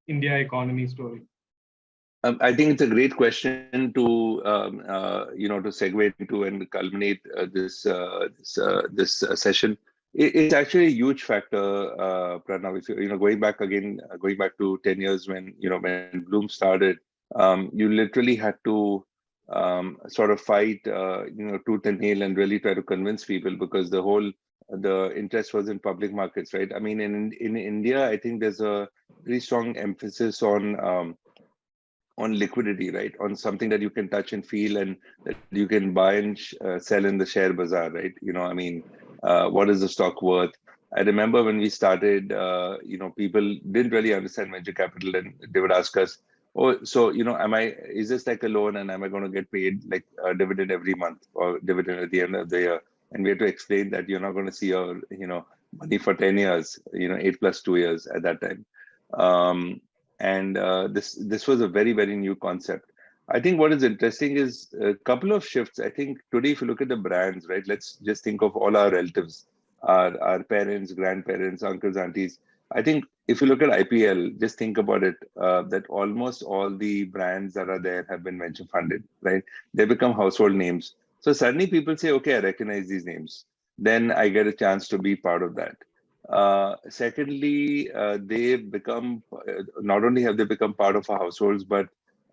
India economy story. I think it's a great question to to segue into and culminate this session. It's actually a huge factor, Pranav. If going back to 10 years when when Bloom started, you literally had to sort of fight tooth and nail and really try to convince people because the interest was in public markets, right? I mean, in India, I think there's a very strong emphasis on liquidity, right? On something that you can touch and feel and that you can buy and sell in the share bazaar, right? What is the stock worth? I remember when we started, people didn't really understand venture capital and they would ask us, oh, so, is this like a loan and am I going to get paid like a dividend every month or dividend at the end of the year? And we had to explain that you're not going to see your, money for 10 years, 8 plus 2 years at that time. This was a very, very new concept. I think what is interesting is a couple of shifts. I think today, if you look at the brands, right, let's just think of all our relatives, our parents, grandparents, uncles, aunties. I think if you look at IPL, just think about it, that almost all the brands that are there have been venture funded, right? They become household names. So suddenly people say, okay, I recognize these names. Then I get a chance to be part of that. Secondly, they become, not only have they become part of our households, but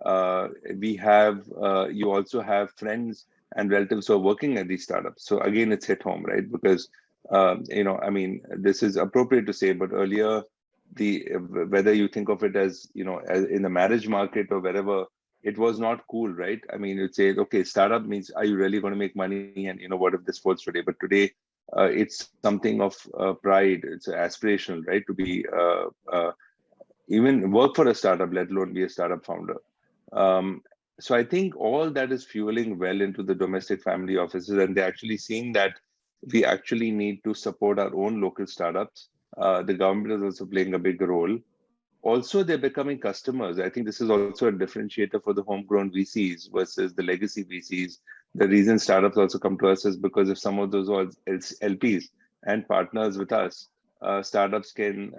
you also have friends and relatives who are working at these startups. So again, it's hit home, right? Because, this is appropriate to say, but earlier, whether you think of it as, as in the marriage market or wherever, it was not cool, right? I mean, you'd say, okay, startup means, are you really going to make money? And, what if this falls today? But today, it's something of pride. It's aspirational, right? To be even work for a startup, let alone be a startup founder. So I think all that is fueling well into the domestic family offices, and they're actually seeing that we actually need to support our own local startups. The government is also playing a big role. also they're becoming customers. I think this is also a differentiator for the homegrown VCs versus the legacy VCs. The reason startups also come to us is because if some of those are LPs and partners with us, startups can,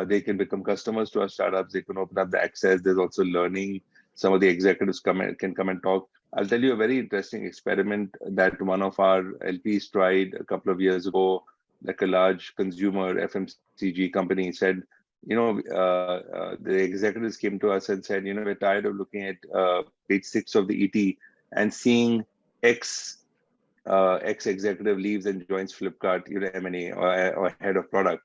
they can become customers to our startups. They can open up the access. There's also learning. Some of the executives can come and talk. I'll tell you a very interesting experiment that one of our LPs tried a couple of years ago. Like a large consumer FMCG company said, the executives came to us and said, we're tired of looking at page 6 of the ET and seeing X executive leaves and joins Flipkart, M&A or head of product.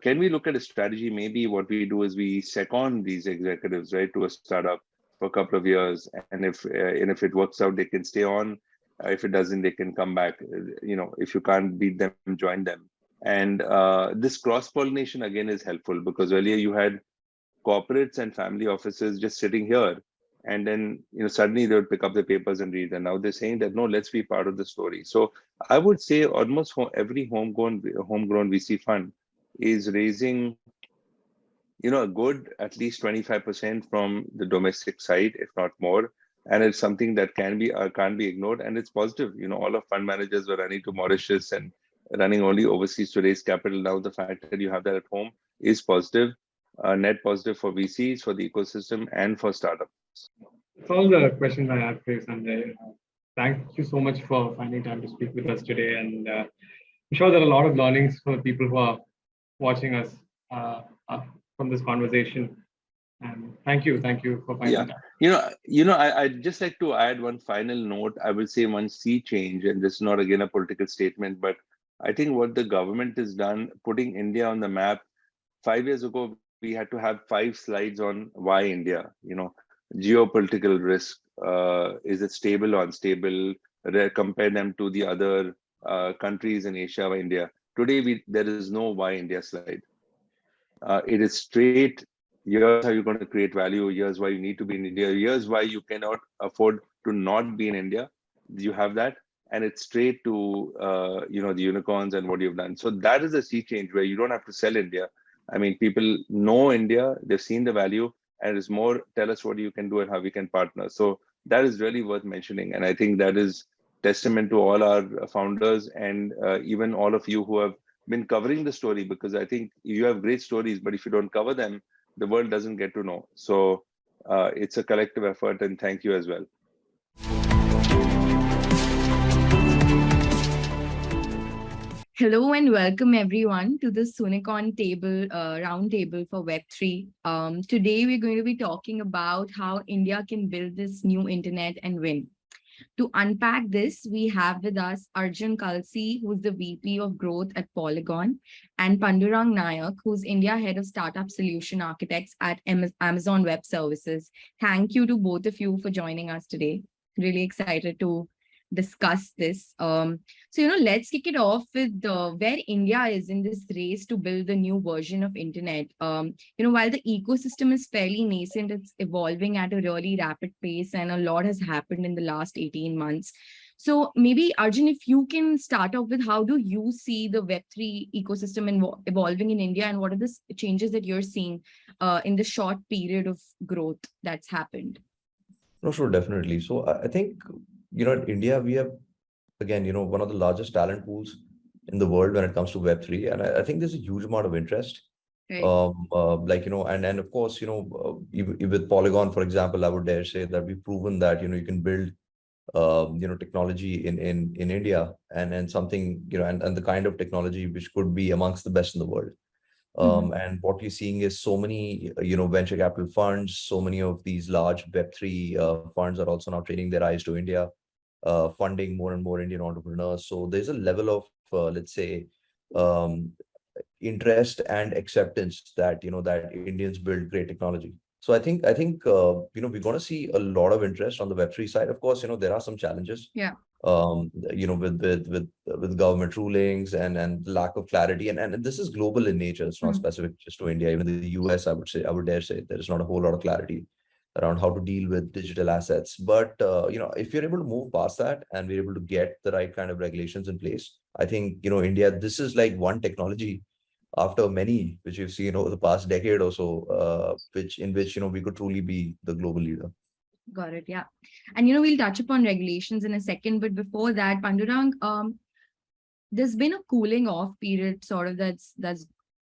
Can we look at a strategy? Maybe what we do is we second these executives, right, to a startup for a couple of years, and if it works out, they can stay on. If it doesn't, they can come back. If you can't beat them, join them. And this cross-pollination again is helpful, because earlier you had corporates and family offices just sitting here, and then suddenly they would pick up the papers and read. And now they're saying that no, let's be part of the story. So I would say almost every homegrown VC fund is raising a good at least 25% from the domestic side, if not more. And it's something that can't be ignored, and it's positive. All of fund managers were running to Mauritius and running only overseas to raise capital. Now the fact that you have that at home is positive, net positive for VCs, for the ecosystem, and for startups. That's all the questions I have for you, Sanjay. Thank you so much for finding time to speak with us today, and I'm sure there are a lot of learnings for people who are watching us from this conversation. And thank you for finding time. I'd just like to add one final note. I will say one sea change, and this is not again a political statement, but I think what the government has done, putting India on the map. 5 years ago, we had to have 5 slides on why India. Geopolitical risk. Is it stable or unstable? Compare them to the other countries in Asia or India. Today, there is no why India slide. It is straight. Here's how you're going to create value. Here's why you need to be in India. Here's why you cannot afford to not be in India. You have that, and it's straight to the unicorns and what you've done. So that is a sea change where you don't have to sell India. I mean, people know India. They've seen the value, and it's more tell us what you can do and how we can partner. So that is really worth mentioning, and I think that is testament to all our founders and even all of you who have been covering the story, because I think you have great stories, but if you don't cover them, the world doesn't get to know. So it's a collective effort, and thank you as well. Hello and welcome everyone to the Soonicorn table roundtable for Web3. Today we're going to be talking about how India can build this new internet and win. To unpack this, we have with us Arjun Kalsi, who's the VP of Growth at Polygon, and Pandurang Nayak, who's India Head of Startup Solution Architects at Amazon Web Services. Thank you to both of you for joining us today. Really excited to discuss this. Let's kick it off with where India is in this race to build the new version of internet. While the ecosystem is fairly nascent, it's evolving at a really rapid pace, and a lot has happened in the last 18 months. So maybe Arjun, if you can start off with how do you see the Web3 ecosystem evolving in India, and what are the changes that you're seeing in the short period of growth that's happened? No, sure, definitely. So I think, in India, we have, again, one of the largest talent pools in the world when it comes to Web3. And I think there's a huge amount of interest. Right. And of course, with Polygon, for example, I would dare say that we've proven that, you can build, technology in India and something, and the kind of technology which could be amongst the best in the world. And what you're seeing is so many, venture capital funds, so many of these large Web3 funds are also now turning their eyes to India, funding more and more Indian entrepreneurs. So there's a level of, let's say, interest and acceptance that, that Indians build great technology. So I think, we're going to see a lot of interest on the Web3 side. Of course, there are some challenges. Yeah. With government rulings and lack of clarity, and this is global in nature. It's not specific just to India. Even the US, I would dare say, there is not a whole lot of clarity around how to deal with digital assets. But if you're able to move past that and we're able to get the right kind of regulations in place, I think India, this is like one technology after many, which we've seen over the past decade or so, which we could truly be the global leader. Got it. Yeah. And, we'll touch upon regulations in a second. But before that, Pandurang, there's been a cooling off period sort of that's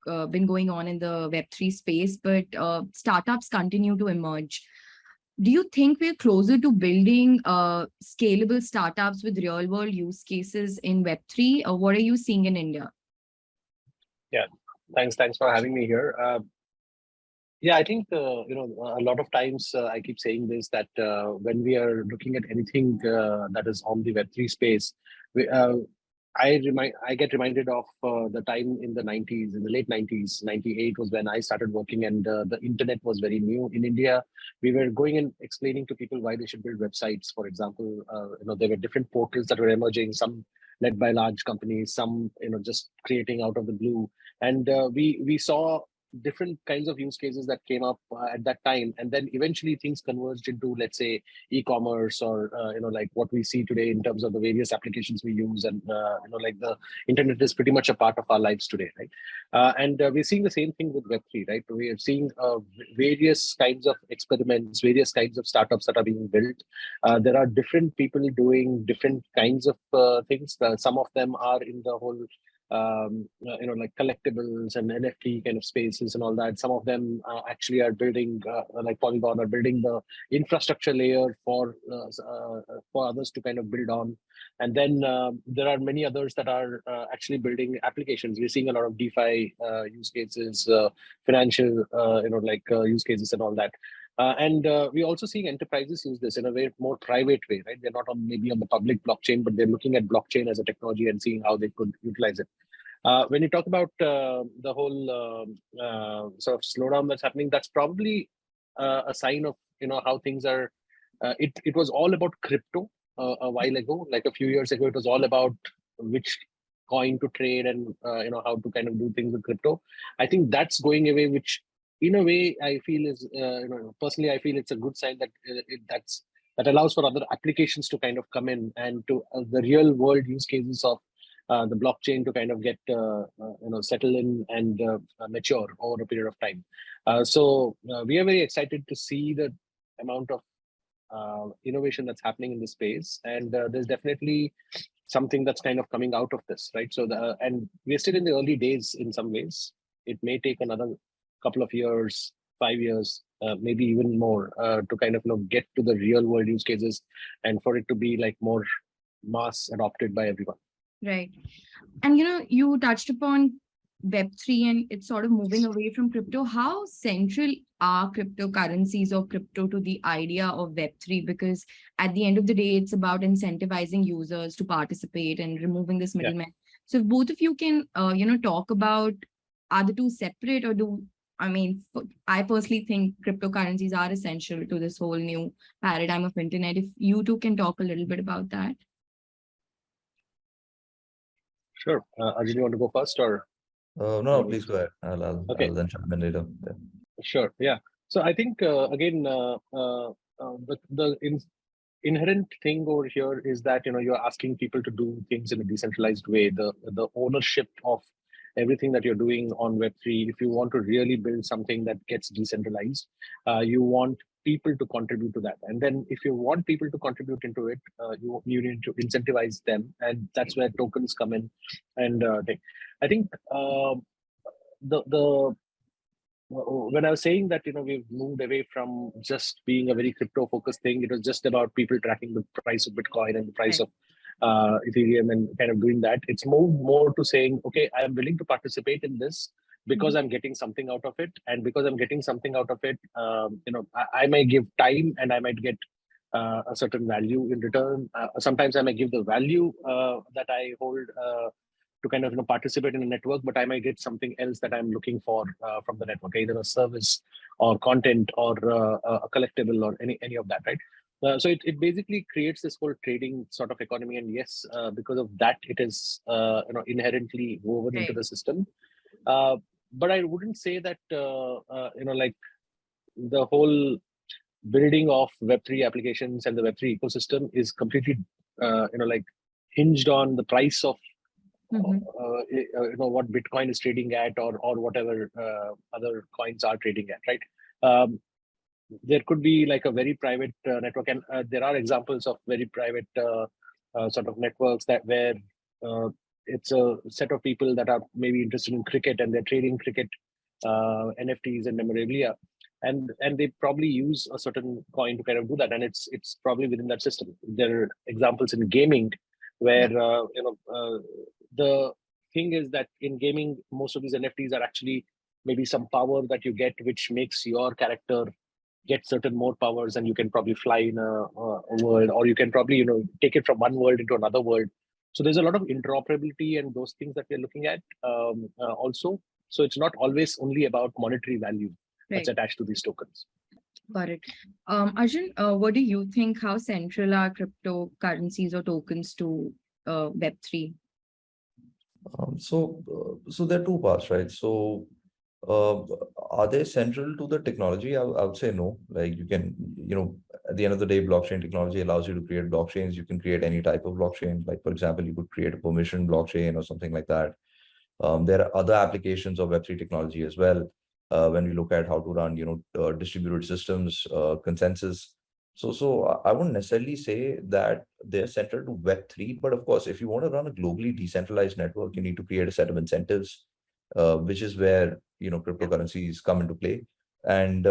been going on in the Web3 space, but startups continue to emerge. Do you think we're closer to building scalable startups with real world use cases in Web3? Or what are you seeing in India? Yeah, thanks for having me here. Yeah, I think, a lot of times I keep saying this, that when we are looking at anything that is on the Web3 space, I get reminded of the time in the 90s, in the late 90s. 98 was when I started working, and the internet was very new in India. We were going and explaining to people why they should build websites. For example, there were different portals that were emerging, some led by large companies, some just creating out of the blue. And we saw different kinds of use cases that came up at that time, and then eventually things converged into, let's say, e-commerce, or like what we see today in terms of the various applications we use, and like the internet is pretty much a part of our lives today, right? And we're seeing the same thing with Web3, right? We are seeing various kinds of experiments, various kinds of startups that are being built. There are different people doing different kinds of things. Some of them are in the whole like collectibles and NFT kind of spaces and all that. Some of them actually are building, like Polygon, are building the infrastructure layer for others to kind of build on. And then there are many others that are actually building applications. We're seeing a lot of DeFi use cases, financial, use cases and all that. And we're also seeing enterprises use this in a way more private way, right? They're not maybe on the public blockchain, but they're looking at blockchain as a technology and seeing how they could utilize it. When you talk about the whole sort of slowdown that's happening, that's probably a sign of how things are. It was all about crypto a while ago, like a few years ago. It was all about which coin to trade and how to kind of do things with crypto. I think that's going away, which in a way I feel is personally I feel it's a good sign that that allows for other applications to kind of come in, and to the real world use cases of the blockchain to kind of get settle in and mature over a period of time. So we are very excited to see the amount of innovation that's happening in this space, and there's definitely something that's kind of coming out of this, right? So and we're still in the early days in some ways. It may take another couple of years, 5 years, maybe even more, to kind of get to the real world use cases, and for it to be like more mass adopted by everyone. Right. And you touched upon Web3 and it's sort of moving away from crypto. How central are cryptocurrencies or crypto to the idea of Web3? Because at the end of the day, it's about incentivizing users to participate and removing this middleman. Yeah. So if both of you can, talk about, are the two separate, or I personally think cryptocurrencies are essential to this whole new paradigm of internet. If you two can talk a little bit about that. Sure. Arjun, you want to go first, or? No, please go ahead. I'll then jump in later. Yeah. Sure. Yeah. So I think again, the inherent thing over here is that you're asking people to do things in a decentralized way. The ownership of everything that you're doing on Web3. If you want to really build something that gets decentralized, you want people to contribute to that. And then if you want people to contribute into it, you need to incentivize them. And that's where tokens come in. And I think when I was saying that, we've moved away from just being a very crypto focused thing, it was just about people tracking the price of Bitcoin and the price of Ethereum and kind of doing that. It's moved more to saying, okay, I'm willing to participate in this because I'm getting something out of it. And because I'm getting something out of it, I might give time and I might get a certain value in return. Sometimes I might give the value that I hold to kind of participate in a network, but I might get something else that I'm looking for from the network, either a service or content or a collectible or any of that, right? So it basically creates this whole trading sort of economy, and yes, because of that, it is inherently woven into the system. But I wouldn't say that like the whole building of Web3 applications and the Web3 ecosystem is completely like hinged on the price of what Bitcoin is trading at, or whatever other coins are trading at, right? There could be like a very private network, and there are examples of very private sort of networks where it's a set of people that are maybe interested in cricket, and they're trading cricket NFTs and memorabilia, and they probably use a certain coin to kind of do that, and it's probably within that system. There are examples in gaming where the thing is that in gaming, most of these NFTs are actually maybe some power that you get, which makes your character get certain more powers, and you can probably fly in a world, or you can probably take it from one world into another world. So there's a lot of interoperability and those things that we're looking at also. So it's not always only about monetary value that's attached to these tokens. Got it. Arjun, what do you think? How central are cryptocurrencies or tokens to Web3? So there are two parts, right? So are they central to the technology? I would say no. Like you can, at the end of the day, blockchain technology allows you to create blockchains. You can create any type of blockchain. Like, for example, you could create a permission blockchain or something like that. There are other applications of Web3 technology as well. When we look at how to run, distributed systems, consensus. So I wouldn't necessarily say that they're central to Web3, but of course, if you want to run a globally decentralized network, you need to create a set of incentives, which is where cryptocurrencies come into play, and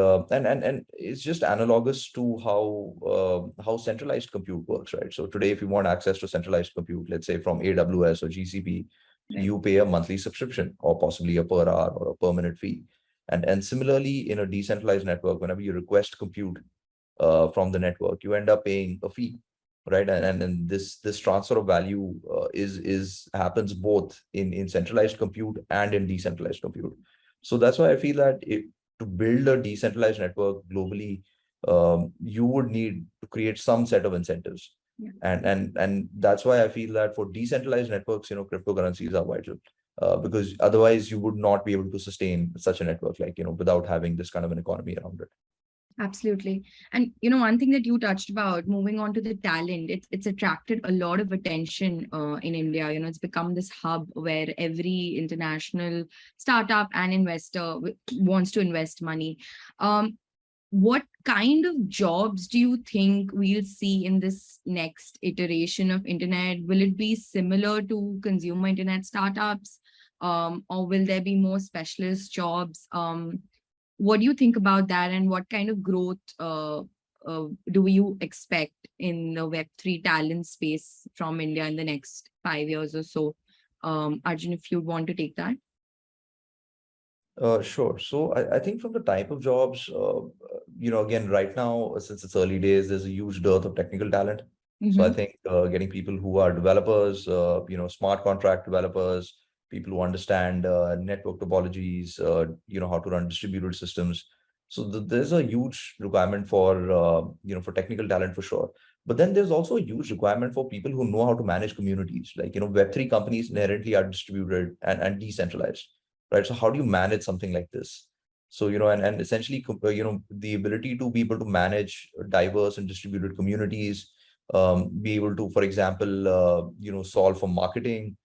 it's just analogous to how centralized compute works, right? So today, if you want access to centralized compute, let's say from AWS or GCP, you pay a monthly subscription or possibly a per hour or a per minute fee. And similarly, in a decentralized network, whenever you request compute from the network, you end up paying a fee, right? And this transfer of value happens both in centralized compute and in decentralized compute. So that's why I feel that to build a decentralized network globally, you would need to create some set of incentives. Yeah. And that's why I feel that for decentralized networks, cryptocurrencies are vital, because otherwise you would not be able to sustain such a network, without having this kind of an economy around it. Absolutely. And, one thing that you touched about, moving on to the talent, it's attracted a lot of attention in India. It's become this hub where every international startup and investor wants to invest money. What kind of jobs do you think we'll see in this next iteration of internet? Will it be similar to consumer internet startups, or will there be more specialist jobs? What do you think about that, and what kind of growth do you expect in the Web3 talent space from India in the next 5 years or so? Arjun, if you'd want to take that. Sure. So I think from the type of jobs, again, right now, since it's early days, there's a huge dearth of technical talent. So I think getting people who are developers, smart contract developers, people who understand network topologies, how to run distributed systems. So there's a huge requirement for, for technical talent for sure. But then there's also a huge requirement for people who know how to manage communities. Like, Web3 companies inherently are distributed and decentralized, right? So how do you manage something like this? So, and essentially, the ability to be able to manage diverse and distributed communities, be able to, for example, solve for marketing,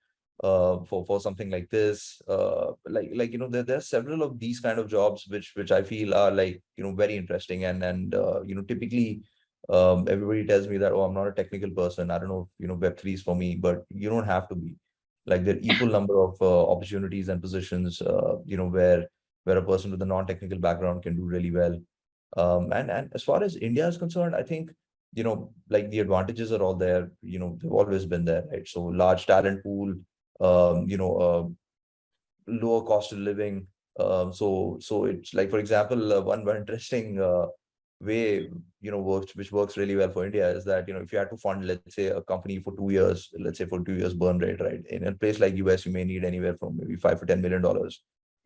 for something like this, there are several of these kind of jobs which I feel are very interesting, and typically everybody tells me that, oh, I'm not a technical person, I don't know if Web3 is for me, but you don't have to be. Like, there are equal number of opportunities and positions where a person with a non-technical background can do really well, and as far as India is concerned, I think the advantages are all there. They've always been there, right? So large talent pool, lower cost of living. So it's like, for example, one very interesting way, which works really well for India is that, if you had to fund, let's say, a company for 2 years, let's say for 2 years burn rate, right? In a place like US, you may need anywhere from maybe $5 to $10 million.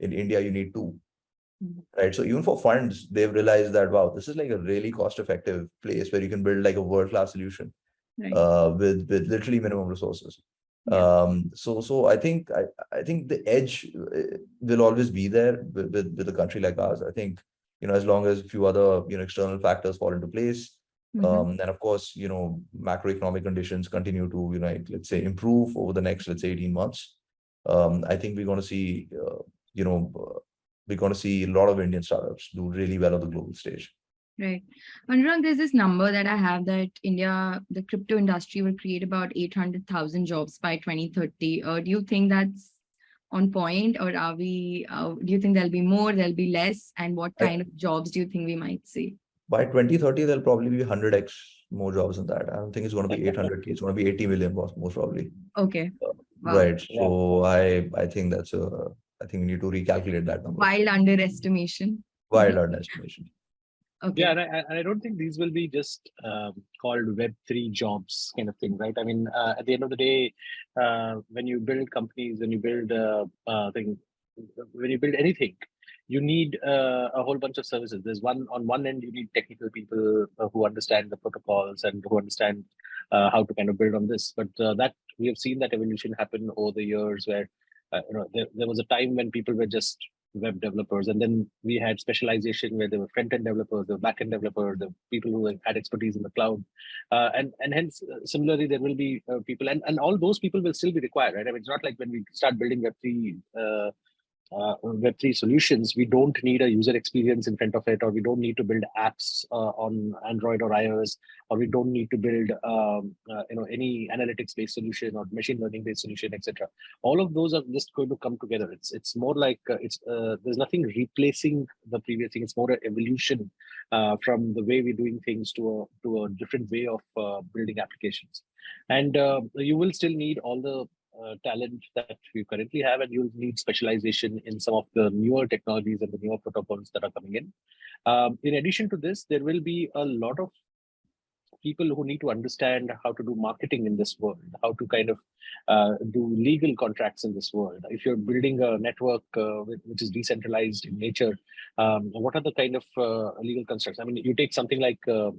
In India, you need 2. Right. So even for funds, they've realized that, wow, this is like a really cost-effective place where you can build like a world-class solution, right, with literally minimum resources. Yeah. So I think the edge will always be there with a country like ours. I think, as long as a few other external factors fall into place, and of course, macroeconomic conditions continue to let's say improve over the next, let's say, 18 months. I think we're going to see, we're going to see a lot of Indian startups do really well on the global stage. Right. Anurag, there's this number that I have that India, the crypto industry will create about 800,000 jobs by 2030. Do you think that's on point, or are we, do you think there'll be more, there'll be less? And what kind of jobs do you think we might see? By 2030, there'll probably be 100x more jobs than that. I don't think it's going to be 800K. It's going to be 80 million most probably. Okay. Wow. Right. So I think that's I think we need to recalculate that number. Wild underestimation. Wild underestimation. Okay. Yeah, and I don't think these will be just called Web3 jobs kind of thing, right? I mean, at the end of the day, when you build companies, when you build when you build anything, you need a whole bunch of services. There's on one end, you need technical people who understand the protocols and who understand how to kind of build on this. But that we have seen that evolution happen over the years, where there was a time when people were just web developers, and then we had specialization where there were front-end developers, the back-end developers, the people who had expertise in the cloud, and hence similarly there will be people, and all those people will still be required, right? I mean, it's not like when we start building Web3 solutions, we don't need a user experience in front of it, or we don't need to build apps on Android or iOS, or we don't need to build any analytics-based solution or machine learning-based solution, etc. All of those are just going to come together. It's more like there's nothing replacing the previous thing. It's more an evolution from the way we're doing things to a different way of building applications. And you will still need all the talent that you currently have, and you'll need specialization in some of the newer technologies and the newer protocols that are coming in. In addition to this, there will be a lot of people who need to understand how to do marketing in this world, how to kind of do legal contracts in this world. If you're building a network which is decentralized in nature, what are the kind of legal constructs? I mean, you take something like the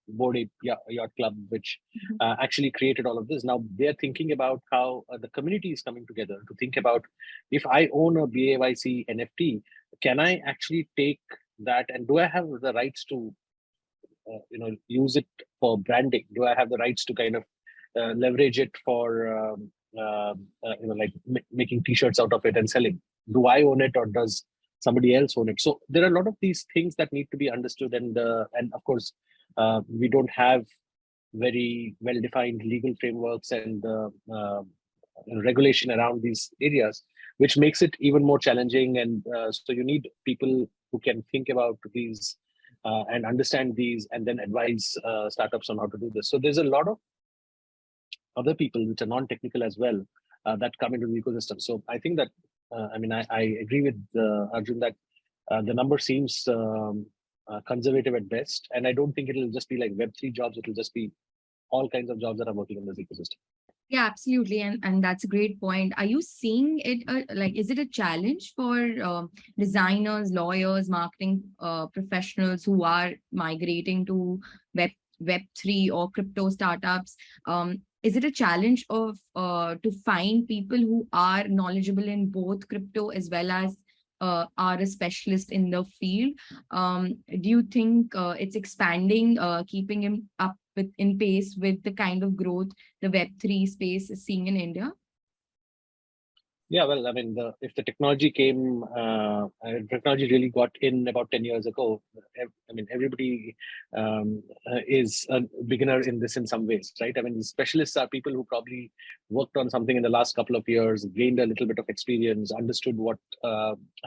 Board Ape Yacht Club, which actually created all of this. Now they're thinking about how the community is coming together to think about, if I own a BAYC NFT, can I actually take that, and do I have the rights to use it for branding? Do I have the rights to kind of leverage it for making t-shirts out of it and selling? Do I own it, or does somebody else own it? So there are a lot of these things that need to be understood, and of course we don't have very well-defined legal frameworks and regulation around these areas, which makes it even more challenging. And so you need people who can think about these and understand these, and then advise startups on how to do this. So there's a lot of other people which are non-technical as well that come into the ecosystem. So I think that, I agree with Arjun that the number seems conservative at best. And I don't think it'll just be like Web3 jobs. It'll just be all kinds of jobs that are working in this ecosystem. Yeah, absolutely. And that's a great point. Are you seeing it, is it a challenge for designers, lawyers, marketing professionals who are migrating to Web3 or crypto startups? Is it a challenge of to find people who are knowledgeable in both crypto as well as are a specialist in the field? Do you think it's expanding, keeping him up in pace with the kind of growth the Web3 space is seeing in India? Yeah, well, I mean, if the technology came, technology really got in about 10 years ago. I mean, everybody is a beginner in this in some ways, right? I mean, the specialists are people who probably worked on something in the last couple of years, gained a little bit of experience, understood what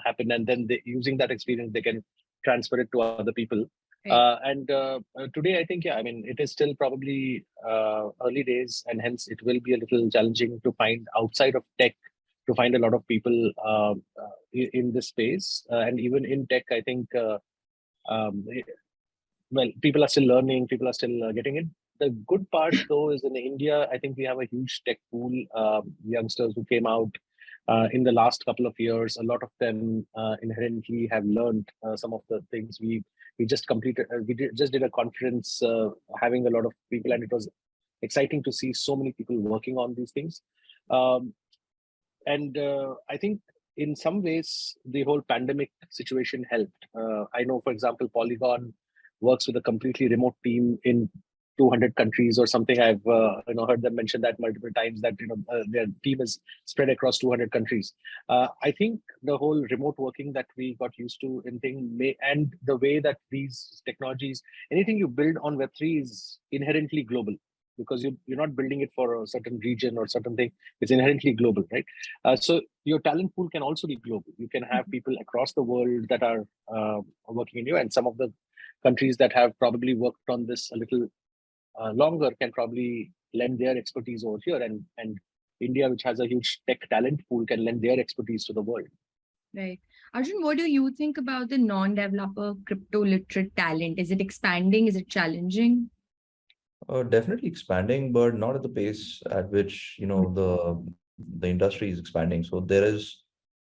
happened, and then using that experience, they can transfer it to other people. And today, I think, it is still probably early days, and hence it will be a little challenging to find outside of tech, to find a lot of people in this space. And even in tech, I think, people are still learning, people are still getting in. The good part, though, is in India, I think we have a huge tech pool, youngsters who came out in the last couple of years. A lot of them inherently have learned some of the things we just completed. Just did a conference having a lot of people, and it was exciting to see so many people working on these things. And I think in some ways, the whole pandemic situation helped. I know, for example, Polygon works with a completely remote team in 200 countries or something. I've heard them mention that multiple times, that their team is spread across 200 countries. I think the whole remote working that we got used to and the way that these technologies, anything you build on Web3 is inherently global, because you're not building it for a certain region or certain thing. It's inherently global, right? So your talent pool can also be global. You can have people across the world that are working in you, and some of the countries that have probably worked on this a little longer can probably lend their expertise over here, and India, which has a huge tech talent pool, can lend their expertise to the world. Right. Arjun, what do you think about the non-developer crypto literate talent? Is it expanding? Is it challenging? Definitely expanding, but not at the pace at which the industry is expanding. So there is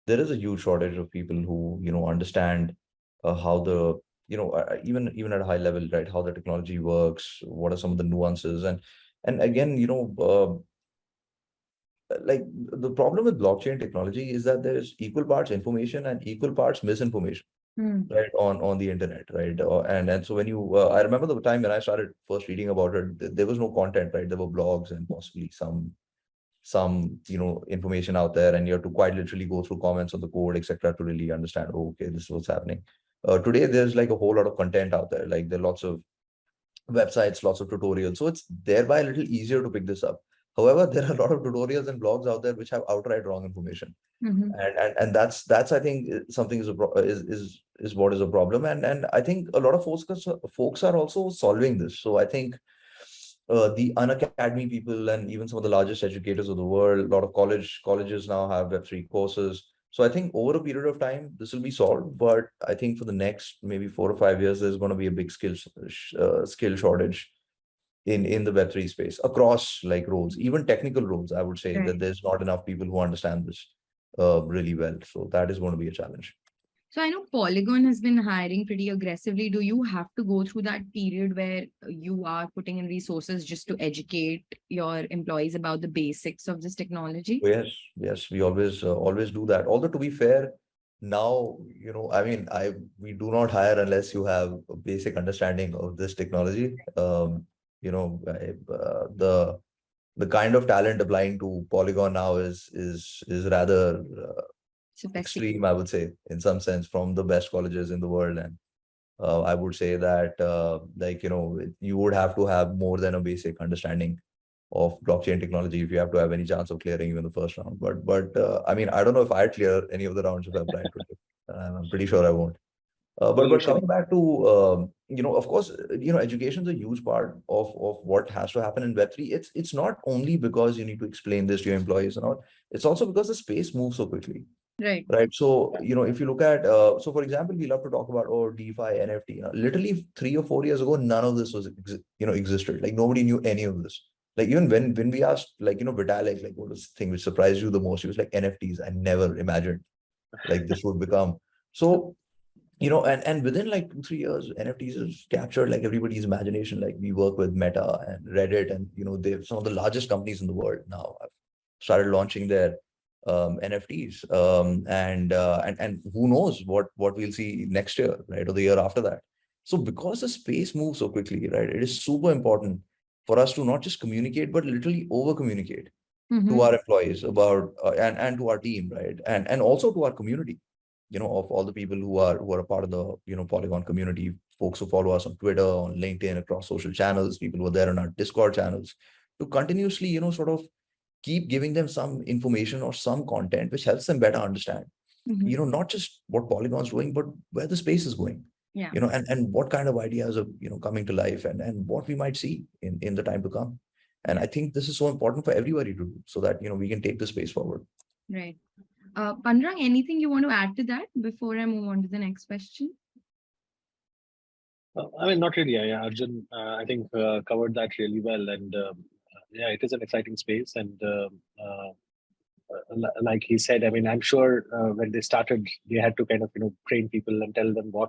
a huge shortage of people who understand how the even at a high level, right, how the technology works, what are some of the nuances, and again, like the problem with blockchain technology is that there's equal parts information and equal parts misinformation. Right, on the internet, right? And so when I remember the time when I started first reading about it, there was no content, right? There were blogs and possibly some information out there, and you have to quite literally go through comments on the code, etc., to really understand, oh, okay, this is what's happening. Today there's like a whole lot of content out there, like there are lots of websites, lots of tutorials, so it's thereby a little easier to pick this up. However, there are a lot of tutorials and blogs out there which have outright wrong information. And that's I think something is what is a problem, and I think a lot of folks are also solving this. So I think the Unacademy people and even some of the largest educators of the world, a lot of colleges now have Web3 courses. So I think over a period of time this will be solved, but I think for the next maybe 4 or 5 years there's going to be a big skill shortage in the Web3 space across like roles, even technical roles. I would say that there's not enough people who understand this really well. So that is going to be a challenge. So I know Polygon has been hiring pretty aggressively. Do you have to go through that period where you are putting in resources just to educate your employees about the basics of this technology? Yes, we always do that. Although to be fair, now, I mean, we do not hire unless you have a basic understanding of this technology. The kind of talent applying to Polygon now is rather extreme, I would say, in some sense, from the best colleges in the world. And I would say that you would have to have more than a basic understanding of blockchain technology if you have to have any chance of clearing even the first round. But I mean, I don't know if I'd clear any of the rounds if I applied to it. I'm pretty sure I won't. But coming back to of course, education is a huge part of what has to happen in Web3. It's not only because you need to explain this to your employees and all. It's also because the space moves so quickly. Right. So if you look at so for example, we love to talk about DeFi, NFT. Literally 3 or 4 years ago, none of this was existed. Like nobody knew any of this. Like even when we asked Vitalik, like what was the thing which surprised you the most? He was like NFTs. I never imagined like this would become. So and within like 2-3 years, NFTs have captured like everybody's imagination. Like we work with Meta and Reddit, and they're some of the largest companies in the world now have started launching their NFTs. And who knows what we'll see next year, right, or the year after that. So because the space moves so quickly, right, it is super important for us to not just communicate, but literally over communicate to our employees about and to our team, right, and also to our community. Of all the people who are a part of the Polygon community, folks who follow us on Twitter, on LinkedIn, across social channels, people who are there on our Discord channels, to continuously sort of keep giving them some information or some content which helps them better understand not just what Polygon's doing, but where the space is going. And what kind of ideas are coming to life, and what we might see in the time to come. And I think this is so important for everybody to do, so that we can take the space forward. Right. Pandrang, anything you want to add to that before I move on to the next question? I mean, not really. Yeah, Arjun, I think covered that really well. And yeah, it is an exciting space. And like he said, I mean, I'm sure when they started, they had to kind of train people and tell them what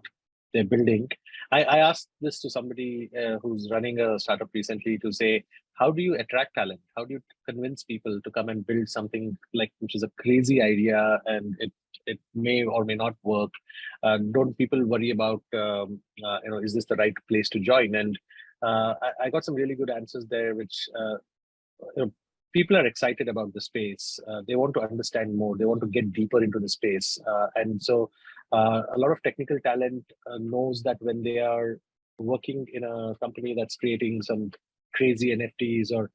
they're building. I asked this to somebody who's running a startup recently to say, how do you attract talent? How do you convince people to come and build something which is a crazy idea and it may or may not work? Don't people worry about, is this the right place to join? And I got some really good answers there, which people are excited about the space. They want to understand more. They want to get deeper into the space. And so a lot of technical talent knows that when they are working in a company that's creating some crazy NFTs or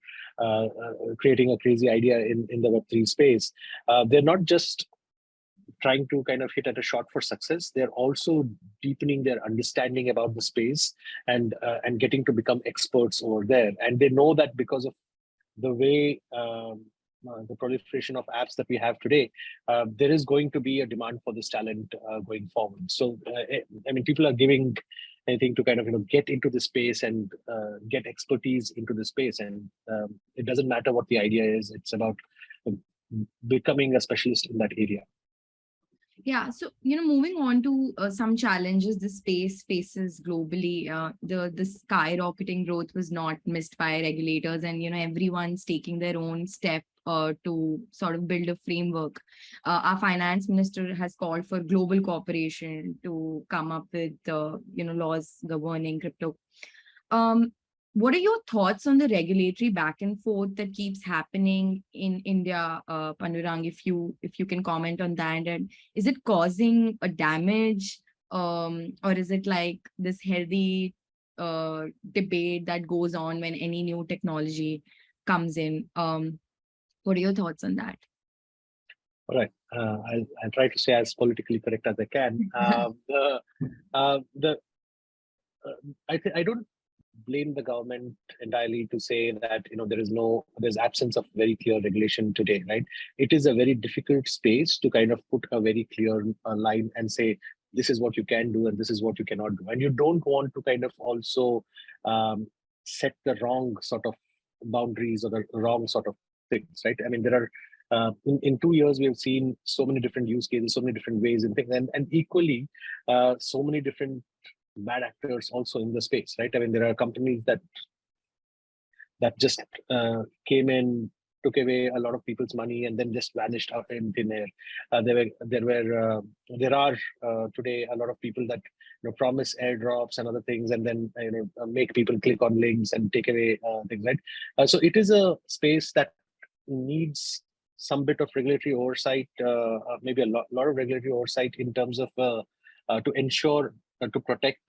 creating a crazy idea in the Web3 space, they're not just trying to kind of hit at a shot for success. They're also deepening their understanding about the space and getting to become experts over there. And they know that because of the way the proliferation of apps that we have today, there is going to be a demand for this talent going forward. So, I mean, people are giving anything to kind of get into the space and get expertise into the space. And it doesn't matter what the idea is. It's about becoming a specialist in that area. Yeah, so moving on to some challenges the space faces globally. The skyrocketing growth was not missed by regulators, and everyone's taking their own step to sort of build a framework. Our finance minister has called for global cooperation to come up with laws governing crypto. What are your thoughts on the regulatory back and forth that keeps happening in India, Pandurang, if you can comment on that? And is it causing a damage, or is it like this healthy debate that goes on when any new technology comes in? What are your thoughts on that? All right, I'll try to say as politically correct as I can. I don't blame the government entirely to say that there's absence of very clear regulation today, right? It is a very difficult space to kind of put a very clear line and say this is what you can do and this is what you cannot do, and you don't want to kind of also set the wrong sort of boundaries or the wrong sort of things, right? I mean, there are in 2 years we have seen so many different use cases, so many different ways and things, and equally so many different bad actors also in the space, right? I mean, there are companies that just came in, took away a lot of people's money, and then just vanished out in thin air. There are today a lot of people that promise airdrops and other things, and then make people click on links and take away things, right? So it is a space that needs some bit of regulatory oversight, maybe a lot of regulatory oversight in terms of to ensure to protect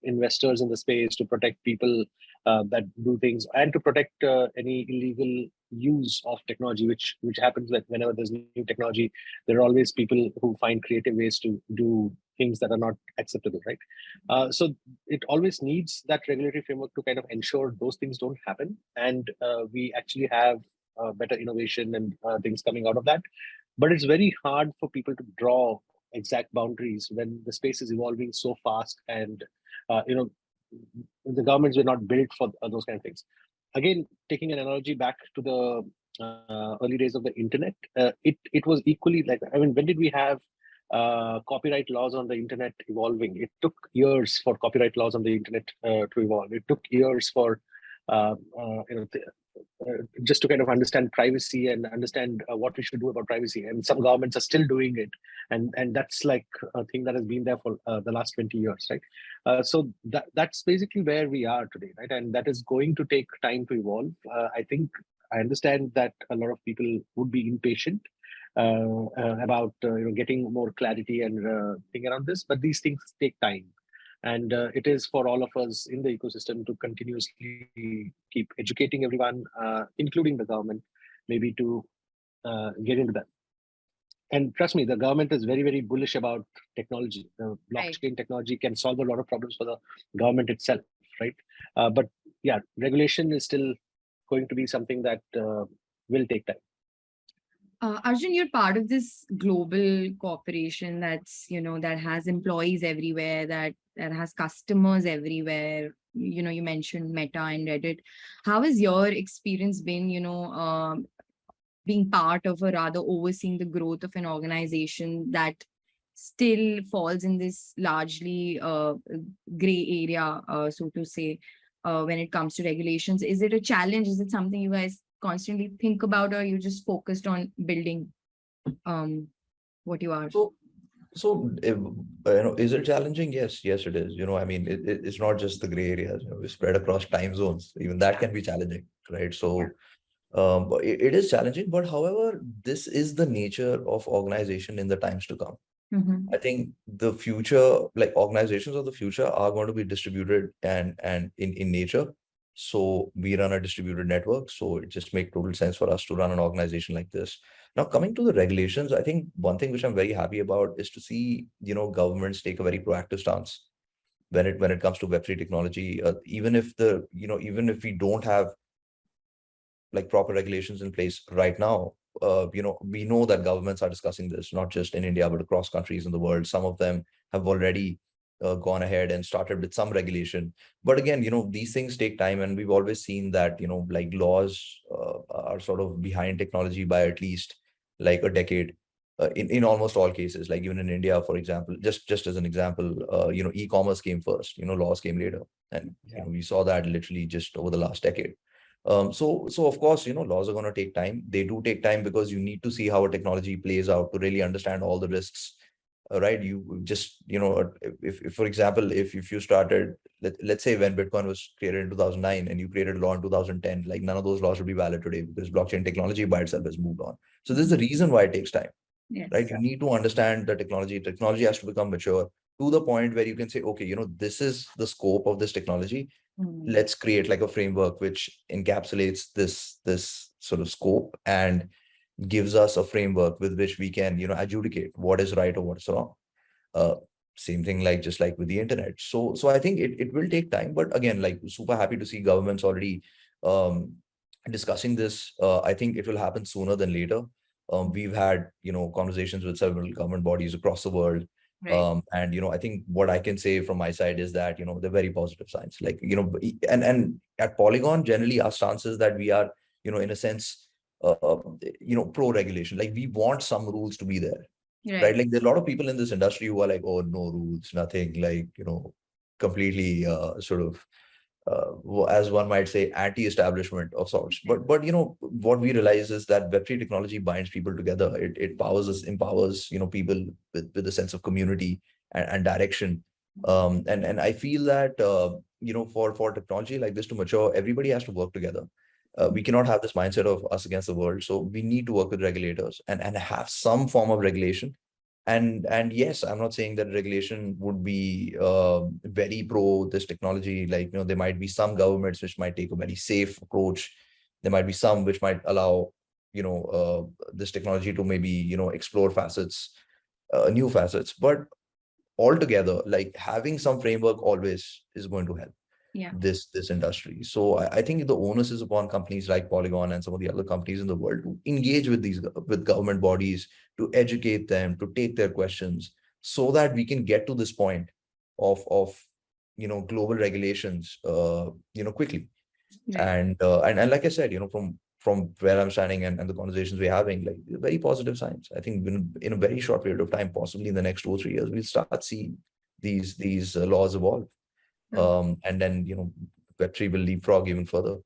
investors in the space, to protect people that do things, and to protect any illegal use of technology, which happens that whenever there's new technology, there are always people who find creative ways to do things that are not acceptable, right? So it always needs that regulatory framework to kind of ensure those things don't happen, and we actually have better innovation and things coming out of that. But it's very hard for people to draw exact boundaries when the space is evolving so fast, and the governments were not built for those kind of things. Again, taking an analogy back to the early days of the internet, it was equally like, I mean, when did we have copyright laws on the internet evolving? It took years for copyright laws on the internet to evolve. It took years for just to kind of understand privacy and understand what we should do about privacy. And some governments are still doing it. And that's like a thing that has been there for the last 20 years, right? So that's basically where we are today, right? And that is going to take time to evolve. I understand that a lot of people would be impatient about getting more clarity and thinking around this, but these things take time. And it is for all of us in the ecosystem to continuously keep educating everyone, including the government, maybe to get into that. And trust me, the government is very, very bullish about technology. The blockchain technology can solve a lot of problems for the government itself, right? But yeah, regulation is still going to be something that will take time. Arjun, you're part of this global corporation that's, that has employees everywhere, that has customers everywhere. You mentioned Meta and Reddit. How has your experience been, being part of, or rather overseeing the growth of an organization that still falls in this largely gray area, so to say, when it comes to regulations? Is it a challenge? Is it something you guys constantly think about, or you just focused on building what you are? So, is it challenging? Yes, yes, it is. I mean, it's not just the gray areas. We spread across time zones. Even that can be challenging, right? So, but it is challenging. But however, this is the nature of organization in the times to come. I think the future, like organizations of the future, are going to be distributed and in nature. So we run a distributed network. So it just makes total sense for us to run an organization like this. Now, coming to the regulations, I think one thing which I'm very happy about is to see, governments take a very proactive stance when it comes to Web3 technology. Even if even if we don't have like proper regulations in place right now, we know that governments are discussing this, not just in India, but across countries in the world. Some of them have already gone ahead and started with some regulation. But again, these things take time, and we've always seen that, like laws are sort of behind technology by at least like a decade. In almost all cases, like even in India, for example, just as an example, e-commerce came first, laws came later. And we saw that literally just over the last decade. So of course, laws are going to take time. They do take time because you need to see how a technology plays out to really understand all the risks, right? You just, if for example, if you started, let's say when Bitcoin was created in 2009 and you created a law in 2010, like none of those laws would be valid today because blockchain technology by itself has moved on. So this is the reason why it takes time, right? You need to understand the technology. Technology has to become mature to the point where you can say, okay, this is the scope of this technology. Let's create like a framework which encapsulates this sort of scope and gives us a framework with which we can, adjudicate what is right or what's wrong. Same thing, just like with the internet. So I think it will take time, but again, like super happy to see governments already discussing this. I think it will happen sooner than later. We've had, conversations with several government bodies across the world. Right. And I think what I can say from my side is that they're very positive signs. Like and at Polygon, generally our stance is that we are in a sense pro regulation. Like we want some rules to be there, right? Like there are a lot of people in this industry who are like, oh, no rules, nothing, like completely sort of as one might say, anti-establishment of sorts. But what we realize is that Web3 technology binds people together. It empowers people with a sense of community and direction. And I feel that for technology like this to mature, everybody has to work together. We cannot have this mindset of us against the world. So we need to work with regulators and have some form of regulation. And yes, I'm not saying that regulation would be very pro this technology. Like, there might be some governments which might take a very safe approach. There might be some which might allow, this technology to maybe, explore facets, new facets. But altogether, like having some framework always is going to help this industry. So I think the onus is upon companies like Polygon and some of the other companies in the world to engage with government bodies, to educate them, to take their questions, so that we can get to this point of global regulations quickly. And like I said, from where I'm standing and the conversations we're having, like very positive signs. I think in a very short period of time, possibly in the next 2 or 3 years, we'll start seeing these laws evolve. And then Web3 will leapfrog even further.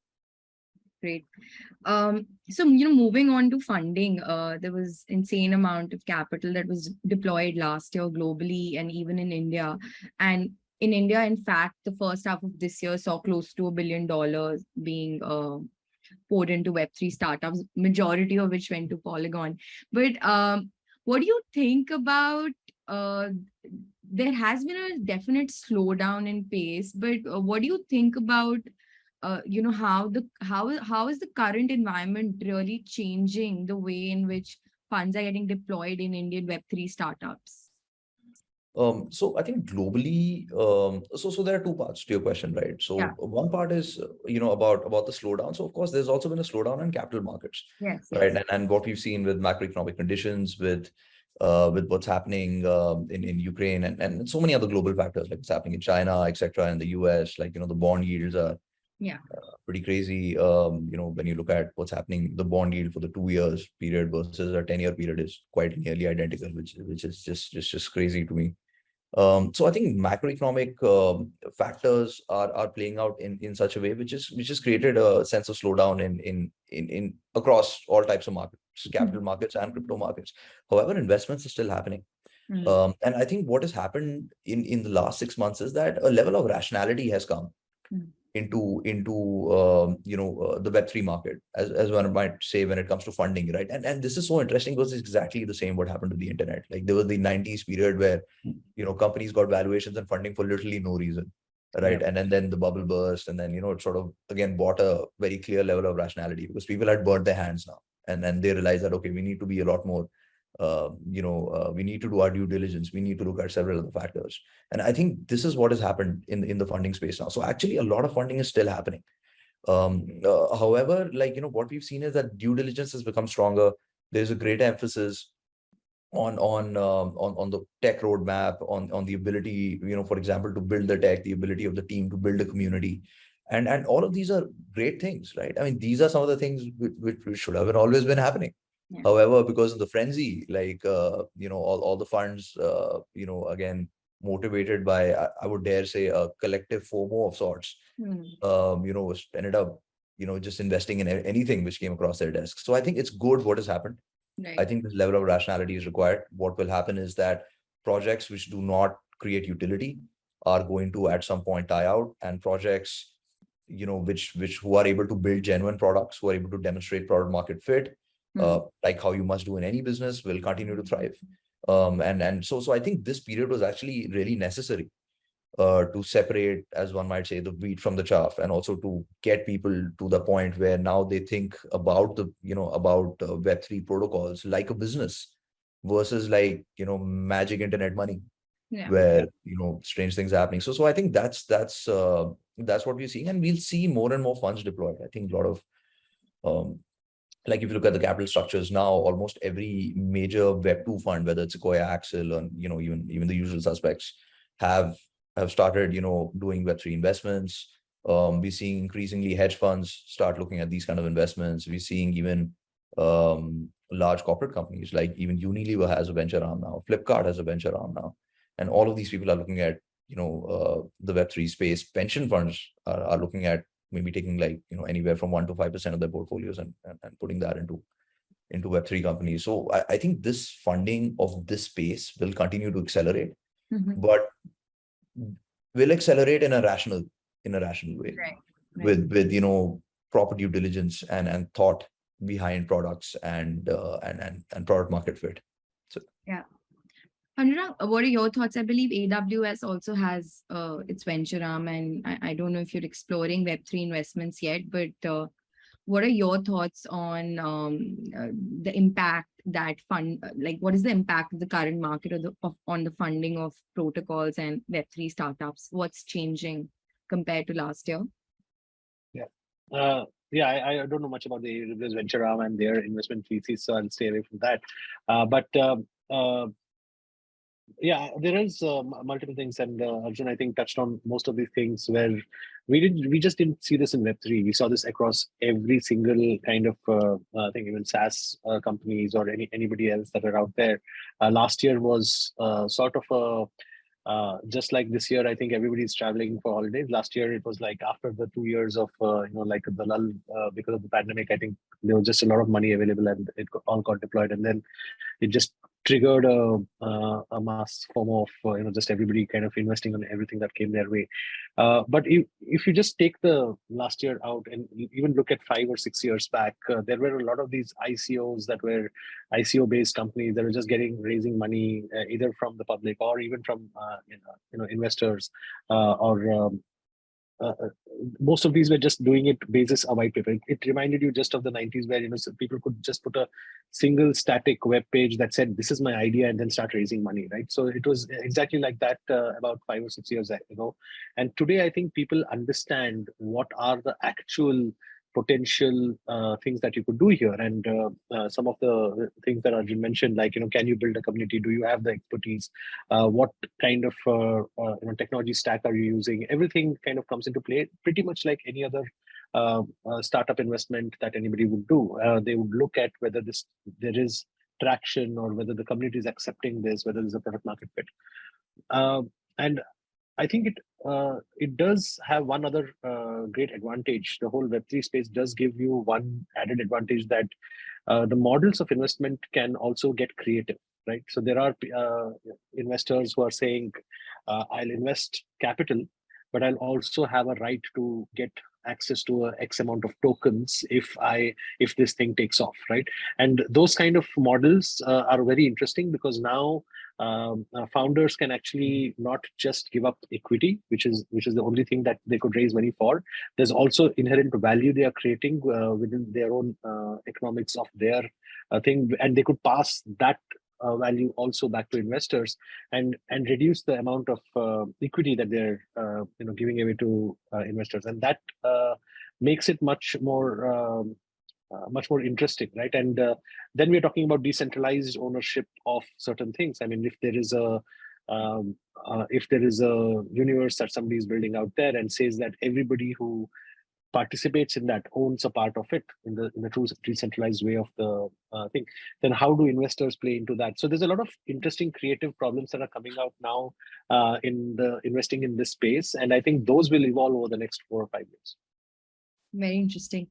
Great. So moving on to funding, there was insane amount of capital that was deployed last year globally and even in India. And in India, in fact, the first half of this year saw close to $1 billion being poured into Web3 startups, majority of which went to Polygon. But what do you think about there has been a definite slowdown in pace, but what do you think about how is the current environment really changing the way in which funds are getting deployed in Indian Web3 startups? So I think globally, so there are two parts to your question, right? So one part is about the slowdown. So of course, there's also been a slowdown in capital markets, right? And what we've seen with macroeconomic conditions, with what's happening in Ukraine and so many other global factors, like what's happening in China, etc., in the US, like the bond yields are pretty crazy. When you look at what's happening, the bond yield for the 2 years period versus a 10-year period is quite nearly identical, which is just crazy to me. So I think macroeconomic factors are playing out in such a way which has created a sense of slowdown in across all types of markets, capital markets and crypto markets. However, investments are still happening. And I think what has happened in the last 6 months is that a level of rationality has come into the Web3 market, as one might say, when it comes to funding, right? And this is so interesting because it's exactly the same what happened to the internet. Like there was the 90s period where companies got valuations and funding for literally no reason, right? And then the bubble burst, and then it sort of again brought a very clear level of rationality because people had burnt their hands now, and then they realized that okay, we need to be a lot more we need to do our due diligence. We need to look at several other factors. And I think this is what has happened in the funding space now. So actually a lot of funding is still happening. However, what we've seen is that due diligence has become stronger. There's a greater emphasis on the tech roadmap, on the ability, for example, to build the tech, the ability of the team to build a community. And all of these are great things, right? I mean, these are some of the things which should have always been happening. Yeah. However, because of the frenzy, all the funds, again, motivated by, I would dare say, a collective FOMO of sorts, ended up, just investing in anything which came across their desk. So I think it's good what has happened. Right. I think this level of rationality is required. What will happen is that projects which do not create utility are going to at some point die out, and projects, who are able to build genuine products, who are able to demonstrate product market fit, like how you must do in any business, will continue to thrive. So I think this period was actually really necessary to separate, as one might say, the wheat from the chaff, and also to get people to the point where now they think about Web3 protocols like a business versus magic internet money, where strange things are happening. So I think that's what we're seeing, and we'll see more and more funds deployed. I think a lot of if you look at the capital structures now, almost every major Web2 fund, whether it's Sequoia, Axel, or even the usual suspects, have started doing Web3 investments. We're seeing increasingly hedge funds start looking at these kind of investments. We're seeing even large corporate companies like even Unilever has a venture arm now, Flipkart has a venture arm now, and all of these people are looking at the Web3 space. Pension funds are looking at maybe taking anywhere from 1 to 5% of their portfolios and putting that into Web3 companies. So I think this funding of this space will continue to accelerate, but will accelerate in a rational way, right. With proper due diligence and thought behind products and product market fit. So yeah. Anurag, what are your thoughts? I believe AWS also has its venture arm, and I don't know if you're exploring Web3 investments yet, but what are your thoughts on the impact that what is the impact of the current market on the funding of protocols and Web3 startups? What's changing compared to last year? Yeah. I don't know much about the AWS venture arm and their investment thesis, so I'll stay away from that. There is multiple things, and Arjun, I think, touched on most of these things where we just didn't see this in Web3. We saw this across every single kind of I think even SaaS companies or anybody else that are out there. Last year was sort of just like this year. I think everybody's traveling for holidays. Last year it was like after the 2 years of the lull because of the pandemic. I think there was just a lot of money available and it all got deployed, and then it just triggered a mass FOMO of just everybody kind of investing on everything that came their way. But if you just take the last year out and even look at 5 or 6 years back, there were a lot of these ICOs that were ICO based companies that were just raising money either from the public or even from investors or most of these were just doing it basis a white paper. It reminded you just of the 90s where people could just put a single static web page that said this is my idea and then start raising money, right? So it was exactly like that about 5 or 6 years ago. And today I think people understand what are the actual potential things that you could do here, and some of the things that Arjun mentioned, like can you build a community? Do you have the expertise? What kind of technology stack are you using? Everything kind of comes into play, pretty much like any other startup investment that anybody would do. They would look at whether there is traction or whether the community is accepting this, whether there's a product market fit, and I think it does have one other great advantage. The whole Web3 space does give you one added advantage, that the models of investment can also get creative, right? So there are investors who are saying, I'll invest capital, but I'll also have a right to get access to a X amount of tokens if this thing takes off, right? And those kind of models are very interesting, because now founders can actually not just give up equity, which is the only thing that they could raise money for. There's also inherent value they are creating within their own economics of their thing, and they could pass that value also back to investors, and reduce the amount of equity that they're giving away to investors, and that makes it much more interesting, right? And then we're talking about decentralized ownership of certain things. I mean, if there is a universe that somebody is building out there and says that everybody who participates in that owns a part of it in the true decentralized way of the thing, then how do investors play into that? So there's a lot of interesting creative problems that are coming out now in the investing in this space, and I think those will evolve over the next 4 or 5 years. Very interesting.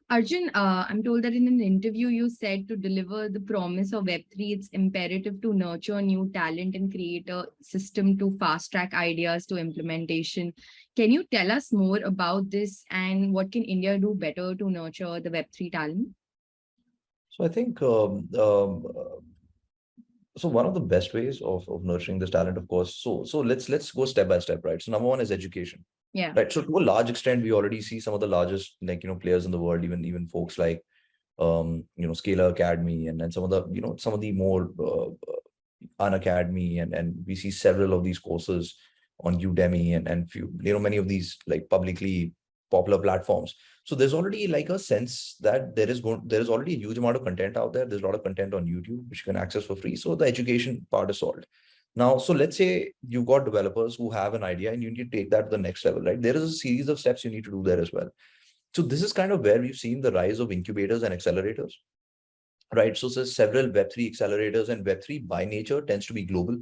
Arjun, I'm told that in an interview you said to deliver the promise of Web3, it's imperative to nurture new talent and create a system to fast track ideas to implementation. Can you tell us more about this, and what can India do better to nurture the Web3 talent? So I think so one of the best ways of nurturing this talent, of course, so let's go step by step, right? So number one is education. Yeah. Right. So to a large extent, we already see some of the largest, players in the world, even folks like, Scalar Academy, and some of the more Unacademy, and we see several of these courses on Udemy and few, many of these publicly popular platforms. So there's already a sense that there is already a huge amount of content out there. There's a lot of content on YouTube which you can access for free. So the education part is solved. Now, so let's say you've got developers who have an idea and you need to take that to the next level, right? There is a series of steps you need to do there as well. So this is kind of where we've seen the rise of incubators and accelerators, right? So there's several Web3 accelerators, and Web3 by nature tends to be global.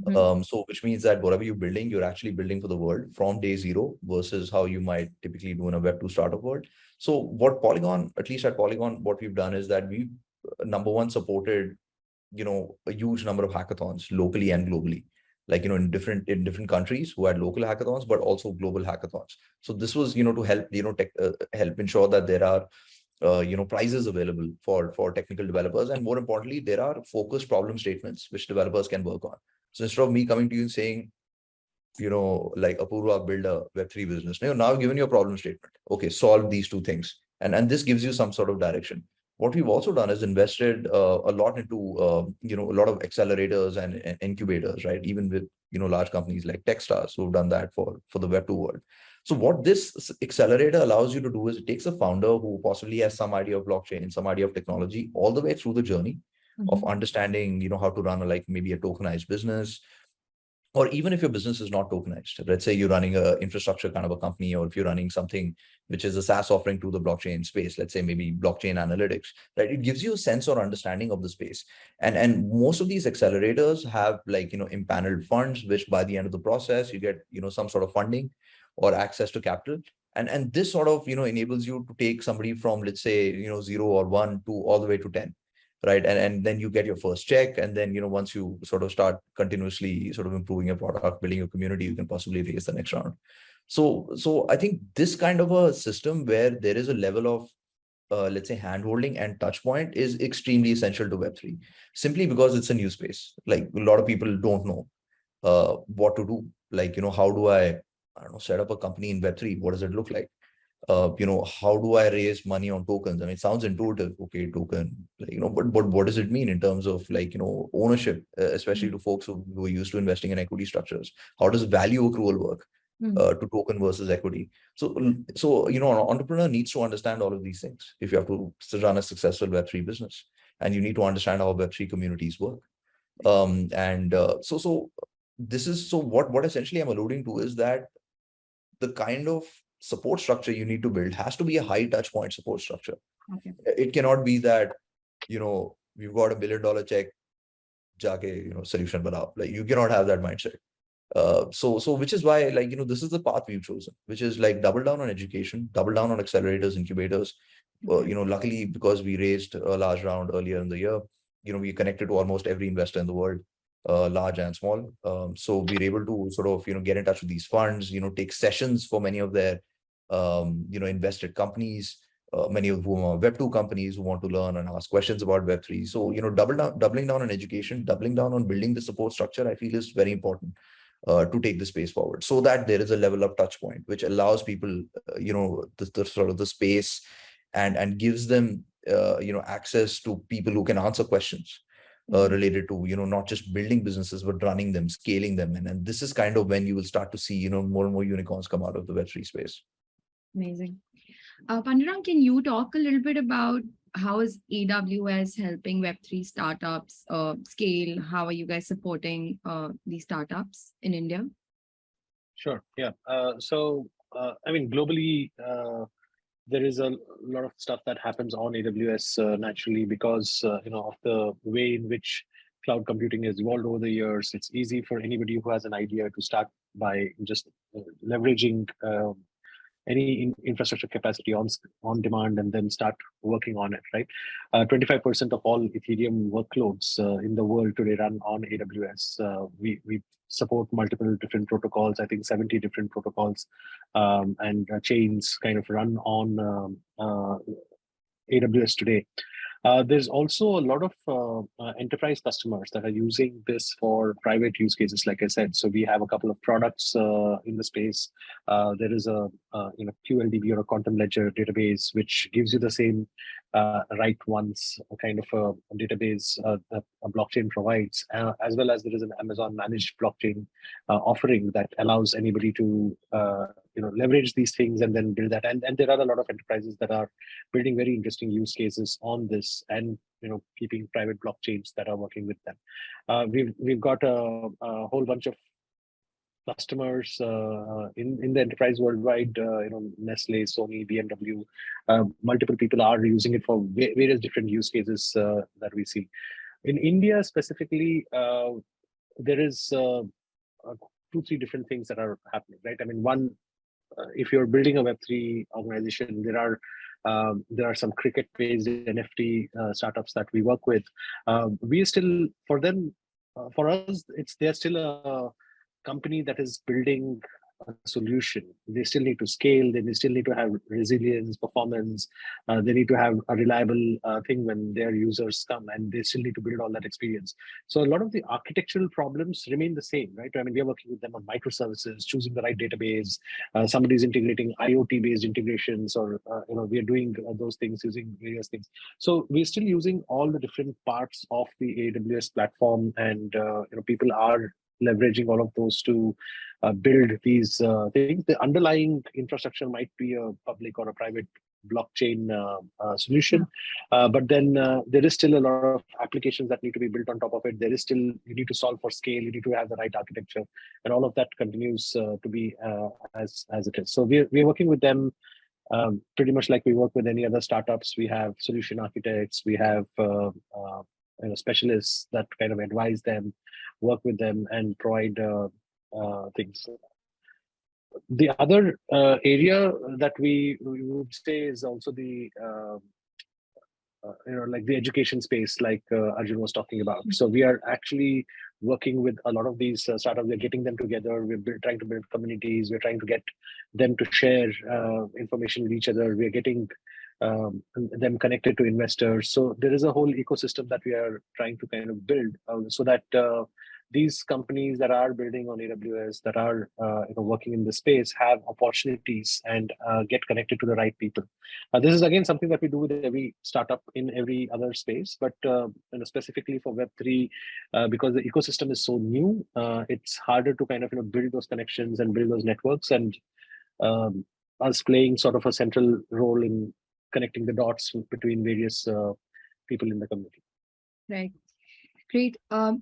So which means that whatever you're building, you're actually building for the world from day zero, versus how you might typically do in a Web2 startup world. So what Polygon, at least at Polygon, what we've done is that we've, number one, supported a huge number of hackathons locally and globally, in different countries who had local hackathons, but also global hackathons. So this was, to help, help ensure that there are, prizes available for technical developers. And more importantly, there are focused problem statements which developers can work on. So instead of me coming to you and saying, Apurva, build a Web3 business. Now I've given you a problem statement. Okay, solve these two things. And this gives you some sort of direction. What we've also done is invested a lot into, a lot of accelerators and incubators, right? Even with, large companies like Techstars who've done that for the Web2 world. So what this accelerator allows you to do is it takes a founder who possibly has some idea of blockchain, some idea of technology, all the way through the journey of understanding, how to run maybe a tokenized business, or even if your business is not tokenized. Let's say you're running a infrastructure kind of a company, or if you're running something which is a SaaS offering to the blockchain space, let's say maybe blockchain analytics, right? It gives you a sense or understanding of the space. And most of these accelerators have impaneled funds, which by the end of the process, you get, some sort of funding or access to capital. And this sort of, enables you to take somebody from, let's say, 0 or 1 to all the way to 10. Right. And then you get your first check. And then, once you sort of start continuously sort of improving your product, building your community, you can possibly raise the next round. So I think this kind of a system where there is a level of, let's say, handholding and touch point is extremely essential to Web3, simply because it's a new space. A lot of people don't know what to do. How do I don't know, set up a company in Web3? What does it look like? How do I raise money on tokens? I mean, it sounds intuitive. Okay, token, but what does it mean in terms of ownership, especially to folks who are used to investing in equity structures? How does value accrual work to token versus equity? So an entrepreneur needs to understand all of these things if you have to run a successful Web3 business, and you need to understand how Web3 communities work. So what essentially I'm alluding to is that the kind of support structure you need to build has to be a high touch point support structure. Okay. It cannot be that, we've got $1 million check, jaake, solution banao. You cannot have that mindset. So which is why, this is the path we've chosen, which is double down on education, double down on accelerators, incubators. Luckily, because we raised a large round earlier in the year, we're connected to almost every investor in the world, large and small. So we're able to sort of, get in touch with these funds, take sessions for many of their, invested companies, many of whom are Web2 companies who want to learn and ask questions about Web3. So, doubling down on education, doubling down on building the support structure, I feel is very important to take the space forward, so that there is a level of touch point which allows people, the sort of the space and gives them, access to people who can answer questions related to, not just building businesses, but running them, scaling them. And this is kind of when you will start to see, more and more unicorns come out of the Web3 space. Amazing. Pandita, can you talk a little bit about how is AWS helping Web3 startups scale? How are you guys supporting these startups in India? Sure. Yeah. I mean, globally, there is a lot of stuff that happens on AWS naturally because of the way in which cloud computing has evolved over the years. It's easy for anybody who has an idea to start by just leveraging any infrastructure capacity on demand and then start working on it, right? 25% of all Ethereum workloads in the world today run on AWS. We support multiple different protocols, I think 70 different protocols, and chains kind of run on AWS today. There's also a lot of enterprise customers that are using this for private use cases, like I said. So we have a couple of products in the space. There is a QLDB or a quantum ledger database, which gives you the same write once kind of a database that a blockchain provides, as well as there is an Amazon managed blockchain offering that allows anybody to leverage these things and then build that. And there are a lot of enterprises that are building very interesting use cases on this and keeping private blockchains that are working with them. We've got a whole bunch of customers in the enterprise worldwide, Nestle, Sony, BMW, multiple people are using it for various different use cases that we see. In India specifically, there is 2-3 different things that are happening, right? I mean, one, if you're building a Web3 organization, there are some cricket-based NFT startups that we work with. We still, for them, for us, they're still a company that is building a solution. They still need to scale. They still need to have resilience, performance. They need to have a reliable thing when their users come, and they still need to build all that experience. So a lot of the architectural problems remain the same, right? I mean, we are working with them on microservices, choosing the right database. Somebody's integrating IoT-based integrations, or we are doing those things using various things. So we're still using all the different parts of the AWS platform, and people are leveraging all of those to build these things. The underlying infrastructure might be a public or a private blockchain solution, but then there is still a lot of applications that need to be built on top of it. There is still, you need to solve for scale, you need to have the right architecture, and all of that continues to be as it is. So we're working with them pretty much like we work with any other startups. We have solution architects, we have specialists that kind of advise them, work with them, and provide things. The other area that we would say is also the like the education space, like Arjun was talking about. So we are actually working with a lot of these startups. We're getting them together. We're trying to build communities. We're trying to get them to share information with each other. We're getting them connected to investors. So there is a whole ecosystem that we are trying to kind of build so that these companies that are building on AWS, that are working in the space, have opportunities and get connected to the right people. This is again something that we do with every startup in every other space, but specifically for Web3, because the ecosystem is so new, it's harder to kind of build those connections and build those networks, and us playing sort of a central role in connecting the dots between various people in the community. Right. Great.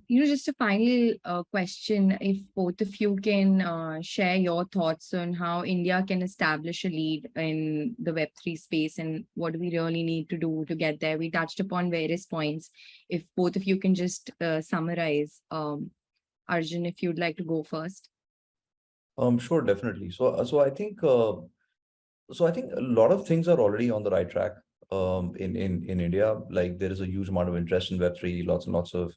Just a final question, if both of you can share your thoughts on how India can establish a lead in the Web3 space and what do we really need to do to get there. We touched upon various points. If both of you can just summarize, Arjun, if you'd like to go first. Sure, definitely. So I think a lot of things are already on the right track. in India. Like there is a huge amount of interest in Web3, lots and lots of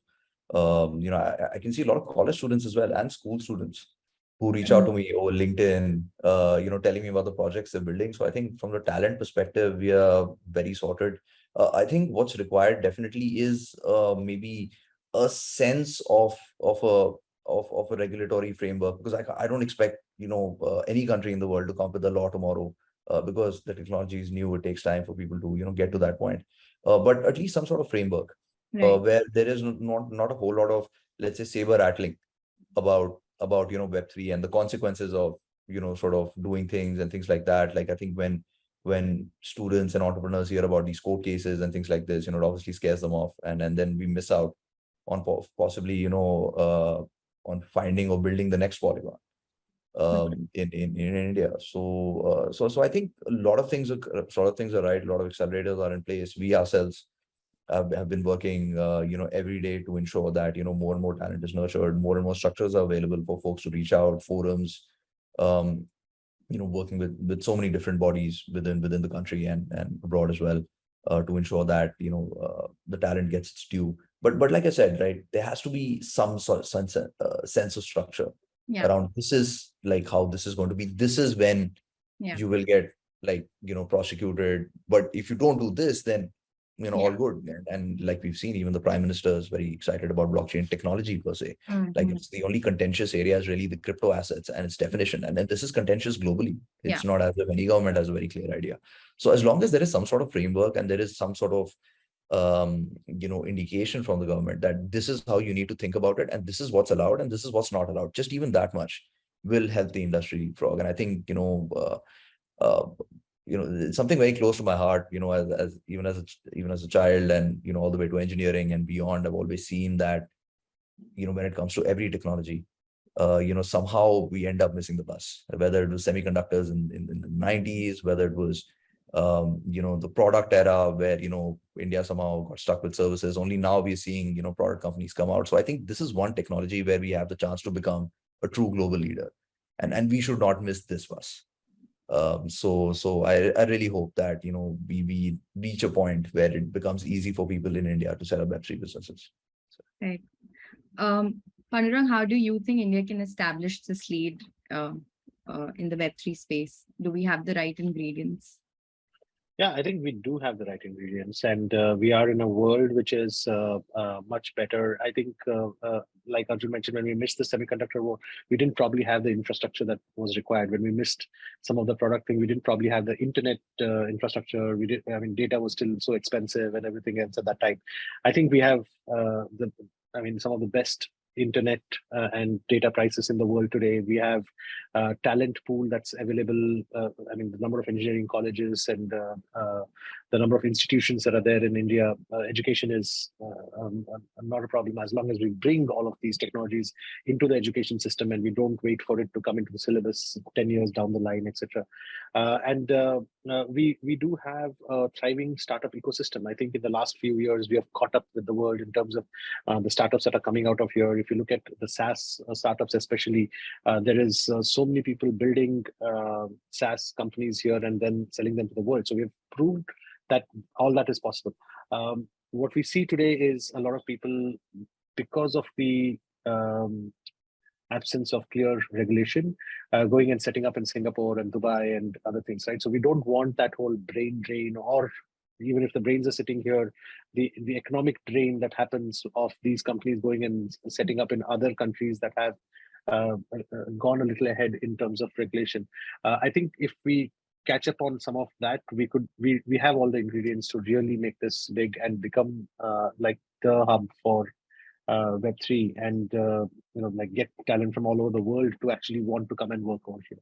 I can see a lot of college students as well and school students who reach out to me over LinkedIn, telling me about the projects they're building. So I think from the talent perspective, we are very sorted. I think what's required definitely is maybe a sense of a regulatory framework, because I don't expect any country in the world to come up with a law tomorrow, because the technology is new. It takes time for people to get to that point. But at least some sort of framework where there is not a whole lot of, let's say, saber rattling about Web3 and the consequences of sort of doing things and things like that. Like I think when students and entrepreneurs hear about these court cases and things like this, it obviously scares them off, and then we miss out on possibly on finding or building the next Polygon in India. So I think a lot of things are right. A lot of accelerators are in place. We ourselves have been working every day to ensure that more and more talent is nurtured, more and more structures are available for folks to reach out, forums, working with so many different bodies within the country and abroad as well, to ensure that the talent gets its due. But like I said, right, there has to be some sort of sense of structure around this is like how this is going to be. This is when you will get prosecuted. But if you don't do this, then all good. And like we've seen, even the Prime Minister is very excited about blockchain technology per se. Like it's the only contentious area is really the crypto assets and its definition. And then this is contentious globally. It's not as if any government has a very clear idea. So as long as there is some sort of framework and there is some sort of indication from the government that this is how you need to think about it, and this is what's allowed and this is what's not allowed, just even that much will help the industry frog. And I think it's something very close to my heart, as even as a child, and all the way to engineering and beyond. I've always seen that when it comes to every technology, somehow we end up missing the bus, whether it was semiconductors in the 90s, whether it was the product era where India somehow got stuck with services. Only now we're seeing product companies come out. So I think this is one technology where we have the chance to become a true global leader, and we should not miss this bus. So I really hope that we reach a point where it becomes easy for people in India to set up Web3 businesses. Right. Pandita, how do you think India can establish this lead in the Web3 space? Do we have the right ingredients? Yeah, I think we do have the right ingredients, and we are in a world which is much better. I think, like Arjun mentioned, when we missed the semiconductor war, we didn't probably have the infrastructure that was required. When we missed some of the product thing, we didn't probably have the internet infrastructure. Data was still so expensive and everything else at that time. I think we have some of the best internet and data prices in the world today. We have talent pool that's available. The number of engineering colleges and the number of institutions that are there in India. Education is not a problem as long as we bring all of these technologies into the education system and we don't wait for it to come into the syllabus 10 years down the line, etc. We do have a thriving startup ecosystem. I think in the last few years, we have caught up with the world in terms of the startups that are coming out of here. If you look at the SaaS startups, especially, there is so many people building SaaS companies here and then selling them to the world. So we've proved that all that is possible. What we see today is a lot of people, because of the absence of clear regulation, going and setting up in Singapore and Dubai and other things, right? So we don't want that whole brain drain, or even if the brains are sitting here, the economic drain that happens of these companies going and setting up in other countries that have gone a little ahead in terms of regulation. I think if we catch up on some of that, we have all the ingredients to really make this big and become like the hub for Web3 and get talent from all over the world to actually want to come and work over here.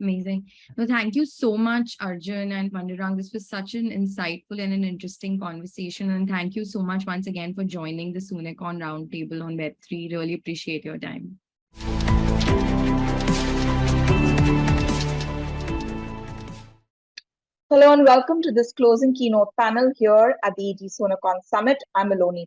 Amazing. Well, thank you so much, Arjun and Pandita. This was such an insightful and an interesting conversation. And thank you so much once again for joining the Soonicorn Roundtable on Web3. Really appreciate your time. Hello and welcome to this closing keynote panel here at the ET Soonicorns Summit. I'm Miloni.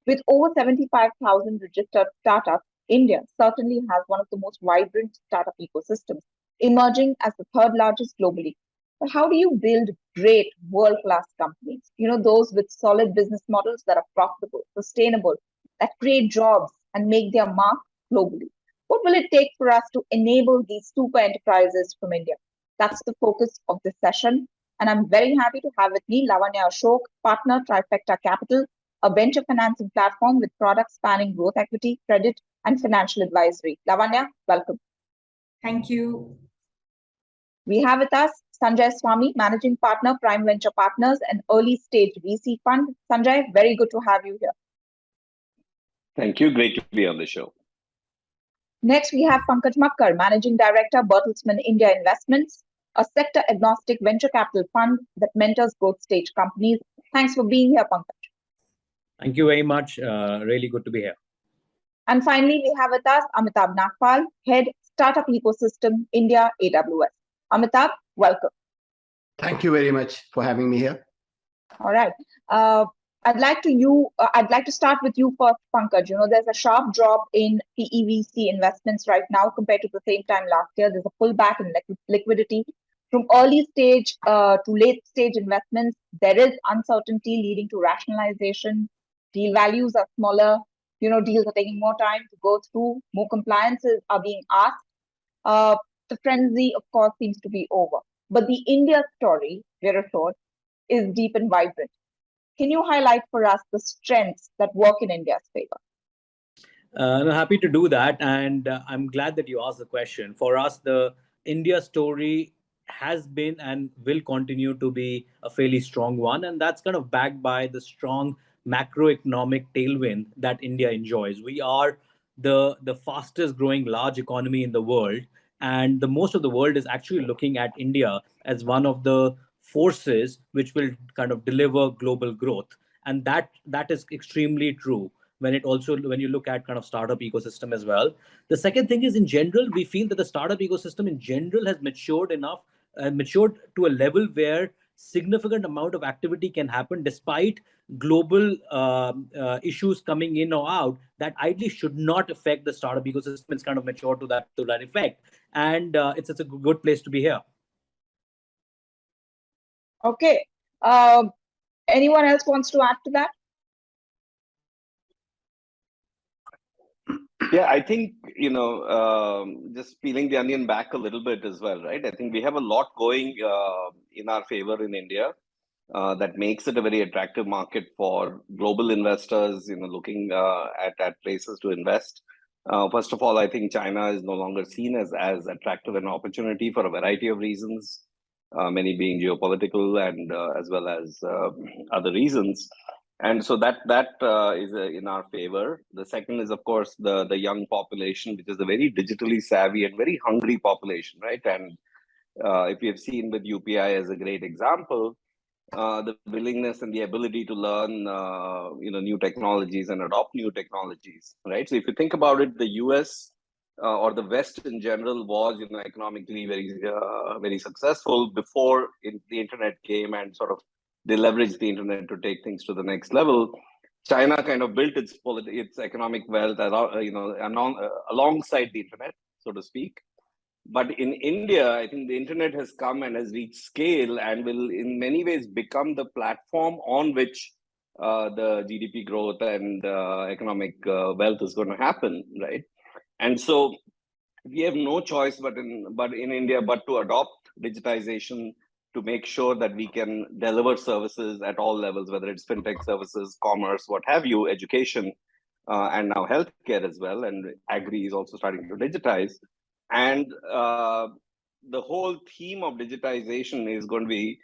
With over 75,000 registered startups, India certainly has one of the most vibrant startup ecosystems, emerging as the third largest globally. But how do you build great world-class companies? Those with solid business models that are profitable, sustainable, that create jobs and make their mark globally. What will it take for us to enable these super enterprises from India? That's the focus of this session. And I'm very happy to have with me Lavanya Ashok, partner Trifecta Capital, a venture financing platform with products spanning growth equity, credit, and financial advisory. Lavanya, welcome. Thank you. We have with us Sanjay Swami, Managing Partner, Prime Venture Partners, an early stage VC fund. Sanjay, very good to have you here. Thank you. Great to be on the show. Next, we have Pankaj Makkar, Managing Director, Bertelsmann India Investments, a sector-agnostic venture capital fund that mentors growth stage companies. Thanks for being here, Pankaj. Thank you very much. Really good to be here. And finally, we have with us Amitabh Nagpal, Head, Startup Ecosystem, India, AWS. Amitabh, welcome. Thank you very much for having me here. All right. I'd like to start with you first, Pankaj. There's a sharp drop in PEVC investments right now compared to the same time last year. There's a pullback in liquidity. From early stage to late stage investments, there is uncertainty leading to rationalization. Deal values are smaller. Deals are taking more time to go through. More compliances are being asked. The frenzy, of course, seems to be over. But the India story, we're assured, is deep and vibrant. Can you highlight for us the strengths that work in India's favor? I'm happy to do that. And I'm glad that you asked the question. For us, the India story has been and will continue to be a fairly strong one. And that's kind of backed by the strong macroeconomic tailwind that India enjoys. We are the fastest growing large economy in the world. And the most of the world is actually looking at India as one of the forces which will kind of deliver global growth. And that is extremely true when you look at kind of startup ecosystem as well. The second thing is, in general, we feel that the startup ecosystem in general has matured to a level where significant amount of activity can happen despite global issues coming in or out that ideally should not affect the startup ecosystem. It's kind of matured to that effect. And it's a good place to be here. Okay. Anyone else wants to add to that? Yeah, I think, just peeling the onion back a little bit as well, right? I think we have a lot going in our favor in India that makes it a very attractive market for global investors, looking at places to invest. First of all, I think China is no longer seen as attractive an opportunity for a variety of reasons, many being geopolitical and as well as other reasons. And so that is in our favor. The second is, of course, the young population, which is a very digitally savvy and very hungry population, right? And if you have seen with UPI as a great example, the willingness and the ability to learn, new technologies and adopt new technologies, right? So if you think about it, the US or the West in general was, economically very successful before the internet came and sort of they leveraged the internet to take things to the next level. China kind of built its economic wealth, alongside the internet, so to speak. But in India, I think the internet has come and has reached scale and will in many ways become the platform on which the GDP growth and economic wealth is going to happen, right? And so we have no choice but in India but to adopt digitization to make sure that we can deliver services at all levels, whether it's fintech services, commerce, what have you, education, and now healthcare as well. And agri is also starting to digitize. And the whole theme of digitization is going to be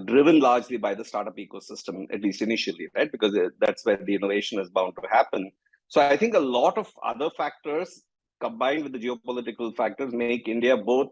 driven largely by the startup ecosystem, at least initially, right? Because that's where the innovation is bound to happen. So I think a lot of other factors combined with the geopolitical factors make India both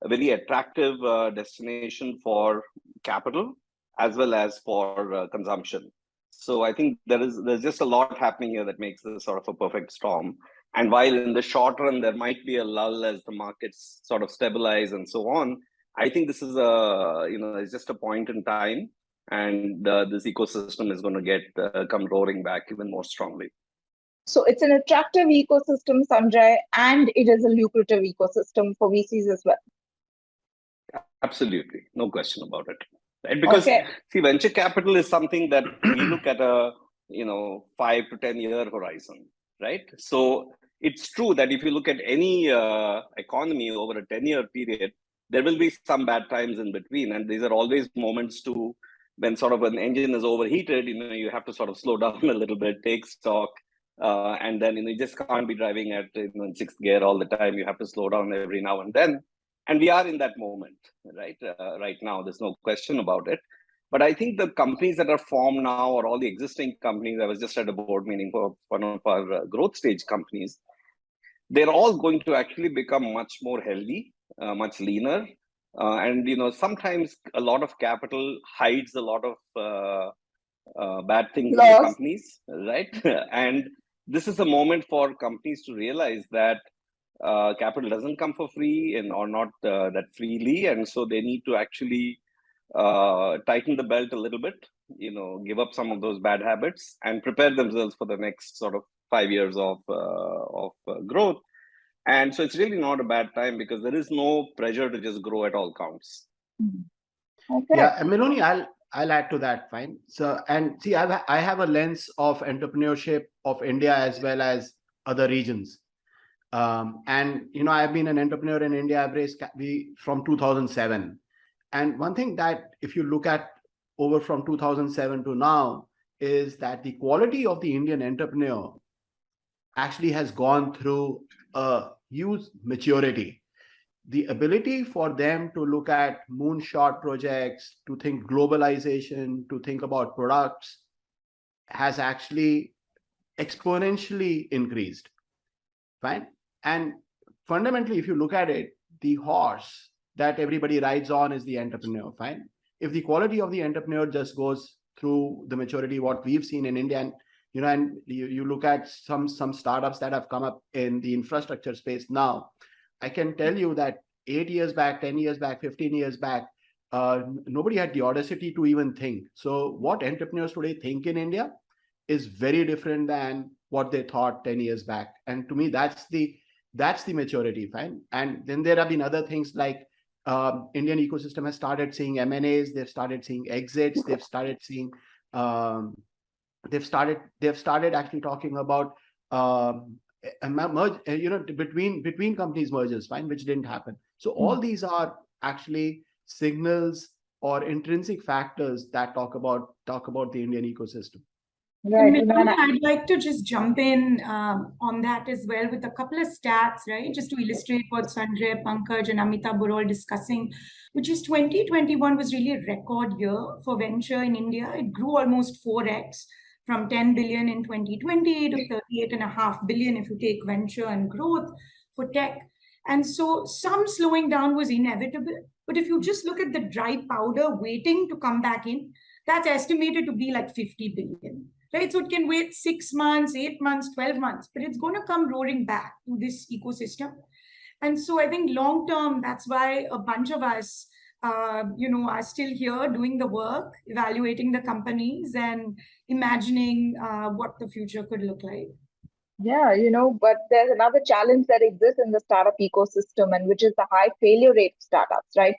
a very attractive destination for capital as well as for consumption. So I think there's just a lot happening here that makes this sort of a perfect storm. And while in the short run, there might be a lull as the markets sort of stabilize and so on, I think this is it's just a point in time, and this ecosystem is going to get come roaring back even more strongly. So it's an attractive ecosystem, Sanjay, and it is a lucrative ecosystem for VCs as well. Absolutely, no question about it. Right? Because see, venture capital is something that we look at a 5 to 10 year horizon, right? So it's true that if you look at any economy over a 10-year period, there will be some bad times in between, and these are always moments to when sort of an engine is overheated. You have to sort of slow down a little bit, take stock, and then you just can't be driving at in sixth gear all the time. You have to slow down every now and then. And we are in that moment, right? Right now, there's no question about it. But I think the companies that are formed now, or all the existing companies, I was just at a board meeting for one of our growth stage companies, they're all going to actually become much more healthy, much leaner. And, sometimes a lot of capital hides a lot of bad things in the companies, right? And this is a moment for companies to realize that capital doesn't come for free or not that freely, and so they need to actually tighten the belt a little bit, give up some of those bad habits and prepare themselves for the next sort of 5 years of growth. And so it's really not a bad time because there is no pressure to just grow at all counts. Yeah, Miloni, I'll add to that. Fine. So, and see, I have a lens of entrepreneurship of India as well as other regions. And I've been an entrepreneur in India. I've raised from 2007, and one thing that if you look at over from 2007 to now is that the quality of the Indian entrepreneur actually has gone through a huge maturity. The ability for them to look at moonshot projects, to think globalization, to think about products has actually exponentially increased. Fine. And fundamentally, if you look at it, the horse that everybody rides on is the entrepreneur. Fine. If the quality of the entrepreneur just goes through the maturity, what we've seen in India, and you look at some startups that have come up in the infrastructure space now, I can tell you that 8 years back, 10 years back, 15 years back, nobody had the audacity to even think. So what entrepreneurs today think in India is very different than what they thought 10 years back. And to me, that's the maturity. Fine. And then there have been other things like Indian ecosystem has started seeing M&As, they've started seeing exits, they've started seeing they've started actually talking about between companies mergers, fine, which didn't happen. So all these are actually signals or intrinsic factors that talk about the Indian ecosystem. Right. Miloni, I'd like to just jump in on that as well with a couple of stats, right? Just to illustrate what Sanjay, Pankaj, and Amitabh were all discussing, which is 2021 was really a record year for venture in India. It grew almost 4x from 10 billion in 2020 to 38.5 billion if you take venture and growth for tech. And so some slowing down was inevitable. But if you just look at the dry powder waiting to come back in, that's estimated to be like 50 billion. Right, so it can wait 6 months, 8 months, 12 months, but it's going to come roaring back to this ecosystem. And so I think long term, that's why a bunch of us, are still here doing the work, evaluating the companies and imagining what the future could look like. Yeah, but there's another challenge that exists in the startup ecosystem, and which is the high failure rate of startups, right?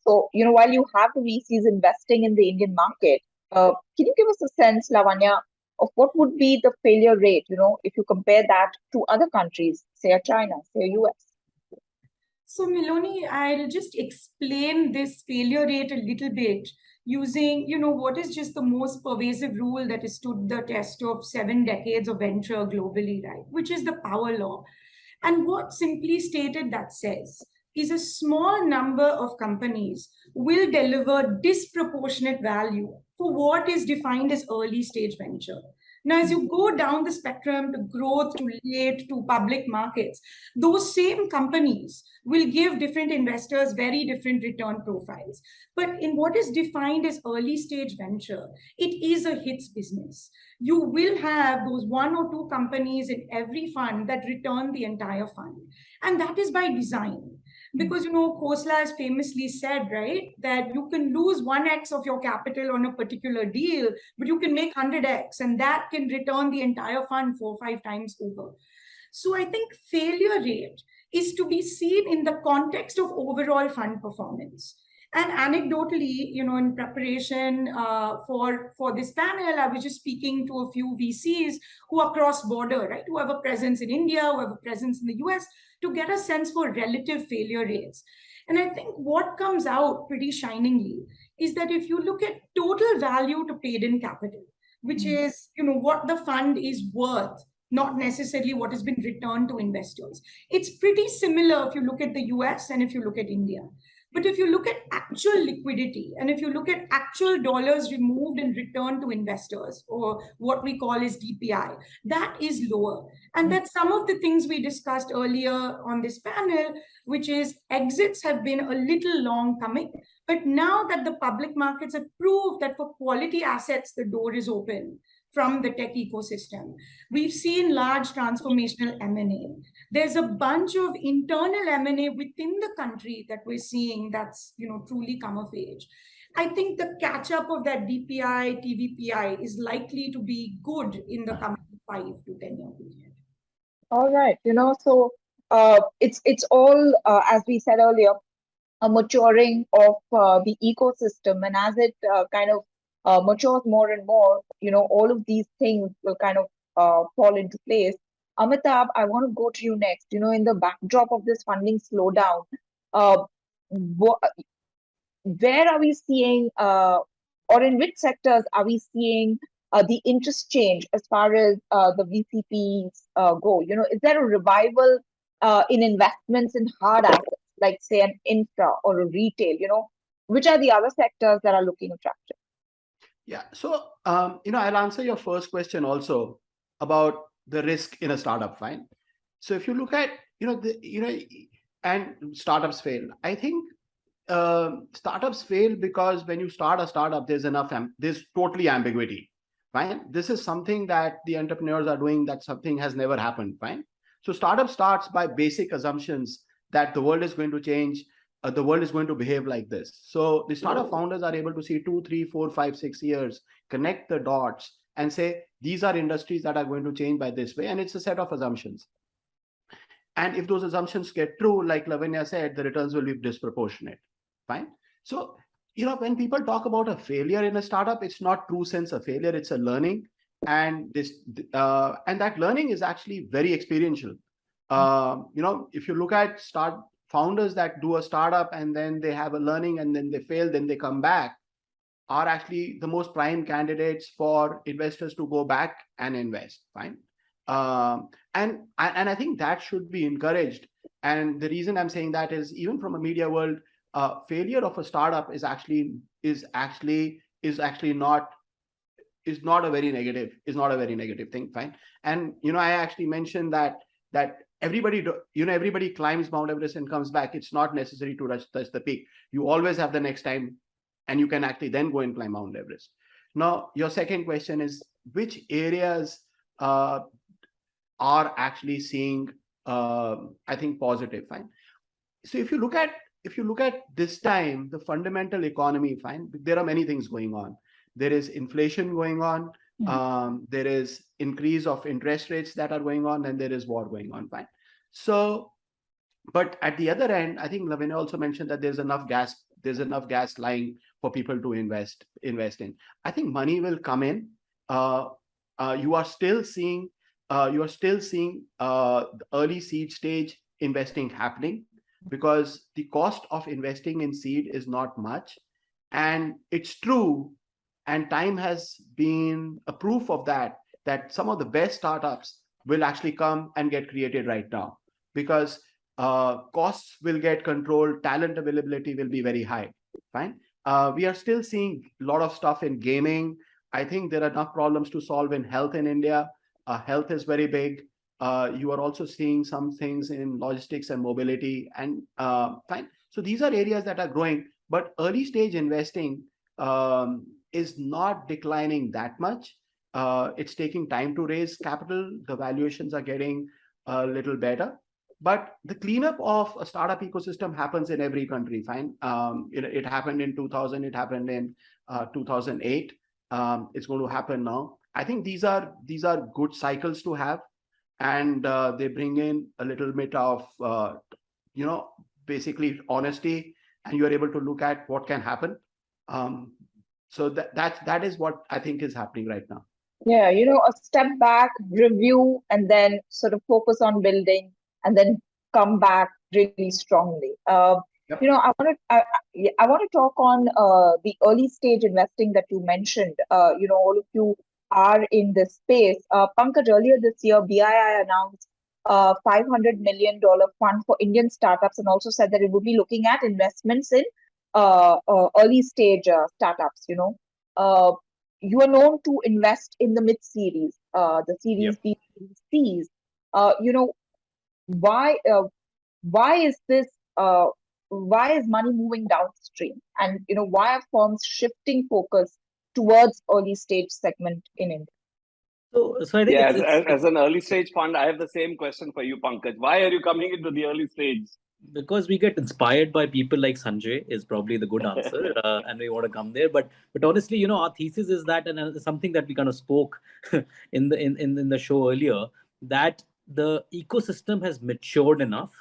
So, while you have the VCs investing in the Indian market, can you give us a sense, Lavanya, of what would be the failure rate, if you compare that to other countries, say China, say US? So Miloni, I'll just explain this failure rate a little bit using, what is just the most pervasive rule that has stood the test of 7 decades of venture globally, right? Which is the power law. And what simply stated that says is a small number of companies will deliver disproportionate value for what is defined as early stage venture. Now, as you go down the spectrum to growth, to late, to public markets, those same companies will give different investors very different return profiles. But in what is defined as early stage venture, it is a hits business. You will have those 1 or 2 companies in every fund that return the entire fund. And that is by design. Because, Khosla has famously said, right, that you can lose 1x of your capital on a particular deal, but you can make 100x, and that can return the entire fund 4 or 5 times over. So I think failure rate is to be seen in the context of overall fund performance. And anecdotally, in preparation for this panel, I was just speaking to a few VCs who are cross-border, right? Who have a presence in India, who have a presence in the US, to get a sense for relative failure rates. And I think what comes out pretty shiningly is that if you look at total value to paid-in capital, which is, what the fund is worth, not necessarily what has been returned to investors, it's pretty similar if you look at the US and if you look at India. But if you look at actual liquidity and if you look at actual dollars removed and returned to investors, or what we call as DPI, that is lower. And that's some of the things we discussed earlier on this panel, which is exits have been a little long coming. But now that the public markets have proved that for quality assets, the door is open from the tech ecosystem. We've seen large transformational M&A. There's a bunch of internal M&A within the country that we're seeing that's truly come of age. I think the catch up of that DPI, TVPI is likely to be good in the coming 5 to 10 year period. All right, so it's all as we said earlier, a maturing of the ecosystem, and as it kind of matures more and more, all of these things will kind of fall into place. Amitabh, I want to go to you next. In the backdrop of this funding slowdown, where are we seeing, or in which sectors are we seeing the interest change as far as the VCPs go? Is there a revival in investments in hard assets, like say an infra or a retail? Which are the other sectors that are looking attractive? Yeah, so I'll answer your first question also about the risk in a startup. Fine. So if you look at and startups fail, I think startups fail because when you start a startup, there's totally ambiguity. Fine. This is something that the entrepreneurs are doing, that something has never happened. Fine. So startup starts by basic assumptions that the world is going to change. The world is going to behave like this. So the startup founders are able to see 2, 3, 4, 5, 6 years, connect the dots and say, these are industries that are going to change by this way. And it's a set of assumptions. And if those assumptions get true, like Lavanya said, the returns will be disproportionate. Fine. So, when people talk about a failure in a startup, it's not true sense of failure, it's a learning. And and that learning is actually very experiential. If you look at founders that do a startup and then they have a learning and then they fail, then they come back, are actually the most prime candidates for investors to go back and invest. Fine. And I think that should be encouraged. And the reason I'm saying that is, even from a media world, failure of a startup is not a very negative thing. Fine. And I actually mentioned that everybody climbs Mount Everest and comes back. It's not necessary to touch the peak. You always have the next time, and you can actually then go and climb Mount Everest. Now, your second question is, which areas are actually seeing, I think, positive. Fine. So if you look at this time, the fundamental economy, fine, there are many things going on. There is inflation going on. There is increase of interest rates that are going on, and there is war going on. Fine. So, but at the other end, I think Lavanya also mentioned that there's enough gas lying for people to invest in. I think money will come in. You are still seeing early seed stage investing happening, because the cost of investing in seed is not much. And it's true, and time has been a proof of that some of the best startups will actually come and get created right now, because costs will get controlled, talent availability will be very high. Fine. We are still seeing a lot of stuff in gaming. I think there are enough problems to solve in health in India. Health is very big. You are also seeing some things in logistics and mobility, and fine. So these are areas that are growing, but early stage investing is not declining that much. It's taking time to raise capital. The valuations are getting a little better, but the cleanup of a startup ecosystem happens in every country. Fine. It happened in 2000. It happened in 2008. It's going to happen now. I think these are good cycles to have. and they bring in a little bit of, basically honesty, and you are able to look at what can happen. So that is what I think is happening right now. Yeah, a step back, review, and then sort of focus on building, and then come back really strongly. I want to talk on the early stage investing that you mentioned. All of you are in this space. Pankaj, earlier this year, BII announced a $500 million fund for Indian startups, and also said that it would be looking at investments in early stage startups. You are known to invest in the mid series, the series B, series C's. Why is this? Why is money moving downstream? And why are firms shifting focus towards early stage segment in India? So I think as an early stage fund, I have the same question for you, Pankaj. Why are you coming into the early stage? Because we get inspired by people like Sanjay is probably the good answer, and we want to come there. But honestly, our thesis is that, and something that we kind of spoke in the show earlier, that the ecosystem has matured enough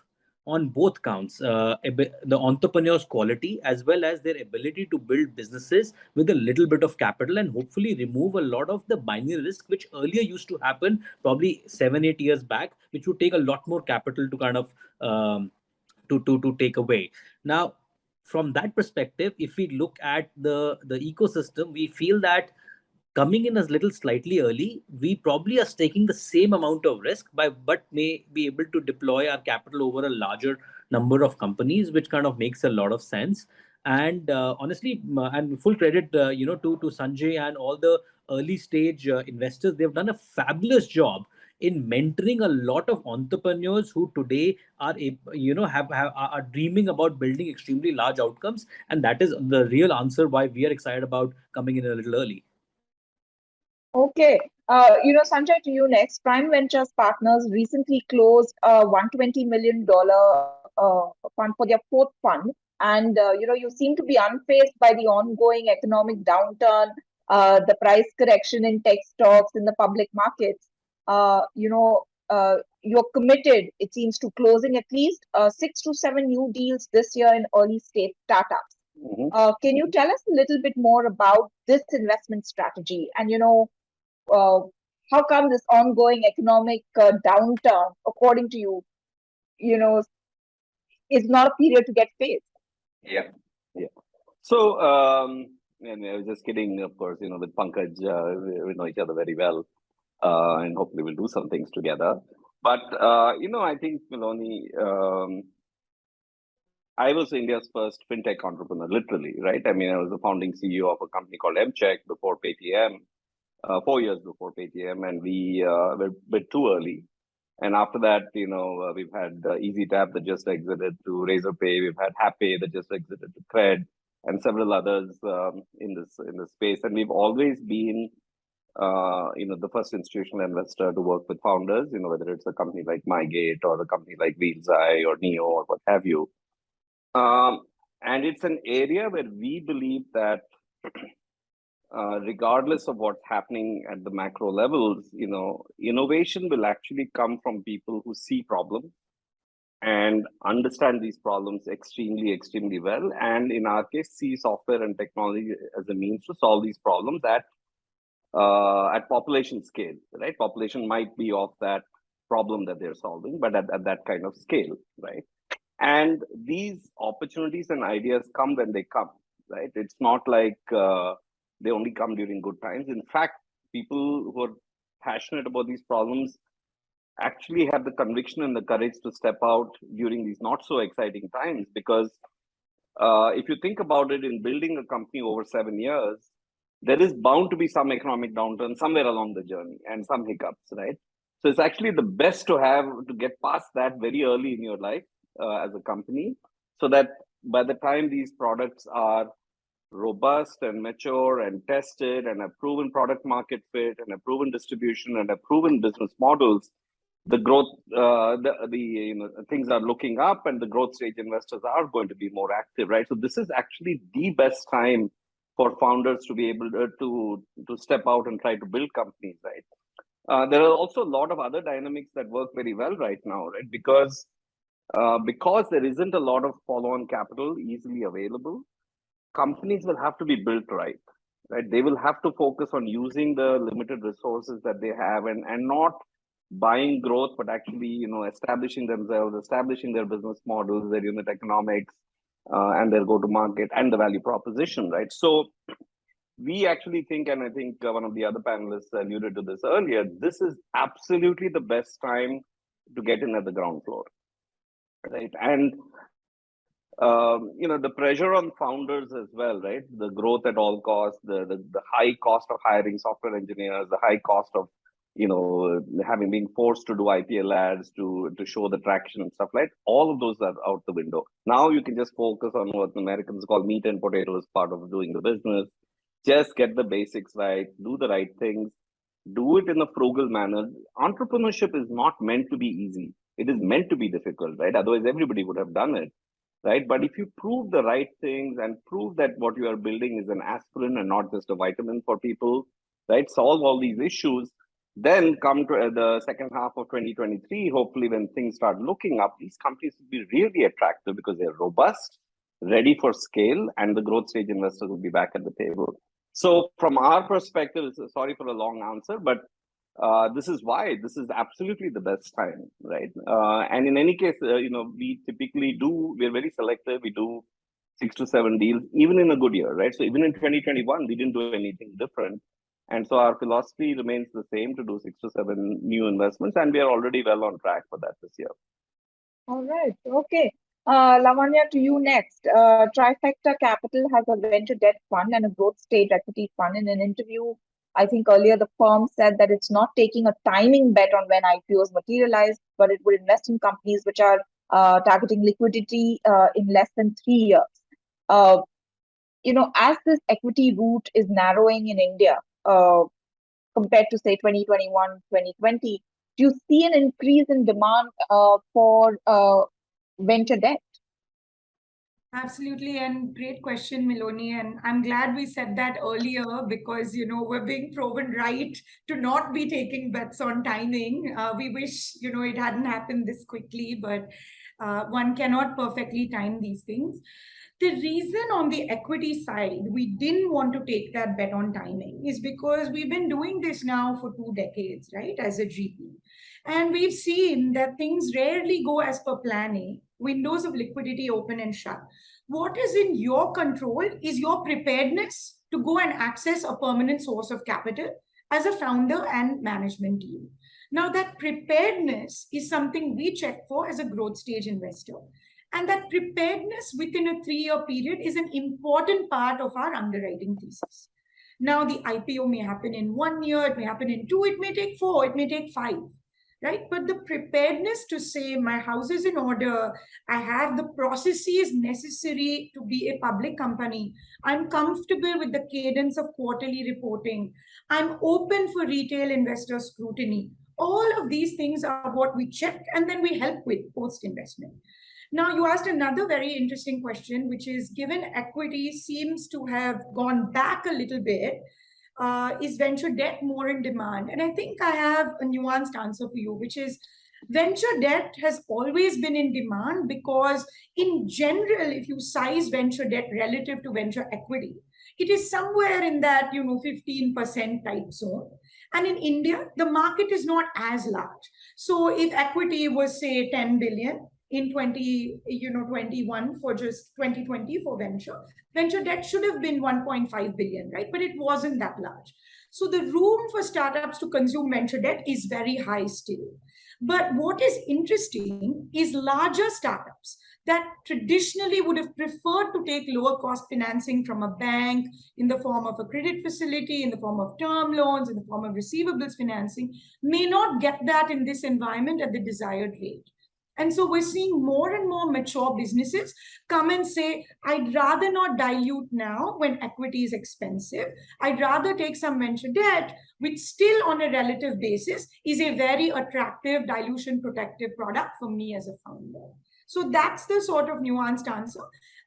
on both counts, the entrepreneur's quality as well as their ability to build businesses with a little bit of capital, and hopefully remove a lot of the binary risk which earlier used to happen probably 7-8 years back, which would take a lot more capital to kind of to take away. Now, from that perspective, if we look at the ecosystem, we feel that coming in a little slightly early, we probably are taking the same amount of risk, but may be able to deploy our capital over a larger number of companies, which kind of makes a lot of sense. And honestly, and full credit, to Sanjay and all the early stage investors. They've done a fabulous job in mentoring a lot of entrepreneurs who today are are dreaming about building extremely large outcomes, and that is the real answer why we are excited about coming in a little early. Okay. Sanjay, to you next. Prime Ventures Partners recently closed a $120 million fund for their fourth fund. And, you seem to be unfazed by the ongoing economic downturn, the price correction in tech stocks in the public markets. You're committed, it seems, to closing at least 6 to 7 new deals this year in early stage startups. Can you tell us a little bit more about this investment strategy? And, how come this ongoing economic downturn, according to you, is not a period to get faced? Yeah. So, and I was just kidding, of course, with Pankaj, we know each other very well, and hopefully we'll do some things together. But, I think, Miloni, I was India's first fintech entrepreneur, literally, right? I mean, I was the founding CEO of a company called Mcheck before Paytm, 4 years before Paytm, and we were a bit too early. And after that, we've had EasyTap that just exited to Razorpay. We've had Happy that just exited to Cred, and several others in this space. And we've always been, the first institutional investor to work with founders. Whether it's a company like MyGate or a company like Winzo or Neo or what have you. And it's an area where we believe that. Regardless of what's happening at the macro levels, innovation will actually come from people who see problems and understand these problems extremely, extremely well. And in our case, see software and technology as a means to solve these problems at population scale, right? Population might be of that problem that they're solving, but at that kind of scale, right? And these opportunities and ideas come when they come, right? It's not like they only come during good times. In fact, people who are passionate about these problems actually have the conviction and the courage to step out during these not so exciting times. Because if you think about it, in building a company over 7 years, there is bound to be some economic downturn somewhere along the journey and some hiccups, right? So it's actually the best to get past that very early in your life as a company, so that by the time these products are robust and mature and tested and a proven product market fit and a proven distribution and a proven business models, the growth, things are looking up, and the growth stage investors are going to be more active, right? So this is actually the best time for founders to be able to step out and try to build companies, right? There are also a lot of other dynamics that work very well right now, right? Because there isn't a lot of follow-on capital easily available, companies will have to be built right? They will have to focus on using the limited resources that they have and not buying growth, but actually, establishing themselves, establishing their business models, their unit economics, and their go-to-market and the value proposition, right? So we actually think, and I think one of the other panelists alluded to this earlier, this is absolutely the best time to get in at the ground floor, right? And the pressure on founders as well, right? The growth at all costs, the high cost of hiring software engineers, the high cost of having been forced to do IPL ads to show the traction and stuff like all of those are out the window. Now you can just focus on what the Americans call meat and potatoes part of doing the business. Just get the basics right, do the right things, do it in a frugal manner. Entrepreneurship is not meant to be easy. It is meant to be difficult, right? Otherwise, everybody would have done it, right? But if you prove the right things and prove that what you are building is an aspirin and not just a vitamin for people, right? Solve all these issues, then come to the second half of 2023, hopefully when things start looking up, these companies will be really attractive because they're robust, ready for scale, and the growth stage investors will be back at the table. So from our perspective, sorry for a long answer, but this is why this is absolutely the best time, right? And in any case, we typically we're very selective. We do 6 to 7 deals, even in a good year, right? So even in 2021, we didn't do anything different. And so our philosophy remains the same, to do 6 to 7 new investments. And we are already well on track for that this year. All right. Okay. Lavanya, to you next. Trifecta Capital has a venture debt fund and a growth stage equity fund. In an interview, I think earlier, the firm said that it's not taking a timing bet on when IPOs materialize, but it would invest in companies which are targeting liquidity in less than 3 years. As this equity route is narrowing in India compared to, say, 2021, 2020, do you see an increase in demand for venture debt? Absolutely, and great question, Miloni. And I'm glad we said that earlier because, we're being proven right to not be taking bets on timing. We wish, it hadn't happened this quickly, but one cannot perfectly time these things. The reason on the equity side we didn't want to take that bet on timing is because we've been doing this now for 2 decades, right, as a GP. And we've seen that things rarely go as per plan A. Windows of liquidity open and shut. What is in your control is your preparedness to go and access a permanent source of capital as a founder and management team. Now, that preparedness is something we check for as a growth stage investor. And that preparedness within a 3-year period is an important part of our underwriting thesis. Now, the IPO may happen in 1 year, it may happen in 2, it may take 4, it may take 5. Right? But the preparedness to say my house is in order, I have the processes necessary to be a public company, I'm comfortable with the cadence of quarterly reporting, I'm open for retail investor scrutiny. All of these things are what we check and then we help with post-investment. Now, you asked another very interesting question, which is given equity seems to have gone back a little bit, is venture debt more in demand? And I think I have a nuanced answer for you, which is venture debt has always been in demand because in general, if you size venture debt relative to venture equity, it is somewhere in that 15% type zone. And in India, the market is not as large. So if equity was, say, 10 billion, in 2021 for just 2020 for venture debt should have been 1.5 billion, right? But it wasn't that large. So the room for startups to consume venture debt is very high still. But what is interesting is larger startups that traditionally would have preferred to take lower cost financing from a bank in the form of a credit facility, in the form of term loans, in the form of receivables financing, may not get that in this environment at the desired rate. And so we're seeing more and more mature businesses come and say, I'd rather not dilute now when equity is expensive. I'd rather take some venture debt, which still on a relative basis is a very attractive dilution protective product for me as a founder. So that's the sort of nuanced answer.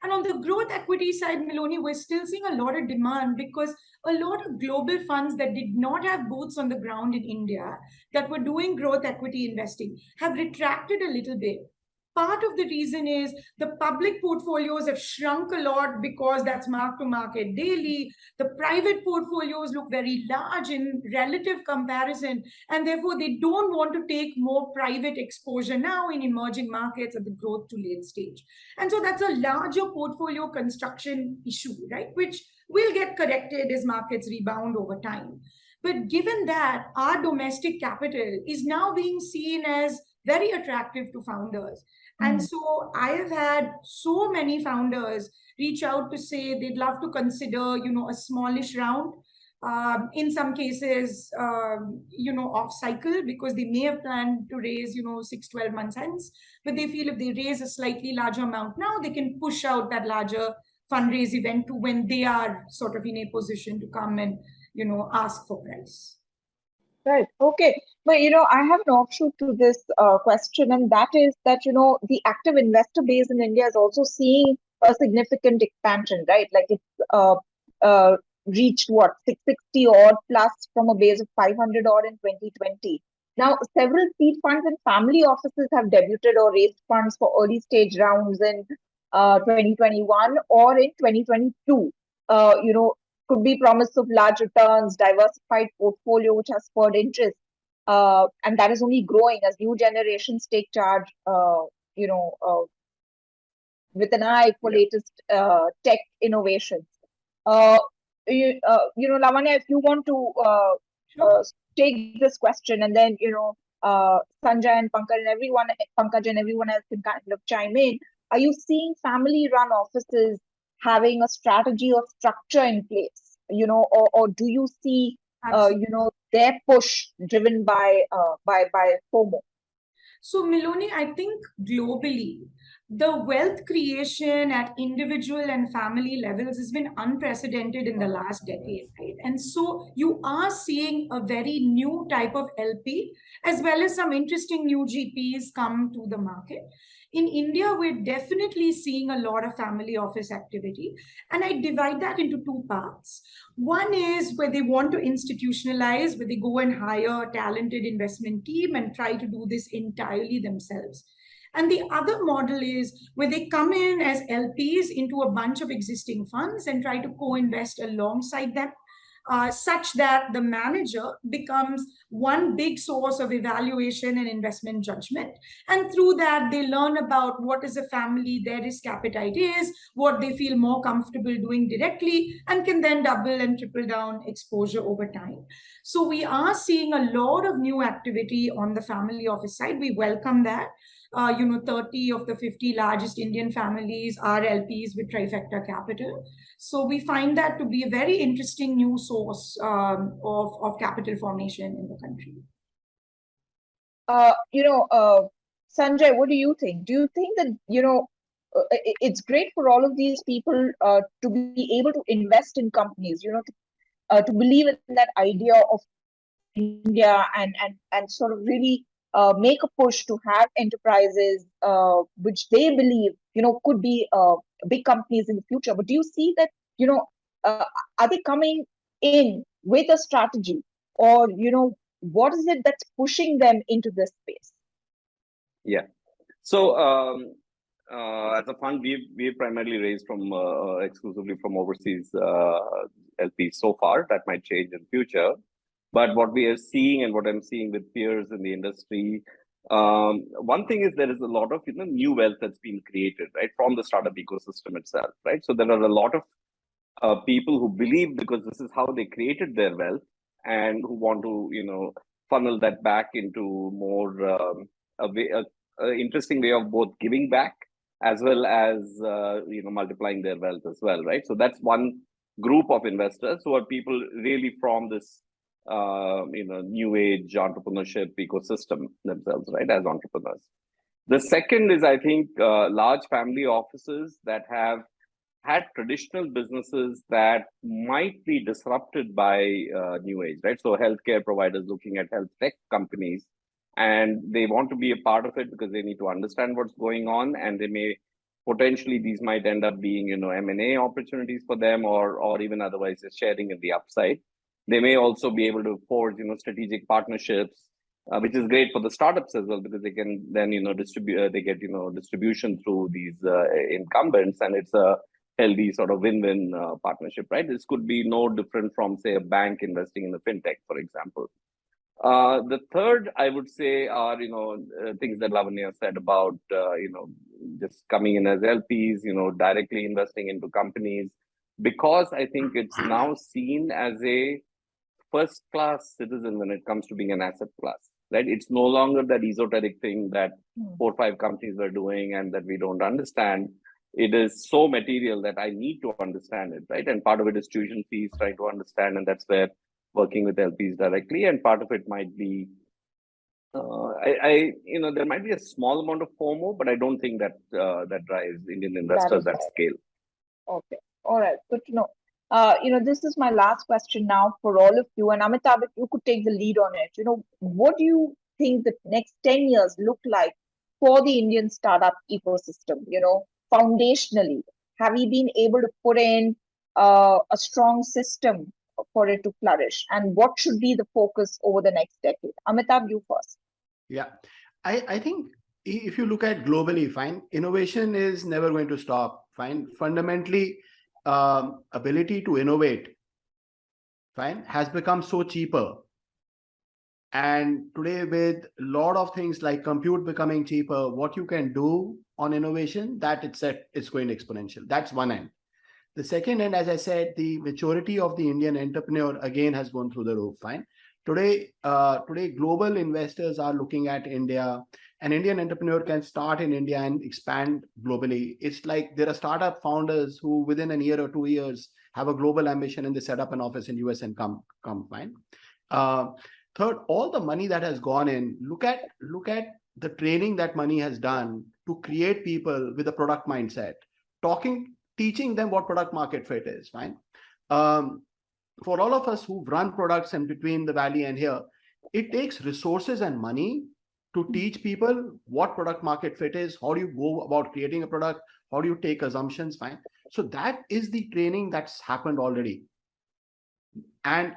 And on the growth equity side, Miloni, we're still seeing a lot of demand because a lot of global funds that did not have boots on the ground in India that were doing growth equity investing have retracted a little bit. Part of the reason is the public portfolios have shrunk a lot because that's mark to market daily. The private portfolios look very large in relative comparison, and therefore they don't want to take more private exposure now in emerging markets at the growth to late stage. And so that's a larger portfolio construction issue, right? Which will get corrected as markets rebound over time. But given that our domestic capital is now being seen as very attractive to founders. And so I have had so many founders reach out to say they'd love to consider, a smallish round. In some cases, off cycle, because they may have planned to raise, 6-12 months hence, but they feel if they raise a slightly larger amount now, they can push out that larger fundraise event to when they are sort of in a position to come and, ask for price. Right. Okay. But, I have an offshoot to this question, and that is that, the active investor base in India is also seeing a significant expansion, right? Like it's reached what, 660 odd plus from a base of 500 odd in 2020. Now, several seed funds and family offices have debuted or raised funds for early stage rounds in 2021 or in 2022. Could be promise of large returns, diversified portfolio, which has spurred interest. And that is only growing as new generations take charge, with an eye for latest tech innovations. Lavanya, if you want to take this question, and then, Sanjay and Pankaj and everyone else can kind of chime in. Are you seeing family-run offices having a strategy or structure in place, or do you see, their push driven by FOMO? So, Miloni, I think globally, the wealth creation at individual and family levels has been unprecedented in the last decade, right? And so you are seeing a very new type of LP, as well as some interesting new GPs come to the market. In India, we're definitely seeing a lot of family office activity. And I divide that into two parts. One is where they want to institutionalize, where they go and hire a talented investment team and try to do this entirely themselves. And the other model is where they come in as LPs into a bunch of existing funds and try to co-invest alongside them, such that the manager becomes one big source of evaluation and investment judgment. And through that, they learn about what is a family, their risk appetite is, what they feel more comfortable doing directly, and can then double and triple down exposure over time. So we are seeing a lot of new activity on the family office side. We welcome that. 30 of the 50 largest Indian families are LPs with Trifecta Capital. So we find that to be a very interesting new source of capital formation in the country. Sanjay, what do you think? Do you think that, it's great for all of these people to be able to invest in companies, to believe in that idea of India and sort of really make a push to have enterprises which they believe, could be big companies in the future. But do you see that, are they coming in with a strategy, or, what is it that's pushing them into this space? Yeah. So as a fund, we've primarily raised from exclusively from overseas LPs so far. That might change in future. But what we are seeing and what I'm seeing with peers in the industry, one thing is there is a lot of new wealth that's been created, right, from the startup ecosystem itself, right? So there are a lot of people who believe, because this is how they created their wealth, and who want to funnel that back into more interesting way of both giving back as well as multiplying their wealth as well, right? So that's one group of investors who are people really from this new age entrepreneurship ecosystem themselves, right, as entrepreneurs. The second is, I think, large family offices that have had traditional businesses that might be disrupted by new age, right? So healthcare providers looking at health tech companies, and they want to be a part of it because they need to understand what's going on, and they may potentially these might end up being, M&A opportunities for them, or even otherwise just sharing in the upside. They may also be able to forge, strategic partnerships, which is great for the startups as well, because they can then, distribute, they get, distribution through these incumbents, and it's a healthy sort of win-win partnership, right? This could be no different from, say, a bank investing in a fintech, for example. The third, I would say, are things that Lavanya said about just coming in as LPs, directly investing into companies, because I think it's now seen as a first-class citizen when it comes to being an asset class, right? It's no longer that esoteric thing that 4 or 5 companies were doing and that we don't understand. It is so material that I need to understand it, right? And part of it is tuition fees, trying to understand, and that's where working with LPs directly, and part of it might be, there might be a small amount of FOMO, but I don't think that that drives Indian investors at scale. Okay, all right, good to know. This is my last question now for all of you, and Amitabh, if you could take the lead on it. What do you think the next 10 years look like for the Indian startup ecosystem? Foundationally, have we been able to put in a strong system for it to flourish, and what should be the focus over the next decade? Amitabh, you first. Yeah, I think if you look at globally, fine, innovation is never going to stop. Fine, fundamentally, ability to innovate, fine, has become so cheaper. And today, with a lot of things like compute becoming cheaper, what you can do on innovation, that it's going exponential. That's one end. The second end, as I said, the maturity of the Indian entrepreneur again has gone through the roof. Fine. Today, global investors are looking at India. An Indian entrepreneur can start in India and expand globally. It's like there are startup founders who, within a year or 2 years, have a global ambition and they set up an office in US and come. Fine. Third, all the money that has gone in. Look at the training that money has done to create people with a product mindset. Teaching them what product market fit is, fine. For all of us who've run products in between the valley and here, it takes resources and money to teach people what product market fit is, how do you go about creating a product, how do you take assumptions, fine. So that is the training that's happened already. And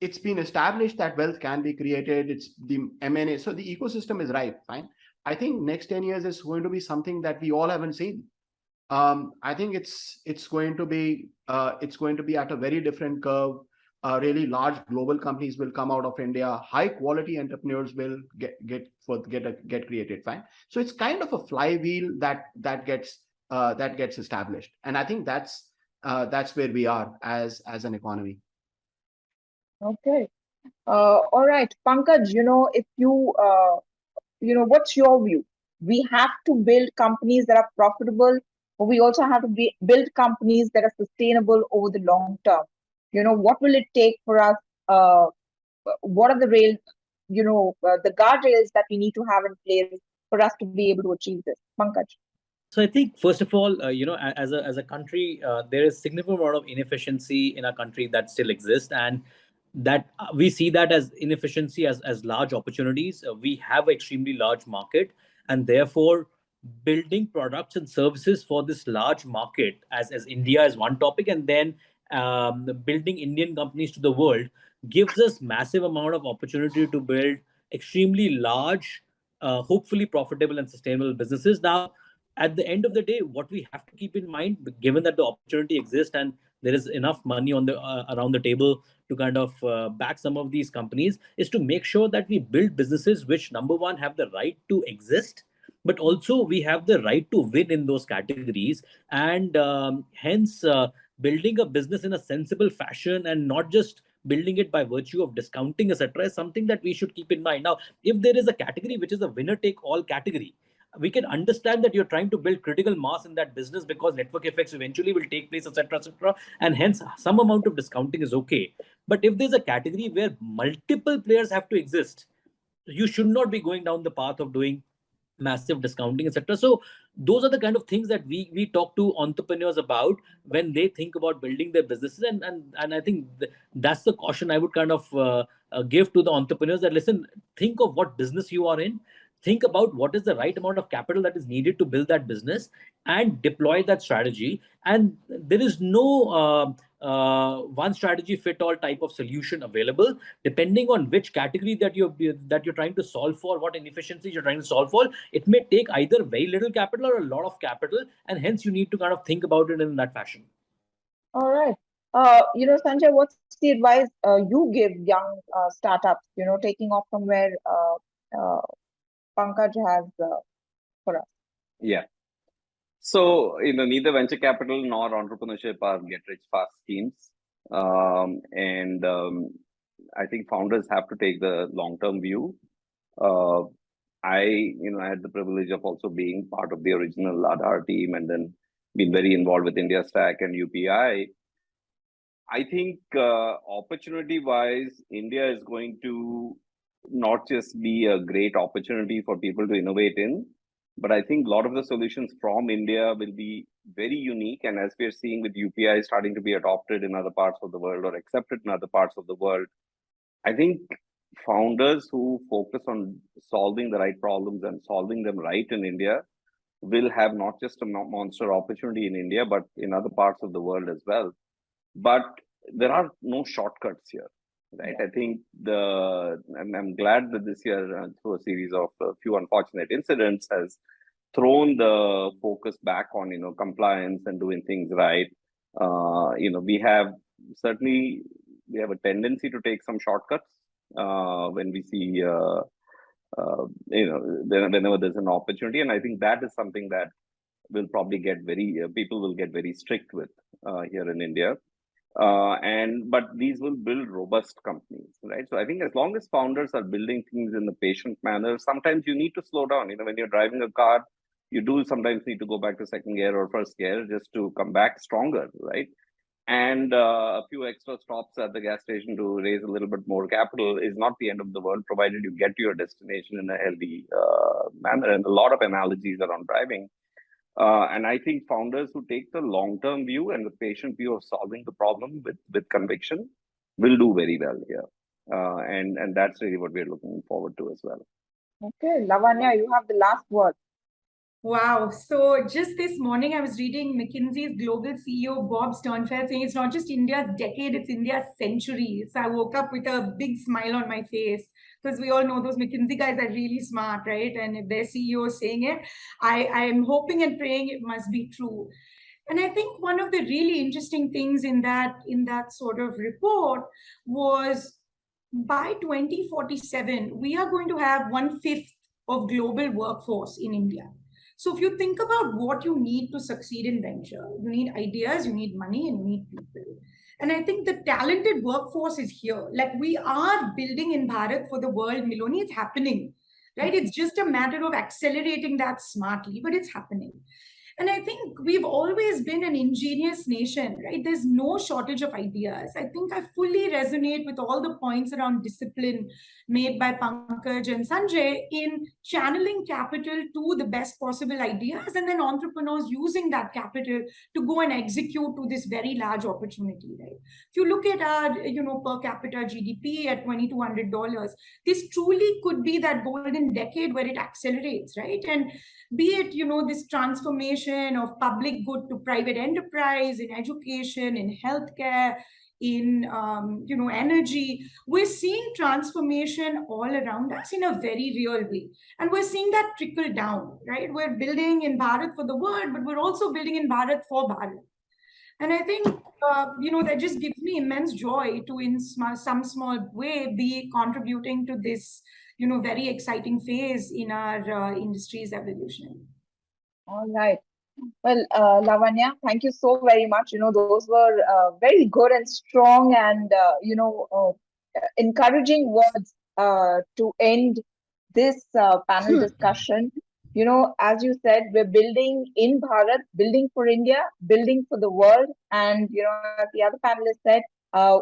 it's been established that wealth can be created, it's the M&A, so the ecosystem is ripe, fine. I think next 10 years is going to be something that we all haven't seen. I think it's going to be at a very different curve. Really large global companies will come out of India. High quality entrepreneurs will get created. Fine. So it's kind of a flywheel that gets established, and I think that's where we are as an economy. Okay. All right, Pankaj. If you what's your view? We have to build companies that are profitable. We also have to build companies that are sustainable over the long term. What will it take for us? What are the the guardrails that we need to have in place for us to be able to achieve this? Pankaj. So I think, first of all, as a country, there is significant amount of inefficiency in our country that still exists, and that we see that as inefficiency as large opportunities. We have an extremely large market, and therefore building products and services for this large market as India is one topic, and then building Indian companies to the world gives us massive amount of opportunity to build extremely large, hopefully profitable and sustainable businesses. Now, at the end of the day, what we have to keep in mind, given that the opportunity exists and there is enough money on the around the table to kind of back some of these companies, is to make sure that we build businesses which, number one, have the right to exist, but also we have the right to win in those categories, and hence building a business in a sensible fashion and not just building it by virtue of discounting, etc., is something that we should keep in mind. Now, if there is a category which is a winner-take-all category, we can understand that you're trying to build critical mass in that business because network effects eventually will take place, etc., and hence some amount of discounting is okay. But if there's a category where multiple players have to exist, you should not be going down the path of doing massive discounting, etc. So those are the kind of things that we talk to entrepreneurs about when they think about building their businesses, and I think that's the caution I would kind of give to the entrepreneurs, that listen, think of what business you are in, think about what is the right amount of capital that is needed to build that business and deploy that strategy. And there is no one strategy fit all type of solution available. Depending on which category that you're trying to solve for, what inefficiencies you're trying to solve for, it may take either very little capital or a lot of capital, and hence you need to kind of think about it in that fashion. All right. Sanjay, what's the advice you give young startups, taking off from where Pankaj has for us? Yeah. So, neither venture capital nor entrepreneurship are get-rich-fast schemes. I think founders have to take the long-term view. I had the privilege of also being part of the original Aadhaar team and then been very involved with India Stack and UPI. I think opportunity-wise, India is going to not just be a great opportunity for people to innovate in, but I think a lot of the solutions from India will be very unique. And as we are seeing with UPI starting to be adopted in other parts of the world or accepted in other parts of the world, I think founders who focus on solving the right problems and solving them right in India will have not just a monster opportunity in India, but in other parts of the world as well. But there are no shortcuts here, right? I think I'm glad that this year, through a series of a few unfortunate incidents, has thrown the focus back on compliance and doing things right. We have a tendency to take some shortcuts when we see whenever there's an opportunity, and I think that is something that will probably people will get very strict with here in India. But these will build robust companies, right? So I think as long as founders are building things in a patient manner, sometimes you need to slow down. When you're driving a car, you do sometimes need to go back to second gear or first gear just to come back stronger, right? And a few extra stops at the gas station to raise a little bit more capital is not the end of the world, provided you get to your destination in a healthy manner. And a lot of analogies around driving. And I think founders who take the long-term view and the patient view of solving the problem with conviction will do very well here. And that's really what we're looking forward to as well. Okay, Lavanya, you have the last word. Wow. So just this morning, I was reading McKinsey's global CEO, Bob Sternfeld, saying it's not just India's decade, it's India's century. So I woke up with a big smile on my face because we all know those McKinsey guys are really smart, right? And if their CEO is saying it, I'm hoping and praying it must be true. And I think one of the really interesting things in that sort of report was by 2047, we are going to have 1/5 of global workforce in India. So if you think about what you need to succeed in venture, you need ideas, you need money, and you need people. And I think the talented workforce is here. Like we are building in Bharat for the world, Miloni, it's happening, right? It's just a matter of accelerating that smartly, but it's happening. And I think we've always been an ingenious nation, right? There's no shortage of ideas. I think I fully resonate with all the points around discipline made by Pankaj and Sanjay in channeling capital to the best possible ideas and then entrepreneurs using that capital to go and execute to this very large opportunity, right? If you look at our, per capita GDP at $2,200, this truly could be that golden decade where it accelerates, right? And be it, this transformation of public good to private enterprise, in education, in healthcare, in energy, we're seeing transformation all around us in a very real way. And we're seeing that trickle down, right? We're building in Bharat for the world, but we're also building in Bharat for Bharat. And I think, that just gives me immense joy to, in some small way, be contributing to this, very exciting phase in our industry's evolution. All right. Well, Lavanya, thank you so very much. Those were very good and strong and, encouraging words to end this panel discussion. As you said, we're building in Bharat, building for India, building for the world. And, as the other panelists said,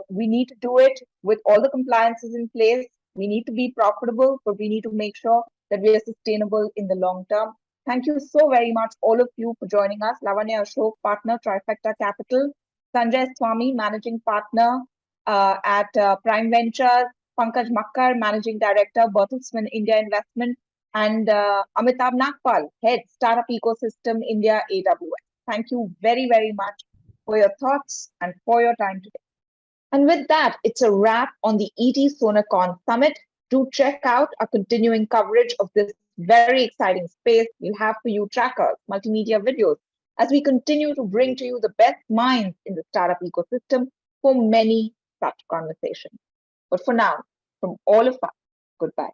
we need to do it with all the compliances in place. We need to be profitable, but we need to make sure that we are sustainable in the long term. Thank you so very much, all of you, for joining us. Lavanya Ashok, partner, Trifecta Capital. Sanjay Swami, managing partner at Prime Ventures. Pankaj Makkar, managing director, Bertelsmann India Investment. and Amitabh Nagpal, Head Startup Ecosystem India AWS. Thank you very, very much for your thoughts and for your time today. And with that, it's a wrap on the ET Soonicorns Summit. Do check out our continuing coverage of this very exciting space. We'll have for you trackers, multimedia videos, as we continue to bring to you the best minds in the startup ecosystem for many such conversations. But for now, from all of us, goodbye.